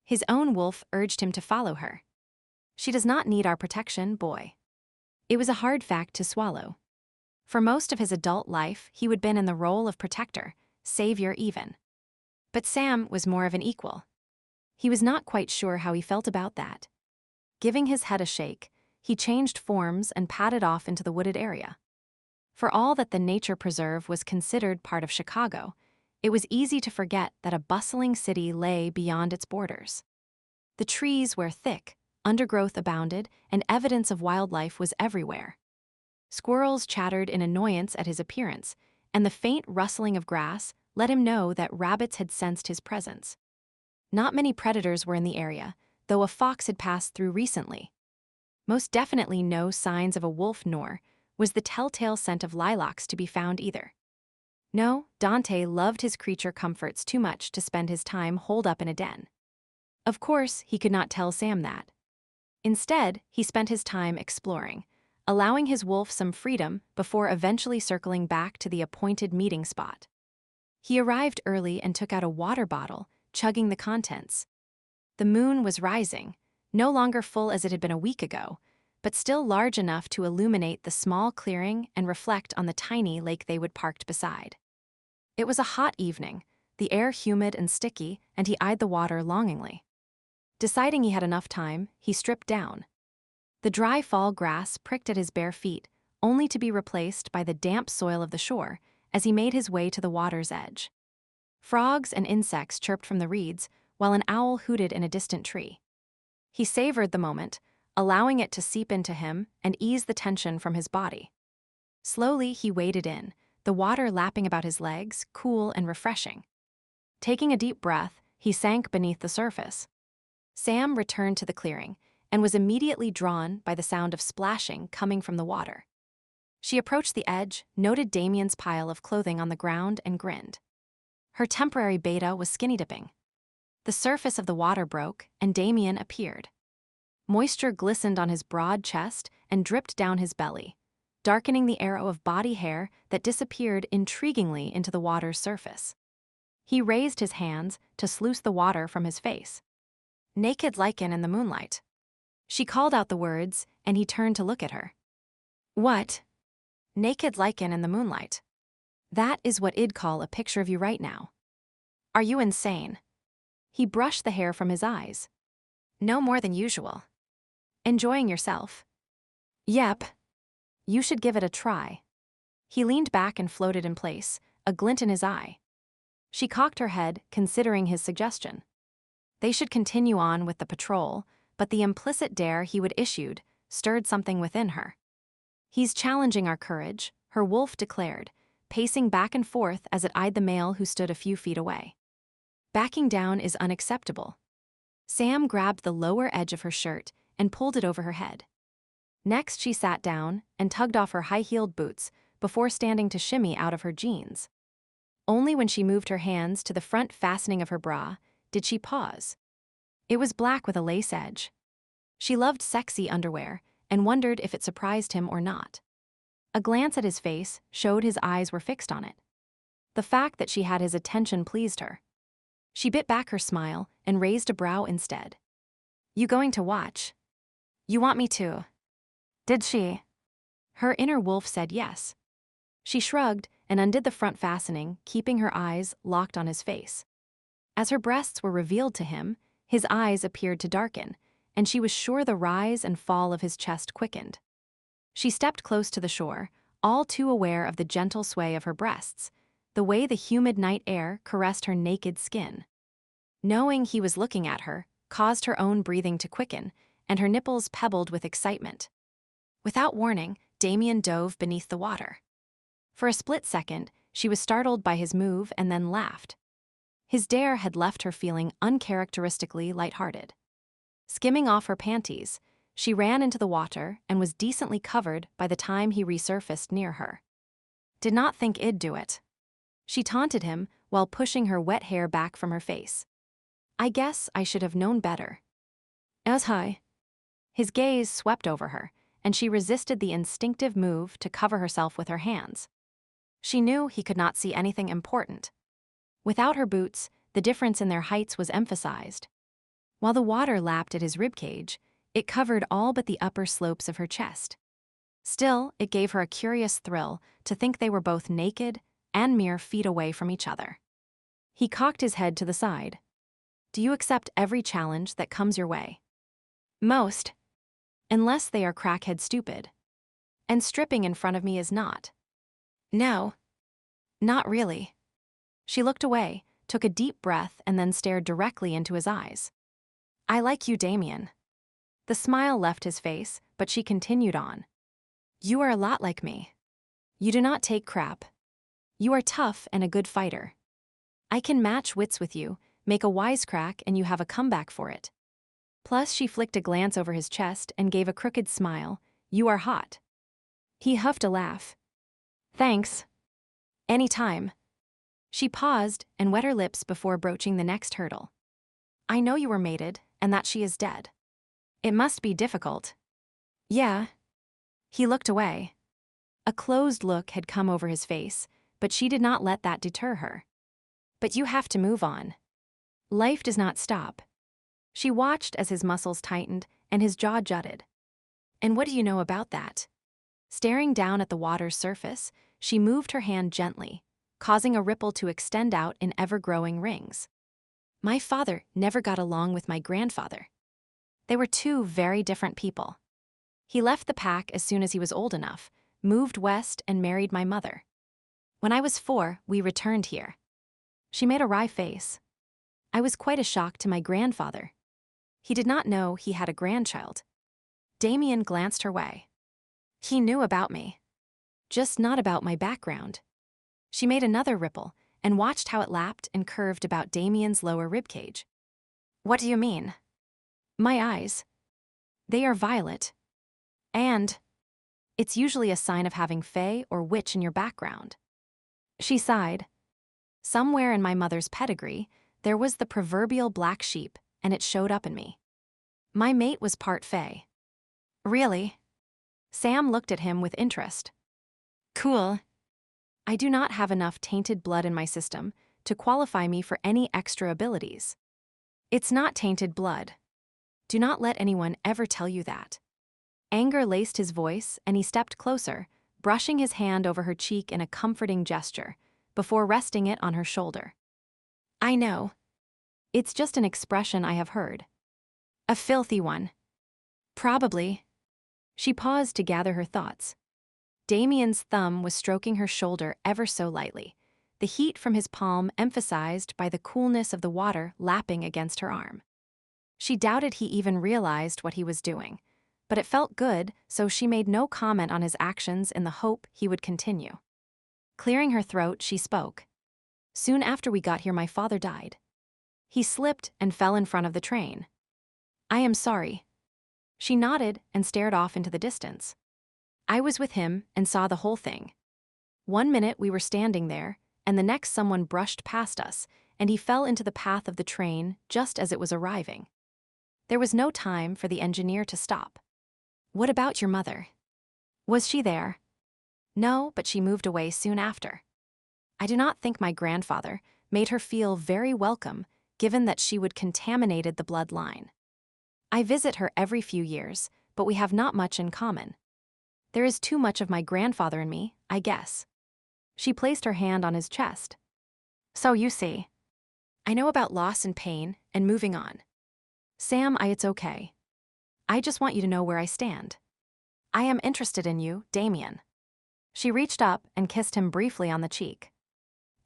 His own wolf urged him to follow her. She does not need our protection, boy. It was a hard fact to swallow. For most of his adult life, he would been in the role of protector, savior even. But Sam was more of an equal. He was not quite sure how he felt about that. Giving his head a shake, he changed forms and padded off into the wooded area. For all that the nature preserve was considered part of Chicago, it was easy to forget that a bustling city lay beyond its borders. The trees were thick, undergrowth abounded, and evidence of wildlife was everywhere. Squirrels chattered in annoyance at his appearance, and the faint rustling of grass let him know that rabbits had sensed his presence. Not many predators were in the area, though a fox had passed through recently. Most definitely no signs of a wolf, nor was the telltale scent of lilacs to be found either. No, Dante loved his creature comforts too much to spend his time holed up in a den. Of course, he could not tell Sam that. Instead, he spent his time exploring, allowing his wolf some freedom before eventually circling back to the appointed meeting spot. He arrived early and took out a water bottle, chugging the contents. The moon was rising, no longer full as it had been a week ago, but still large enough to illuminate the small clearing and reflect on the tiny lake they would parked beside. It was a hot evening, the air humid and sticky, and he eyed the water longingly. Deciding he had enough time, he stripped down. The dry fall grass pricked at his bare feet, only to be replaced by the damp soil of the shore as he made his way to the water's edge. Frogs and insects chirped from the reeds, while an owl hooted in a distant tree. He savored the moment, allowing it to seep into him and ease the tension from his body. Slowly, he waded in, the water lapping about his legs, cool and refreshing. Taking a deep breath, he sank beneath the surface. Sam returned to the clearing and was immediately drawn by the sound of splashing coming from the water. She approached the edge, noted Damien's pile of clothing on the ground, and grinned. Her temporary beta was skinny dipping. The surface of the water broke, and Damien appeared. Moisture glistened on his broad chest and dripped down his belly, darkening the arrow of body hair that disappeared intriguingly into the water's surface. He raised his hands to sluice the water from his face. Naked lichen in the moonlight. She called out the words, and he turned to look at her. What? Naked lichen in the moonlight. That is what I'd call a picture of you right now. Are you insane? He brushed the hair from his eyes. No more than usual. Enjoying yourself? Yep. You should give it a try. He leaned back and floated in place, a glint in his eye. She cocked her head, considering his suggestion. They should continue on with the patrol, but the implicit dare he would issued stirred something within her. He's challenging our courage, her wolf declared, pacing back and forth as it eyed the male who stood a few feet away. Backing down is unacceptable. Sam grabbed the lower edge of her shirt and pulled it over her head. Next, she sat down and tugged off her high-heeled boots before standing to shimmy out of her jeans. Only when she moved her hands to the front fastening of her bra did she pause. It was black with a lace edge. She loved sexy underwear and wondered if it surprised him or not. A glance at his face showed his eyes were fixed on it. The fact that she had his attention pleased her. She bit back her smile and raised a brow instead. "You going to watch? You want me to?" Did she? Her inner wolf said yes. She shrugged and undid the front fastening, keeping her eyes locked on his face. As her breasts were revealed to him, his eyes appeared to darken, and she was sure the rise and fall of his chest quickened. She stepped close to the shore, all too aware of the gentle sway of her breasts, the way the humid night air caressed her naked skin. Knowing he was looking at her caused her own breathing to quicken, and her nipples pebbled with excitement. Without warning, Damien dove beneath the water. For a split second, she was startled by his move and then laughed. His dare had left her feeling uncharacteristically lighthearted. Skimming off her panties, she ran into the water and was decently covered by the time he resurfaced near her. "Did not think it'd do it." She taunted him while pushing her wet hair back from her face. "I guess I should have known better." "As high." His gaze swept over her, and she resisted the instinctive move to cover herself with her hands. She knew he could not see anything important. Without her boots, the difference in their heights was emphasized. While the water lapped at his ribcage, it covered all but the upper slopes of her chest. Still, it gave her a curious thrill to think they were both naked and mere feet away from each other. He cocked his head to the side. "Do you accept every challenge that comes your way?" "Most. Unless they are crackhead stupid. And stripping in front of me is not." "No. Not really." She looked away, took a deep breath, and then stared directly into his eyes. "I like you, Damien." The smile left his face, but she continued on. "You are a lot like me. You do not take crap. You are tough and a good fighter. I can match wits with you, make a wisecrack, and you have a comeback for it." Plus, she flicked a glance over his chest and gave a crooked smile. "You are hot." He huffed a laugh. "Thanks. Any time." She paused and wet her lips before broaching the next hurdle. "I know you were mated, and that she is dead. It must be difficult." "Yeah." He looked away. A closed look had come over his face, but she did not let that deter her. "But you have to move on. Life does not stop." She watched as his muscles tightened and his jaw jutted. "And what do you know about that?" Staring down at the water's surface, she moved her hand gently, causing a ripple to extend out in ever-growing rings. "My father never got along with my grandfather. They were two very different people. He left the pack as soon as he was old enough, moved west, and married my mother. When I was 4, we returned here." She made a wry face. "I was quite a shock to my grandfather. He did not know he had a grandchild." Damien glanced her way. "He knew about me. Just not about my background." She made another ripple and watched how it lapped and curved about Damien's lower ribcage. "What do you mean?" "My eyes. They are violet. And it's usually a sign of having fae or witch in your background." She sighed. "Somewhere in my mother's pedigree, there was the proverbial black sheep, and it showed up in me. My mate was part fae." "Really?" Sam looked at him with interest. "Cool. I do not have enough tainted blood in my system to qualify me for any extra abilities." "It's not tainted blood. Do not let anyone ever tell you that." Anger laced his voice, and he stepped closer, brushing his hand over her cheek in a comforting gesture, before resting it on her shoulder. "I know. It's just an expression I have heard. A filthy one." "Probably." She paused to gather her thoughts. Damien's thumb was stroking her shoulder ever so lightly, the heat from his palm emphasized by the coolness of the water lapping against her arm. She doubted he even realized what he was doing, but it felt good, so she made no comment on his actions in the hope he would continue. Clearing her throat, she spoke. "Soon after we got here, my father died. He slipped and fell in front of the train. I am sorry. She nodded and stared off into the distance. I was with him and saw the whole thing. 1 minute we were standing there, and the next someone brushed past us, and he fell into the path of the train just as it was arriving. There was no time for the engineer to stop. What about your mother? Was she there? No, but she moved away soon after. I do not think my grandfather made her feel very welcome, given that she would contaminated the bloodline. I visit her every few years, but we have not much in common. There is too much of my grandfather in me, I guess. She placed her hand on his chest. So you see. I know about loss and pain and moving on. Sam, it's okay. I just want you to know where I stand. I am interested in you, Damien. She reached up and kissed him briefly on the cheek.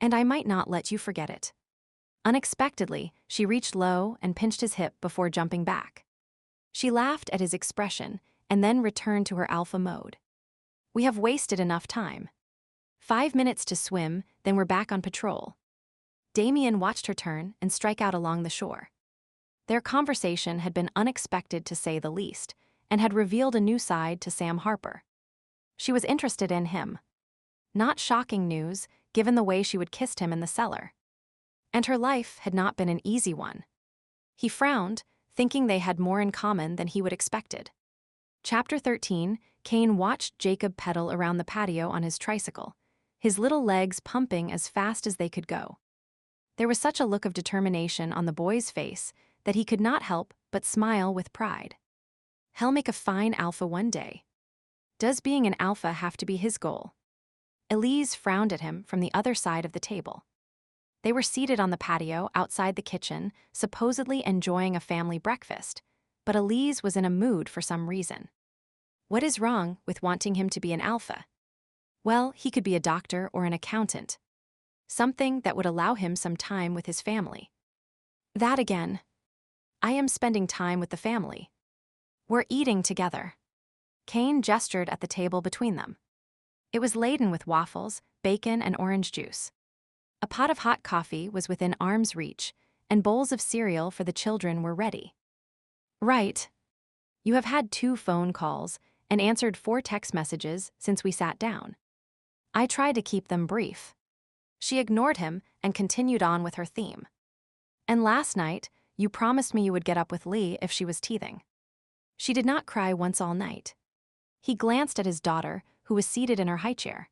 And I might not let you forget it. Unexpectedly, she reached low and pinched his hip before jumping back. She laughed at his expression and then returned to her alpha mode. We have wasted enough time. 5 minutes to swim, then we're back on patrol. Damien watched her turn and strike out along the shore. Their conversation had been unexpected to say the least, and had revealed a new side to Sam Harper. She was interested in him. Not shocking news, given the way she would kissed him in the cellar. And her life had not been an easy one. He frowned, thinking they had more in common than he would expected. Chapter 13, Kane watched Jacob pedal around the patio on his tricycle, his little legs pumping as fast as they could go. There was such a look of determination on the boy's face that he could not help but smile with pride. He'll make a fine alpha one day. Does being an alpha have to be his goal? Elise frowned at him from the other side of the table. They were seated on the patio outside the kitchen, supposedly enjoying a family breakfast, but Elise was in a mood for some reason. What is wrong with wanting him to be an alpha? Well, he could be a doctor or an accountant. Something that would allow him some time with his family. That again. I am spending time with the family. We're eating together. Kane gestured at the table between them. It was laden with waffles, bacon, and orange juice. A pot of hot coffee was within arm's reach, and bowls of cereal for the children were ready. Right. You have had 2 phone calls and answered 4 text messages since we sat down. I tried to keep them brief. She ignored him and continued on with her theme. And last night, you promised me you would get up with Lee if she was teething. She did not cry once all night. He glanced at his daughter, who was seated in her high chair.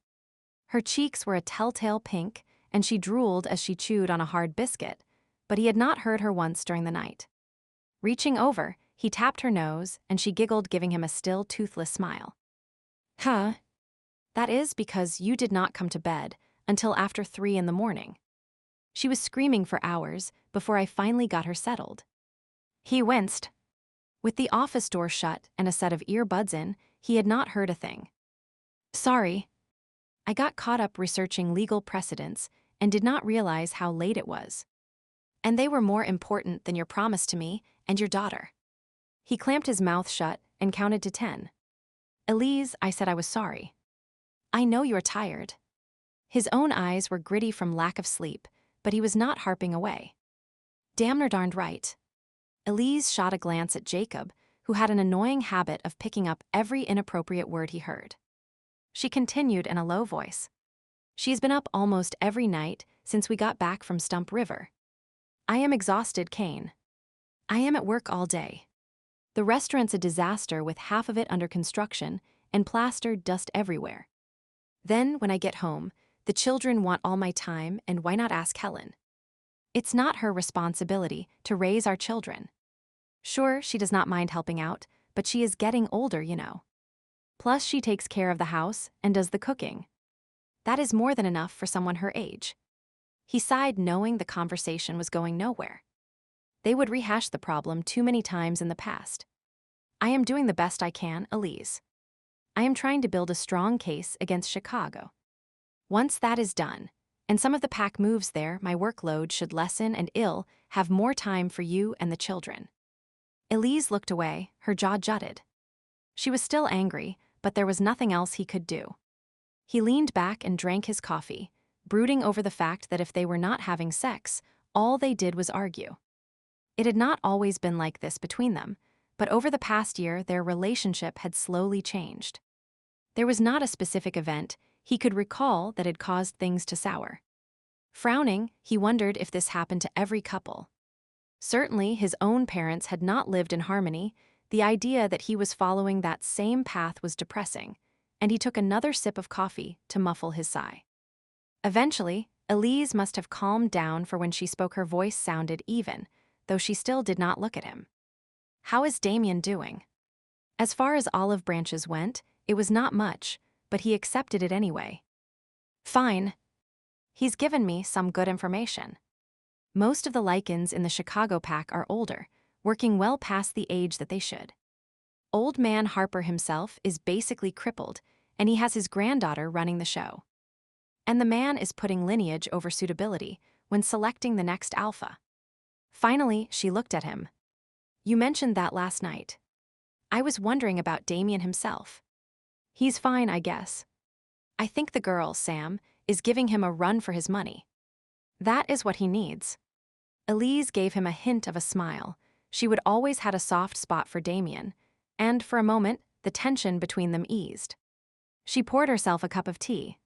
Her cheeks were a telltale pink, and she drooled as she chewed on a hard biscuit, but he had not heard her once during the night. Reaching over, he tapped her nose, and she giggled, giving him a still toothless smile. Huh? That is because you did not come to bed until after 3 in the morning. She was screaming for hours before I finally got her settled. He winced. With the office door shut and a set of earbuds in, he had not heard a thing. Sorry. I got caught up researching legal precedents and did not realize how late it was. And they were more important than your promise to me and your daughter. He clamped his mouth shut and counted to 10. Elise, I said I was sorry. I know you're tired. His own eyes were gritty from lack of sleep, but he was not harping away. Damn darned right. Elise shot a glance at Jacob, who had an annoying habit of picking up every inappropriate word he heard. She continued in a low voice. She's been up almost every night since we got back from Stump River. I am exhausted, Kane. I am at work all day. The restaurant's a disaster with half of it under construction and plastered dust everywhere. Then, when I get home, the children want all my time, and why not ask Helen? It's not her responsibility to raise our children. Sure, she does not mind helping out, but she is getting older, you know. Plus, she takes care of the house and does the cooking. That is more than enough for someone her age. He sighed, knowing the conversation was going nowhere. They would rehash the problem too many times in the past. I am doing the best I can, Elise. I am trying to build a strong case against Chicago. Once that is done, and some of the pack moves there, my workload should lessen and I'll have more time for you and the children. Elise looked away, her jaw jutted. She was still angry, but there was nothing else he could do. He leaned back and drank his coffee, brooding over the fact that if they were not having sex, all they did was argue. It had not always been like this between them, but over the past year their relationship had slowly changed. There was not a specific event he could recall that had caused things to sour. Frowning, he wondered if this happened to every couple. Certainly, his own parents had not lived in harmony. The idea that he was following that same path was depressing, and he took another sip of coffee to muffle his sigh. Eventually, Elise must have calmed down, for when she spoke her voice sounded even, though she still did not look at him. "How is Damien doing?" As far as olive branches went, it was not much, but he accepted it anyway. "Fine. He's given me some good information. Most of the Lycans in the Chicago pack are older, working well past the age that they should. Old man Harper himself is basically crippled, and he has his granddaughter running the show. And the man is putting lineage over suitability when selecting the next alpha." Finally, she looked at him. "You mentioned that last night. I was wondering about Damien himself. He's fine, I guess. I think the girl, Sam, is giving him a run for his money. That is what he needs." Elise gave him a hint of a smile. She would always had a soft spot for Damien, and for a moment, the tension between them eased. She poured herself a cup of tea.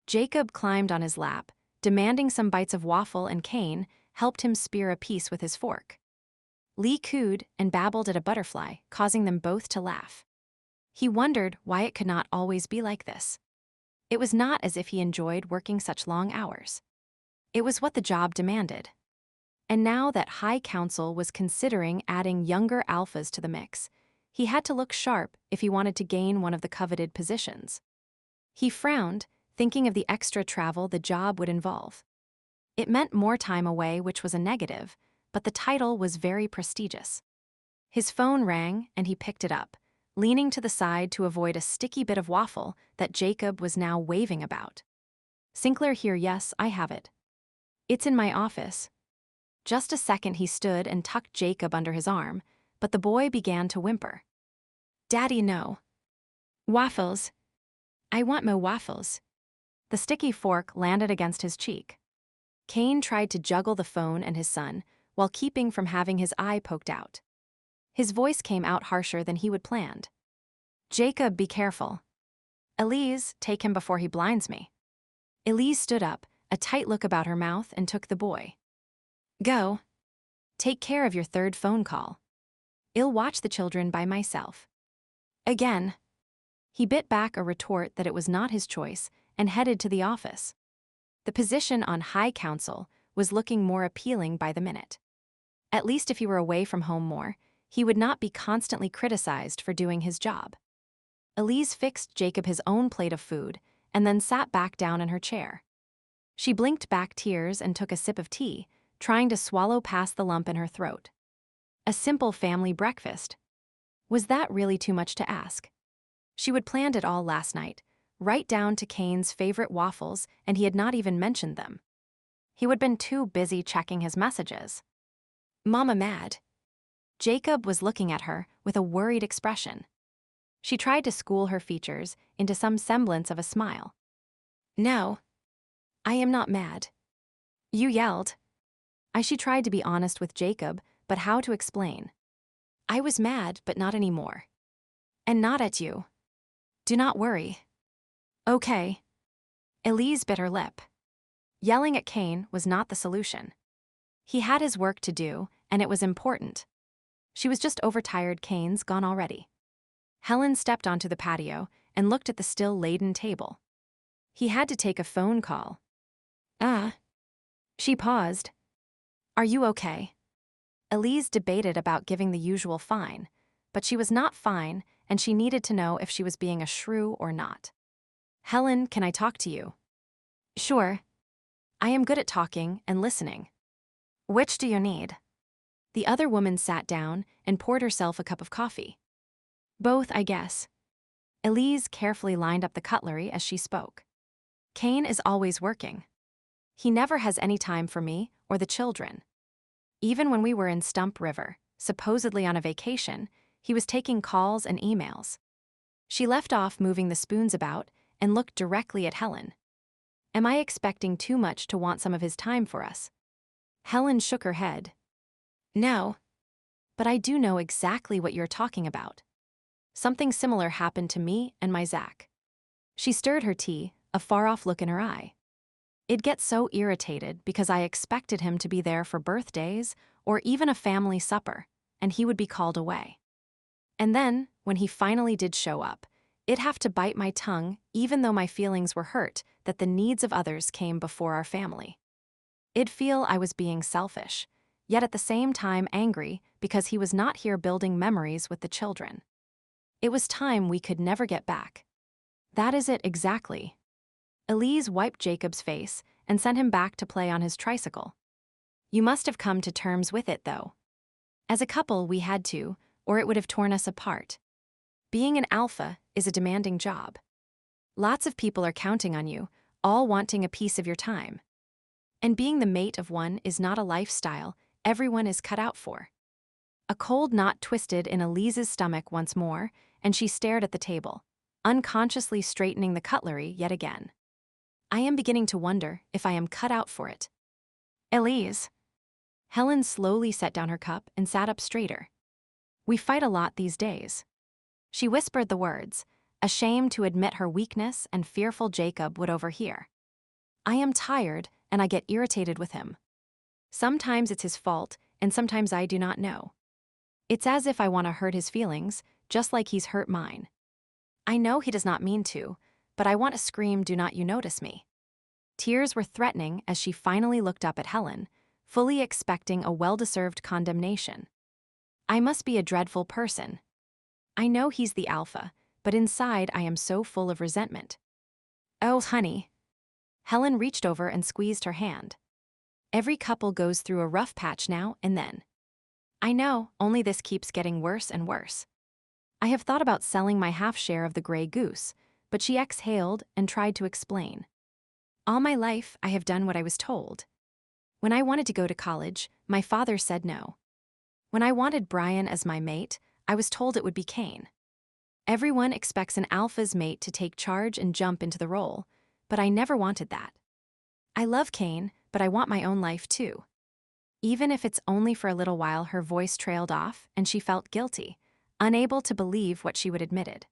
Jacob climbed on his lap, demanding some bites of waffle, and Kane helped him spear a piece with his fork. Lee cooed and babbled at a butterfly, causing them both to laugh. He wondered why it could not always be like this. It was not as if he enjoyed working such long hours. It was what the job demanded. And now that High Council was considering adding younger alphas to the mix, he had to look sharp if he wanted to gain one of the coveted positions. He frowned, thinking of the extra travel the job would involve. It meant more time away, which was a negative, but the title was very prestigious. His phone rang, and he picked it up, leaning to the side to avoid a sticky bit of waffle that Jacob was now waving about. "Sinclair here, yes, I have it. It's in my office." Just a second he stood and tucked Jacob under his arm, but the boy began to whimper. "Daddy, no. Waffles. I want mo waffles." The sticky fork landed against his cheek. Kane tried to juggle the phone and his son, while keeping from having his eye poked out. His voice came out harsher than he would planned. "Jacob, be careful. Elise, take him before he blinds me." Elise stood up, a tight look about her mouth, and took the boy. "Go. Take care of your third phone call. I'll watch the children by myself." Again. He bit back a retort that it was not his choice and headed to the office. The position on High Council was looking more appealing by the minute. At least if he were away from home more, he would not be constantly criticized for doing his job. Elise fixed Jacob his own plate of food and then sat back down in her chair. She blinked back tears and took a sip of tea, trying to swallow past the lump in her throat. A simple family breakfast. Was that really too much to ask? She would planned it all last night, right down to Kane's favorite waffles, and he had not even mentioned them. He would been too busy checking his messages. "Mama mad?" Jacob was looking at her with a worried expression. She tried to school her features into some semblance of a smile. "No, I am not mad. You yelled." She tried to be honest with Jacob, but how to explain? "I was mad, but not anymore. And not at you. Do not worry." "Okay." Elise bit her lip. Yelling at Kane was not the solution. He had his work to do, and it was important. She was just overtired. Kane's gone already. Helen stepped onto the patio and looked at the still laden table. He had to take a phone call. She paused. "Are you okay?" Elise debated about giving the usual fine, but she was not fine, and she needed to know if she was being a shrew or not. "Helen, can I talk to you?" "Sure. I am good at talking and listening." "Which do you need?" The other woman sat down and poured herself a cup of coffee. "Both, I guess." Elise carefully lined up the cutlery as she spoke. "Kane is always working. He never has any time for me or the children. Even when we were in Stump River, supposedly on a vacation, he was taking calls and emails." She left off moving the spoons about and looked directly at Helen. "Am I expecting too much to want some of his time for us?" Helen shook her head. No, but I do know exactly what you're talking about. Something similar happened to me and my Zach. She stirred her tea, a far-off look in her eye. I'd get so irritated because I expected him to be there for birthdays or even a family supper, and he would be called away. And then, when he finally did show up, I'd have to bite my tongue even though my feelings were hurt that the needs of others came before our family. I'd feel I was being selfish, yet at the same time angry because he was not here building memories with the children. It was time we could never get back. That is it exactly. Elise wiped Jacob's face and sent him back to play on his tricycle. You must have come to terms with it, though. As a couple, we had to, or it would have torn us apart. Being an alpha is a demanding job. Lots of people are counting on you, all wanting a piece of your time. And being the mate of one is not a lifestyle everyone is cut out for. A cold knot twisted in Elise's stomach once more, and she stared at the table, unconsciously straightening the cutlery yet again. I am beginning to wonder if I am cut out for it. Elise. Helen slowly set down her cup and sat up straighter. We fight a lot these days. She whispered the words, ashamed to admit her weakness and fearful Jacob would overhear. I am tired, and I get irritated with him. Sometimes it's his fault, and sometimes I do not know. It's as if I want to hurt his feelings, just like he's hurt mine. I know he does not mean to, but I want to scream, "Do not you notice me?" Tears were threatening as she finally looked up at Helen, fully expecting a well-deserved condemnation. I must be a dreadful person. I know he's the alpha, but inside I am so full of resentment. Oh, honey. Helen reached over and squeezed her hand. Every couple goes through a rough patch now and then. I know, only this keeps getting worse and worse. I have thought about selling my half share of the Grey Goose, but she exhaled and tried to explain. All my life, I have done what I was told. When I wanted to go to college, my father said no. When I wanted Brian as my mate, I was told it would be Kane. Everyone expects an alpha's mate to take charge and jump into the role, but I never wanted that. I love Kane, but I want my own life too. Even if it's only for a little while, her voice trailed off and she felt guilty, unable to believe what she would admitted.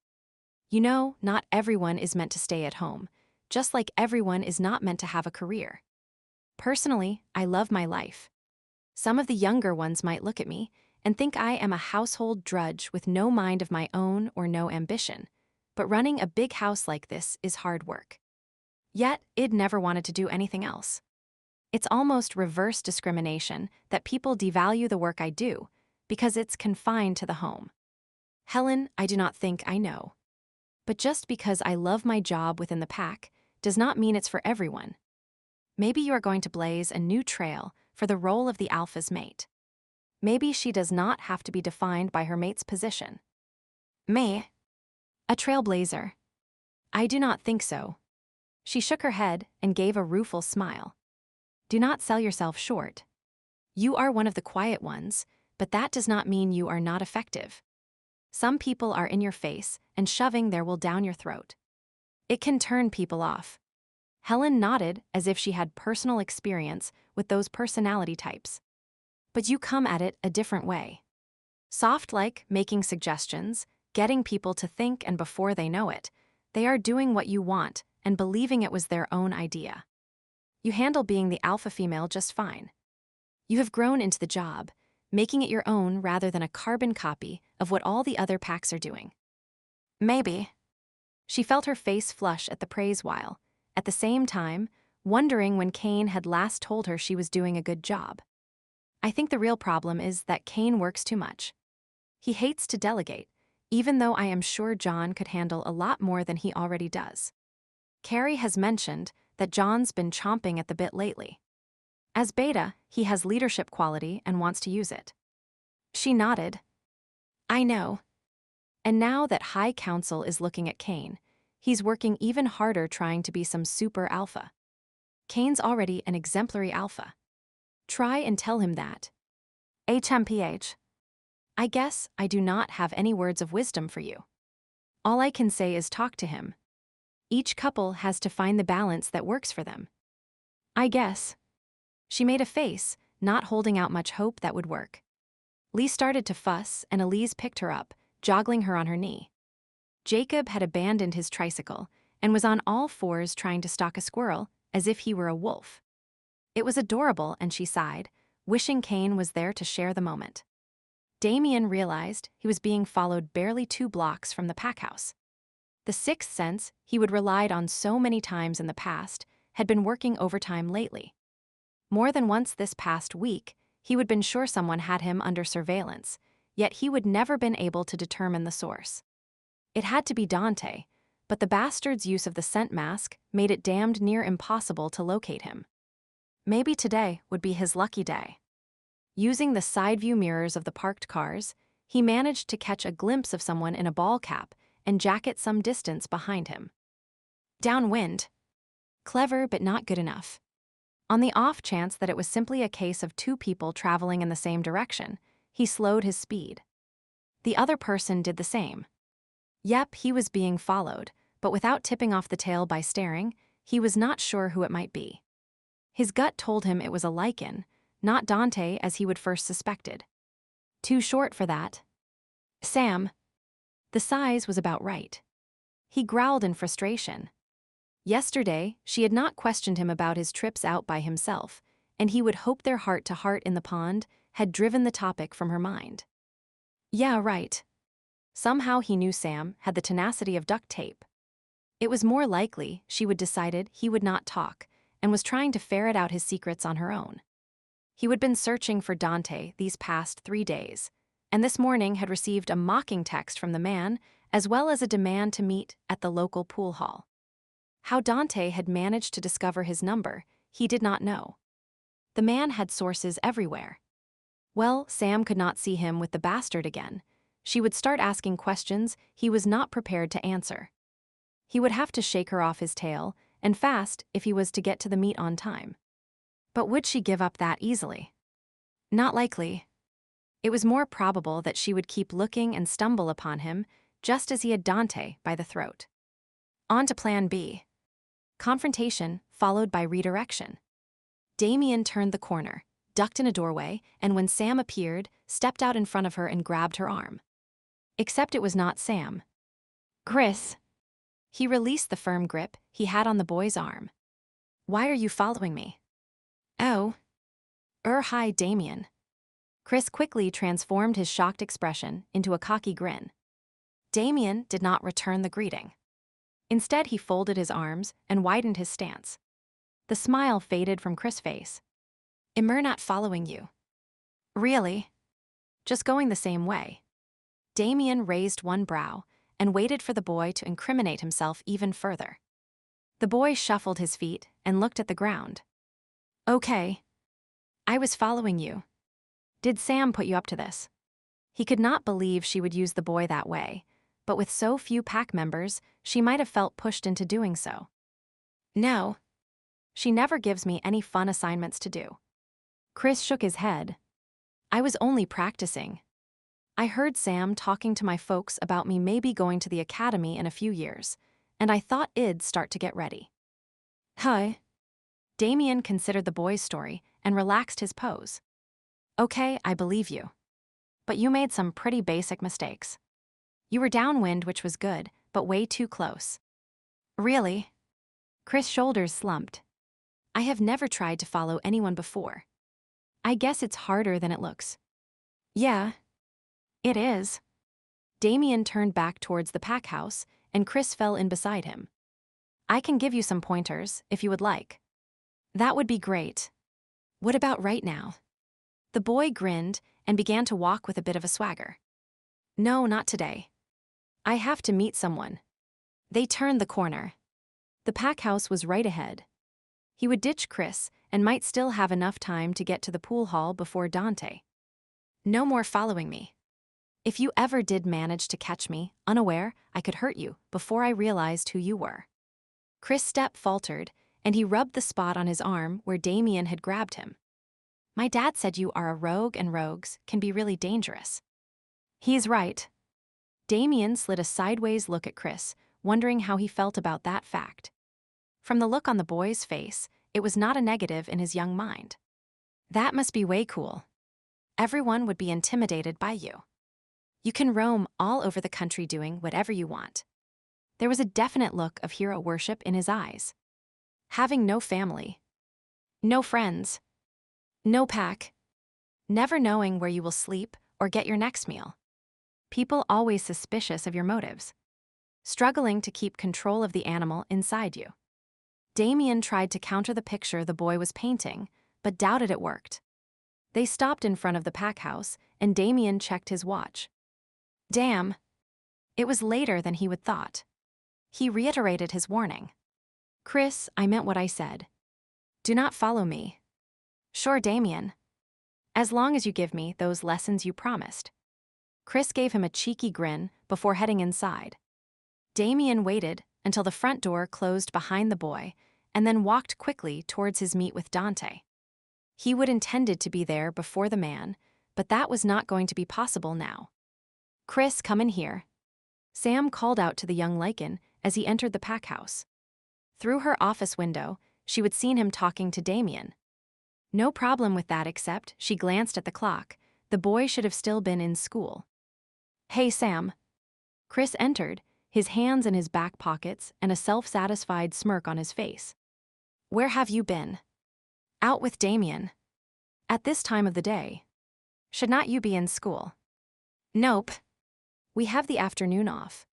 You know, not everyone is meant to stay at home, just like everyone is not meant to have a career. Personally, I love my life. Some of the younger ones might look at me and think I am a household drudge with no mind of my own or no ambition, but running a big house like this is hard work. Yet, I'd never wanted to do anything else. It's almost reverse discrimination that people devalue the work I do because it's confined to the home. Helen, I do not think I know. But just because I love my job within the pack does not mean it's for everyone. Maybe you are going to blaze a new trail for the role of the alpha's mate. Maybe she does not have to be defined by her mate's position. Me? A trailblazer? I do not think so. She shook her head and gave a rueful smile. Do not sell yourself short. You are one of the quiet ones, but that does not mean you are not effective. Some people are in your face and shoving their will down your throat. It can turn people off. Helen nodded as if she had personal experience with those personality types. But you come at it a different way. Soft like making suggestions, getting people to think, and before they know it, they are doing what you want and believing it was their own idea. You handle being the alpha female just fine. You have grown into the job, making it your own rather than a carbon copy of what all the other packs are doing. Maybe. She felt her face flush at the praise while, at the same time, wondering when Kane had last told her she was doing a good job. I think the real problem is that Kane works too much. He hates to delegate, even though I am sure John could handle a lot more than he already does. Carrie has mentioned that John's been chomping at the bit lately. As beta, he has leadership quality and wants to use it. She nodded. I know. And now that High Council is looking at Kane, he's working even harder trying to be some super alpha. Kane's already an exemplary alpha. Try and tell him that. HMPH. I guess I do not have any words of wisdom for you. All I can say is talk to him. Each couple has to find the balance that works for them. I guess. She made a face, not holding out much hope that would work. Lee started to fuss, and Elise picked her up, joggling her on her knee. Jacob had abandoned his tricycle and was on all fours trying to stalk a squirrel as if he were a wolf. It was adorable, and she sighed, wishing Kane was there to share the moment. Damien realized he was being followed barely 2 blocks from the pack house. The sixth sense he would relied on so many times in the past had been working overtime lately. More than once this past week, he would been sure someone had him under surveillance, yet he would never been able to determine the source. It had to be Dante, but the bastard's use of the scent mask made it damned near impossible to locate him. Maybe today would be his lucky day. Using the side view mirrors of the parked cars, he managed to catch a glimpse of someone in a ball cap and jacket some distance behind him. Downwind. Clever but not good enough. On the off chance that it was simply a case of 2 people traveling in the same direction, he slowed his speed. The other person did the same. Yep, he was being followed, but without tipping off the tail by staring, he was not sure who it might be. His gut told him it was a Lycan, not Dante as he would first suspected. Too short for that. Sam. The size was about right. He growled in frustration. Yesterday, she had not questioned him about his trips out by himself, and he would hope their heart-to-heart in the pond had driven the topic from her mind. Yeah, right. Somehow he knew Sam had the tenacity of duct tape. It was more likely she would decided he would not talk and was trying to ferret out his secrets on her own. He had been searching for Dante these past 3 days, and this morning had received a mocking text from the man as well as a demand to meet at the local pool hall. How Dante had managed to discover his number, he did not know. The man had sources everywhere. Well, Sam could not see him with the bastard again. She would start asking questions he was not prepared to answer. He would have to shake her off his tail, and fast if he was to get to the meet on time. But would she give up that easily? Not likely. It was more probable that she would keep looking and stumble upon him, just as he had Dante by the throat. On to plan B. Confrontation followed by redirection. Damien turned the corner, ducked in a doorway, and when Sam appeared, stepped out in front of her and grabbed her arm. Except it was not Sam. Chris. He released the firm grip he had on the boy's arm. Why are you following me? Oh. Hi, Damien. Chris quickly transformed his shocked expression into a cocky grin. Damien did not return the greeting. Instead, he folded his arms and widened his stance. The smile faded from Chris' face. Am I not following you? Really? Just going the same way. Damien raised one brow and waited for the boy to incriminate himself even further. The boy shuffled his feet and looked at the ground. Okay. I was following you. Did Sam put you up to this? He could not believe she would use the boy that way, but with so few pack members, she might have felt pushed into doing so. No. She never gives me any fun assignments to do. Chris shook his head. I was only practicing. I heard Sam talking to my folks about me maybe going to the academy in a few years, and I thought I'd start to get ready. Hi. Damien considered the boy's story and relaxed his pose. Okay, I believe you. But you made some pretty basic mistakes. You were downwind, which was good, but way too close. Really? Chris' shoulders slumped. I have never tried to follow anyone before. I guess it's harder than it looks. Yeah. It is. Damien turned back towards the pack house, and Chris fell in beside him. I can give you some pointers, if you would like. That would be great. What about right now? The boy grinned and began to walk with a bit of a swagger. No, not today. I have to meet someone. They turned the corner. The pack house was right ahead. He would ditch Chris and might still have enough time to get to the pool hall before Dante. No more following me. If you ever did manage to catch me, unaware, I could hurt you before I realized who you were. Chris' step faltered, and he rubbed the spot on his arm where Damien had grabbed him. My dad said you are a rogue and rogues can be really dangerous. He's right. Damien slid a sideways look at Chris, wondering how he felt about that fact. From the look on the boy's face, it was not a negative in his young mind. That must be way cool. Everyone would be intimidated by you. You can roam all over the country doing whatever you want. There was a definite look of hero worship in his eyes. Having no family, no friends, no pack, never knowing where you will sleep or get your next meal. People always suspicious of your motives. Struggling to keep control of the animal inside you. Damien tried to counter the picture the boy was painting, but doubted it worked. They stopped in front of the pack house, and Damien checked his watch. Damn. It was later than he would thought. He reiterated his warning. Chris, I meant what I said. Do not follow me. Sure, Damien. As long as you give me those lessons you promised. Chris gave him a cheeky grin before heading inside. Damien waited until the front door closed behind the boy and then walked quickly towards his meet with Dante. He would intended to be there before the man, but that was not going to be possible now. Chris, come in here. Sam called out to the young Lycan as he entered the pack house. Through her office window, she would seen him talking to Damien. No problem with that except she glanced at the clock. The boy should have still been in school. Hey, Sam. Chris entered, his hands in his back pockets and a self-satisfied smirk on his face. Where have you been? Out with Damien. At this time of the day. Should not you be in school? Nope. We have the afternoon off.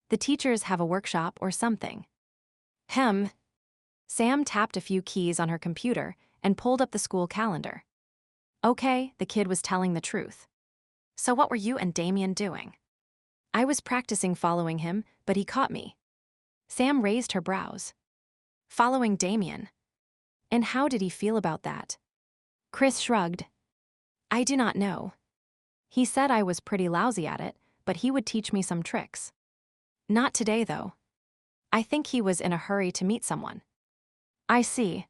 The teachers have a workshop or something. Sam tapped a few keys on her computer and pulled up the school calendar. Okay, the kid was telling the truth. So what were you and Damien doing? I was practicing following him, but he caught me. Sam raised her brows. Following Damien. And how did he feel about that? Chris shrugged. I do not know. He said I was pretty lousy at it, but he would teach me some tricks. Not today, though. I think he was in a hurry to meet someone. I see.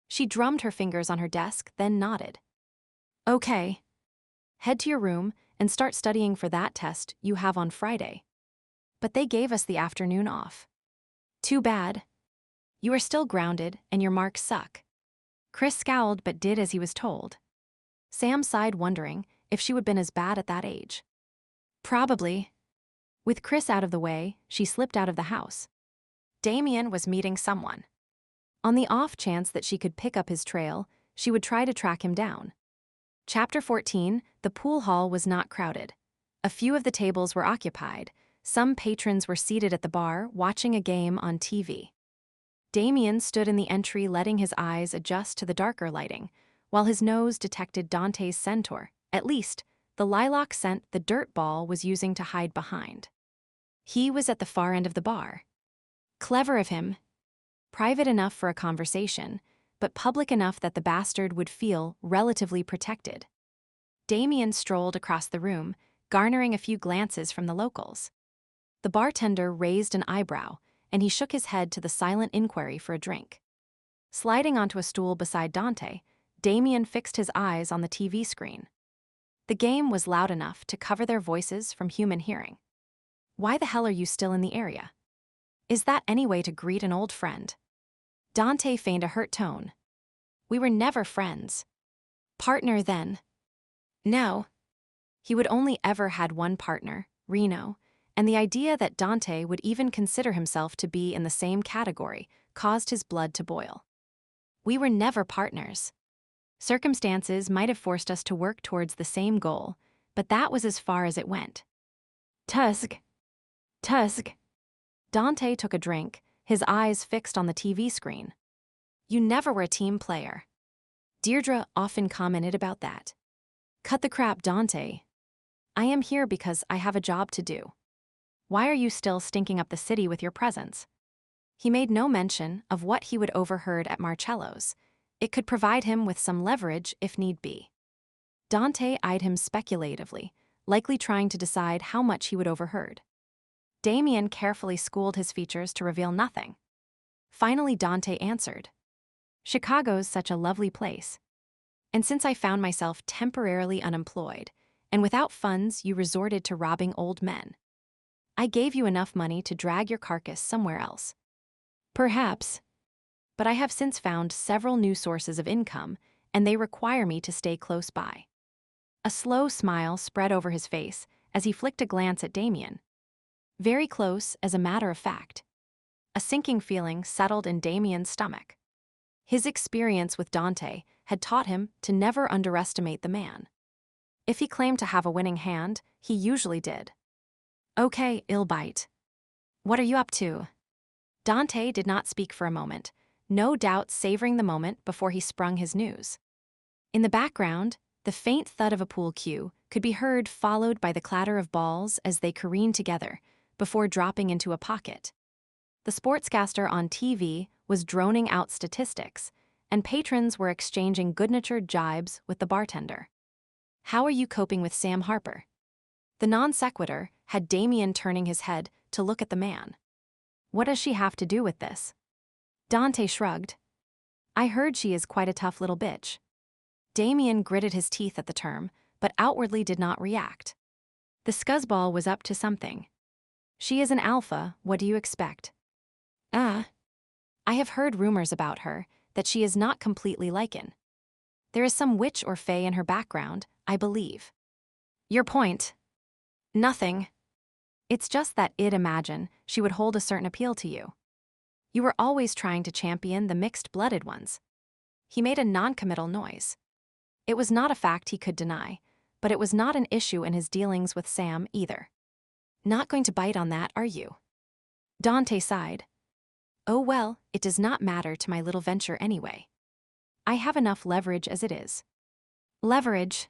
She drummed her fingers on her desk, then nodded. Okay. Head to your room and start studying for that test you have on Friday. But they gave us the afternoon off. Too bad. You are still grounded and your marks suck. Chris scowled but did as he was told. Sam sighed, wondering if she would have been as bad at that age. Probably. With Chris out of the way, she slipped out of the house. Damien was meeting someone. On the off chance that she could pick up his trail, she would try to track him down. Chapter 14, the pool hall was not crowded. A few of the tables were occupied. Some patrons were seated at the bar, watching a game on TV. Damien stood in the entry, letting his eyes adjust to the darker lighting, while his nose detected Dante's centaur, at least, the lilac scent the dirt ball was using to hide behind. He was at the far end of the bar. Clever of him. Private enough for a conversation, but public enough that the bastard would feel relatively protected. Damien strolled across the room, garnering a few glances from the locals. The bartender raised an eyebrow, and he shook his head to the silent inquiry for a drink. Sliding onto a stool beside Dante, Damien fixed his eyes on the TV screen. The game was loud enough to cover their voices from human hearing. Why the hell are you still in the area? Is that any way to greet an old friend? Dante feigned a hurt tone. We were never friends. Partner then. No. He would only ever had one partner, Reno, and the idea that Dante would even consider himself to be in the same category caused his blood to boil. We were never partners. Circumstances might have forced us to work towards the same goal, but that was as far as it went. Tusk. Dante took a drink, his eyes fixed on the TV screen. You never were a team player. Deirdre often commented about that. Cut the crap, Dante. I am here because I have a job to do. Why are you still stinking up the city with your presence? He made no mention of what he would overheard at Marcello's. It could provide him with some leverage if need be. Dante eyed him speculatively, likely trying to decide how much he would overheard. Damien carefully schooled his features to reveal nothing. Finally, Dante answered. Chicago's such a lovely place. And since I found myself temporarily unemployed, and without funds you resorted to robbing old men, I gave you enough money to drag your carcass somewhere else. Perhaps. But I have since found several new sources of income, and they require me to stay close by. A slow smile spread over his face as he flicked a glance at Damien. Very close, as a matter of fact. A sinking feeling settled in Damien's stomach. His experience with Dante had taught him to never underestimate the man. If he claimed to have a winning hand, he usually did. Okay, ill bite. What are you up to? Dante did not speak for a moment, no doubt savoring the moment before he sprung his news. In the background, the faint thud of a pool cue could be heard, followed by the clatter of balls as they careened together, before dropping into a pocket. The sportscaster on TV was droning out statistics, and patrons were exchanging good-natured jibes with the bartender. How are you coping with Sam Harper? The non sequitur had Damien turning his head to look at the man. What does she have to do with this? Dante shrugged. I heard she is quite a tough little bitch. Damien gritted his teeth at the term, but outwardly did not react. The scuzzball was up to something. She is an alpha, what do you expect? I have heard rumors about her, that she is not completely Lycan. There is some witch or fae in her background, I believe. Your point? Nothing. It's just that I'd imagine she would hold a certain appeal to you. You were always trying to champion the mixed-blooded ones. He made a non-committal noise. It was not a fact he could deny, but it was not an issue in his dealings with Sam either. Not going to bite on that, are you? Dante sighed. Oh well, it does not matter to my little venture anyway. I have enough leverage as it is. Leverage?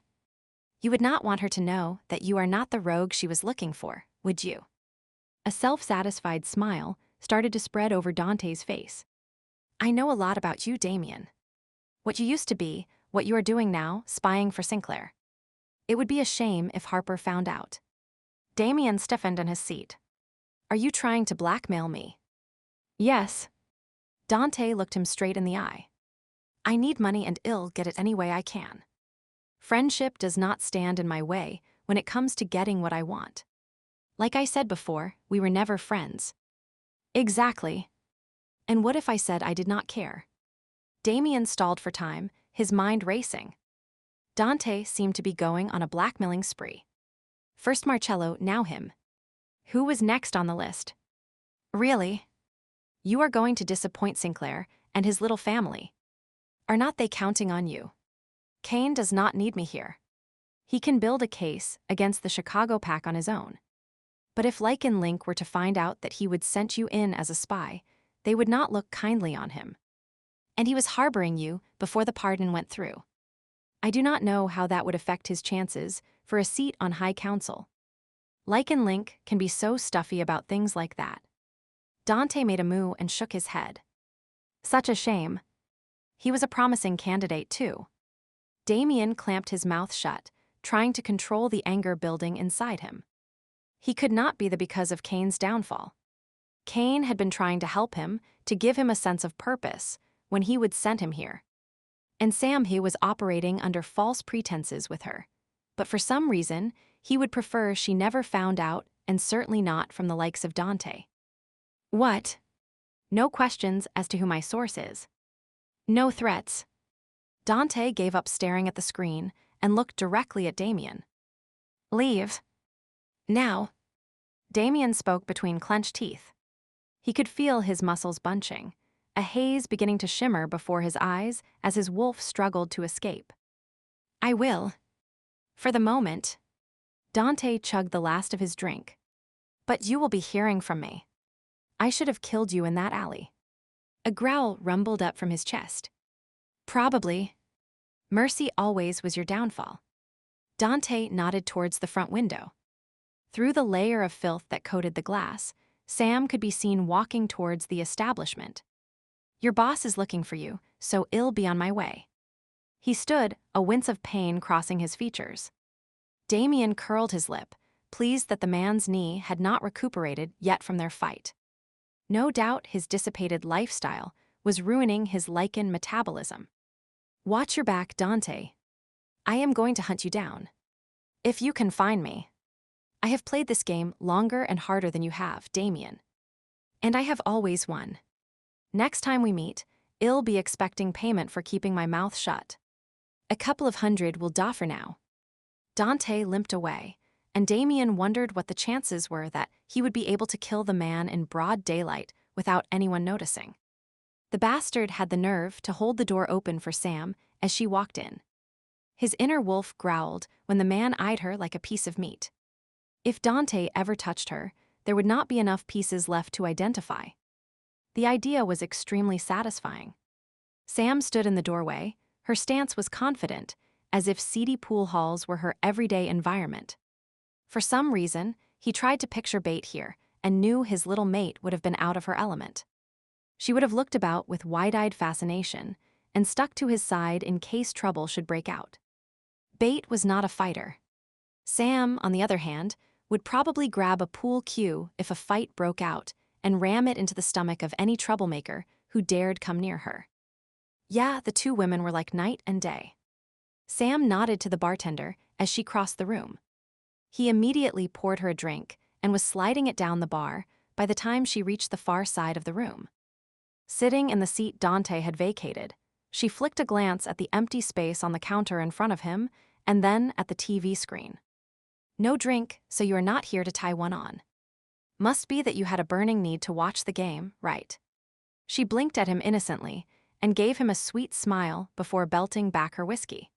You would not want her to know that you are not the rogue she was looking for, would you? A self-satisfied smile started to spread over Dante's face. I know a lot about you, Damien. What you used to be, what you are doing now, spying for Sinclair. It would be a shame if Harper found out. Damien stiffened in his seat. Are you trying to blackmail me? Yes. Dante looked him straight in the eye. I need money and I'll get it any way I can. Friendship does not stand in my way when it comes to getting what I want. Like I said before, we were never friends. Exactly. And what if I said I did not care? Damien stalled for time, his mind racing. Dante seemed to be going on a blackmailing spree. First Marcello, now him. Who was next on the list? Really? You are going to disappoint Sinclair and his little family. Are not they counting on you? Kane does not need me here. He can build a case against the Chicago pack on his own. But if Lycan Link were to find out that he would sent you in as a spy, they would not look kindly on him. And he was harboring you before the pardon went through. I do not know how that would affect his chances for a seat on High Council. Lycan Link can be so stuffy about things like that. Dante made a moue and shook his head. Such a shame. He was a promising candidate, too. Damien clamped his mouth shut, trying to control the anger building inside him. He could not be the because of Kane's downfall. Kane had been trying to help him, to give him a sense of purpose, when he would send him here. And Sam he was operating under false pretenses with her. But for some reason, he would prefer she never found out, and certainly not from the likes of Dante. What? No questions as to who my source is. No threats. Dante gave up staring at the screen and looked directly at Damien. Leave. Now. Damien spoke between clenched teeth. He could feel his muscles bunching, a haze beginning to shimmer before his eyes as his wolf struggled to escape. I will. For the moment. Dante chugged the last of his drink. But you will be hearing from me. I should have killed you in that alley. A growl rumbled up from his chest. Probably. Mercy always was your downfall. Dante nodded towards the front window. Through the layer of filth that coated the glass, Sam could be seen walking towards the establishment. Your boss is looking for you, so I'll be on my way. He stood, a wince of pain crossing his features. Damien curled his lip, pleased that the man's knee had not recuperated yet from their fight. No doubt his dissipated lifestyle was ruining his Lycan metabolism. Watch your back, Dante. I am going to hunt you down. If you can find me. I have played this game longer and harder than you have, Damien. And I have always won. Next time we meet, I'll be expecting payment for keeping my mouth shut. A couple of hundred will do for now. Dante limped away, and Damien wondered what the chances were that he would be able to kill the man in broad daylight without anyone noticing. The bastard had the nerve to hold the door open for Sam as she walked in. His inner wolf growled when the man eyed her like a piece of meat. If Dante ever touched her, there would not be enough pieces left to identify. The idea was extremely satisfying. Sam stood in the doorway. Her stance was confident, as if seedy pool halls were her everyday environment. For some reason, he tried to picture Bait here and knew his little mate would have been out of her element. She would have looked about with wide-eyed fascination and stuck to his side in case trouble should break out. Bait was not a fighter. Sam, on the other hand, would probably grab a pool cue if a fight broke out and ram it into the stomach of any troublemaker who dared come near her. Yeah, the two women were like night and day. Sam nodded to the bartender as she crossed the room. He immediately poured her a drink and was sliding it down the bar by the time she reached the far side of the room. Sitting in the seat Dante had vacated, she flicked a glance at the empty space on the counter in front of him and then at the TV screen. No drink, so you are not here to tie one on. Must be that you had a burning need to watch the game, right? She blinked at him innocently and gave him a sweet smile before belting back her whiskey.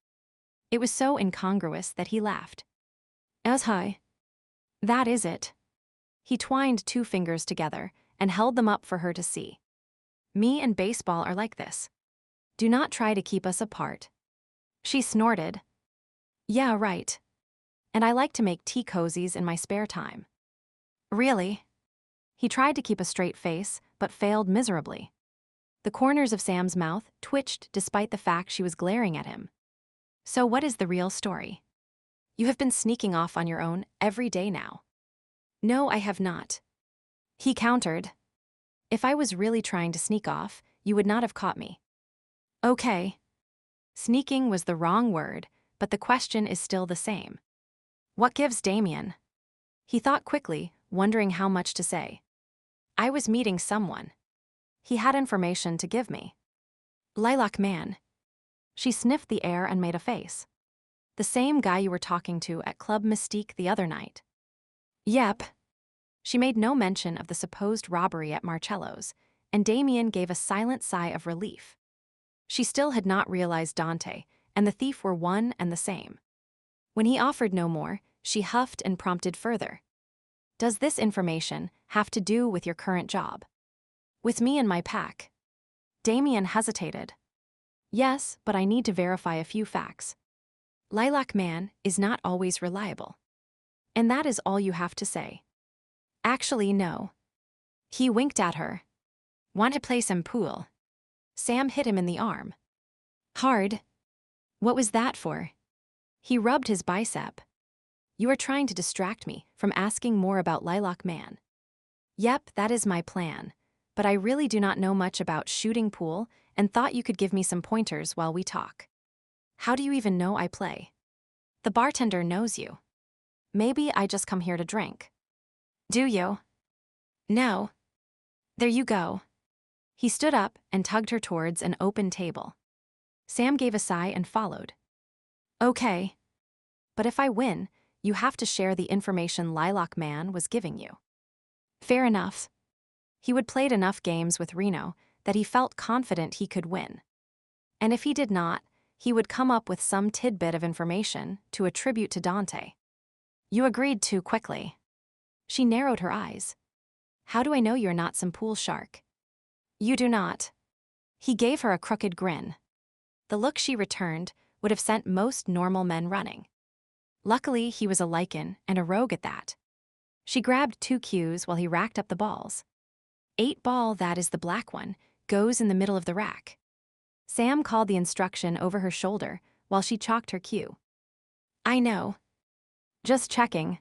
It was so incongruous that he laughed. As high. That is it. He twined two fingers together and held them up for her to see. Me and baseball are like this. Do not try to keep us apart. She snorted. Yeah, right. And I like to make tea cozies in my spare time. Really? He tried to keep a straight face, but failed miserably. The corners of Sam's mouth twitched despite the fact she was glaring at him. So what is the real story? You have been sneaking off on your own every day now. No, I have not. He countered. If I was really trying to sneak off, you would not have caught me. Okay. Sneaking was the wrong word, but the question is still the same. What gives Damien? He thought quickly, wondering how much to say. I was meeting someone. He had information to give me. Lilac man. She sniffed the air and made a face. The same guy you were talking to at Club Mystique the other night. Yep. She made no mention of the supposed robbery at Marcello's, and Damien gave a silent sigh of relief. She still had not realized Dante, and the thief were one and the same. When he offered no more, she huffed and prompted further. Does this information have to do with your current job? With me and my pack? Damien hesitated. Yes, but I need to verify a few facts. Lilac man is not always reliable. And that is all you have to say. Actually, no. He winked at her. Want to play some pool? Sam hit him in the arm. Hard. What was that for? He rubbed his bicep. You are trying to distract me from asking more about Lilac man. Yep, that is my plan, but I really do not know much about shooting pool and thought you could give me some pointers while we talk. How do you even know I play? The bartender knows you. Maybe I just come here to drink. Do you? No. There you go. He stood up and tugged her towards an open table. Sam gave a sigh and followed. Okay. But if I win, you have to share the information Lilac man was giving you. Fair enough. He would played enough games with Reno that he felt confident he could win. And if he did not, he would come up with some tidbit of information to attribute to Dante. You agreed too quickly. She narrowed her eyes. How do I know you're not some pool shark? You do not. He gave her a crooked grin. The look she returned would have sent most normal men running. Luckily, he was a Lycan and a rogue at that. She grabbed 2 cues while he racked up the balls. 8 ball, that is the black one, goes in the middle of the rack. Sam called the instruction over her shoulder while she chalked her cue. I know. Just checking.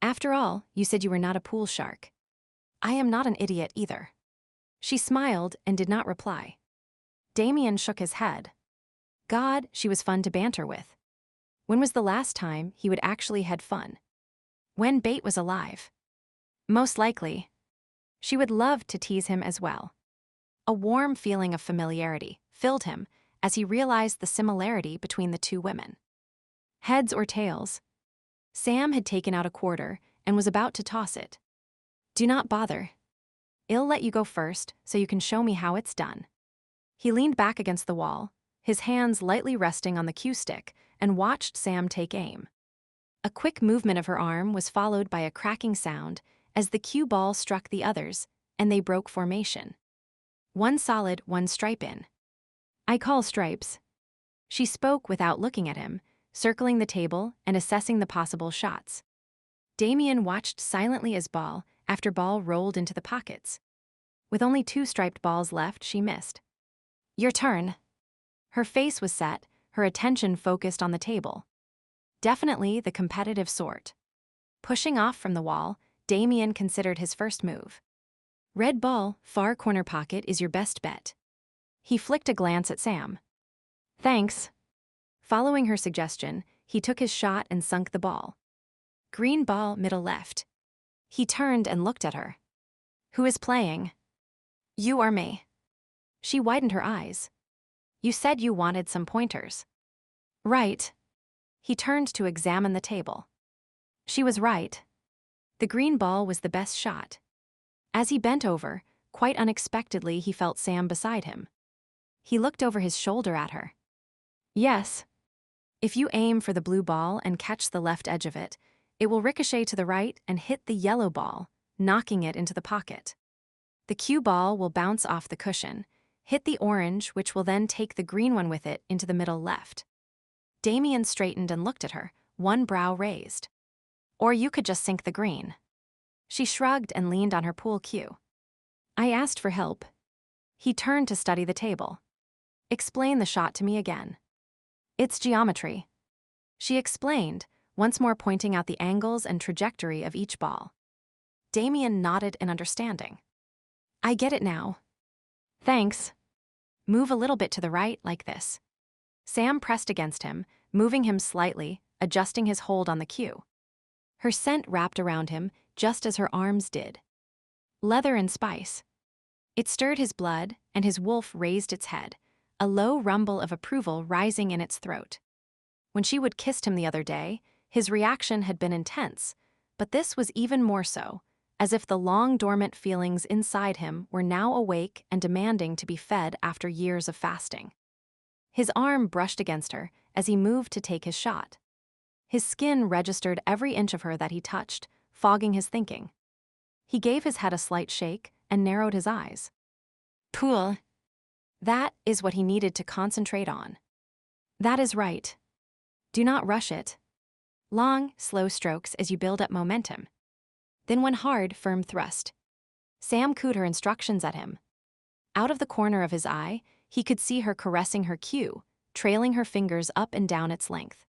After all, you said you were not a pool shark. I am not an idiot either. She smiled and did not reply. Damien shook his head. God, she was fun to banter with. When was the last time he would actually had fun? When Bait was alive. Most likely. She would love to tease him as well. A warm feeling of familiarity filled him as he realized the similarity between the two women. Heads or tails? Sam had taken out a quarter and was about to toss it. Do not bother. I'll let you go first so you can show me how it's done. He leaned back against the wall, his hands lightly resting on the cue stick, and watched Sam take aim. A quick movement of her arm was followed by a cracking sound as the cue ball struck the others, and they broke formation. One solid, one stripe in. I call stripes. She spoke without looking at him, circling the table and assessing the possible shots. Damien watched silently as ball after ball rolled into the pockets. With only 2 striped balls left, she missed. Your turn. Her face was set, her attention focused on the table. Definitely the competitive sort. Pushing off from the wall, Damien considered his first move. Red ball, far corner pocket is your best bet. He flicked a glance at Sam. Thanks. Following her suggestion, he took his shot and sunk the ball. Green ball, middle left. He turned and looked at her. Who is playing? You or me? She widened her eyes. You said you wanted some pointers. Right. He turned to examine the table. She was right. The green ball was the best shot. As he bent over, quite unexpectedly he felt Sam beside him. He looked over his shoulder at her. Yes. If you aim for the blue ball and catch the left edge of it, it will ricochet to the right and hit the yellow ball, knocking it into the pocket. The cue ball will bounce off the cushion, hit the orange, which will then take the green one with it into the middle left. Damien straightened and looked at her, one brow raised. Or you could just sink the green. She shrugged and leaned on her pool cue. I asked for help. He turned to study the table. Explain the shot to me again. It's geometry. She explained, once more pointing out the angles and trajectory of each ball. Damien nodded in understanding. I get it now. Thanks. Move a little bit to the right, like this. Sam pressed against him, moving him slightly, adjusting his hold on the cue. Her scent wrapped around him, just as her arms did. Leather and spice. It stirred his blood, and his wolf raised its head, a low rumble of approval rising in its throat. When she would kissed him the other day, his reaction had been intense, but this was even more so, as if the long-dormant feelings inside him were now awake and demanding to be fed after years of fasting. His arm brushed against her as he moved to take his shot. His skin registered every inch of her that he touched, fogging his thinking. He gave his head a slight shake and narrowed his eyes. Pool. That is what he needed to concentrate on. That is right. Do not rush it. Long, slow strokes as you build up momentum. Then one hard, firm thrust. Sam cooed her instructions at him. Out of the corner of his eye, he could see her caressing her cue, trailing her fingers up and down its length.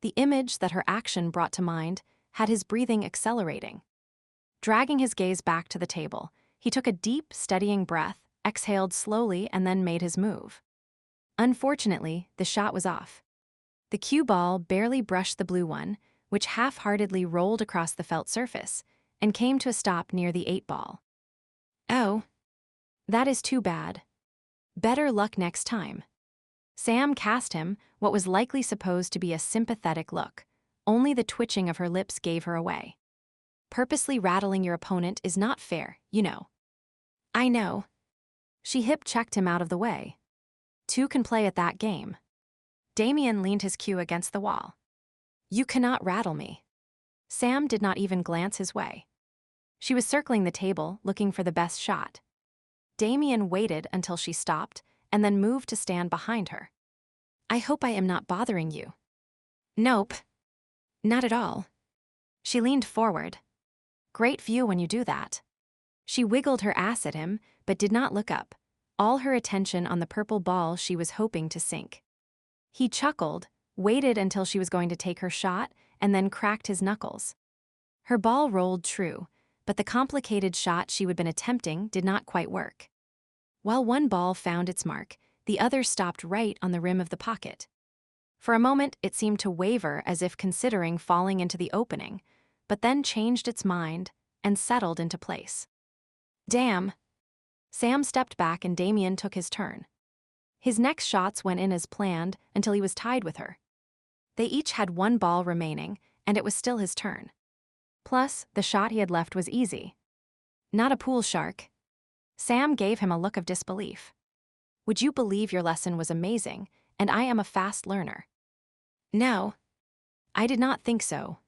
The image that her action brought to mind had his breathing accelerating. Dragging his gaze back to the table, he took a deep, steadying breath, exhaled slowly, and then made his move. Unfortunately, the shot was off. The cue ball barely brushed the blue one, which half-heartedly rolled across the felt surface, and came to a stop near the 8-ball. Oh. That is too bad. Better luck next time. Sam cast him what was likely supposed to be a sympathetic look. Only the twitching of her lips gave her away. Purposely rattling your opponent is not fair, you know. I know. She hip-checked him out of the way. Two can play at that game. Damien leaned his cue against the wall. You cannot rattle me. Sam did not even glance his way. She was circling the table, looking for the best shot. Damien waited until she stopped, and then moved to stand behind her. I hope I am not bothering you. Nope. Not at all. She leaned forward. Great view when you do that. She wiggled her ass at him, but did not look up, all her attention on the purple ball she was hoping to sink. He chuckled, waited until she was going to take her shot, and then cracked his knuckles. Her ball rolled true, but the complicated shot she had been attempting did not quite work. While one ball found its mark, the other stopped right on the rim of the pocket. For a moment, it seemed to waver as if considering falling into the opening, but then changed its mind and settled into place. Damn. Sam stepped back and Damien took his turn. His next shots went in as planned until he was tied with her. They each had one ball remaining, and it was still his turn. Plus, the shot he had left was easy. Not a pool shark. Sam gave him a look of disbelief. Would you believe your lesson was amazing, and I am a fast learner? No. I did not think so.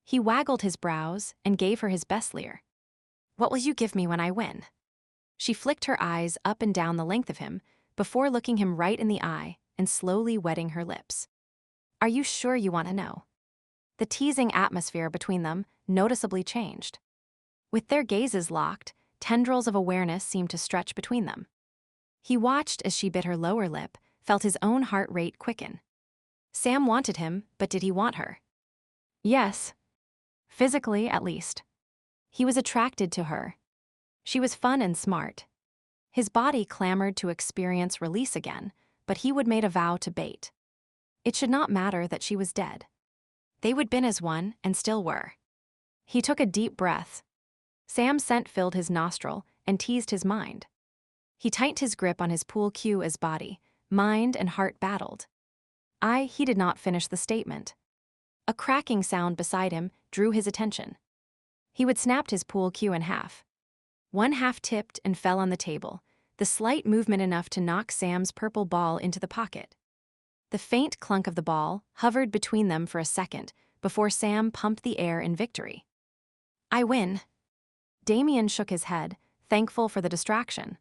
He waggled his brows and gave her his best leer. What will you give me when I win? She flicked her eyes up and down the length of him before looking him right in the eye and slowly wetting her lips. Are you sure you want to know? The teasing atmosphere between them noticeably changed. With their gazes locked, tendrils of awareness seemed to stretch between them. He watched as she bit her lower lip, felt his own heart rate quicken. Sam wanted him, but did he want her? Yes. Physically, at least. He was attracted to her. She was fun and smart. His body clamored to experience release again, but he would made a vow to bait. It should not matter that she was dead. They would been as one and still were. He took a deep breath. Sam's scent filled his nostril and teased his mind. He tightened his grip on his pool cue as body, mind, and heart battled. He did not finish the statement. A cracking sound beside him drew his attention. He would snapped his pool cue in half. One half tipped and fell on the table, the slight movement enough to knock Sam's purple ball into the pocket. The faint clunk of the ball hovered between them for a second before Sam pumped the air in victory. I win. Damien shook his head, thankful for the distraction.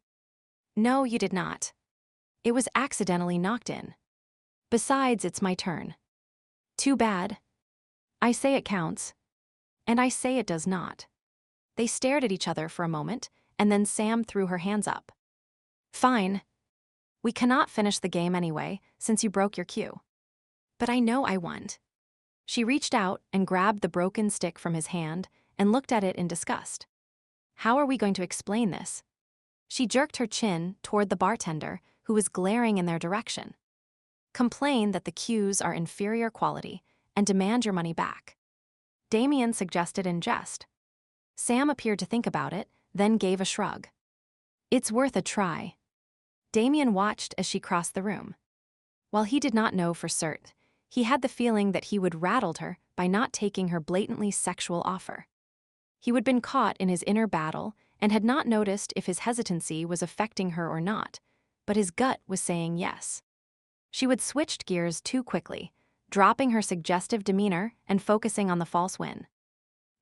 No, you did not. It was accidentally knocked in. Besides, it's my turn. Too bad. I say it counts. And I say it does not. They stared at each other for a moment, and then Sam threw her hands up. Fine. We cannot finish the game anyway, since you broke your cue. But I know I won. She reached out and grabbed the broken stick from his hand and looked at it in disgust. How are we going to explain this? She jerked her chin toward the bartender, who was glaring in their direction. Complain that the cues are inferior quality and demand your money back. Damien suggested in jest. Sam appeared to think about it, then gave a shrug. It's worth a try. Damien watched as she crossed the room. While he did not know for certain, he had the feeling that he would rattled her by not taking her blatantly sexual offer. He would been caught in his inner battle and had not noticed if his hesitancy was affecting her or not, but his gut was saying yes. She would switched gears too quickly, dropping her suggestive demeanor and focusing on the false win.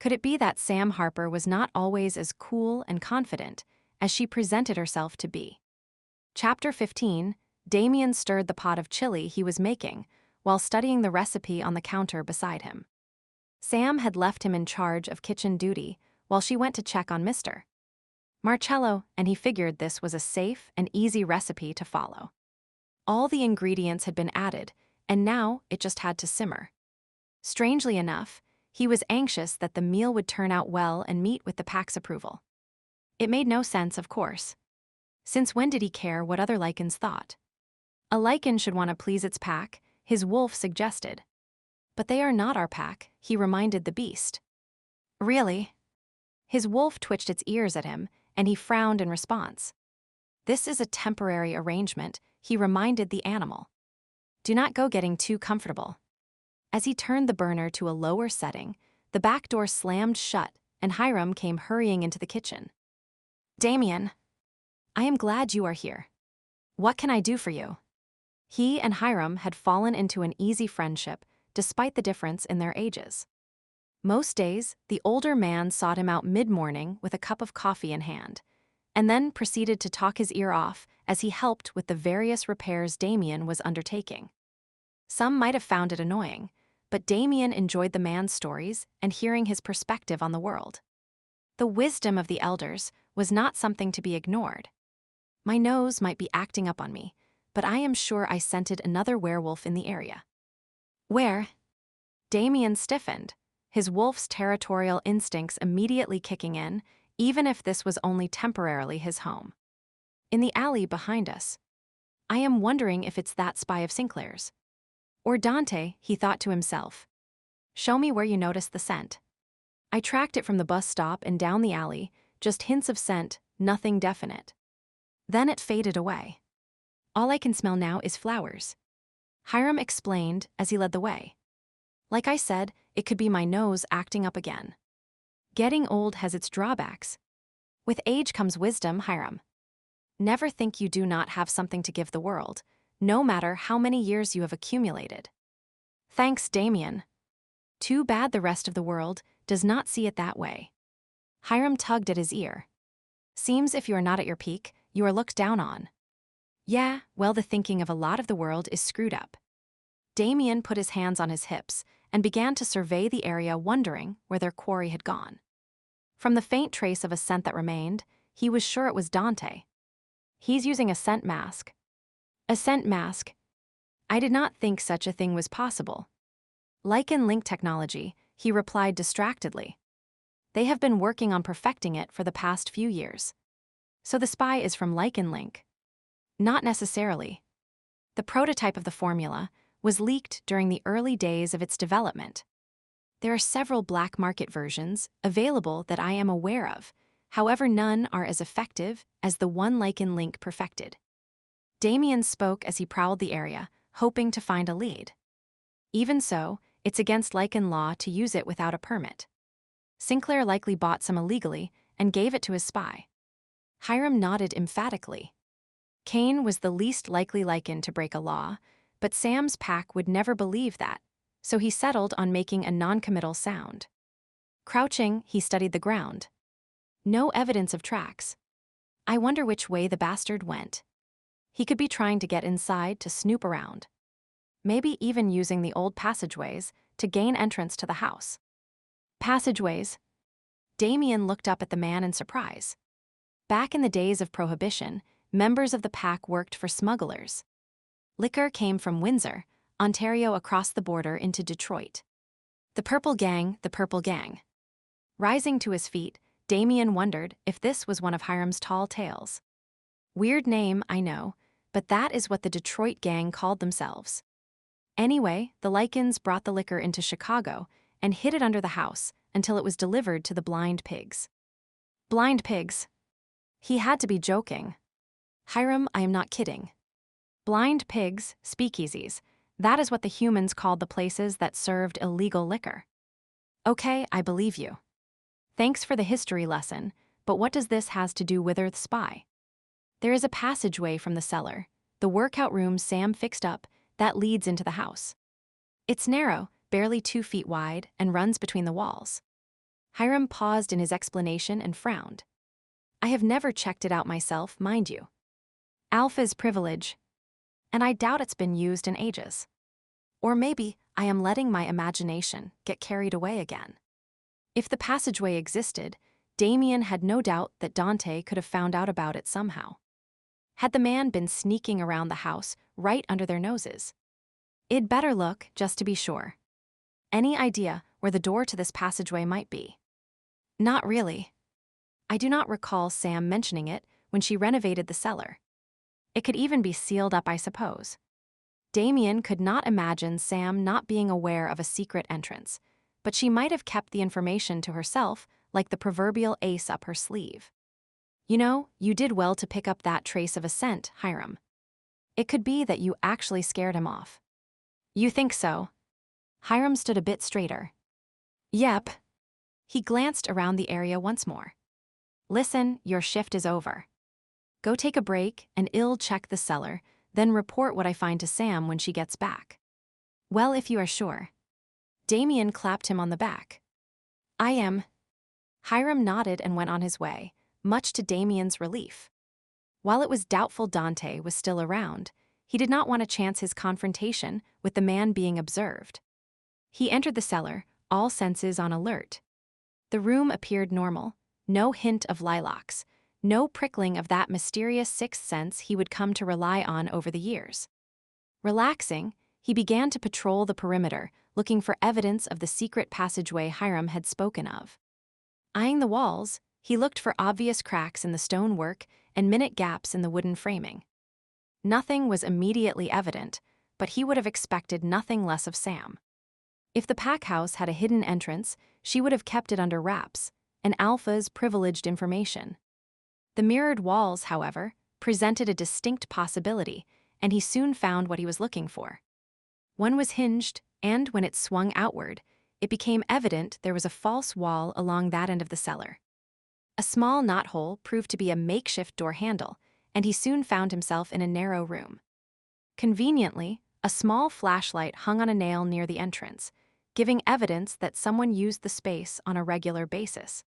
Could it be that Sam Harper was not always as cool and confident as she presented herself to be? Chapter 15, Damien stirred the pot of chili he was making while studying the recipe on the counter beside him. Sam had left him in charge of kitchen duty while she went to check on Mr. Marcello, and he figured this was a safe and easy recipe to follow. All the ingredients had been added, and now it just had to simmer. Strangely enough, he was anxious that the meal would turn out well and meet with the pack's approval. It made no sense, of course. Since when did he care what other Lycans thought? A Lycan should want to please its pack, his wolf suggested. But they are not our pack, he reminded the beast. Really? His wolf twitched its ears at him, and he frowned in response. This is a temporary arrangement, he reminded the animal. Do not go getting too comfortable. As he turned the burner to a lower setting, the back door slammed shut, and Hiram came hurrying into the kitchen. Damien, I am glad you are here. What can I do for you? He and Hiram had fallen into an easy friendship, despite the difference in their ages. Most days, the older man sought him out mid-morning with a cup of coffee in hand, and then proceeded to talk his ear off as he helped with the various repairs Damien was undertaking. Some might have found it annoying, but Damien enjoyed the man's stories and hearing his perspective on the world. The wisdom of the elders was not something to be ignored. My nose might be acting up on me, but I am sure I scented another werewolf in the area. Where? Damien stiffened, his wolf's territorial instincts immediately kicking in, even if this was only temporarily his home. In the alley behind us. I am wondering if it's that spy of Sinclair's. Or Dante, he thought to himself. Show me where you noticed the scent. I tracked it from the bus stop and down the alley, just hints of scent, nothing definite. Then it faded away. All I can smell now is flowers. Hiram explained as he led the way. Like I said, it could be my nose acting up again. Getting old has its drawbacks. With age comes wisdom, Hiram. Never think you do not have something to give the world, no matter how many years you have accumulated. Thanks, Damien. Too bad the rest of the world does not see it that way. Hiram tugged at his ear. Seems if you are not at your peak, you are looked down on. Yeah, well, the thinking of a lot of the world is screwed up. Damien put his hands on his hips and began to survey the area, wondering where their quarry had gone. From the faint trace of a scent that remained, he was sure it was Dante. He's using a scent mask. A scent mask? I did not think such a thing was possible. Lycan link technology, he replied distractedly. They have been working on perfecting it for the past few years. So the spy is from Lycan link? Not necessarily. The prototype of the formula was leaked during the early days of its development. There are several black market versions available that I am aware of, however none are as effective as the one Lycan link perfected. Damien spoke as he prowled the area, hoping to find a lead. Even so, it's against Lycan law to use it without a permit. Sinclair likely bought some illegally and gave it to his spy. Hiram nodded emphatically. Kane was the least likely Lycan to break a law, but Sam's pack would never believe that, so he settled on making a non-committal sound. Crouching, he studied the ground. No evidence of tracks. I wonder which way the bastard went. He could be trying to get inside to snoop around. Maybe even using the old passageways to gain entrance to the house. Passageways? Damien looked up at the man in surprise. Back in the days of Prohibition, members of the pack worked for smugglers. Liquor came from Windsor, Ontario, across the border into Detroit. The Purple Gang, the Purple Gang. Rising to his feet, Damien wondered if this was one of Hiram's tall tales. Weird name, I know, but that is what the Detroit gang called themselves. Anyway, the Lycans brought the liquor into Chicago and hid it under the house until it was delivered to the blind pigs. Blind pigs? He had to be joking. Hiram, I am not kidding. Blind pigs, speakeasies, that is what the humans called the places that served illegal liquor. Okay, I believe you. Thanks for the history lesson, but what does this has to do with the spy? There is a passageway from the cellar, the workout room Sam fixed up, that leads into the house. It's narrow, barely 2 feet wide, and runs between the walls. Hiram paused in his explanation and frowned. I have never checked it out myself, mind you. Alpha's privilege, and I doubt it's been used in ages. Or maybe I am letting my imagination get carried away again. If the passageway existed, Damien had no doubt that Dante could have found out about it somehow. Had the man been sneaking around the house right under their noses? It'd better look, just to be sure. Any idea where the door to this passageway might be? Not really. I do not recall Sam mentioning it when she renovated the cellar. It could even be sealed up, I suppose. Damien could not imagine Sam not being aware of a secret entrance, but she might have kept the information to herself like the proverbial ace up her sleeve. You know, you did well to pick up that trace of a scent, Hiram. It could be that you actually scared him off. You think so? Hiram stood a bit straighter. Yep. He glanced around the area once more. Listen, your shift is over. Go take a break and I'll check the cellar, then report what I find to Sam when she gets back. Well, if you are sure. Damien clapped him on the back. I am. Hiram nodded and went on his way, much to Damien's relief. While it was doubtful Dante was still around, he did not want to chance his confrontation with the man being observed. He entered the cellar, all senses on alert. The room appeared normal, no hint of lilacs, no prickling of that mysterious sixth sense he would come to rely on over the years. Relaxing, he began to patrol the perimeter, looking for evidence of the secret passageway Hiram had spoken of. Eyeing the walls, he looked for obvious cracks in the stonework and minute gaps in the wooden framing. Nothing was immediately evident, but he would have expected nothing less of Sam. If the pack house had a hidden entrance, she would have kept it under wraps, and Alpha's privileged information. The mirrored walls, however, presented a distinct possibility, and he soon found what he was looking for. One was hinged, and when it swung outward, it became evident there was a false wall along that end of the cellar. A small knothole proved to be a makeshift door handle, and he soon found himself in a narrow room. Conveniently, a small flashlight hung on a nail near the entrance, giving evidence that someone used the space on a regular basis.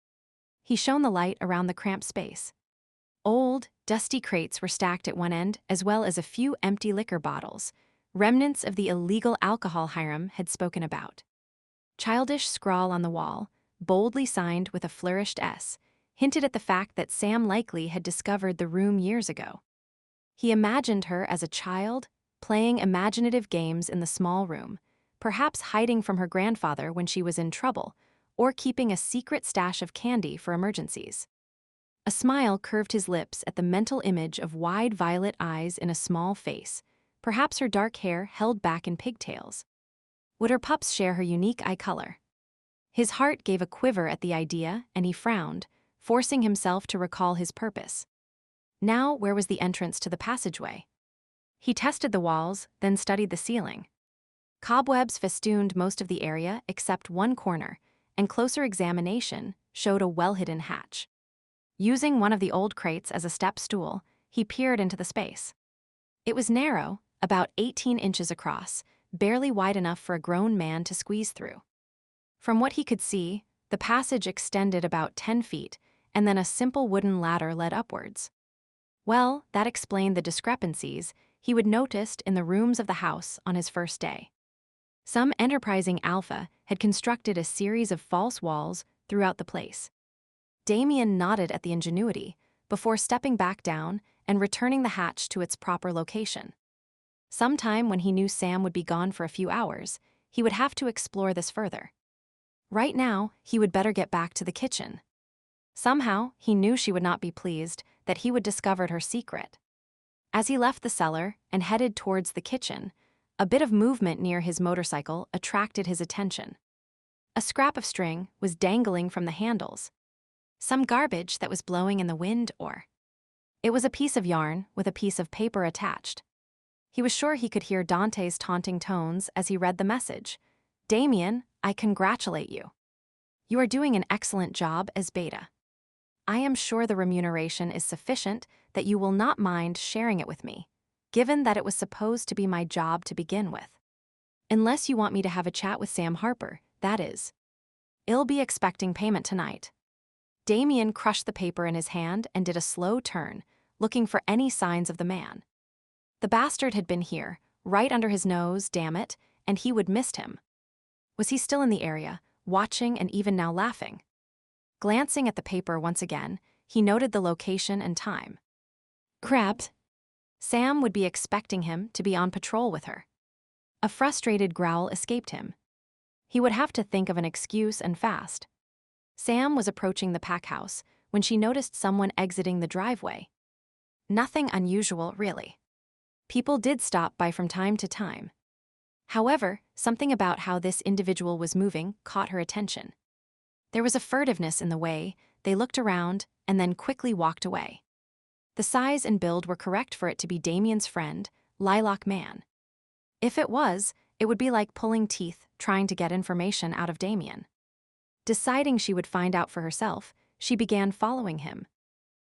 He shone the light around the cramped space. Old, dusty crates were stacked at one end, as well as a few empty liquor bottles, remnants of the illegal alcohol Hiram had spoken about. Childish scrawl on the wall, boldly signed with a flourished S, hinted at the fact that Sam likely had discovered the room years ago. He imagined her as a child, playing imaginative games in the small room, perhaps hiding from her grandfather when she was in trouble, or keeping a secret stash of candy for emergencies. A smile curved his lips at the mental image of wide violet eyes in a small face, perhaps her dark hair held back in pigtails. Would her pups share her unique eye color? His heart gave a quiver at the idea, and he frowned, forcing himself to recall his purpose. Now, where was the entrance to the passageway? He tested the walls, then studied the ceiling. Cobwebs festooned most of the area except one corner, and closer examination showed a well-hidden hatch. Using one of the old crates as a step stool, he peered into the space. It was narrow, about 18 inches across, barely wide enough for a grown man to squeeze through. From what he could see, the passage extended about 10 feet, and then a simple wooden ladder led upwards. Well, that explained the discrepancies he would noticed in the rooms of the house on his first day. Some enterprising alpha had constructed a series of false walls throughout the place. Damien nodded at the ingenuity before stepping back down and returning the hatch to its proper location. Sometime when he knew Sam would be gone for a few hours, he would have to explore this further. Right now, he would better get back to the kitchen. Somehow, he knew she would not be pleased that he would discover her secret. As he left the cellar and headed towards the kitchen, a bit of movement near his motorcycle attracted his attention. A scrap of string was dangling from the handles. Some garbage that was blowing in the wind, or... It was a piece of yarn with a piece of paper attached. He was sure he could hear Dante's taunting tones as he read the message. "Damien, I congratulate you. You are doing an excellent job as Beta. I am sure the remuneration is sufficient that you will not mind sharing it with me, given that it was supposed to be my job to begin with. Unless you want me to have a chat with Sam Harper, that is. I'll be expecting payment tonight." Damien crushed the paper in his hand and did a slow turn, looking for any signs of the man. The bastard had been here, right under his nose, damn it, and he would missed him. Was he still in the area, watching and even now laughing? Glancing at the paper once again, he noted the location and time. Crap. Sam would be expecting him to be on patrol with her. A frustrated growl escaped him. He would have to think of an excuse and fast. Sam was approaching the pack house when she noticed someone exiting the driveway. Nothing unusual, really. People did stop by from time to time. However, something about how this individual was moving caught her attention. There was a furtiveness in the way they looked around and then quickly walked away. The size and build were correct for it to be Damien's friend, Lilac Man. If it was, it would be like pulling teeth trying to get information out of Damien. Deciding she would find out for herself, she began following him.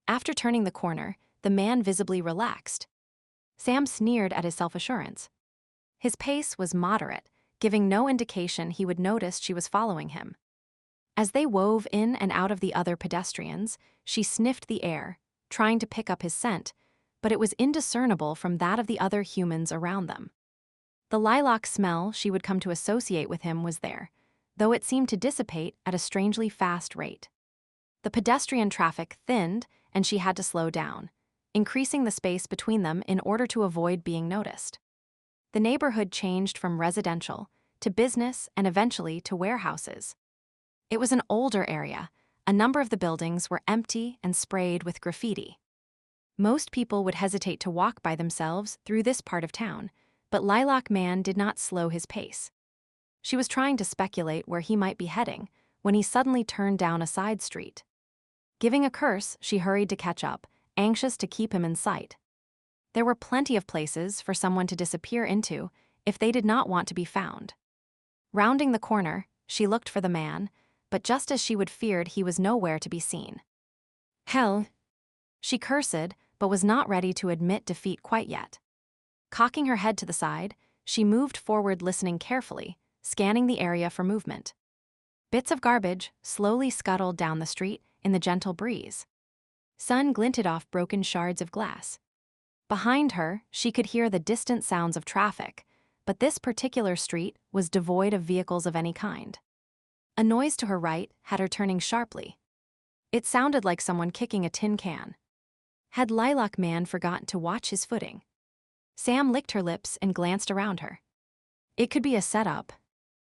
After turning the corner, the man visibly relaxed. Sam sneered at his self-assurance. His pace was moderate, giving no indication he would notice she was following him. As they wove in and out of the other pedestrians, she sniffed the air, trying to pick up his scent, but it was indiscernible from that of the other humans around them. The lilac smell she would come to associate with him was there, though it seemed to dissipate at a strangely fast rate. The pedestrian traffic thinned, and she had to slow down, increasing the space between them in order to avoid being noticed. The neighborhood changed from residential to business and eventually to warehouses. It was an older area. A number of the buildings were empty and sprayed with graffiti. Most people would hesitate to walk by themselves through this part of town, but Lilac Man did not slow his pace. She was trying to speculate where he might be heading when he suddenly turned down a side street. Giving a curse, she hurried to catch up, anxious to keep him in sight. There were plenty of places for someone to disappear into if they did not want to be found. Rounding the corner, she looked for the man, but just as she would feared, he was nowhere to be seen. Hell! She cursed, but was not ready to admit defeat quite yet. Cocking her head to the side, she moved forward, listening carefully, scanning the area for movement. Bits of garbage slowly scuttled down the street in the gentle breeze. Sun glinted off broken shards of glass. Behind her, she could hear the distant sounds of traffic, but this particular street was devoid of vehicles of any kind. A noise to her right had her turning sharply. It sounded like someone kicking a tin can. Had Lilac Man forgotten to watch his footing? Sam licked her lips and glanced around her. It could be a setup.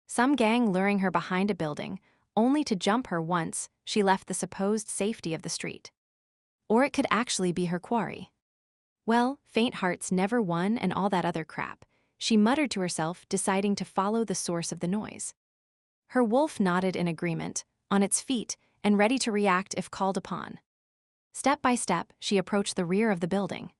Some gang luring her behind a building, only to jump her once she left the supposed safety of the street. Or it could actually be her quarry. Well, faint hearts never won and all that other crap, she muttered to herself, deciding to follow the source of the noise. Her wolf nodded in agreement, on its feet and ready to react if called upon. Step by step, she approached the rear of the building.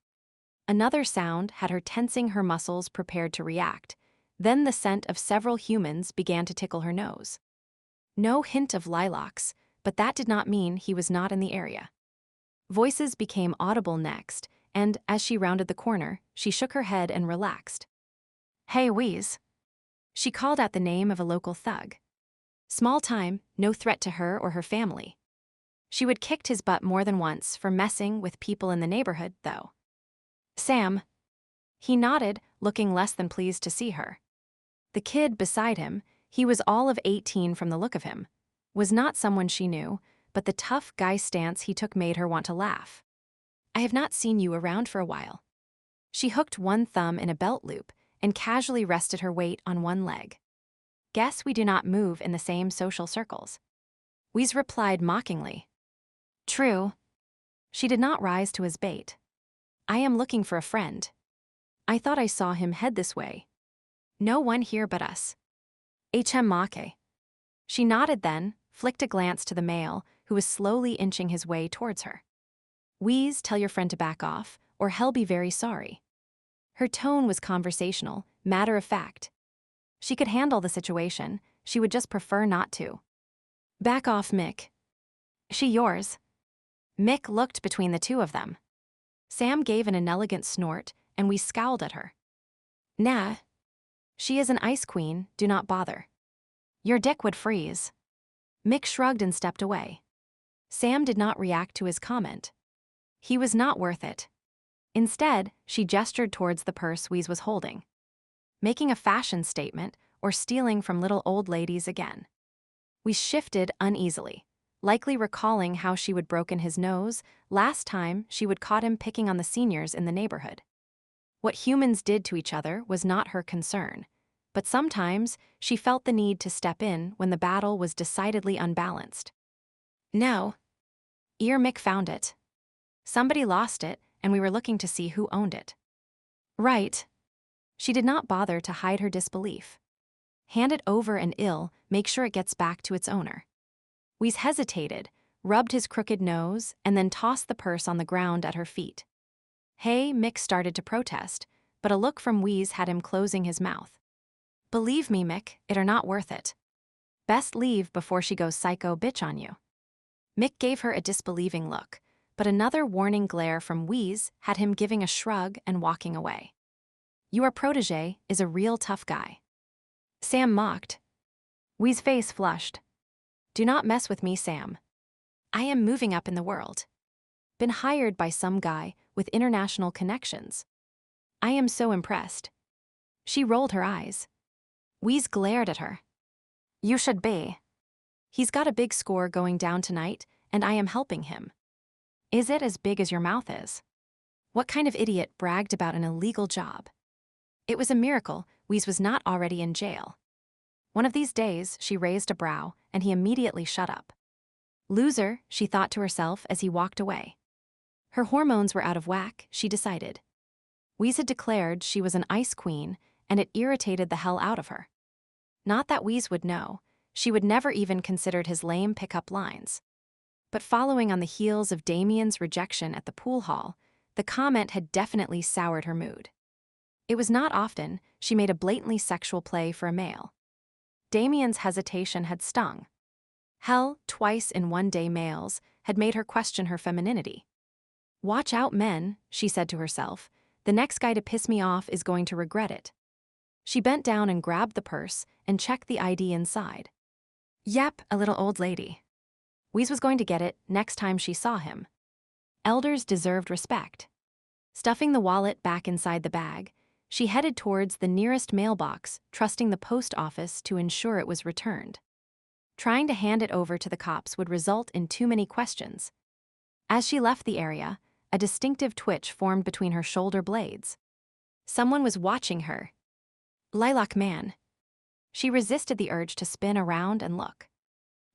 Another sound had her tensing her muscles, prepared to react. Then the scent of several humans began to tickle her nose. No hint of Lilacs, but that did not mean he was not in the area. Voices became audible next, and as she rounded the corner, she shook her head and relaxed. "Hey, Wheeze." She called out the name of a local thug. Small time, no threat to her or her family. She would kicked his butt more than once for messing with people in the neighborhood, though. "Sam." He nodded, looking less than pleased to see her. The kid beside him, he was all of 18 from the look of him, was not someone she knew, but the tough guy stance he took made her want to laugh. "I have not seen you around for a while." She hooked one thumb in a belt loop and casually rested her weight on one leg. "Guess we do not move in the same social circles." Wheeze replied mockingly. "True." She did not rise to his bait. "I am looking for a friend. I thought I saw him head this way." "No one here but us." "HM She nodded, then flicked a glance to the male who was slowly inching his way towards her. "Wheeze, tell your friend to back off, or he'll be very sorry." Her tone was conversational, matter of fact. She could handle the situation, she would just prefer not to. "Back off, Mick." "She yours?" Mick looked between the two of them. Sam gave an inelegant snort, and we scowled at her. "Nah. She is an ice queen, do not bother. Your dick would freeze." Mick shrugged and stepped away. Sam did not react to his comment. He was not worth it. Instead, she gestured towards the purse Wheeze was holding. Making a fashion statement or stealing from little old ladies again. We shifted uneasily, likely recalling how she would broken his nose last time she would caught him picking on the seniors in the neighborhood. What humans did to each other was not her concern, but sometimes she felt the need to step in when the battle was decidedly unbalanced. "No." Mick found it. Somebody lost it, and we were looking to see who owned it. "Right." She did not bother to hide her disbelief. "Hand it over and make sure it gets back to its owner." Wheeze hesitated, rubbed his crooked nose, and then tossed the purse on the ground at her feet. "Hey," Mick started to protest, but a look from Wheeze had him closing his mouth. "Believe me, Mick, it are not worth it. Best leave before she goes psycho bitch on you." Mick gave her a disbelieving look, but another warning glare from Wheeze had him giving a shrug and walking away. "Your protege is a real tough guy." Sam mocked. Wheeze's face flushed. "Do not mess with me, Sam. I am moving up in the world. Been hired by some guy with international connections. I am so impressed." She rolled her eyes. Wheeze glared at her. "You should be. He's got a big score going down tonight, and I am helping him." "Is it as big as your mouth is?" What kind of idiot bragged about an illegal job? It was a miracle Wheeze was not already in jail. One of these days, she raised a brow, and he immediately shut up. "Loser," she thought to herself as he walked away. Her hormones were out of whack, she decided. Wheeze had declared she was an ice queen, and it irritated the hell out of her. Not that Wheeze would know, she would never even considered his lame pickup lines. But following on the heels of Damien's rejection at the pool hall, the comment had definitely soured her mood. It was not often she made a blatantly sexual play for a male. Damien's hesitation had stung. Hell, twice in one day males had made her question her femininity. "Watch out, men," she said to herself. "The next guy to piss me off is going to regret it." She bent down and grabbed the purse and checked the ID inside. Yep, a little old lady. Weez was going to get it next time she saw him. Elders deserved respect. Stuffing the wallet back inside the bag, she headed towards the nearest mailbox, trusting the post office to ensure it was returned. Trying to hand it over to the cops would result in too many questions. As she left the area, a distinctive twitch formed between her shoulder blades. Someone was watching her. Lilac man. She resisted the urge to spin around and look.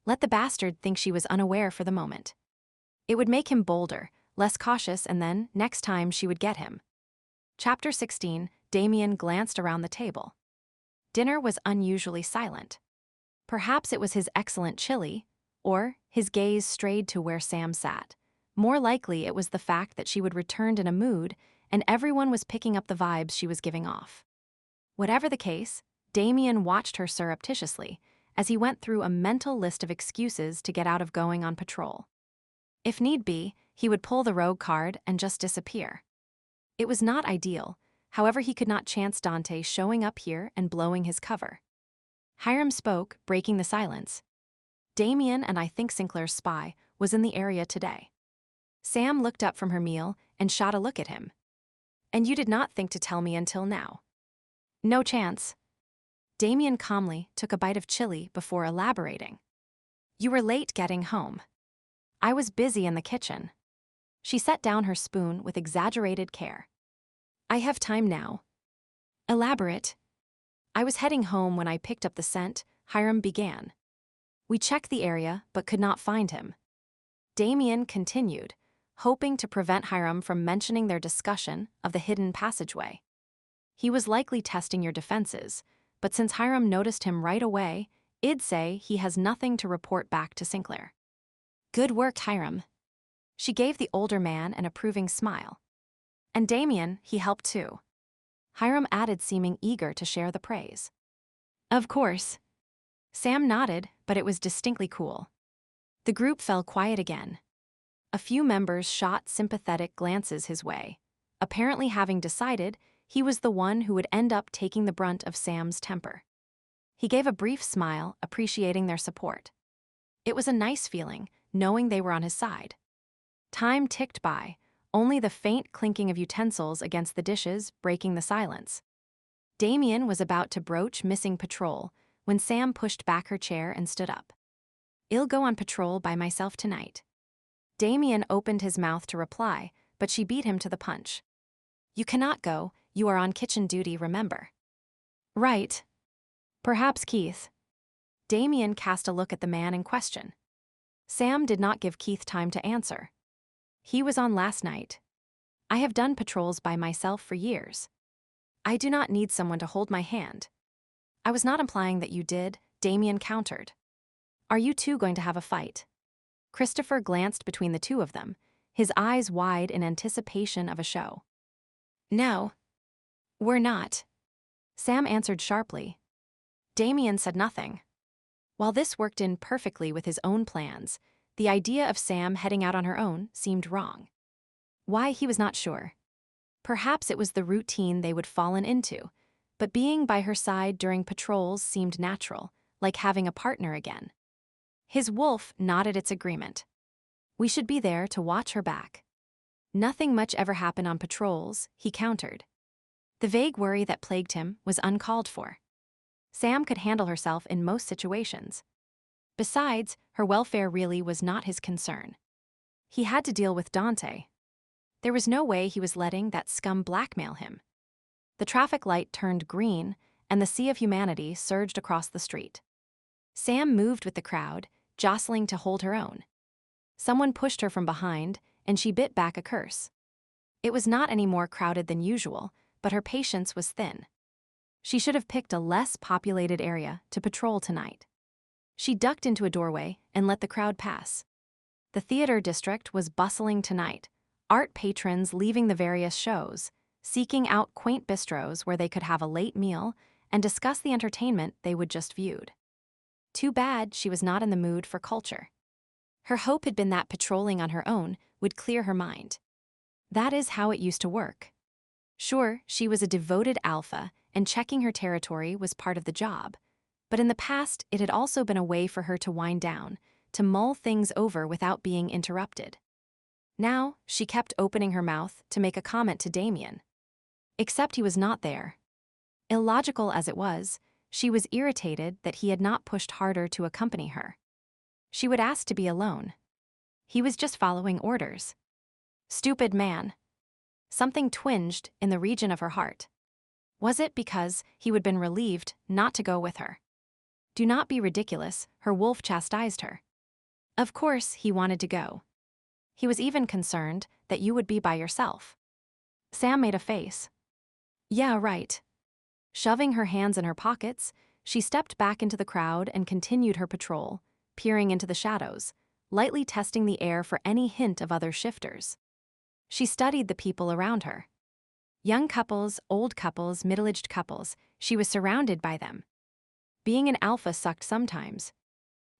Let the bastard think she was unaware for the moment. It would make him bolder, less cautious, and then, next time, she would get him. Chapter 16, Damien glanced around the table. Dinner was unusually silent. Perhaps it was his excellent chili, or his gaze strayed to where Sam sat. More likely it was the fact that she would returned in a mood, and everyone was picking up the vibes she was giving off. Whatever the case, Damien watched her surreptitiously as he went through a mental list of excuses to get out of going on patrol. If need be, he would pull the rogue card and just disappear. It was not ideal, however he could not chance Dante showing up here and blowing his cover. Hiram spoke, breaking the silence. "Damien and I think Sinclair's spy was in the area today." Sam looked up from her meal and shot a look at him. "And you did not think to tell me until now?" "No chance." Damien calmly took a bite of chili before elaborating. "You were late getting home. I was busy in the kitchen." She set down her spoon with exaggerated care. "I have time now." "Elaborate." "I was heading home when I picked up the scent," Hiram began. "We checked the area but could not find him." Damien continued, hoping to prevent Hiram from mentioning their discussion of the hidden passageway. He was likely testing your defenses, but since Hiram noticed him right away, I'd say he has nothing to report back to Sinclair. "Good work, Hiram." She gave the older man an approving smile. "And Damien, he helped too." Hiram added, seeming eager to share the praise. "Of course." Sam nodded, but it was distinctly cool. The group fell quiet again. A few members shot sympathetic glances his way, apparently having decided he was the one who would end up taking the brunt of Sam's temper. He gave a brief smile, appreciating their support. It was a nice feeling, knowing they were on his side. Time ticked by, only the faint clinking of utensils against the dishes breaking the silence. Damien was about to broach missing patrol when Sam pushed back her chair and stood up. "I'll go on patrol by myself tonight." Damien opened his mouth to reply, but she beat him to the punch. "You cannot go, you are on kitchen duty, remember." "Right. Perhaps Keith." Damien cast a look at the man in question. Sam did not give Keith time to answer. "He was on last night. I have done patrols by myself for years. I do not need someone to hold my hand." "I was not implying that you did," Damien countered. "Are you two going to have a fight?" Christopher glanced between the two of them, his eyes wide in anticipation of a show. "No. We're not." Sam answered sharply. Damien said nothing. While this worked in perfectly with his own plans, the idea of Sam heading out on her own seemed wrong. Why, he was not sure. Perhaps it was the routine they would fallen into, but being by her side during patrols seemed natural, like having a partner again. His wolf nodded its agreement. "We should be there to watch her back." "Nothing much ever happened on patrols," he countered. The vague worry that plagued him was uncalled for. Sam could handle herself in most situations. Besides, her welfare really was not his concern. He had to deal with Dante. There was no way he was letting that scum blackmail him. The traffic light turned green, and the sea of humanity surged across the street. Sam moved with the crowd, jostling to hold her own. Someone pushed her from behind, and she bit back a curse. It was not any more crowded than usual, but her patience was thin. She should have picked a less populated area to patrol tonight. She ducked into a doorway and let the crowd pass. The theater district was bustling tonight, art patrons leaving the various shows, seeking out quaint bistros where they could have a late meal and discuss the entertainment they would just viewed. Too bad she was not in the mood for culture. Her hope had been that patrolling on her own would clear her mind. That is how it used to work. Sure, she was a devoted alpha, and checking her territory was part of the job. But in the past, it had also been a way for her to wind down, to mull things over without being interrupted. Now, she kept opening her mouth to make a comment to Damien. Except he was not there. Illogical as it was, she was irritated that he had not pushed harder to accompany her. She would ask to be alone. He was just following orders. Stupid man. Something twinged in the region of her heart. Was it because he would been relieved not to go with her? Do not be ridiculous, her wolf chastised her. Of course he wanted to go. He was even concerned that you would be by yourself. Sam made a face. Yeah, right. Shoving her hands in her pockets, she stepped back into the crowd and continued her patrol, peering into the shadows, lightly testing the air for any hint of other shifters. She studied the people around her. Young couples, old couples, middle-aged couples, she was surrounded by them. Being an alpha sucked sometimes.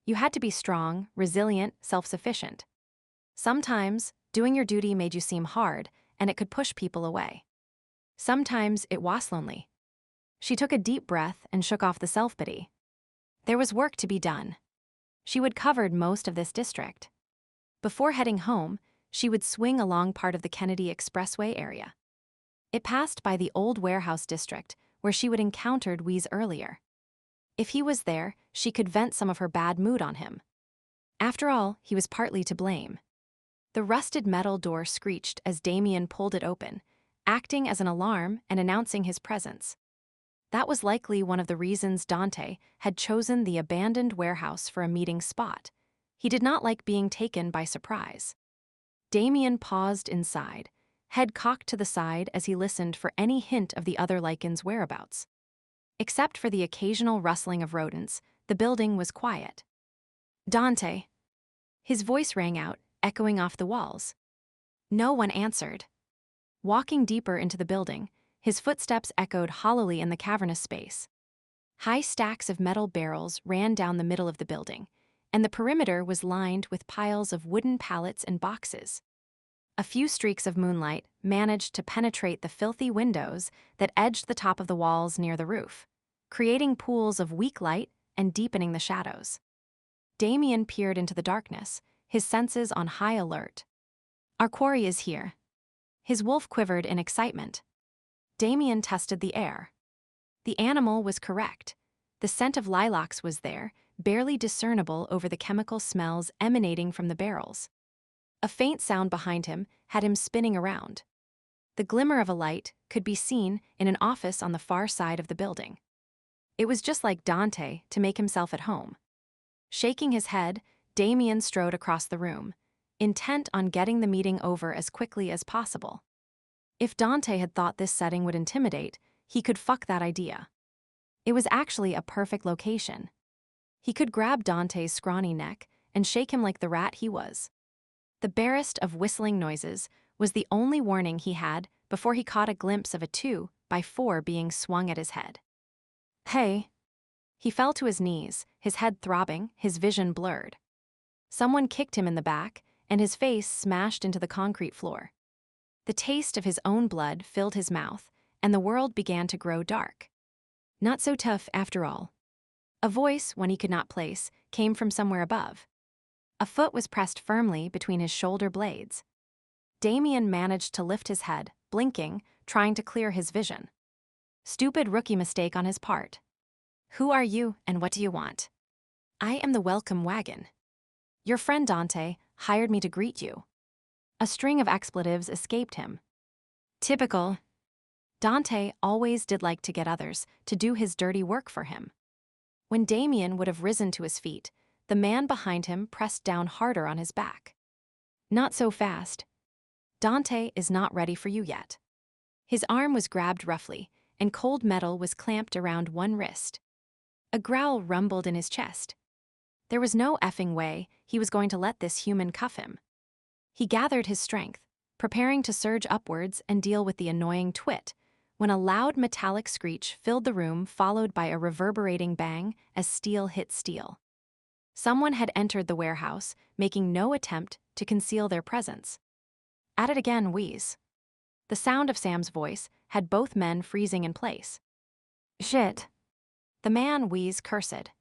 You had to be strong, resilient, self-sufficient. Sometimes, doing your duty made you seem hard, and it could push people away. Sometimes it was lonely. She took a deep breath and shook off the self-pity. There was work to be done. She would covered most of this district. Before heading home, she would swing along part of the Kennedy Expressway area. It passed by the old warehouse district, where she would encountered Weeze earlier. If he was there, she could vent some of her bad mood on him. After all, he was partly to blame. The rusted metal door screeched as Damien pulled it open, acting as an alarm and announcing his presence. That was likely one of the reasons Dante had chosen the abandoned warehouse for a meeting spot. He did not like being taken by surprise. Damien paused inside, head cocked to the side as he listened for any hint of the other Lycans' whereabouts. Except for the occasional rustling of rodents, the building was quiet. Dante. His voice rang out, echoing off the walls. No one answered. Walking deeper into the building, his footsteps echoed hollowly in the cavernous space. High stacks of metal barrels ran down the middle of the building, and the perimeter was lined with piles of wooden pallets and boxes. A few streaks of moonlight managed to penetrate the filthy windows that edged the top of the walls near the roof, creating pools of weak light and deepening the shadows. Damien peered into the darkness, his senses on high alert. Our quarry is here. His wolf quivered in excitement. Damien tested the air. The animal was correct. The scent of lilacs was there, barely discernible over the chemical smells emanating from the barrels. A faint sound behind him had him spinning around. The glimmer of a light could be seen in an office on the far side of the building. It was just like Dante to make himself at home. Shaking his head, Damien strode across the room, intent on getting the meeting over as quickly as possible. If Dante had thought this setting would intimidate, he could fuck that idea. It was actually a perfect location. He could grab Dante's scrawny neck and shake him like the rat he was. The barest of whistling noises was the only warning he had before he caught a glimpse of a 2x4 being swung at his head. Hey! He fell to his knees, his head throbbing, his vision blurred. Someone kicked him in the back, and his face smashed into the concrete floor. The taste of his own blood filled his mouth, and the world began to grow dark. Not so tough, after all. A voice, one he could not place, came from somewhere above. A foot was pressed firmly between his shoulder blades. Damien managed to lift his head, blinking, trying to clear his vision. Stupid rookie mistake on his part. Who are you, and what do you want? I am the welcome wagon. Your friend Dante hired me to greet you. A string of expletives escaped him. Typical. Dante always did like to get others to do his dirty work for him. When Damien would have risen to his feet, the man behind him pressed down harder on his back. Not so fast. Dante is not ready for you yet. His arm was grabbed roughly, and cold metal was clamped around one wrist. A growl rumbled in his chest. There was no effing way he was going to let this human cuff him. He gathered his strength, preparing to surge upwards and deal with the annoying twit, when a loud metallic screech filled the room, followed by a reverberating bang as steel hit steel. Someone had entered the warehouse, making no attempt to conceal their presence. At it again, wheeze. The sound of Sam's voice had both men freezing in place. Shit. The man wheezed, cursed.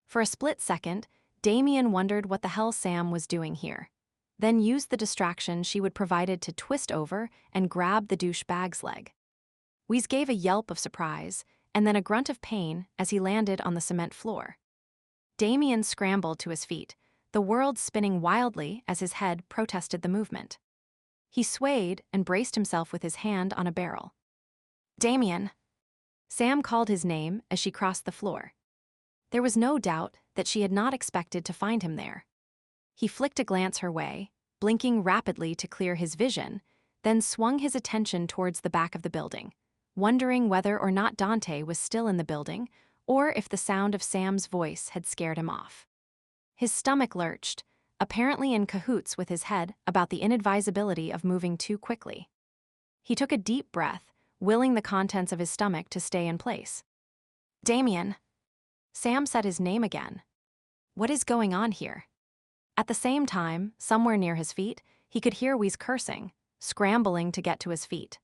For a split second, Damien wondered what the hell Sam was doing here, then used the distraction she would provided to twist over and grab the douchebag's leg. Wheeze gave a yelp of surprise, and then a grunt of pain as he landed on the cement floor. Damien scrambled to his feet, the world spinning wildly as his head protested the movement. He swayed and braced himself with his hand on a barrel. Damien! Sam called his name as she crossed the floor. There was no doubt that she had not expected to find him there. He flicked a glance her way, blinking rapidly to clear his vision, then swung his attention towards the back of the building, wondering whether or not Dante was still in the building or if the sound of Sam's voice had scared him off. His stomach lurched, apparently in cahoots with his head about the inadvisability of moving too quickly. He took a deep breath, willing the contents of his stomach to stay in place. Damien. Sam said his name again. What is going on here? At the same time, somewhere near his feet, he could hear Wheeze cursing, scrambling to get to his feet.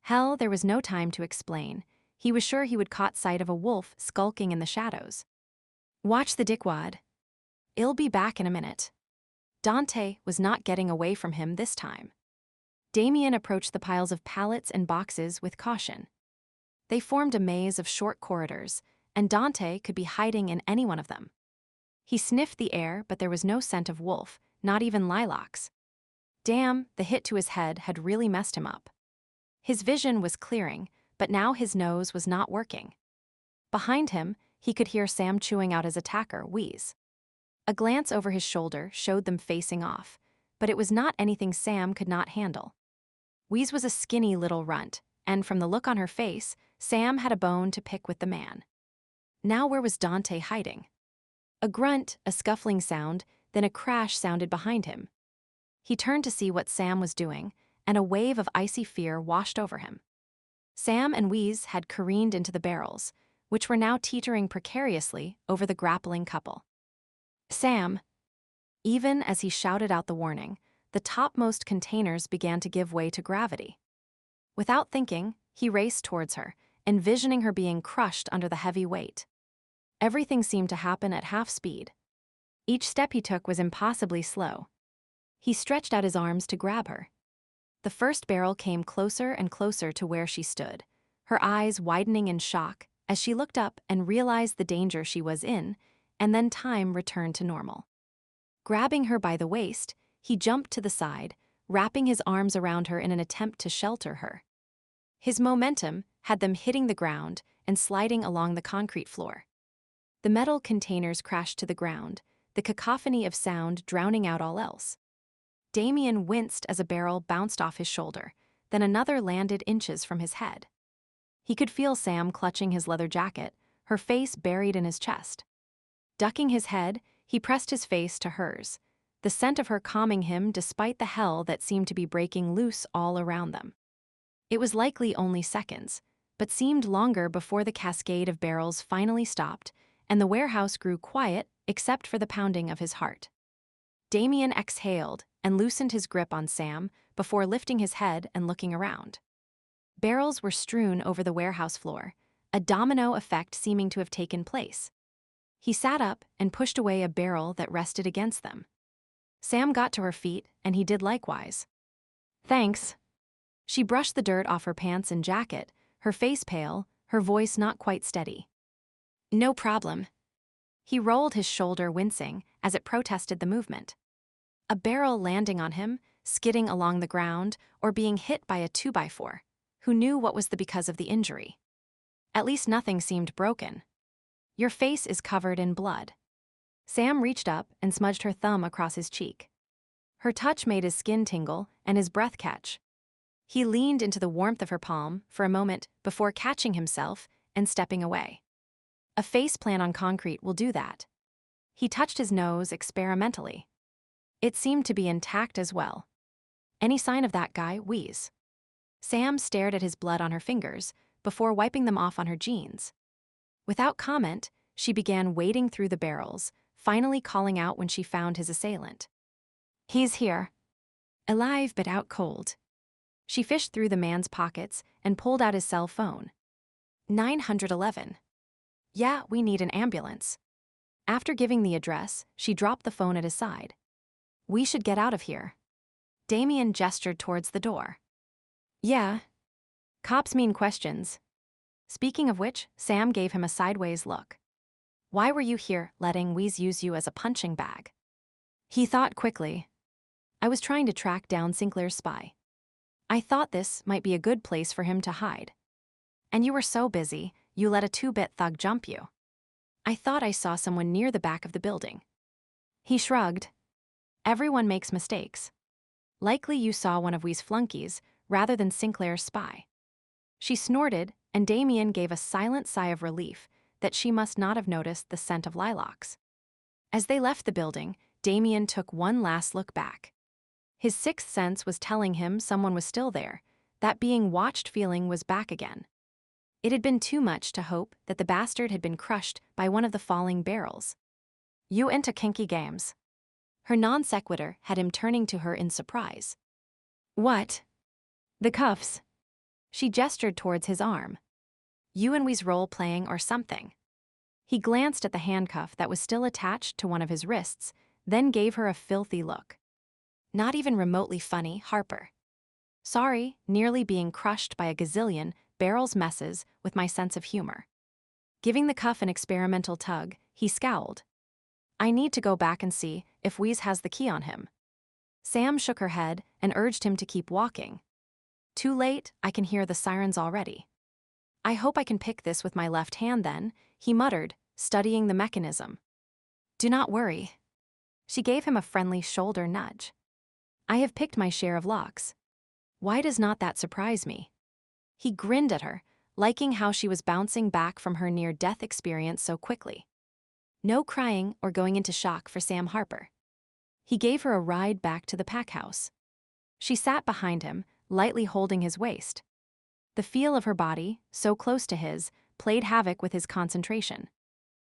Hell, there was no time to explain. He was sure he would caught sight of a wolf skulking in the shadows. Watch the dickwad. I'll be back in a minute. Dante was not getting away from him this time. Damien approached the piles of pallets and boxes with caution. They formed a maze of short corridors, and Dante could be hiding in any one of them. He sniffed the air, but there was no scent of wolf, not even lilacs. Damn, the hit to his head had really messed him up. His vision was clearing, but now his nose was not working. Behind him, he could hear Sam chewing out his attacker, Wheeze. A glance over his shoulder showed them facing off, but it was not anything Sam could not handle. Wheeze was a skinny little runt, and from the look on her face, Sam had a bone to pick with the man. Now where was Dante hiding? A grunt, a scuffling sound, then a crash sounded behind him. He turned to see what Sam was doing, and a wave of icy fear washed over him. Sam and Wheeze had careened into the barrels, which were now teetering precariously over the grappling couple. Sam! Even as he shouted out the warning, the topmost containers began to give way to gravity. Without thinking, he raced towards her, envisioning her being crushed under the heavy weight. Everything seemed to happen at half speed. Each step he took was impossibly slow. He stretched out his arms to grab her. The first barrel came closer and closer to where she stood, her eyes widening in shock as she looked up and realized the danger she was in, and then time returned to normal. Grabbing her by the waist, he jumped to the side, wrapping his arms around her in an attempt to shelter her. His momentum had them hitting the ground and sliding along the concrete floor. The metal containers crashed to the ground, the cacophony of sound drowning out all else. Damien winced as a barrel bounced off his shoulder, then another landed inches from his head. He could feel Sam clutching his leather jacket, her face buried in his chest. Ducking his head, he pressed his face to hers, the scent of her calming him despite the hell that seemed to be breaking loose all around them. It was likely only seconds, but seemed longer before the cascade of barrels finally stopped, and the warehouse grew quiet except for the pounding of his heart. Damien exhaled and loosened his grip on Sam before lifting his head and looking around. Barrels were strewn over the warehouse floor, a domino effect seeming to have taken place. He sat up and pushed away a barrel that rested against them. Sam got to her feet, and he did likewise. Thanks. She brushed the dirt off her pants and jacket, her face pale, her voice not quite steady. No problem. He rolled his shoulder, wincing as it protested the movement. A barrel landing on him, skidding along the ground, or being hit by a 2x4. Who knew what was the because of the injury? At least nothing seemed broken. Your face is covered in blood. Sam reached up and smudged her thumb across his cheek. Her touch made his skin tingle and his breath catch. He leaned into the warmth of her palm for a moment before catching himself and stepping away. A faceplant on concrete will do that. He touched his nose experimentally. It seemed to be intact as well. Any sign of that guy, Wheeze? Sam stared at his blood on her fingers before wiping them off on her jeans. Without comment, she began wading through the barrels, finally calling out when she found his assailant. "He's here. Alive but out cold." She fished through the man's pockets and pulled out his cell phone. 911. "Yeah, we need an ambulance." After giving the address, she dropped the phone at his side. "We should get out of here." Damien gestured towards the door. "Yeah. Cops mean questions." Speaking of which, Sam gave him a sideways look. "Why were you here, letting Weeze use you as a punching bag?" He thought quickly. "I was trying to track down Sinclair's spy. I thought this might be a good place for him to hide. And you were so busy, you let a two-bit thug jump you. I thought I saw someone near the back of the building." He shrugged. "Everyone makes mistakes. Likely you saw one of Wee's flunkies rather than Sinclair's spy." She snorted, and Damien gave a silent sigh of relief that she must not have noticed the scent of lilacs. As they left the building, Damien took one last look back. His sixth sense was telling him someone was still there. That being watched feeling was back again. It had been too much to hope that the bastard had been crushed by one of the falling barrels. "You into kinky games?" Her non sequitur had him turning to her in surprise. "What?" "The cuffs." She gestured towards his arm. "You and we's role-playing or something." He glanced at the handcuff that was still attached to one of his wrists, then gave her a filthy look. "Not even remotely funny, Harper. Sorry, nearly being crushed by a gazillion barrels messes with my sense of humor." Giving the cuff an experimental tug, he scowled. "I need to go back and see if Weeze has the key on him." Sam shook her head and urged him to keep walking. "Too late, I can hear the sirens already." "I hope I can pick this with my left hand then," he muttered, studying the mechanism. "Do not worry." She gave him a friendly shoulder nudge. "I have picked my share of locks. Why does not that surprise me?" He grinned at her, liking how she was bouncing back from her near-death experience so quickly. No crying or going into shock for Sam Harper. He gave her a ride back to the pack house. She sat behind him, lightly holding his waist. The feel of her body, so close to his, played havoc with his concentration.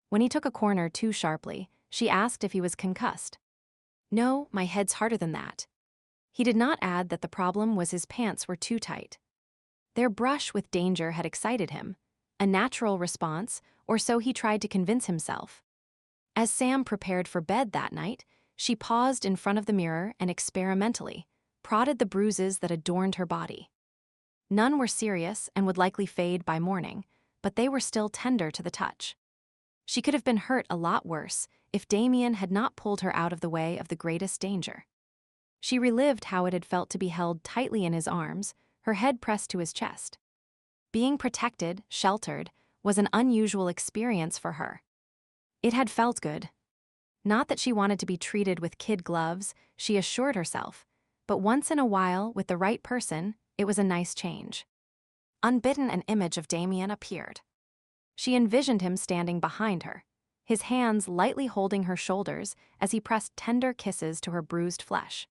When he took a corner too sharply, she asked if he was concussed. "No, my head's harder than that." He did not add that the problem was his pants were too tight. Their brush with danger had excited him, a natural response, or so he tried to convince himself. As Sam prepared for bed that night, she paused in front of the mirror and experimentally prodded the bruises that adorned her body. None were serious and would likely fade by morning, but they were still tender to the touch. She could have been hurt a lot worse if Damien had not pulled her out of the way of the greatest danger. She relived how it had felt to be held tightly in his arms, her head pressed to his chest. Being protected, sheltered, was an unusual experience for her. It had felt good. Not that she wanted to be treated with kid gloves, she assured herself, but once in a while, with the right person, it was a nice change. Unbidden, an image of Damien appeared. She envisioned him standing behind her, his hands lightly holding her shoulders as he pressed tender kisses to her bruised flesh.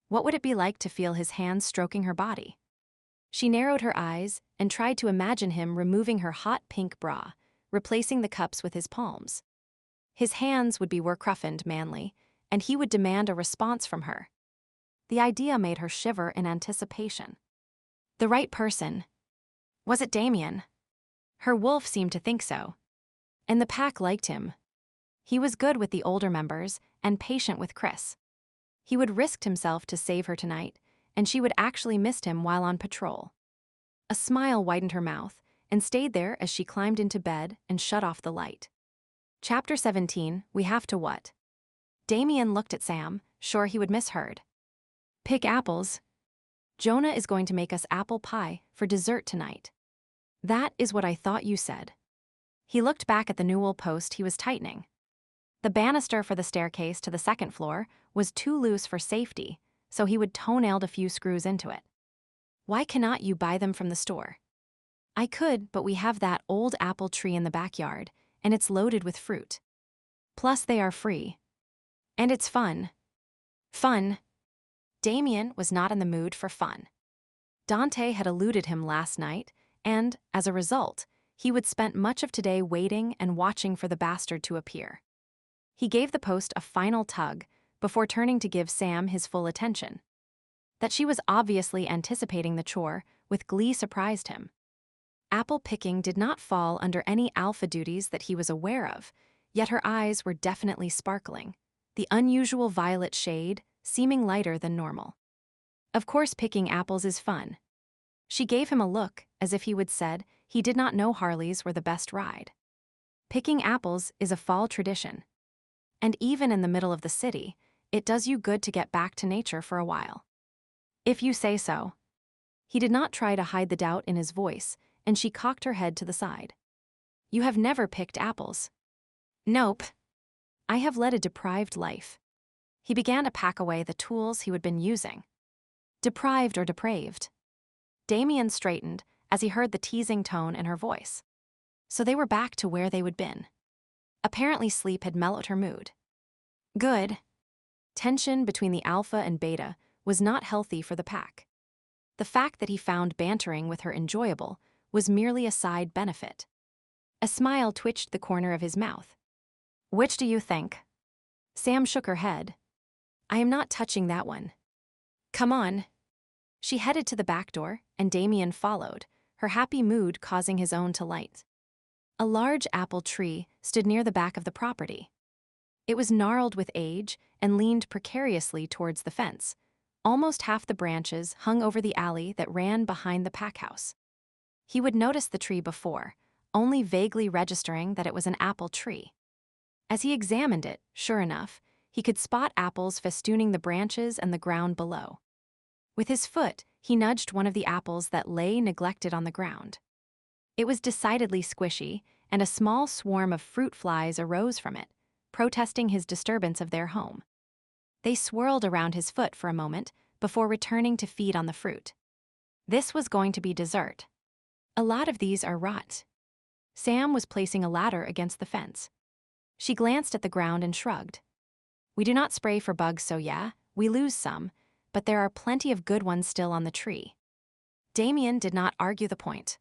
What would it be like to feel his hands stroking her body? She narrowed her eyes and tried to imagine him removing her hot pink bra, replacing the cups with his palms. His hands would be rough and manly, and he would demand a response from her. The idea made her shiver in anticipation. The right person. Was it Damien? Her wolf seemed to think so. And the pack liked him. He was good with the older members and patient with Chris. He would risk himself to save her tonight, and she would actually miss him while on patrol. A smile widened her mouth and stayed there as she climbed into bed and shut off the light. Chapter 17, We Have to What? Damien looked at Sam, sure he would misheard. "Pick apples. Jonah is going to make us apple pie for dessert tonight." "That is what I thought you said." He looked back at the newel post he was tightening. The banister for the staircase to the second floor was too loose for safety, so he would toe-nailed a few screws into it. "Why cannot you buy them from the store?" "I could, but we have that old apple tree in the backyard, and it's loaded with fruit. Plus they are free. And it's fun." Fun. Damien was not in the mood for fun. Dante had eluded him last night, and, as a result, he would spend much of today waiting and watching for the bastard to appear. He gave the post a final tug before turning to give Sam his full attention. That she was obviously anticipating the chore with glee surprised him. Apple picking did not fall under any alpha duties that he was aware of, yet her eyes were definitely sparkling, the unusual violet shade seeming lighter than normal. Of course, picking apples is fun. She gave him a look as if he would said he did not know Harleys were the best ride. Picking apples is a fall tradition. And even in the middle of the city, it does you good to get back to nature for a while. If you say so. He did not try to hide the doubt in his voice, and she cocked her head to the side. You have never picked apples. Nope. I have led a deprived life. He began to pack away the tools he had been using. Deprived or depraved? Damien straightened as he heard the teasing tone in her voice. So they were back to where they had been. Apparently sleep had mellowed her mood. Good. Tension between the alpha and beta was not healthy for the pack. The fact that he found bantering with her enjoyable was merely a side benefit. A smile twitched the corner of his mouth. Which do you think? Sam shook her head. I am not touching that one. Come on. She headed to the back door, and Damien followed, her happy mood causing his own to light. A large apple tree stood near the back of the property. It was gnarled with age and leaned precariously towards the fence. Almost half the branches hung over the alley that ran behind the pack house. He would noticed the tree before, only vaguely registering that it was an apple tree. As he examined it, sure enough, he could spot apples festooning the branches and the ground below. With his foot, he nudged one of the apples that lay neglected on the ground. It was decidedly squishy, and a small swarm of fruit flies arose from it, protesting his disturbance of their home. They swirled around his foot for a moment before returning to feed on the fruit. This was going to be dessert. A lot of these are rot. Sam was placing a ladder against the fence. She glanced at the ground and shrugged. We do not spray for bugs, so yeah, we lose some, but there are plenty of good ones still on the tree. Damien did not argue the point.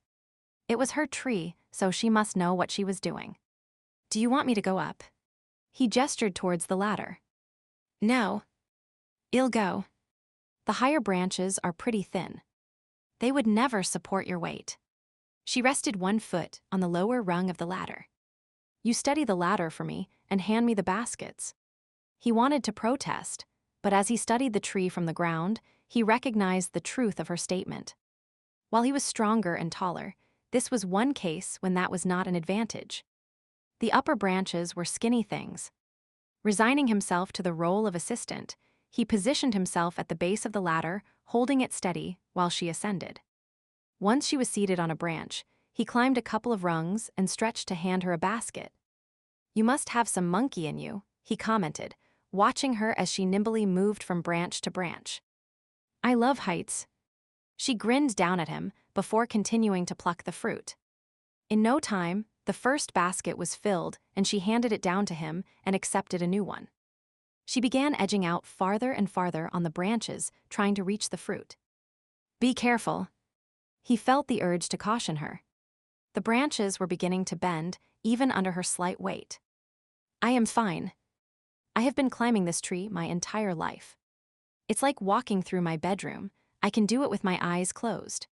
It was her tree, so she must know what she was doing. Do you want me to go up? He gestured towards the ladder. No. I'll go. The higher branches are pretty thin. They would never support your weight. She rested one foot on the lower rung of the ladder. You steady the ladder for me and hand me the baskets. He wanted to protest, but as he studied the tree from the ground, he recognized the truth of her statement. While he was stronger and taller, this was one case when that was not an advantage. The upper branches were skinny things. Resigning himself to the role of assistant, he positioned himself at the base of the ladder, holding it steady while she ascended. Once she was seated on a branch, he climbed a couple of rungs and stretched to hand her a basket. You must have some monkey in you, he commented, watching her as she nimbly moved from branch to branch. I love heights. She grinned down at him before continuing to pluck the fruit. In no time, the first basket was filled and she handed it down to him and accepted a new one. She began edging out farther and farther on the branches, trying to reach the fruit. Be careful. He felt the urge to caution her. The branches were beginning to bend, even under her slight weight. I am fine. I have been climbing this tree my entire life. It's like walking through my bedroom. I can do it with my eyes closed.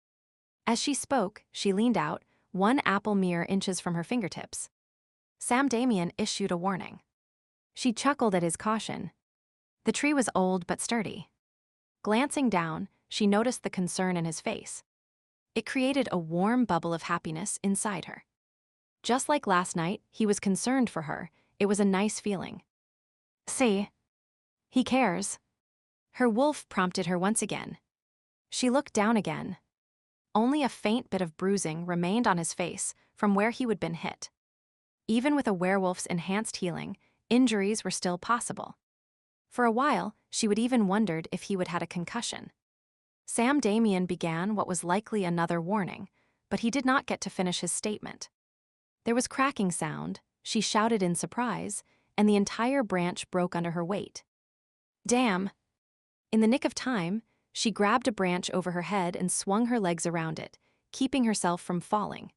As she spoke, she leaned out, one apple mere inches from her fingertips. Sam Damien issued a warning. She chuckled at his caution. The tree was old but sturdy. Glancing down, she noticed the concern in his face. It created a warm bubble of happiness inside her. Just like last night, he was concerned for her. It was a nice feeling. See? He cares. Her wolf prompted her once again. She looked down again. Only a faint bit of bruising remained on his face from where he had been hit. Even with a werewolf's enhanced healing, injuries were still possible. For a while, she would even wondered if he would had a concussion. Sam Damien began what was likely another warning, but he did not get to finish his statement. There was cracking sound, she shouted in surprise, and the entire branch broke under her weight. Damn! In the nick of time, she grabbed a branch over her head and swung her legs around it, keeping herself from falling.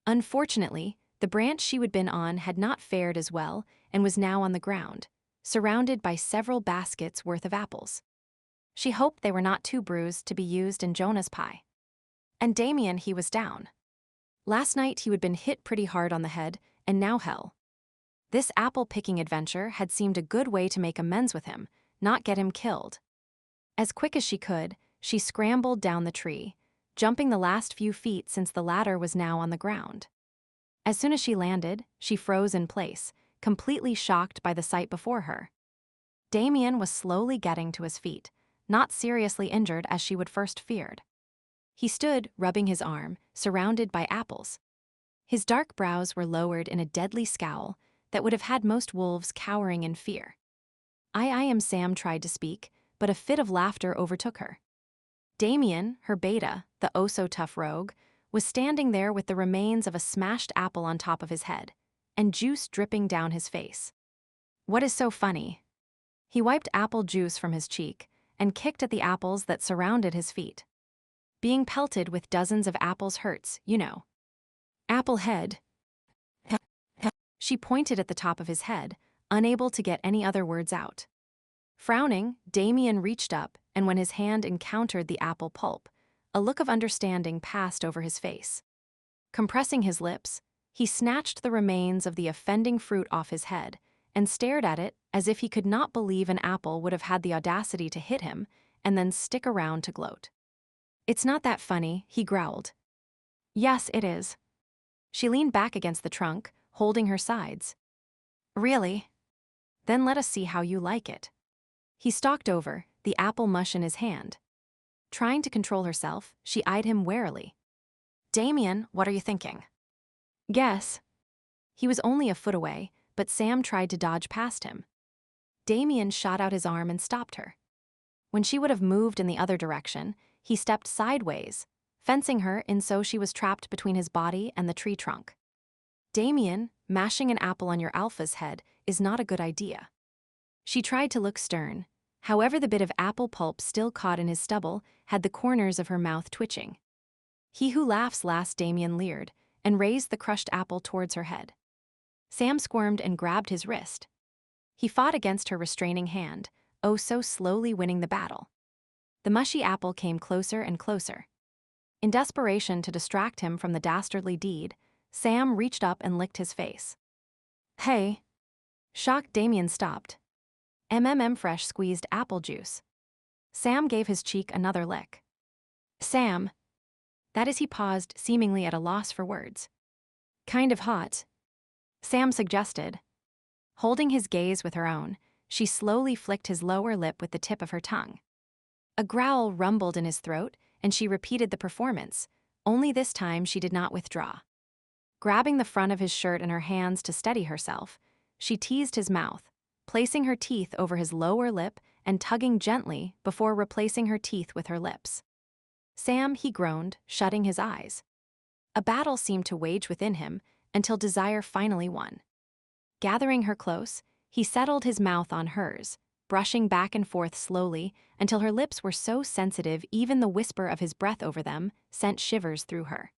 Unfortunately, The branch she had been on had not fared as well and was now on the ground, surrounded by several baskets worth of apples. She hoped they were not too bruised to be used in Jonah's pie. And Damien, he was down. Last night he had been hit pretty hard on the head, and now hell. This apple-picking adventure had seemed a good way to make amends with him, not get him killed. As quick as she could, she scrambled down the tree, jumping the last few feet since the ladder was now on the ground. As soon as she landed, she froze in place, completely shocked by the sight before her. Damien was slowly getting to his feet, not seriously injured as she would first feared. He stood, rubbing his arm, surrounded by apples. His dark brows were lowered in a deadly scowl that would have had most wolves cowering in fear. I am Sam tried to speak, but a fit of laughter overtook her. Damien, her beta, the oh-so-tough rogue, was standing there with the remains of a smashed apple on top of his head, and juice dripping down his face. What is so funny? He wiped apple juice from his cheek and kicked at the apples that surrounded his feet. Being pelted with dozens of apples hurts, you know. Apple head. She pointed at the top of his head, unable to get any other words out. Frowning, Damien reached up, and when his hand encountered the apple pulp, a look of understanding passed over his face. Compressing his lips, he snatched the remains of the offending fruit off his head and stared at it as if he could not believe an apple would have had the audacity to hit him and then stick around to gloat. It's not that funny, he growled. Yes, it is. She leaned back against the trunk, holding her sides. Really? Then let us see how you like it. He stalked over, the apple mush in his hand. Trying to control herself, she eyed him warily. Damien, what are you thinking? Guess. He was only a foot away, but Sam tried to dodge past him. Damien shot out his arm and stopped her. When she would have moved in the other direction, he stepped sideways, fencing her in so she was trapped between his body and the tree trunk. Damien, mashing an apple on your alpha's head is not a good idea. She tried to look stern. However, the bit of apple pulp still caught in his stubble had the corners of her mouth twitching. He who laughs last, Damien leered, and raised the crushed apple towards her head. Sam squirmed and grabbed his wrist. He fought against her restraining hand, oh so slowly winning the battle. The mushy apple came closer and closer. In desperation to distract him from the dastardly deed, Sam reached up and licked his face. Hey. Shocked, Damien stopped. Fresh squeezed apple juice. Sam gave his cheek another lick. Sam. That is, he paused, seemingly at a loss for words. Kind of hot. Sam suggested. Holding his gaze with her own, she slowly flicked his lower lip with the tip of her tongue. A growl rumbled in his throat, and she repeated the performance, only this time she did not withdraw. Grabbing the front of his shirt in her hands to steady herself, she teased his mouth, placing her teeth over his lower lip and tugging gently before replacing her teeth with her lips. Sam, he groaned, shutting his eyes. A battle seemed to wage within him until desire finally won. Gathering her close, he settled his mouth on hers, brushing back and forth slowly until her lips were so sensitive even the whisper of his breath over them sent shivers through her.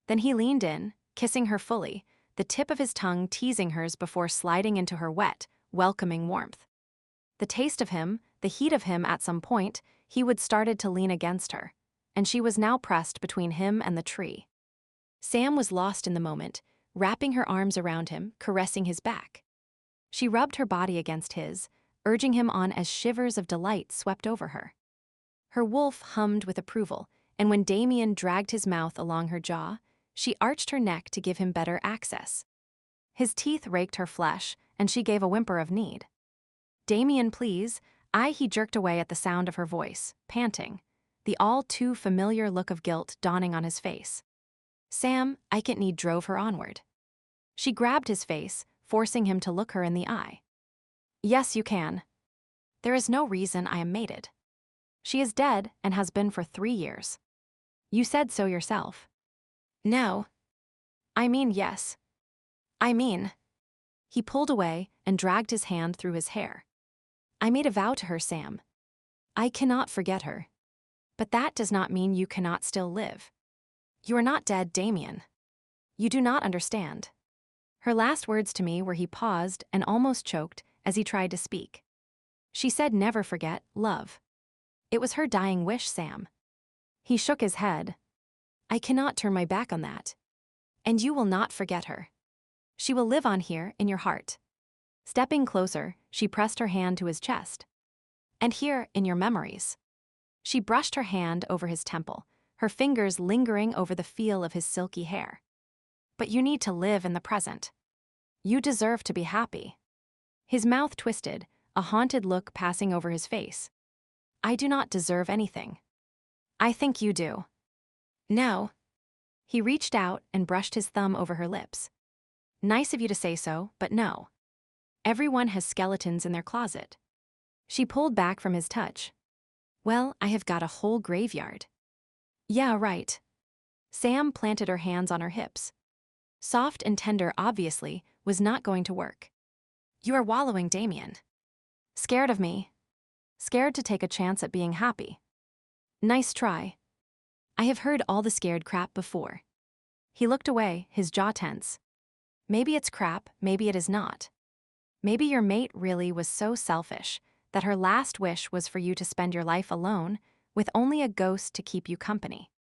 Then he leaned in, kissing her fully, the tip of his tongue teasing hers before sliding into her wet, welcoming warmth. The taste of him, the heat of him at some point, he would started to lean against her, and she was now pressed between him and the tree. Sam was lost in the moment, wrapping her arms around him, caressing his back. She rubbed her body against his, urging him on as shivers of delight swept over her. Her wolf hummed with approval, and when Damien dragged his mouth along her jaw, she arched her neck to give him better access. His teeth raked her flesh, and she gave a whimper of need. Damien, please, he jerked away at the sound of her voice, panting, the all-too-familiar look of guilt dawning on his face. Sam, I can't need drove her onward. She grabbed his face, forcing him to look her in the eye. Yes, you can. There is no reason I am mated. She is dead and has been for 3 years. You said so yourself. No. I mean yes. I mean. He pulled away and dragged his hand through his hair. I made a vow to her, Sam. I cannot forget her. But that does not mean you cannot still live. You are not dead, Damien. You do not understand. Her last words to me were he paused and almost choked as he tried to speak. She said never forget, love. It was her dying wish, Sam. He shook his head. I cannot turn my back on that. And you will not forget her. She will live on here in your heart. Stepping closer, she pressed her hand to his chest. And here in your memories. She brushed her hand over his temple, her fingers lingering over the feel of his silky hair. But you need to live in the present. You deserve to be happy. His mouth twisted, a haunted look passing over his face. I do not deserve anything. I think you do. No. He reached out and brushed his thumb over her lips. Nice of you to say so, but no. Everyone has skeletons in their closet. She pulled back from his touch. Well, I have got a whole graveyard. Yeah, right. Sam planted her hands on her hips. Soft and tender, obviously, was not going to work. You are wallowing, Damien. Scared of me. Scared to take a chance at being happy. Nice try. I have heard all the scared crap before. He looked away, his jaw tense. Maybe it's crap, maybe it is not. Maybe your mate really was so selfish that her last wish was for you to spend your life alone with only a ghost to keep you company.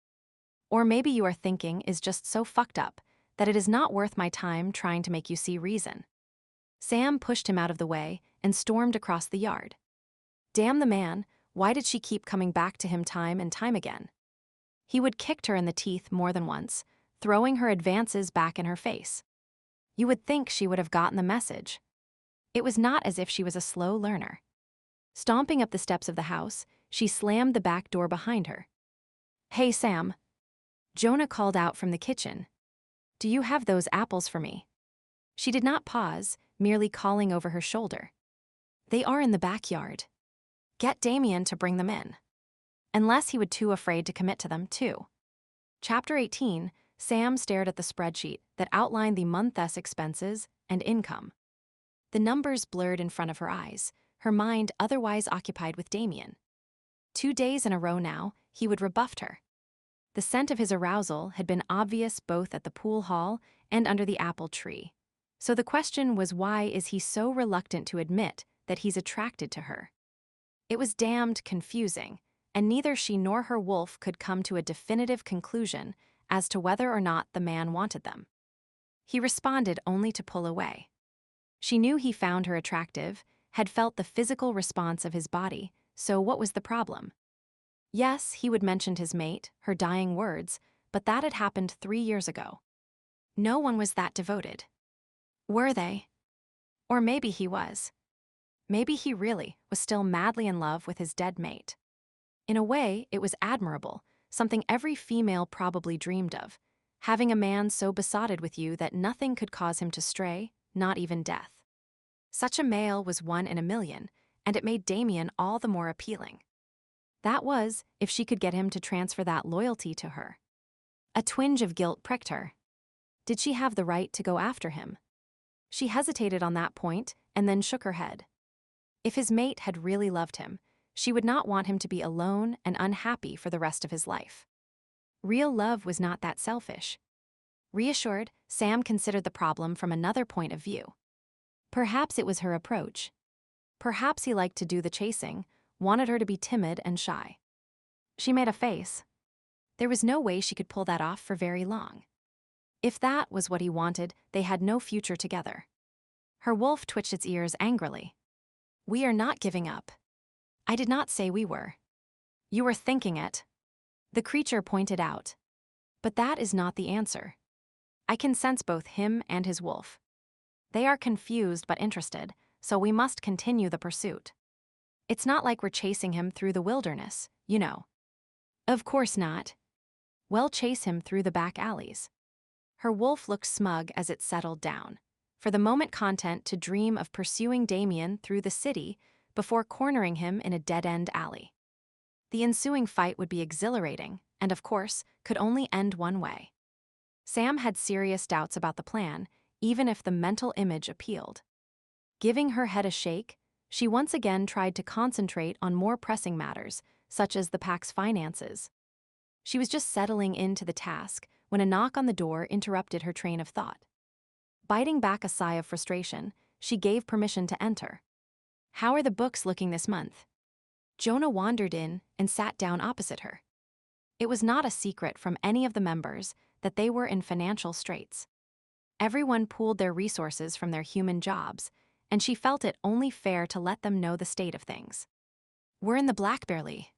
Or maybe you are thinking is just so fucked up that it is not worth my time trying to make you see reason. Sam pushed him out of the way and stormed across the yard. Damn the man, why did she keep coming back to him time and time again? He would kicked her in the teeth more than once, throwing her advances back in her face. You would think she would have gotten the message. It was not as if she was a slow learner. Stomping up the steps of the house, she slammed the back door behind her. Hey, Sam. Jonah called out from the kitchen. Do you have those apples for me? She did not pause, merely calling over her shoulder. They are in the backyard. Get Damien to bring them in. Unless he would too afraid to commit to them, too. Chapter 18, Sam stared at the spreadsheet that outlined the month's expenses and income. The numbers blurred in front of her eyes, her mind otherwise occupied with Damien. 2 days in a row now, he would rebuffed her. The scent of his arousal had been obvious both at the pool hall and under the apple tree. So the question was, why is he so reluctant to admit that he's attracted to her? It was damned confusing, and neither she nor her wolf could come to a definitive conclusion as to whether or not the man wanted them. He responded only to pull away. She knew he found her attractive, had felt the physical response of his body, so what was the problem? Yes, he would mentioned his mate, her dying words, but that had happened 3 years ago. No one was that devoted. Were they? Or maybe he was. Maybe he really was still madly in love with his dead mate. In a way, it was admirable, something every female probably dreamed of, having a man so besotted with you that nothing could cause him to stray, not even death. Such a male was 1 in a million, and it made Damien all the more appealing. That was, if she could get him to transfer that loyalty to her. A twinge of guilt pricked her. Did she have the right to go after him? She hesitated on that point and then shook her head. If his mate had really loved him, she would not want him to be alone and unhappy for the rest of his life. Real love was not that selfish. Reassured, Sam considered the problem from another point of view. Perhaps it was her approach. Perhaps he liked to do the chasing, wanted her to be timid and shy. She made a face. There was no way she could pull that off for very long. If that was what he wanted, they had no future together. Her wolf twitched its ears angrily. We are not giving up. I did not say we were. You were thinking it. The creature pointed out. But that is not the answer. I can sense both him and his wolf. They are confused but interested, so we must continue the pursuit. It's not like we're chasing him through the wilderness, you know. Of course not. We'll chase him through the back alleys. Her wolf looked smug as it settled down, for the moment content to dream of pursuing Damien through the city before cornering him in a dead-end alley. The ensuing fight would be exhilarating, and of course, could only end one way. Sam had serious doubts about the plan, even if the mental image appealed. Giving her head a shake, she once again tried to concentrate on more pressing matters, such as the pack's finances. She was just settling into the task when a knock on the door interrupted her train of thought. Biting back a sigh of frustration, she gave permission to enter. "How are the books looking this month?" Jonah wandered in and sat down opposite her. It was not a secret from any of the members that they were in financial straits. Everyone pooled their resources from their human jobs, and she felt it only fair to let them know the state of things. "We're in the black barely.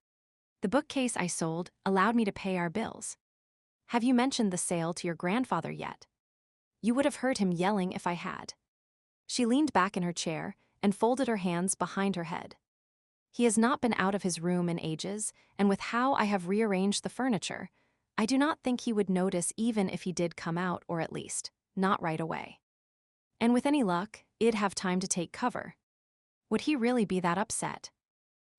The bookcase I sold allowed me to pay our bills. Have you mentioned the sale to your grandfather yet? You would have heard him yelling if I had." She leaned back in her chair and folded her hands behind her head. "He has not been out of his room in ages, and with how I have rearranged the furniture, I do not think he would notice even if he did come out, or at least, not right away. And with any luck, I'd have time to take cover. Would he really be that upset?"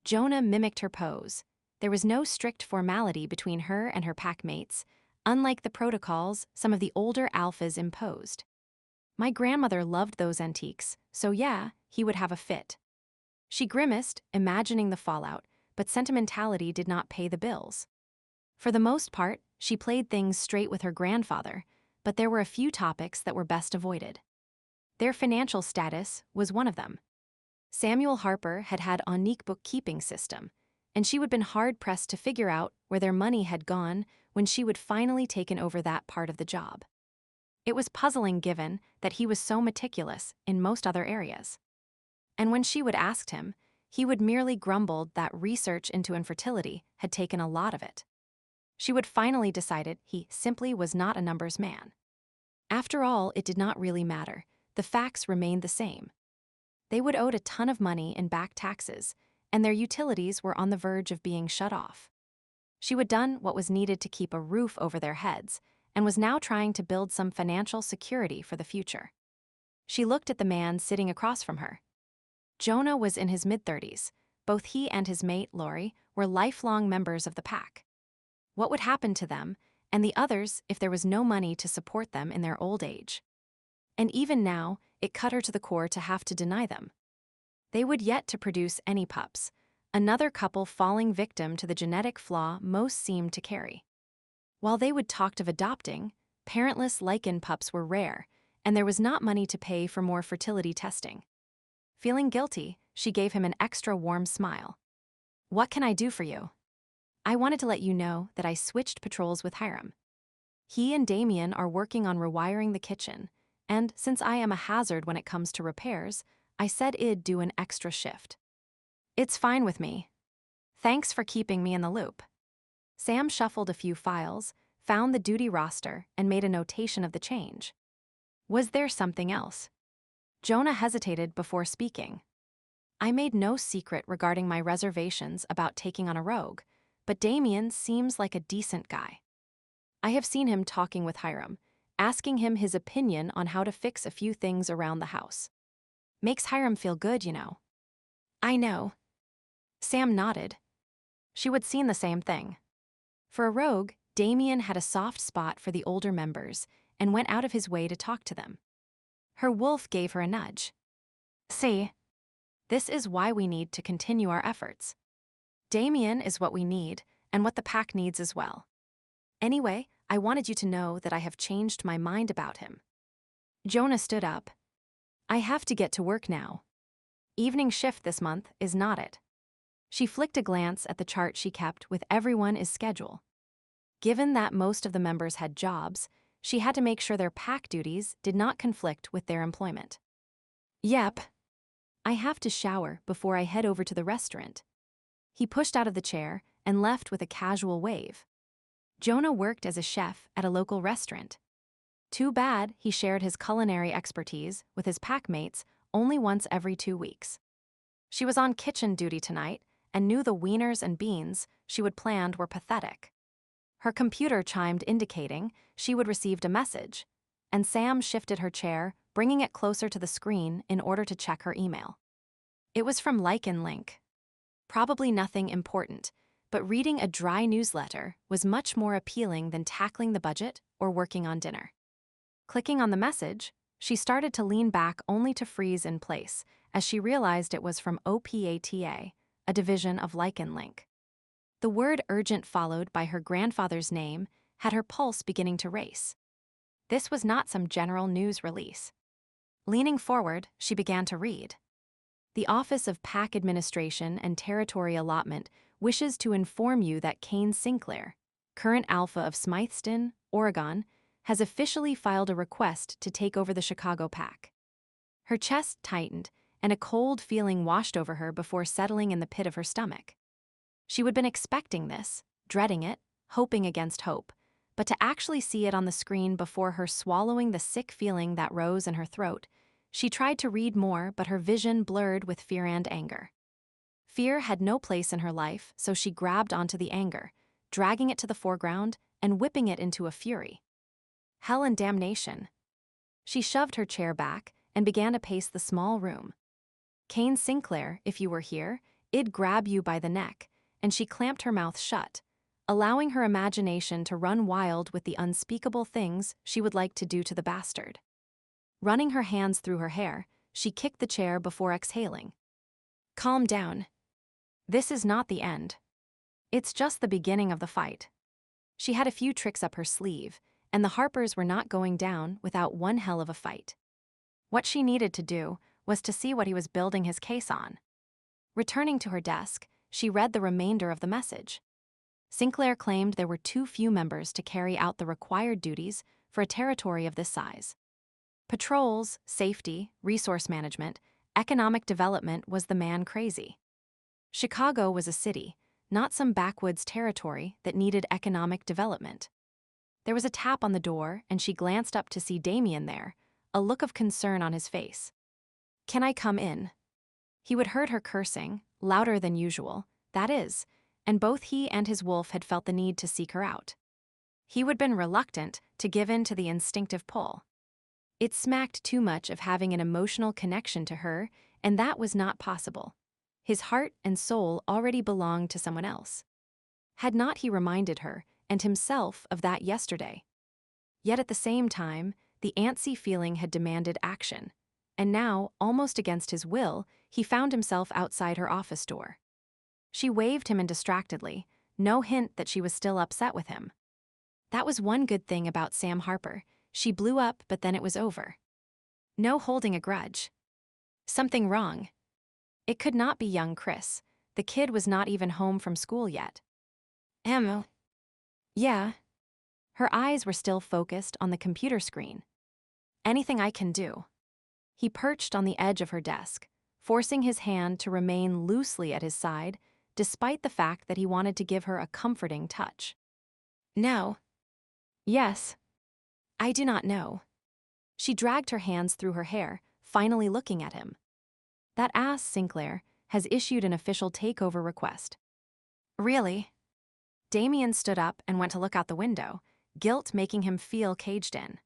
Jonah mimicked her pose. There was no strict formality between her and her pack mates, unlike the protocols some of the older alphas imposed. "My grandmother loved those antiques, so yeah, he would have a fit." She grimaced, imagining the fallout, but sentimentality did not pay the bills. For the most part, she played things straight with her grandfather, but there were a few topics that were best avoided. Their financial status was one of them. Samuel Harper had had a unique bookkeeping system, and she would been hard-pressed to figure out where their money had gone when she would finally taken over that part of the job. It was puzzling given that he was so meticulous in most other areas. And when she would ask him, he would merely grumble that research into infertility had taken a lot of it. She would finally decided he simply was not a numbers man. After all, it did not really matter. The facts remained the same. They would owe a ton of money in back taxes, and their utilities were on the verge of being shut off. She had done what was needed to keep a roof over their heads, and was now trying to build some financial security for the future. She looked at the man sitting across from her. Jonah was in his mid-30s. Both he and his mate, Lori, were lifelong members of the pack. What would happen to them, and the others, if there was no money to support them in their old age? And even now, it cut her to the core to have to deny them. They would yet to produce any pups, another couple falling victim to the genetic flaw most seemed to carry. While they would talked of adopting, parentless Lycan pups were rare, and there was not money to pay for more fertility testing. Feeling guilty, she gave him an extra warm smile. "What can I do for you?" "I wanted to let you know that I switched patrols with Hiram. He and Damien are working on rewiring the kitchen, and since I am a hazard when it comes to repairs, I said I'd do an extra shift." "It's fine with me. Thanks for keeping me in the loop." Sam shuffled a few files, found the duty roster, and made a notation of the change. "Was there something else?" Jonah hesitated before speaking. "I made no secret regarding my reservations about taking on a rogue, but Damien seems like a decent guy. I have seen him talking with Hiram, asking him his opinion on how to fix a few things around the house. Makes Hiram feel good, you know." "I know." Sam nodded. She would seen the same thing. For a rogue, Damien had a soft spot for the older members and went out of his way to talk to them. Her wolf gave her a nudge. "See, this is why we need to continue our efforts. Damien is what we need, and what the pack needs as well. Anyway, I wanted you to know that I have changed my mind about him." Jonah stood up. "I have to get to work now. Evening shift this month is not it." She flicked a glance at the chart she kept with everyone's schedule. Given that most of the members had jobs, she had to make sure their pack duties did not conflict with their employment. "Yep. I have to shower before I head over to the restaurant." He pushed out of the chair and left with a casual wave. Jonah worked as a chef at a local restaurant. Too bad he shared his culinary expertise with his pack mates only once every 2 weeks. She was on kitchen duty tonight and knew the wieners and beans she would planned were pathetic. Her computer chimed indicating she would received a message, and Sam shifted her chair, bringing it closer to the screen in order to check her email. It was from Lycan Link. Probably nothing important, but reading a dry newsletter was much more appealing than tackling the budget or working on dinner. Clicking on the message, she started to lean back only to freeze in place as she realized it was from OPATA, a division of Lycan Link. The word urgent followed by her grandfather's name had her pulse beginning to race. This was not some general news release. Leaning forward, she began to read. The Office of Pack Administration and Territory Allotment wishes to inform you that Kane Sinclair, current alpha of Smythston, Oregon, has officially filed a request to take over the Chicago Pack. Her chest tightened, and a cold feeling washed over her before settling in the pit of her stomach. She had been expecting this, dreading it, hoping against hope, but to actually see it on the screen before her swallowing the sick feeling that rose in her throat, she tried to read more, but her vision blurred with fear and anger. Fear had no place in her life, so she grabbed onto the anger, dragging it to the foreground and whipping it into a fury. Hell and damnation. She shoved her chair back and began to pace the small room. Kane Sinclair, if you were here, I'd grab you by the neck, and she clamped her mouth shut, allowing her imagination to run wild with the unspeakable things she would like to do to the bastard. Running her hands through her hair, she kicked the chair before exhaling. Calm down. This is not the end. It's just the beginning of the fight. She had a few tricks up her sleeve, and the Harpers were not going down without one hell of a fight. What she needed to do was to see what he was building his case on. Returning to her desk, she read the remainder of the message. Sinclair claimed there were too few members to carry out the required duties for a territory of this size. Patrols, safety, resource management, economic development was the man crazy. Chicago was a city, not some backwoods territory that needed economic development. There was a tap on the door, and she glanced up to see Damien there, a look of concern on his face. "Can I come in?" He had heard her cursing, louder than usual, that is, and both he and his wolf had felt the need to seek her out. He had been reluctant to give in to the instinctive pull. It smacked too much of having an emotional connection to her, and that was not possible. His heart and soul already belonged to someone else. Had not he reminded her, and himself, of that yesterday? Yet at the same time, the antsy feeling had demanded action, and now, almost against his will, he found himself outside her office door. She waved him in distractedly, no hint that she was still upset with him. That was one good thing about Sam Harper. She blew up, but then it was over. No holding a grudge. Something wrong. It could not be young Chris. The kid was not even home from school yet. Emma. Yeah. Her eyes were still focused on the computer screen. Anything I can do. He perched on the edge of her desk, forcing his hand to remain loosely at his side, despite the fact that he wanted to give her a comforting touch. No. Yes. I do not know. She dragged her hands through her hair, finally looking at him. That ass, Sinclair, has issued an official takeover request. Really? Damien stood up and went to look out the window, guilt making him feel caged in.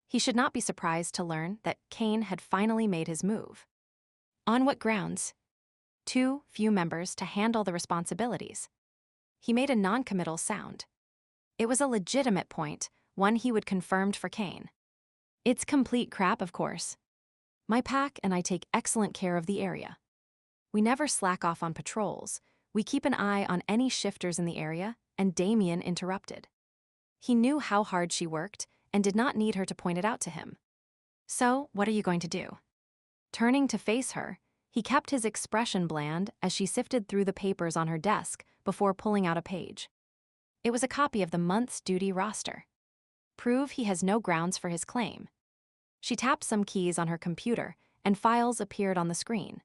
He should not be surprised to learn that Kane had finally made his move. On what grounds? Too few members to handle the responsibilities. He made a non-committal sound. It was a legitimate point, one he would confirmed for Kane. It's complete crap, of course. My pack and I take excellent care of the area. We never slack off on patrols. We keep an eye on any shifters in the area, and Damien interrupted. He knew how hard she worked and did not need her to point it out to him. So, what are you going to do? Turning to face her, he kept his expression bland as she sifted through the papers on her desk before pulling out a page. It was a copy of the month's duty roster. Prove he has no grounds for his claim. She tapped some keys on her computer, and files appeared on the screen.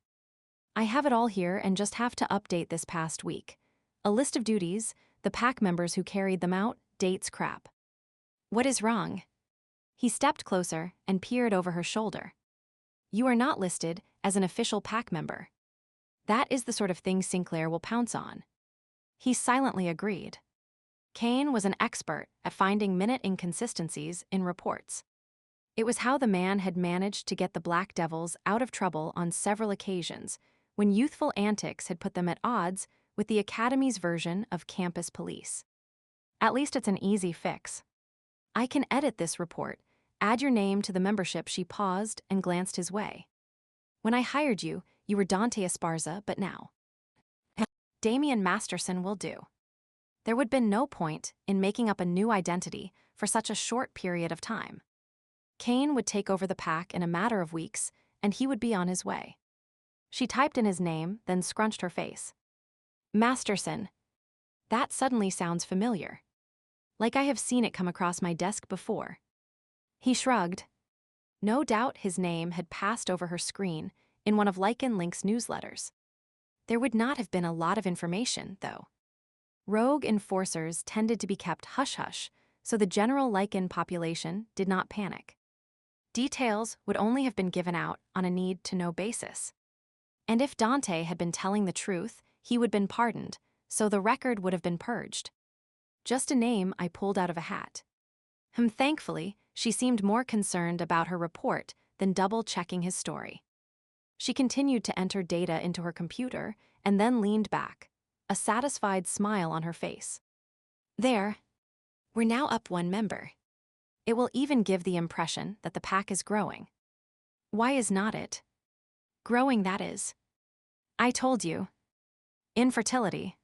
I have it all here and just have to update this past week. A list of duties, the pack members who carried them out, dates crap. What is wrong? He stepped closer and peered over her shoulder. You are not listed as an official pack member. That is the sort of thing Sinclair will pounce on. He silently agreed. Kane was an expert at finding minute inconsistencies in reports. It was how the man had managed to get the Black Devils out of trouble on several occasions, when youthful antics had put them at odds with the Academy's version of campus police. At least it's an easy fix. I can edit this report, add your name to the membership. She paused and glanced his way. When I hired you, you were Dante Esparza, but now. Damien Masterson will do. There would have been no point in making up a new identity for such a short period of time. Kane would take over the pack in a matter of weeks, and he would be on his way. She typed in his name, then scrunched her face. Masterson. That suddenly sounds familiar. Like I have seen it come across my desk before. He shrugged. No doubt his name had passed over her screen in one of Lycan Link's newsletters. There would not have been a lot of information, though. Rogue enforcers tended to be kept hush-hush, so the general Lycan population did not panic. Details would only have been given out on a need-to-know basis. And if Dante had been telling the truth, he would have been pardoned, so the record would have been purged. Just a name I pulled out of a hat. Thankfully, she seemed more concerned about her report than double-checking his story. She continued to enter data into her computer and then leaned back, a satisfied smile on her face. There. We're now up one member. It will even give the impression that the pack is growing. Why is not it? Growing, that is. I told you. Infertility.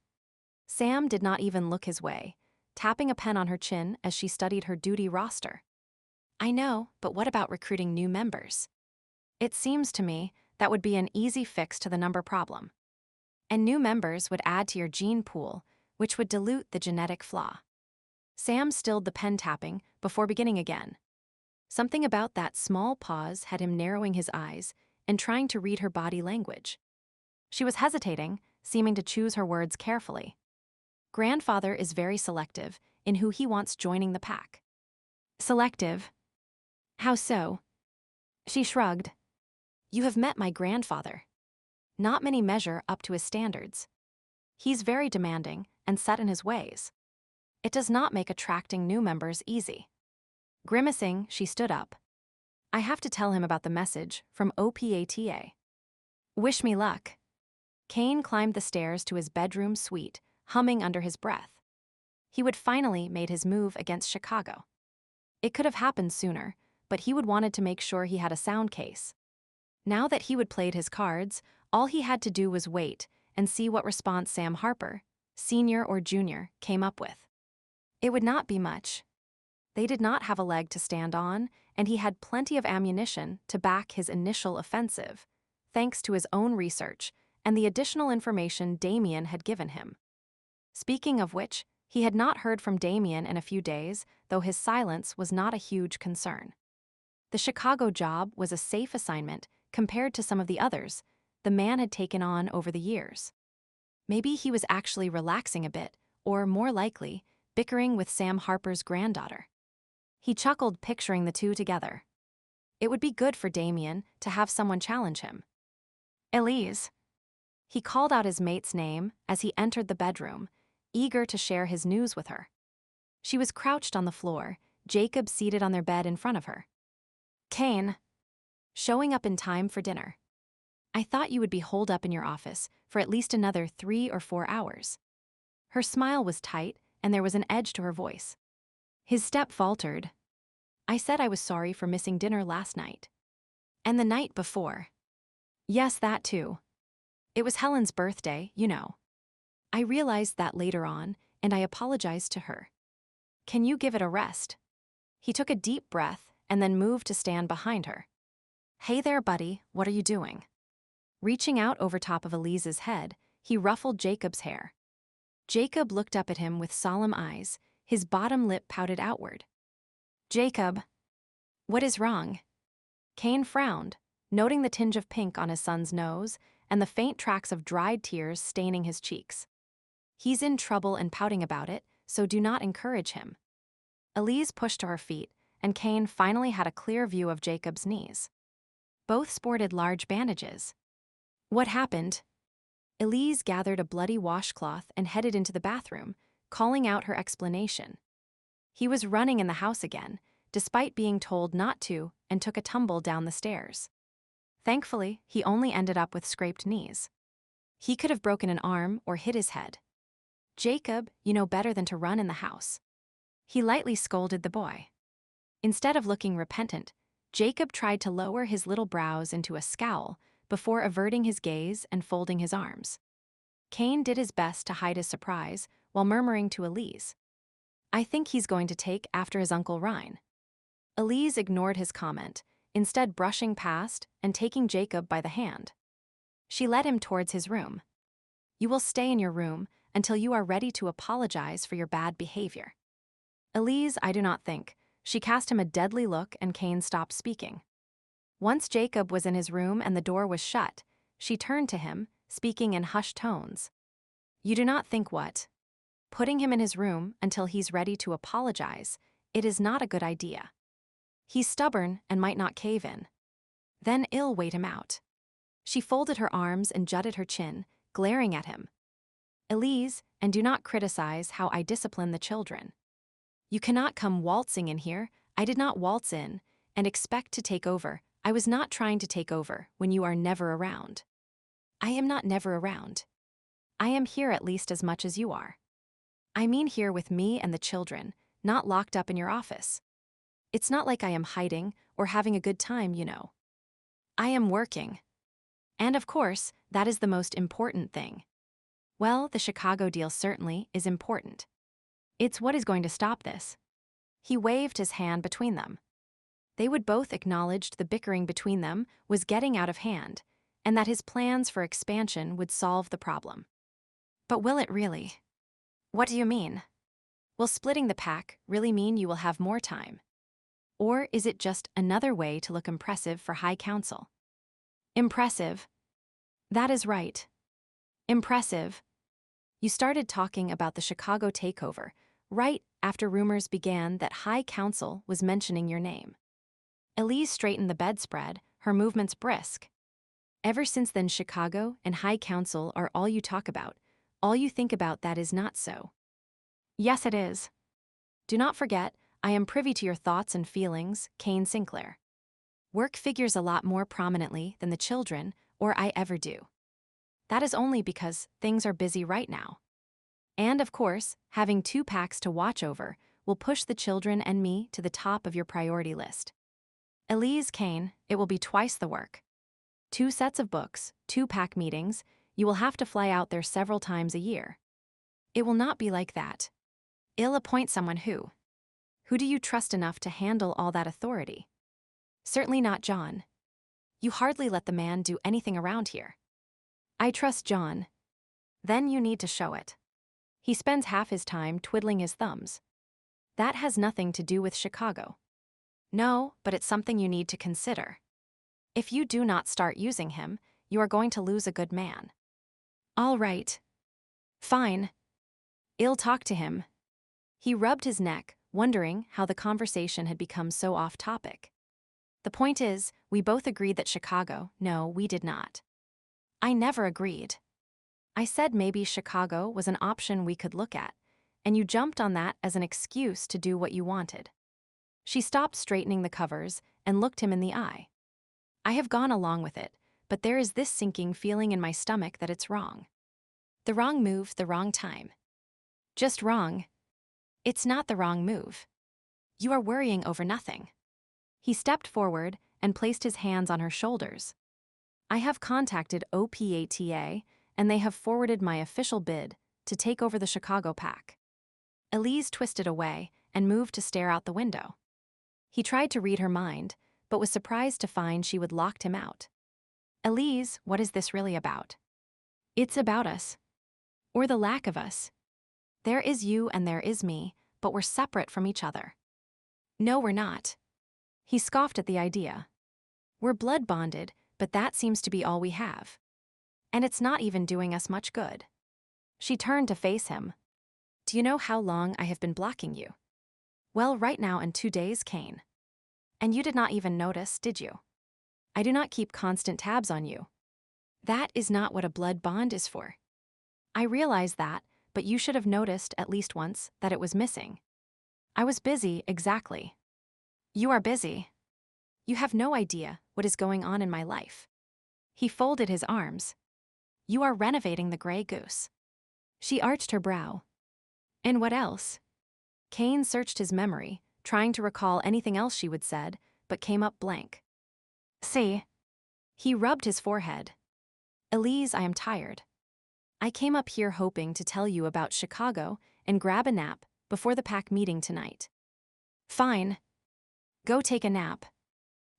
Sam did not even look his way, tapping a pen on her chin as she studied her duty roster. I know, but what about recruiting new members? It seems to me that would be an easy fix to the number problem. And new members would add to your gene pool, which would dilute the genetic flaw. Sam stilled the pen tapping before beginning again. Something about that small pause had him narrowing his eyes and trying to read her body language. She was hesitating, seeming to choose her words carefully. Grandfather is very selective in who he wants joining the pack. Selective? How so? She shrugged. You have met my grandfather. Not many measure up to his standards. He's very demanding and set in his ways. It does not make attracting new members easy. Grimacing, she stood up. I have to tell him about the message from OPATA. Wish me luck. Kane climbed the stairs to his bedroom suite, humming under his breath. He would finally made his move against Chicago. It could have happened sooner, but he would wanted to make sure he had a sound case. Now that he would played his cards, all he had to do was wait and see what response Sam Harper, senior or junior, came up with. It would not be much. They did not have a leg to stand on, and he had plenty of ammunition to back his initial offensive, thanks to his own research and the additional information Damien had given him. Speaking of which, he had not heard from Damien in a few days, though his silence was not a huge concern. The Chicago job was a safe assignment compared to some of the others the man had taken on over the years. Maybe he was actually relaxing a bit, or more likely, bickering with Sam Harper's granddaughter. He chuckled, picturing the two together. It would be good for Damien to have someone challenge him. Elise. He called out his mate's name as he entered the bedroom, eager to share his news with her. She was crouched on the floor, Jacob seated on their bed in front of her. Kane. Showing up in time for dinner. I thought you would be holed up in your office for at least another 3 or 4 hours. Her smile was tight, and there was an edge to her voice. His step faltered. I said I was sorry for missing dinner last night. And the night before. Yes, that too. It was Helen's birthday, you know. I realized that later on, and I apologized to her. Can you give it a rest? He took a deep breath and then moved to stand behind her. Hey there, buddy, what are you doing? Reaching out over top of Elise's head, he ruffled Jacob's hair. Jacob looked up at him with solemn eyes, his bottom lip pouted outward. Jacob. What is wrong? Kane frowned, noting the tinge of pink on his son's nose and the faint tracks of dried tears staining his cheeks. He's in trouble and pouting about it, so do not encourage him. Elise pushed to her feet, and Kane finally had a clear view of Jacob's knees. Both sported large bandages. What happened? Elise gathered a bloody washcloth and headed into the bathroom, calling out her explanation. He was running in the house again, despite being told not to, and took a tumble down the stairs. Thankfully, he only ended up with scraped knees. He could have broken an arm or hit his head. Jacob, you know better than to run in the house. He lightly scolded the boy. Instead of looking repentant, Jacob tried to lower his little brows into a scowl before averting his gaze and folding his arms. Kane did his best to hide his surprise while murmuring to Elise, I think he's going to take after his Uncle Ryan. Elise ignored his comment, instead brushing past and taking Jacob by the hand. She led him towards his room. You will stay in your room until you are ready to apologize for your bad behavior. Elise, I do not think. She cast him a deadly look and Kane stopped speaking. Once Jacob was in his room and the door was shut, she turned to him, speaking in hushed tones. You do not think what? Putting him in his room until he's ready to apologize, it is not a good idea. He's stubborn and might not cave in. Then I'll wait him out. She folded her arms and jutted her chin, glaring at him. Elise, and do not criticize how I discipline the children. You cannot come waltzing in here. I did not waltz in, and expect to take over. I was not trying to take over when you are never around. I am not never around. I am here at least as much as you are. I mean here with me and the children, not locked up in your office. It's not like I am hiding or having a good time, you know. I am working. And of course, that is the most important thing. Well, the Chicago deal certainly is important. It's what is going to stop this. He waved his hand between them. They would both acknowledge the bickering between them was getting out of hand, and that his plans for expansion would solve the problem. But will it really? What do you mean? Will splitting the pack really mean you will have more time? Or is it just another way to look impressive for High Council? Impressive. That is right. Impressive. You started talking about the Chicago takeover right after rumors began that High Council was mentioning your name. Elise straightened the bedspread, her movements brisk. Ever since then, Chicago and High Council are all you talk about. All you think about that is not so. Yes, it is. Do not forget, I am privy to your thoughts and feelings, Kane Sinclair. Work figures a lot more prominently than the children or I ever do. That is only because things are busy right now. And of course, having 2 packs to watch over will push the children and me to the top of your priority list. Elise, Kane, it will be twice the work. 2 sets of books, 2-pack meetings, you will have to fly out there several times a year. It will not be like that. I'll appoint someone who. Who do you trust enough to handle all that authority? Certainly not John. You hardly let the man do anything around here. I trust John. Then you need to show it. He spends half his time twiddling his thumbs. That has nothing to do with Chicago. No, but it's something you need to consider. If you do not start using him, you are going to lose a good man. All right. Fine. I'll talk to him. He rubbed his neck, wondering how the conversation had become so off topic. The point is, we both agreed that Chicago. No, we did not. I never agreed. I said maybe Chicago was an option we could look at, and you jumped on that as an excuse to do what you wanted. She stopped straightening the covers and looked him in the eye. I have gone along with it, but there is this sinking feeling in my stomach that it's wrong. The wrong move, the wrong time. Just wrong. It's not the wrong move. You are worrying over nothing. He stepped forward and placed his hands on her shoulders. I have contacted OPATA, and they have forwarded my official bid to take over the Chicago pack. Elise twisted away and moved to stare out the window. He tried to read her mind, but was surprised to find she would locked him out. Elise, what is this really about? It's about us. Or the lack of us. There is you and there is me, but we're separate from each other. No, we're not. He scoffed at the idea. We're blood bonded, but that seems to be all we have. And it's not even doing us much good. She turned to face him. Do you know how long I have been blocking you? Well, right now in 2 days, Kane. And you did not even notice, did you? I do not keep constant tabs on you. That is not what a blood bond is for. I realize that, but you should have noticed at least once that it was missing. I was busy, exactly. You are busy. You have no idea what is going on in my life. He folded his arms. You are renovating the Grey Goose. She arched her brow. And what else? Kane searched his memory, trying to recall anything else she would said, but came up blank. See? He rubbed his forehead. Elise, I am tired. I came up here hoping to tell you about Chicago and grab a nap before the pack meeting tonight. Fine. Go take a nap.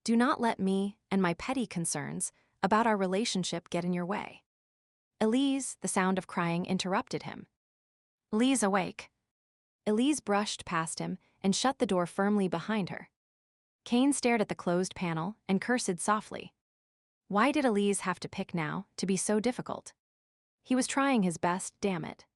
Do not let me and my petty concerns about our relationship get in your way. Elise, the sound of crying interrupted him. Elise, awake. Elise brushed past him and shut the door firmly behind her. Kane stared at the closed panel and cursed softly. Why did Elise have to pick now to be so difficult? He was trying his best, damn it.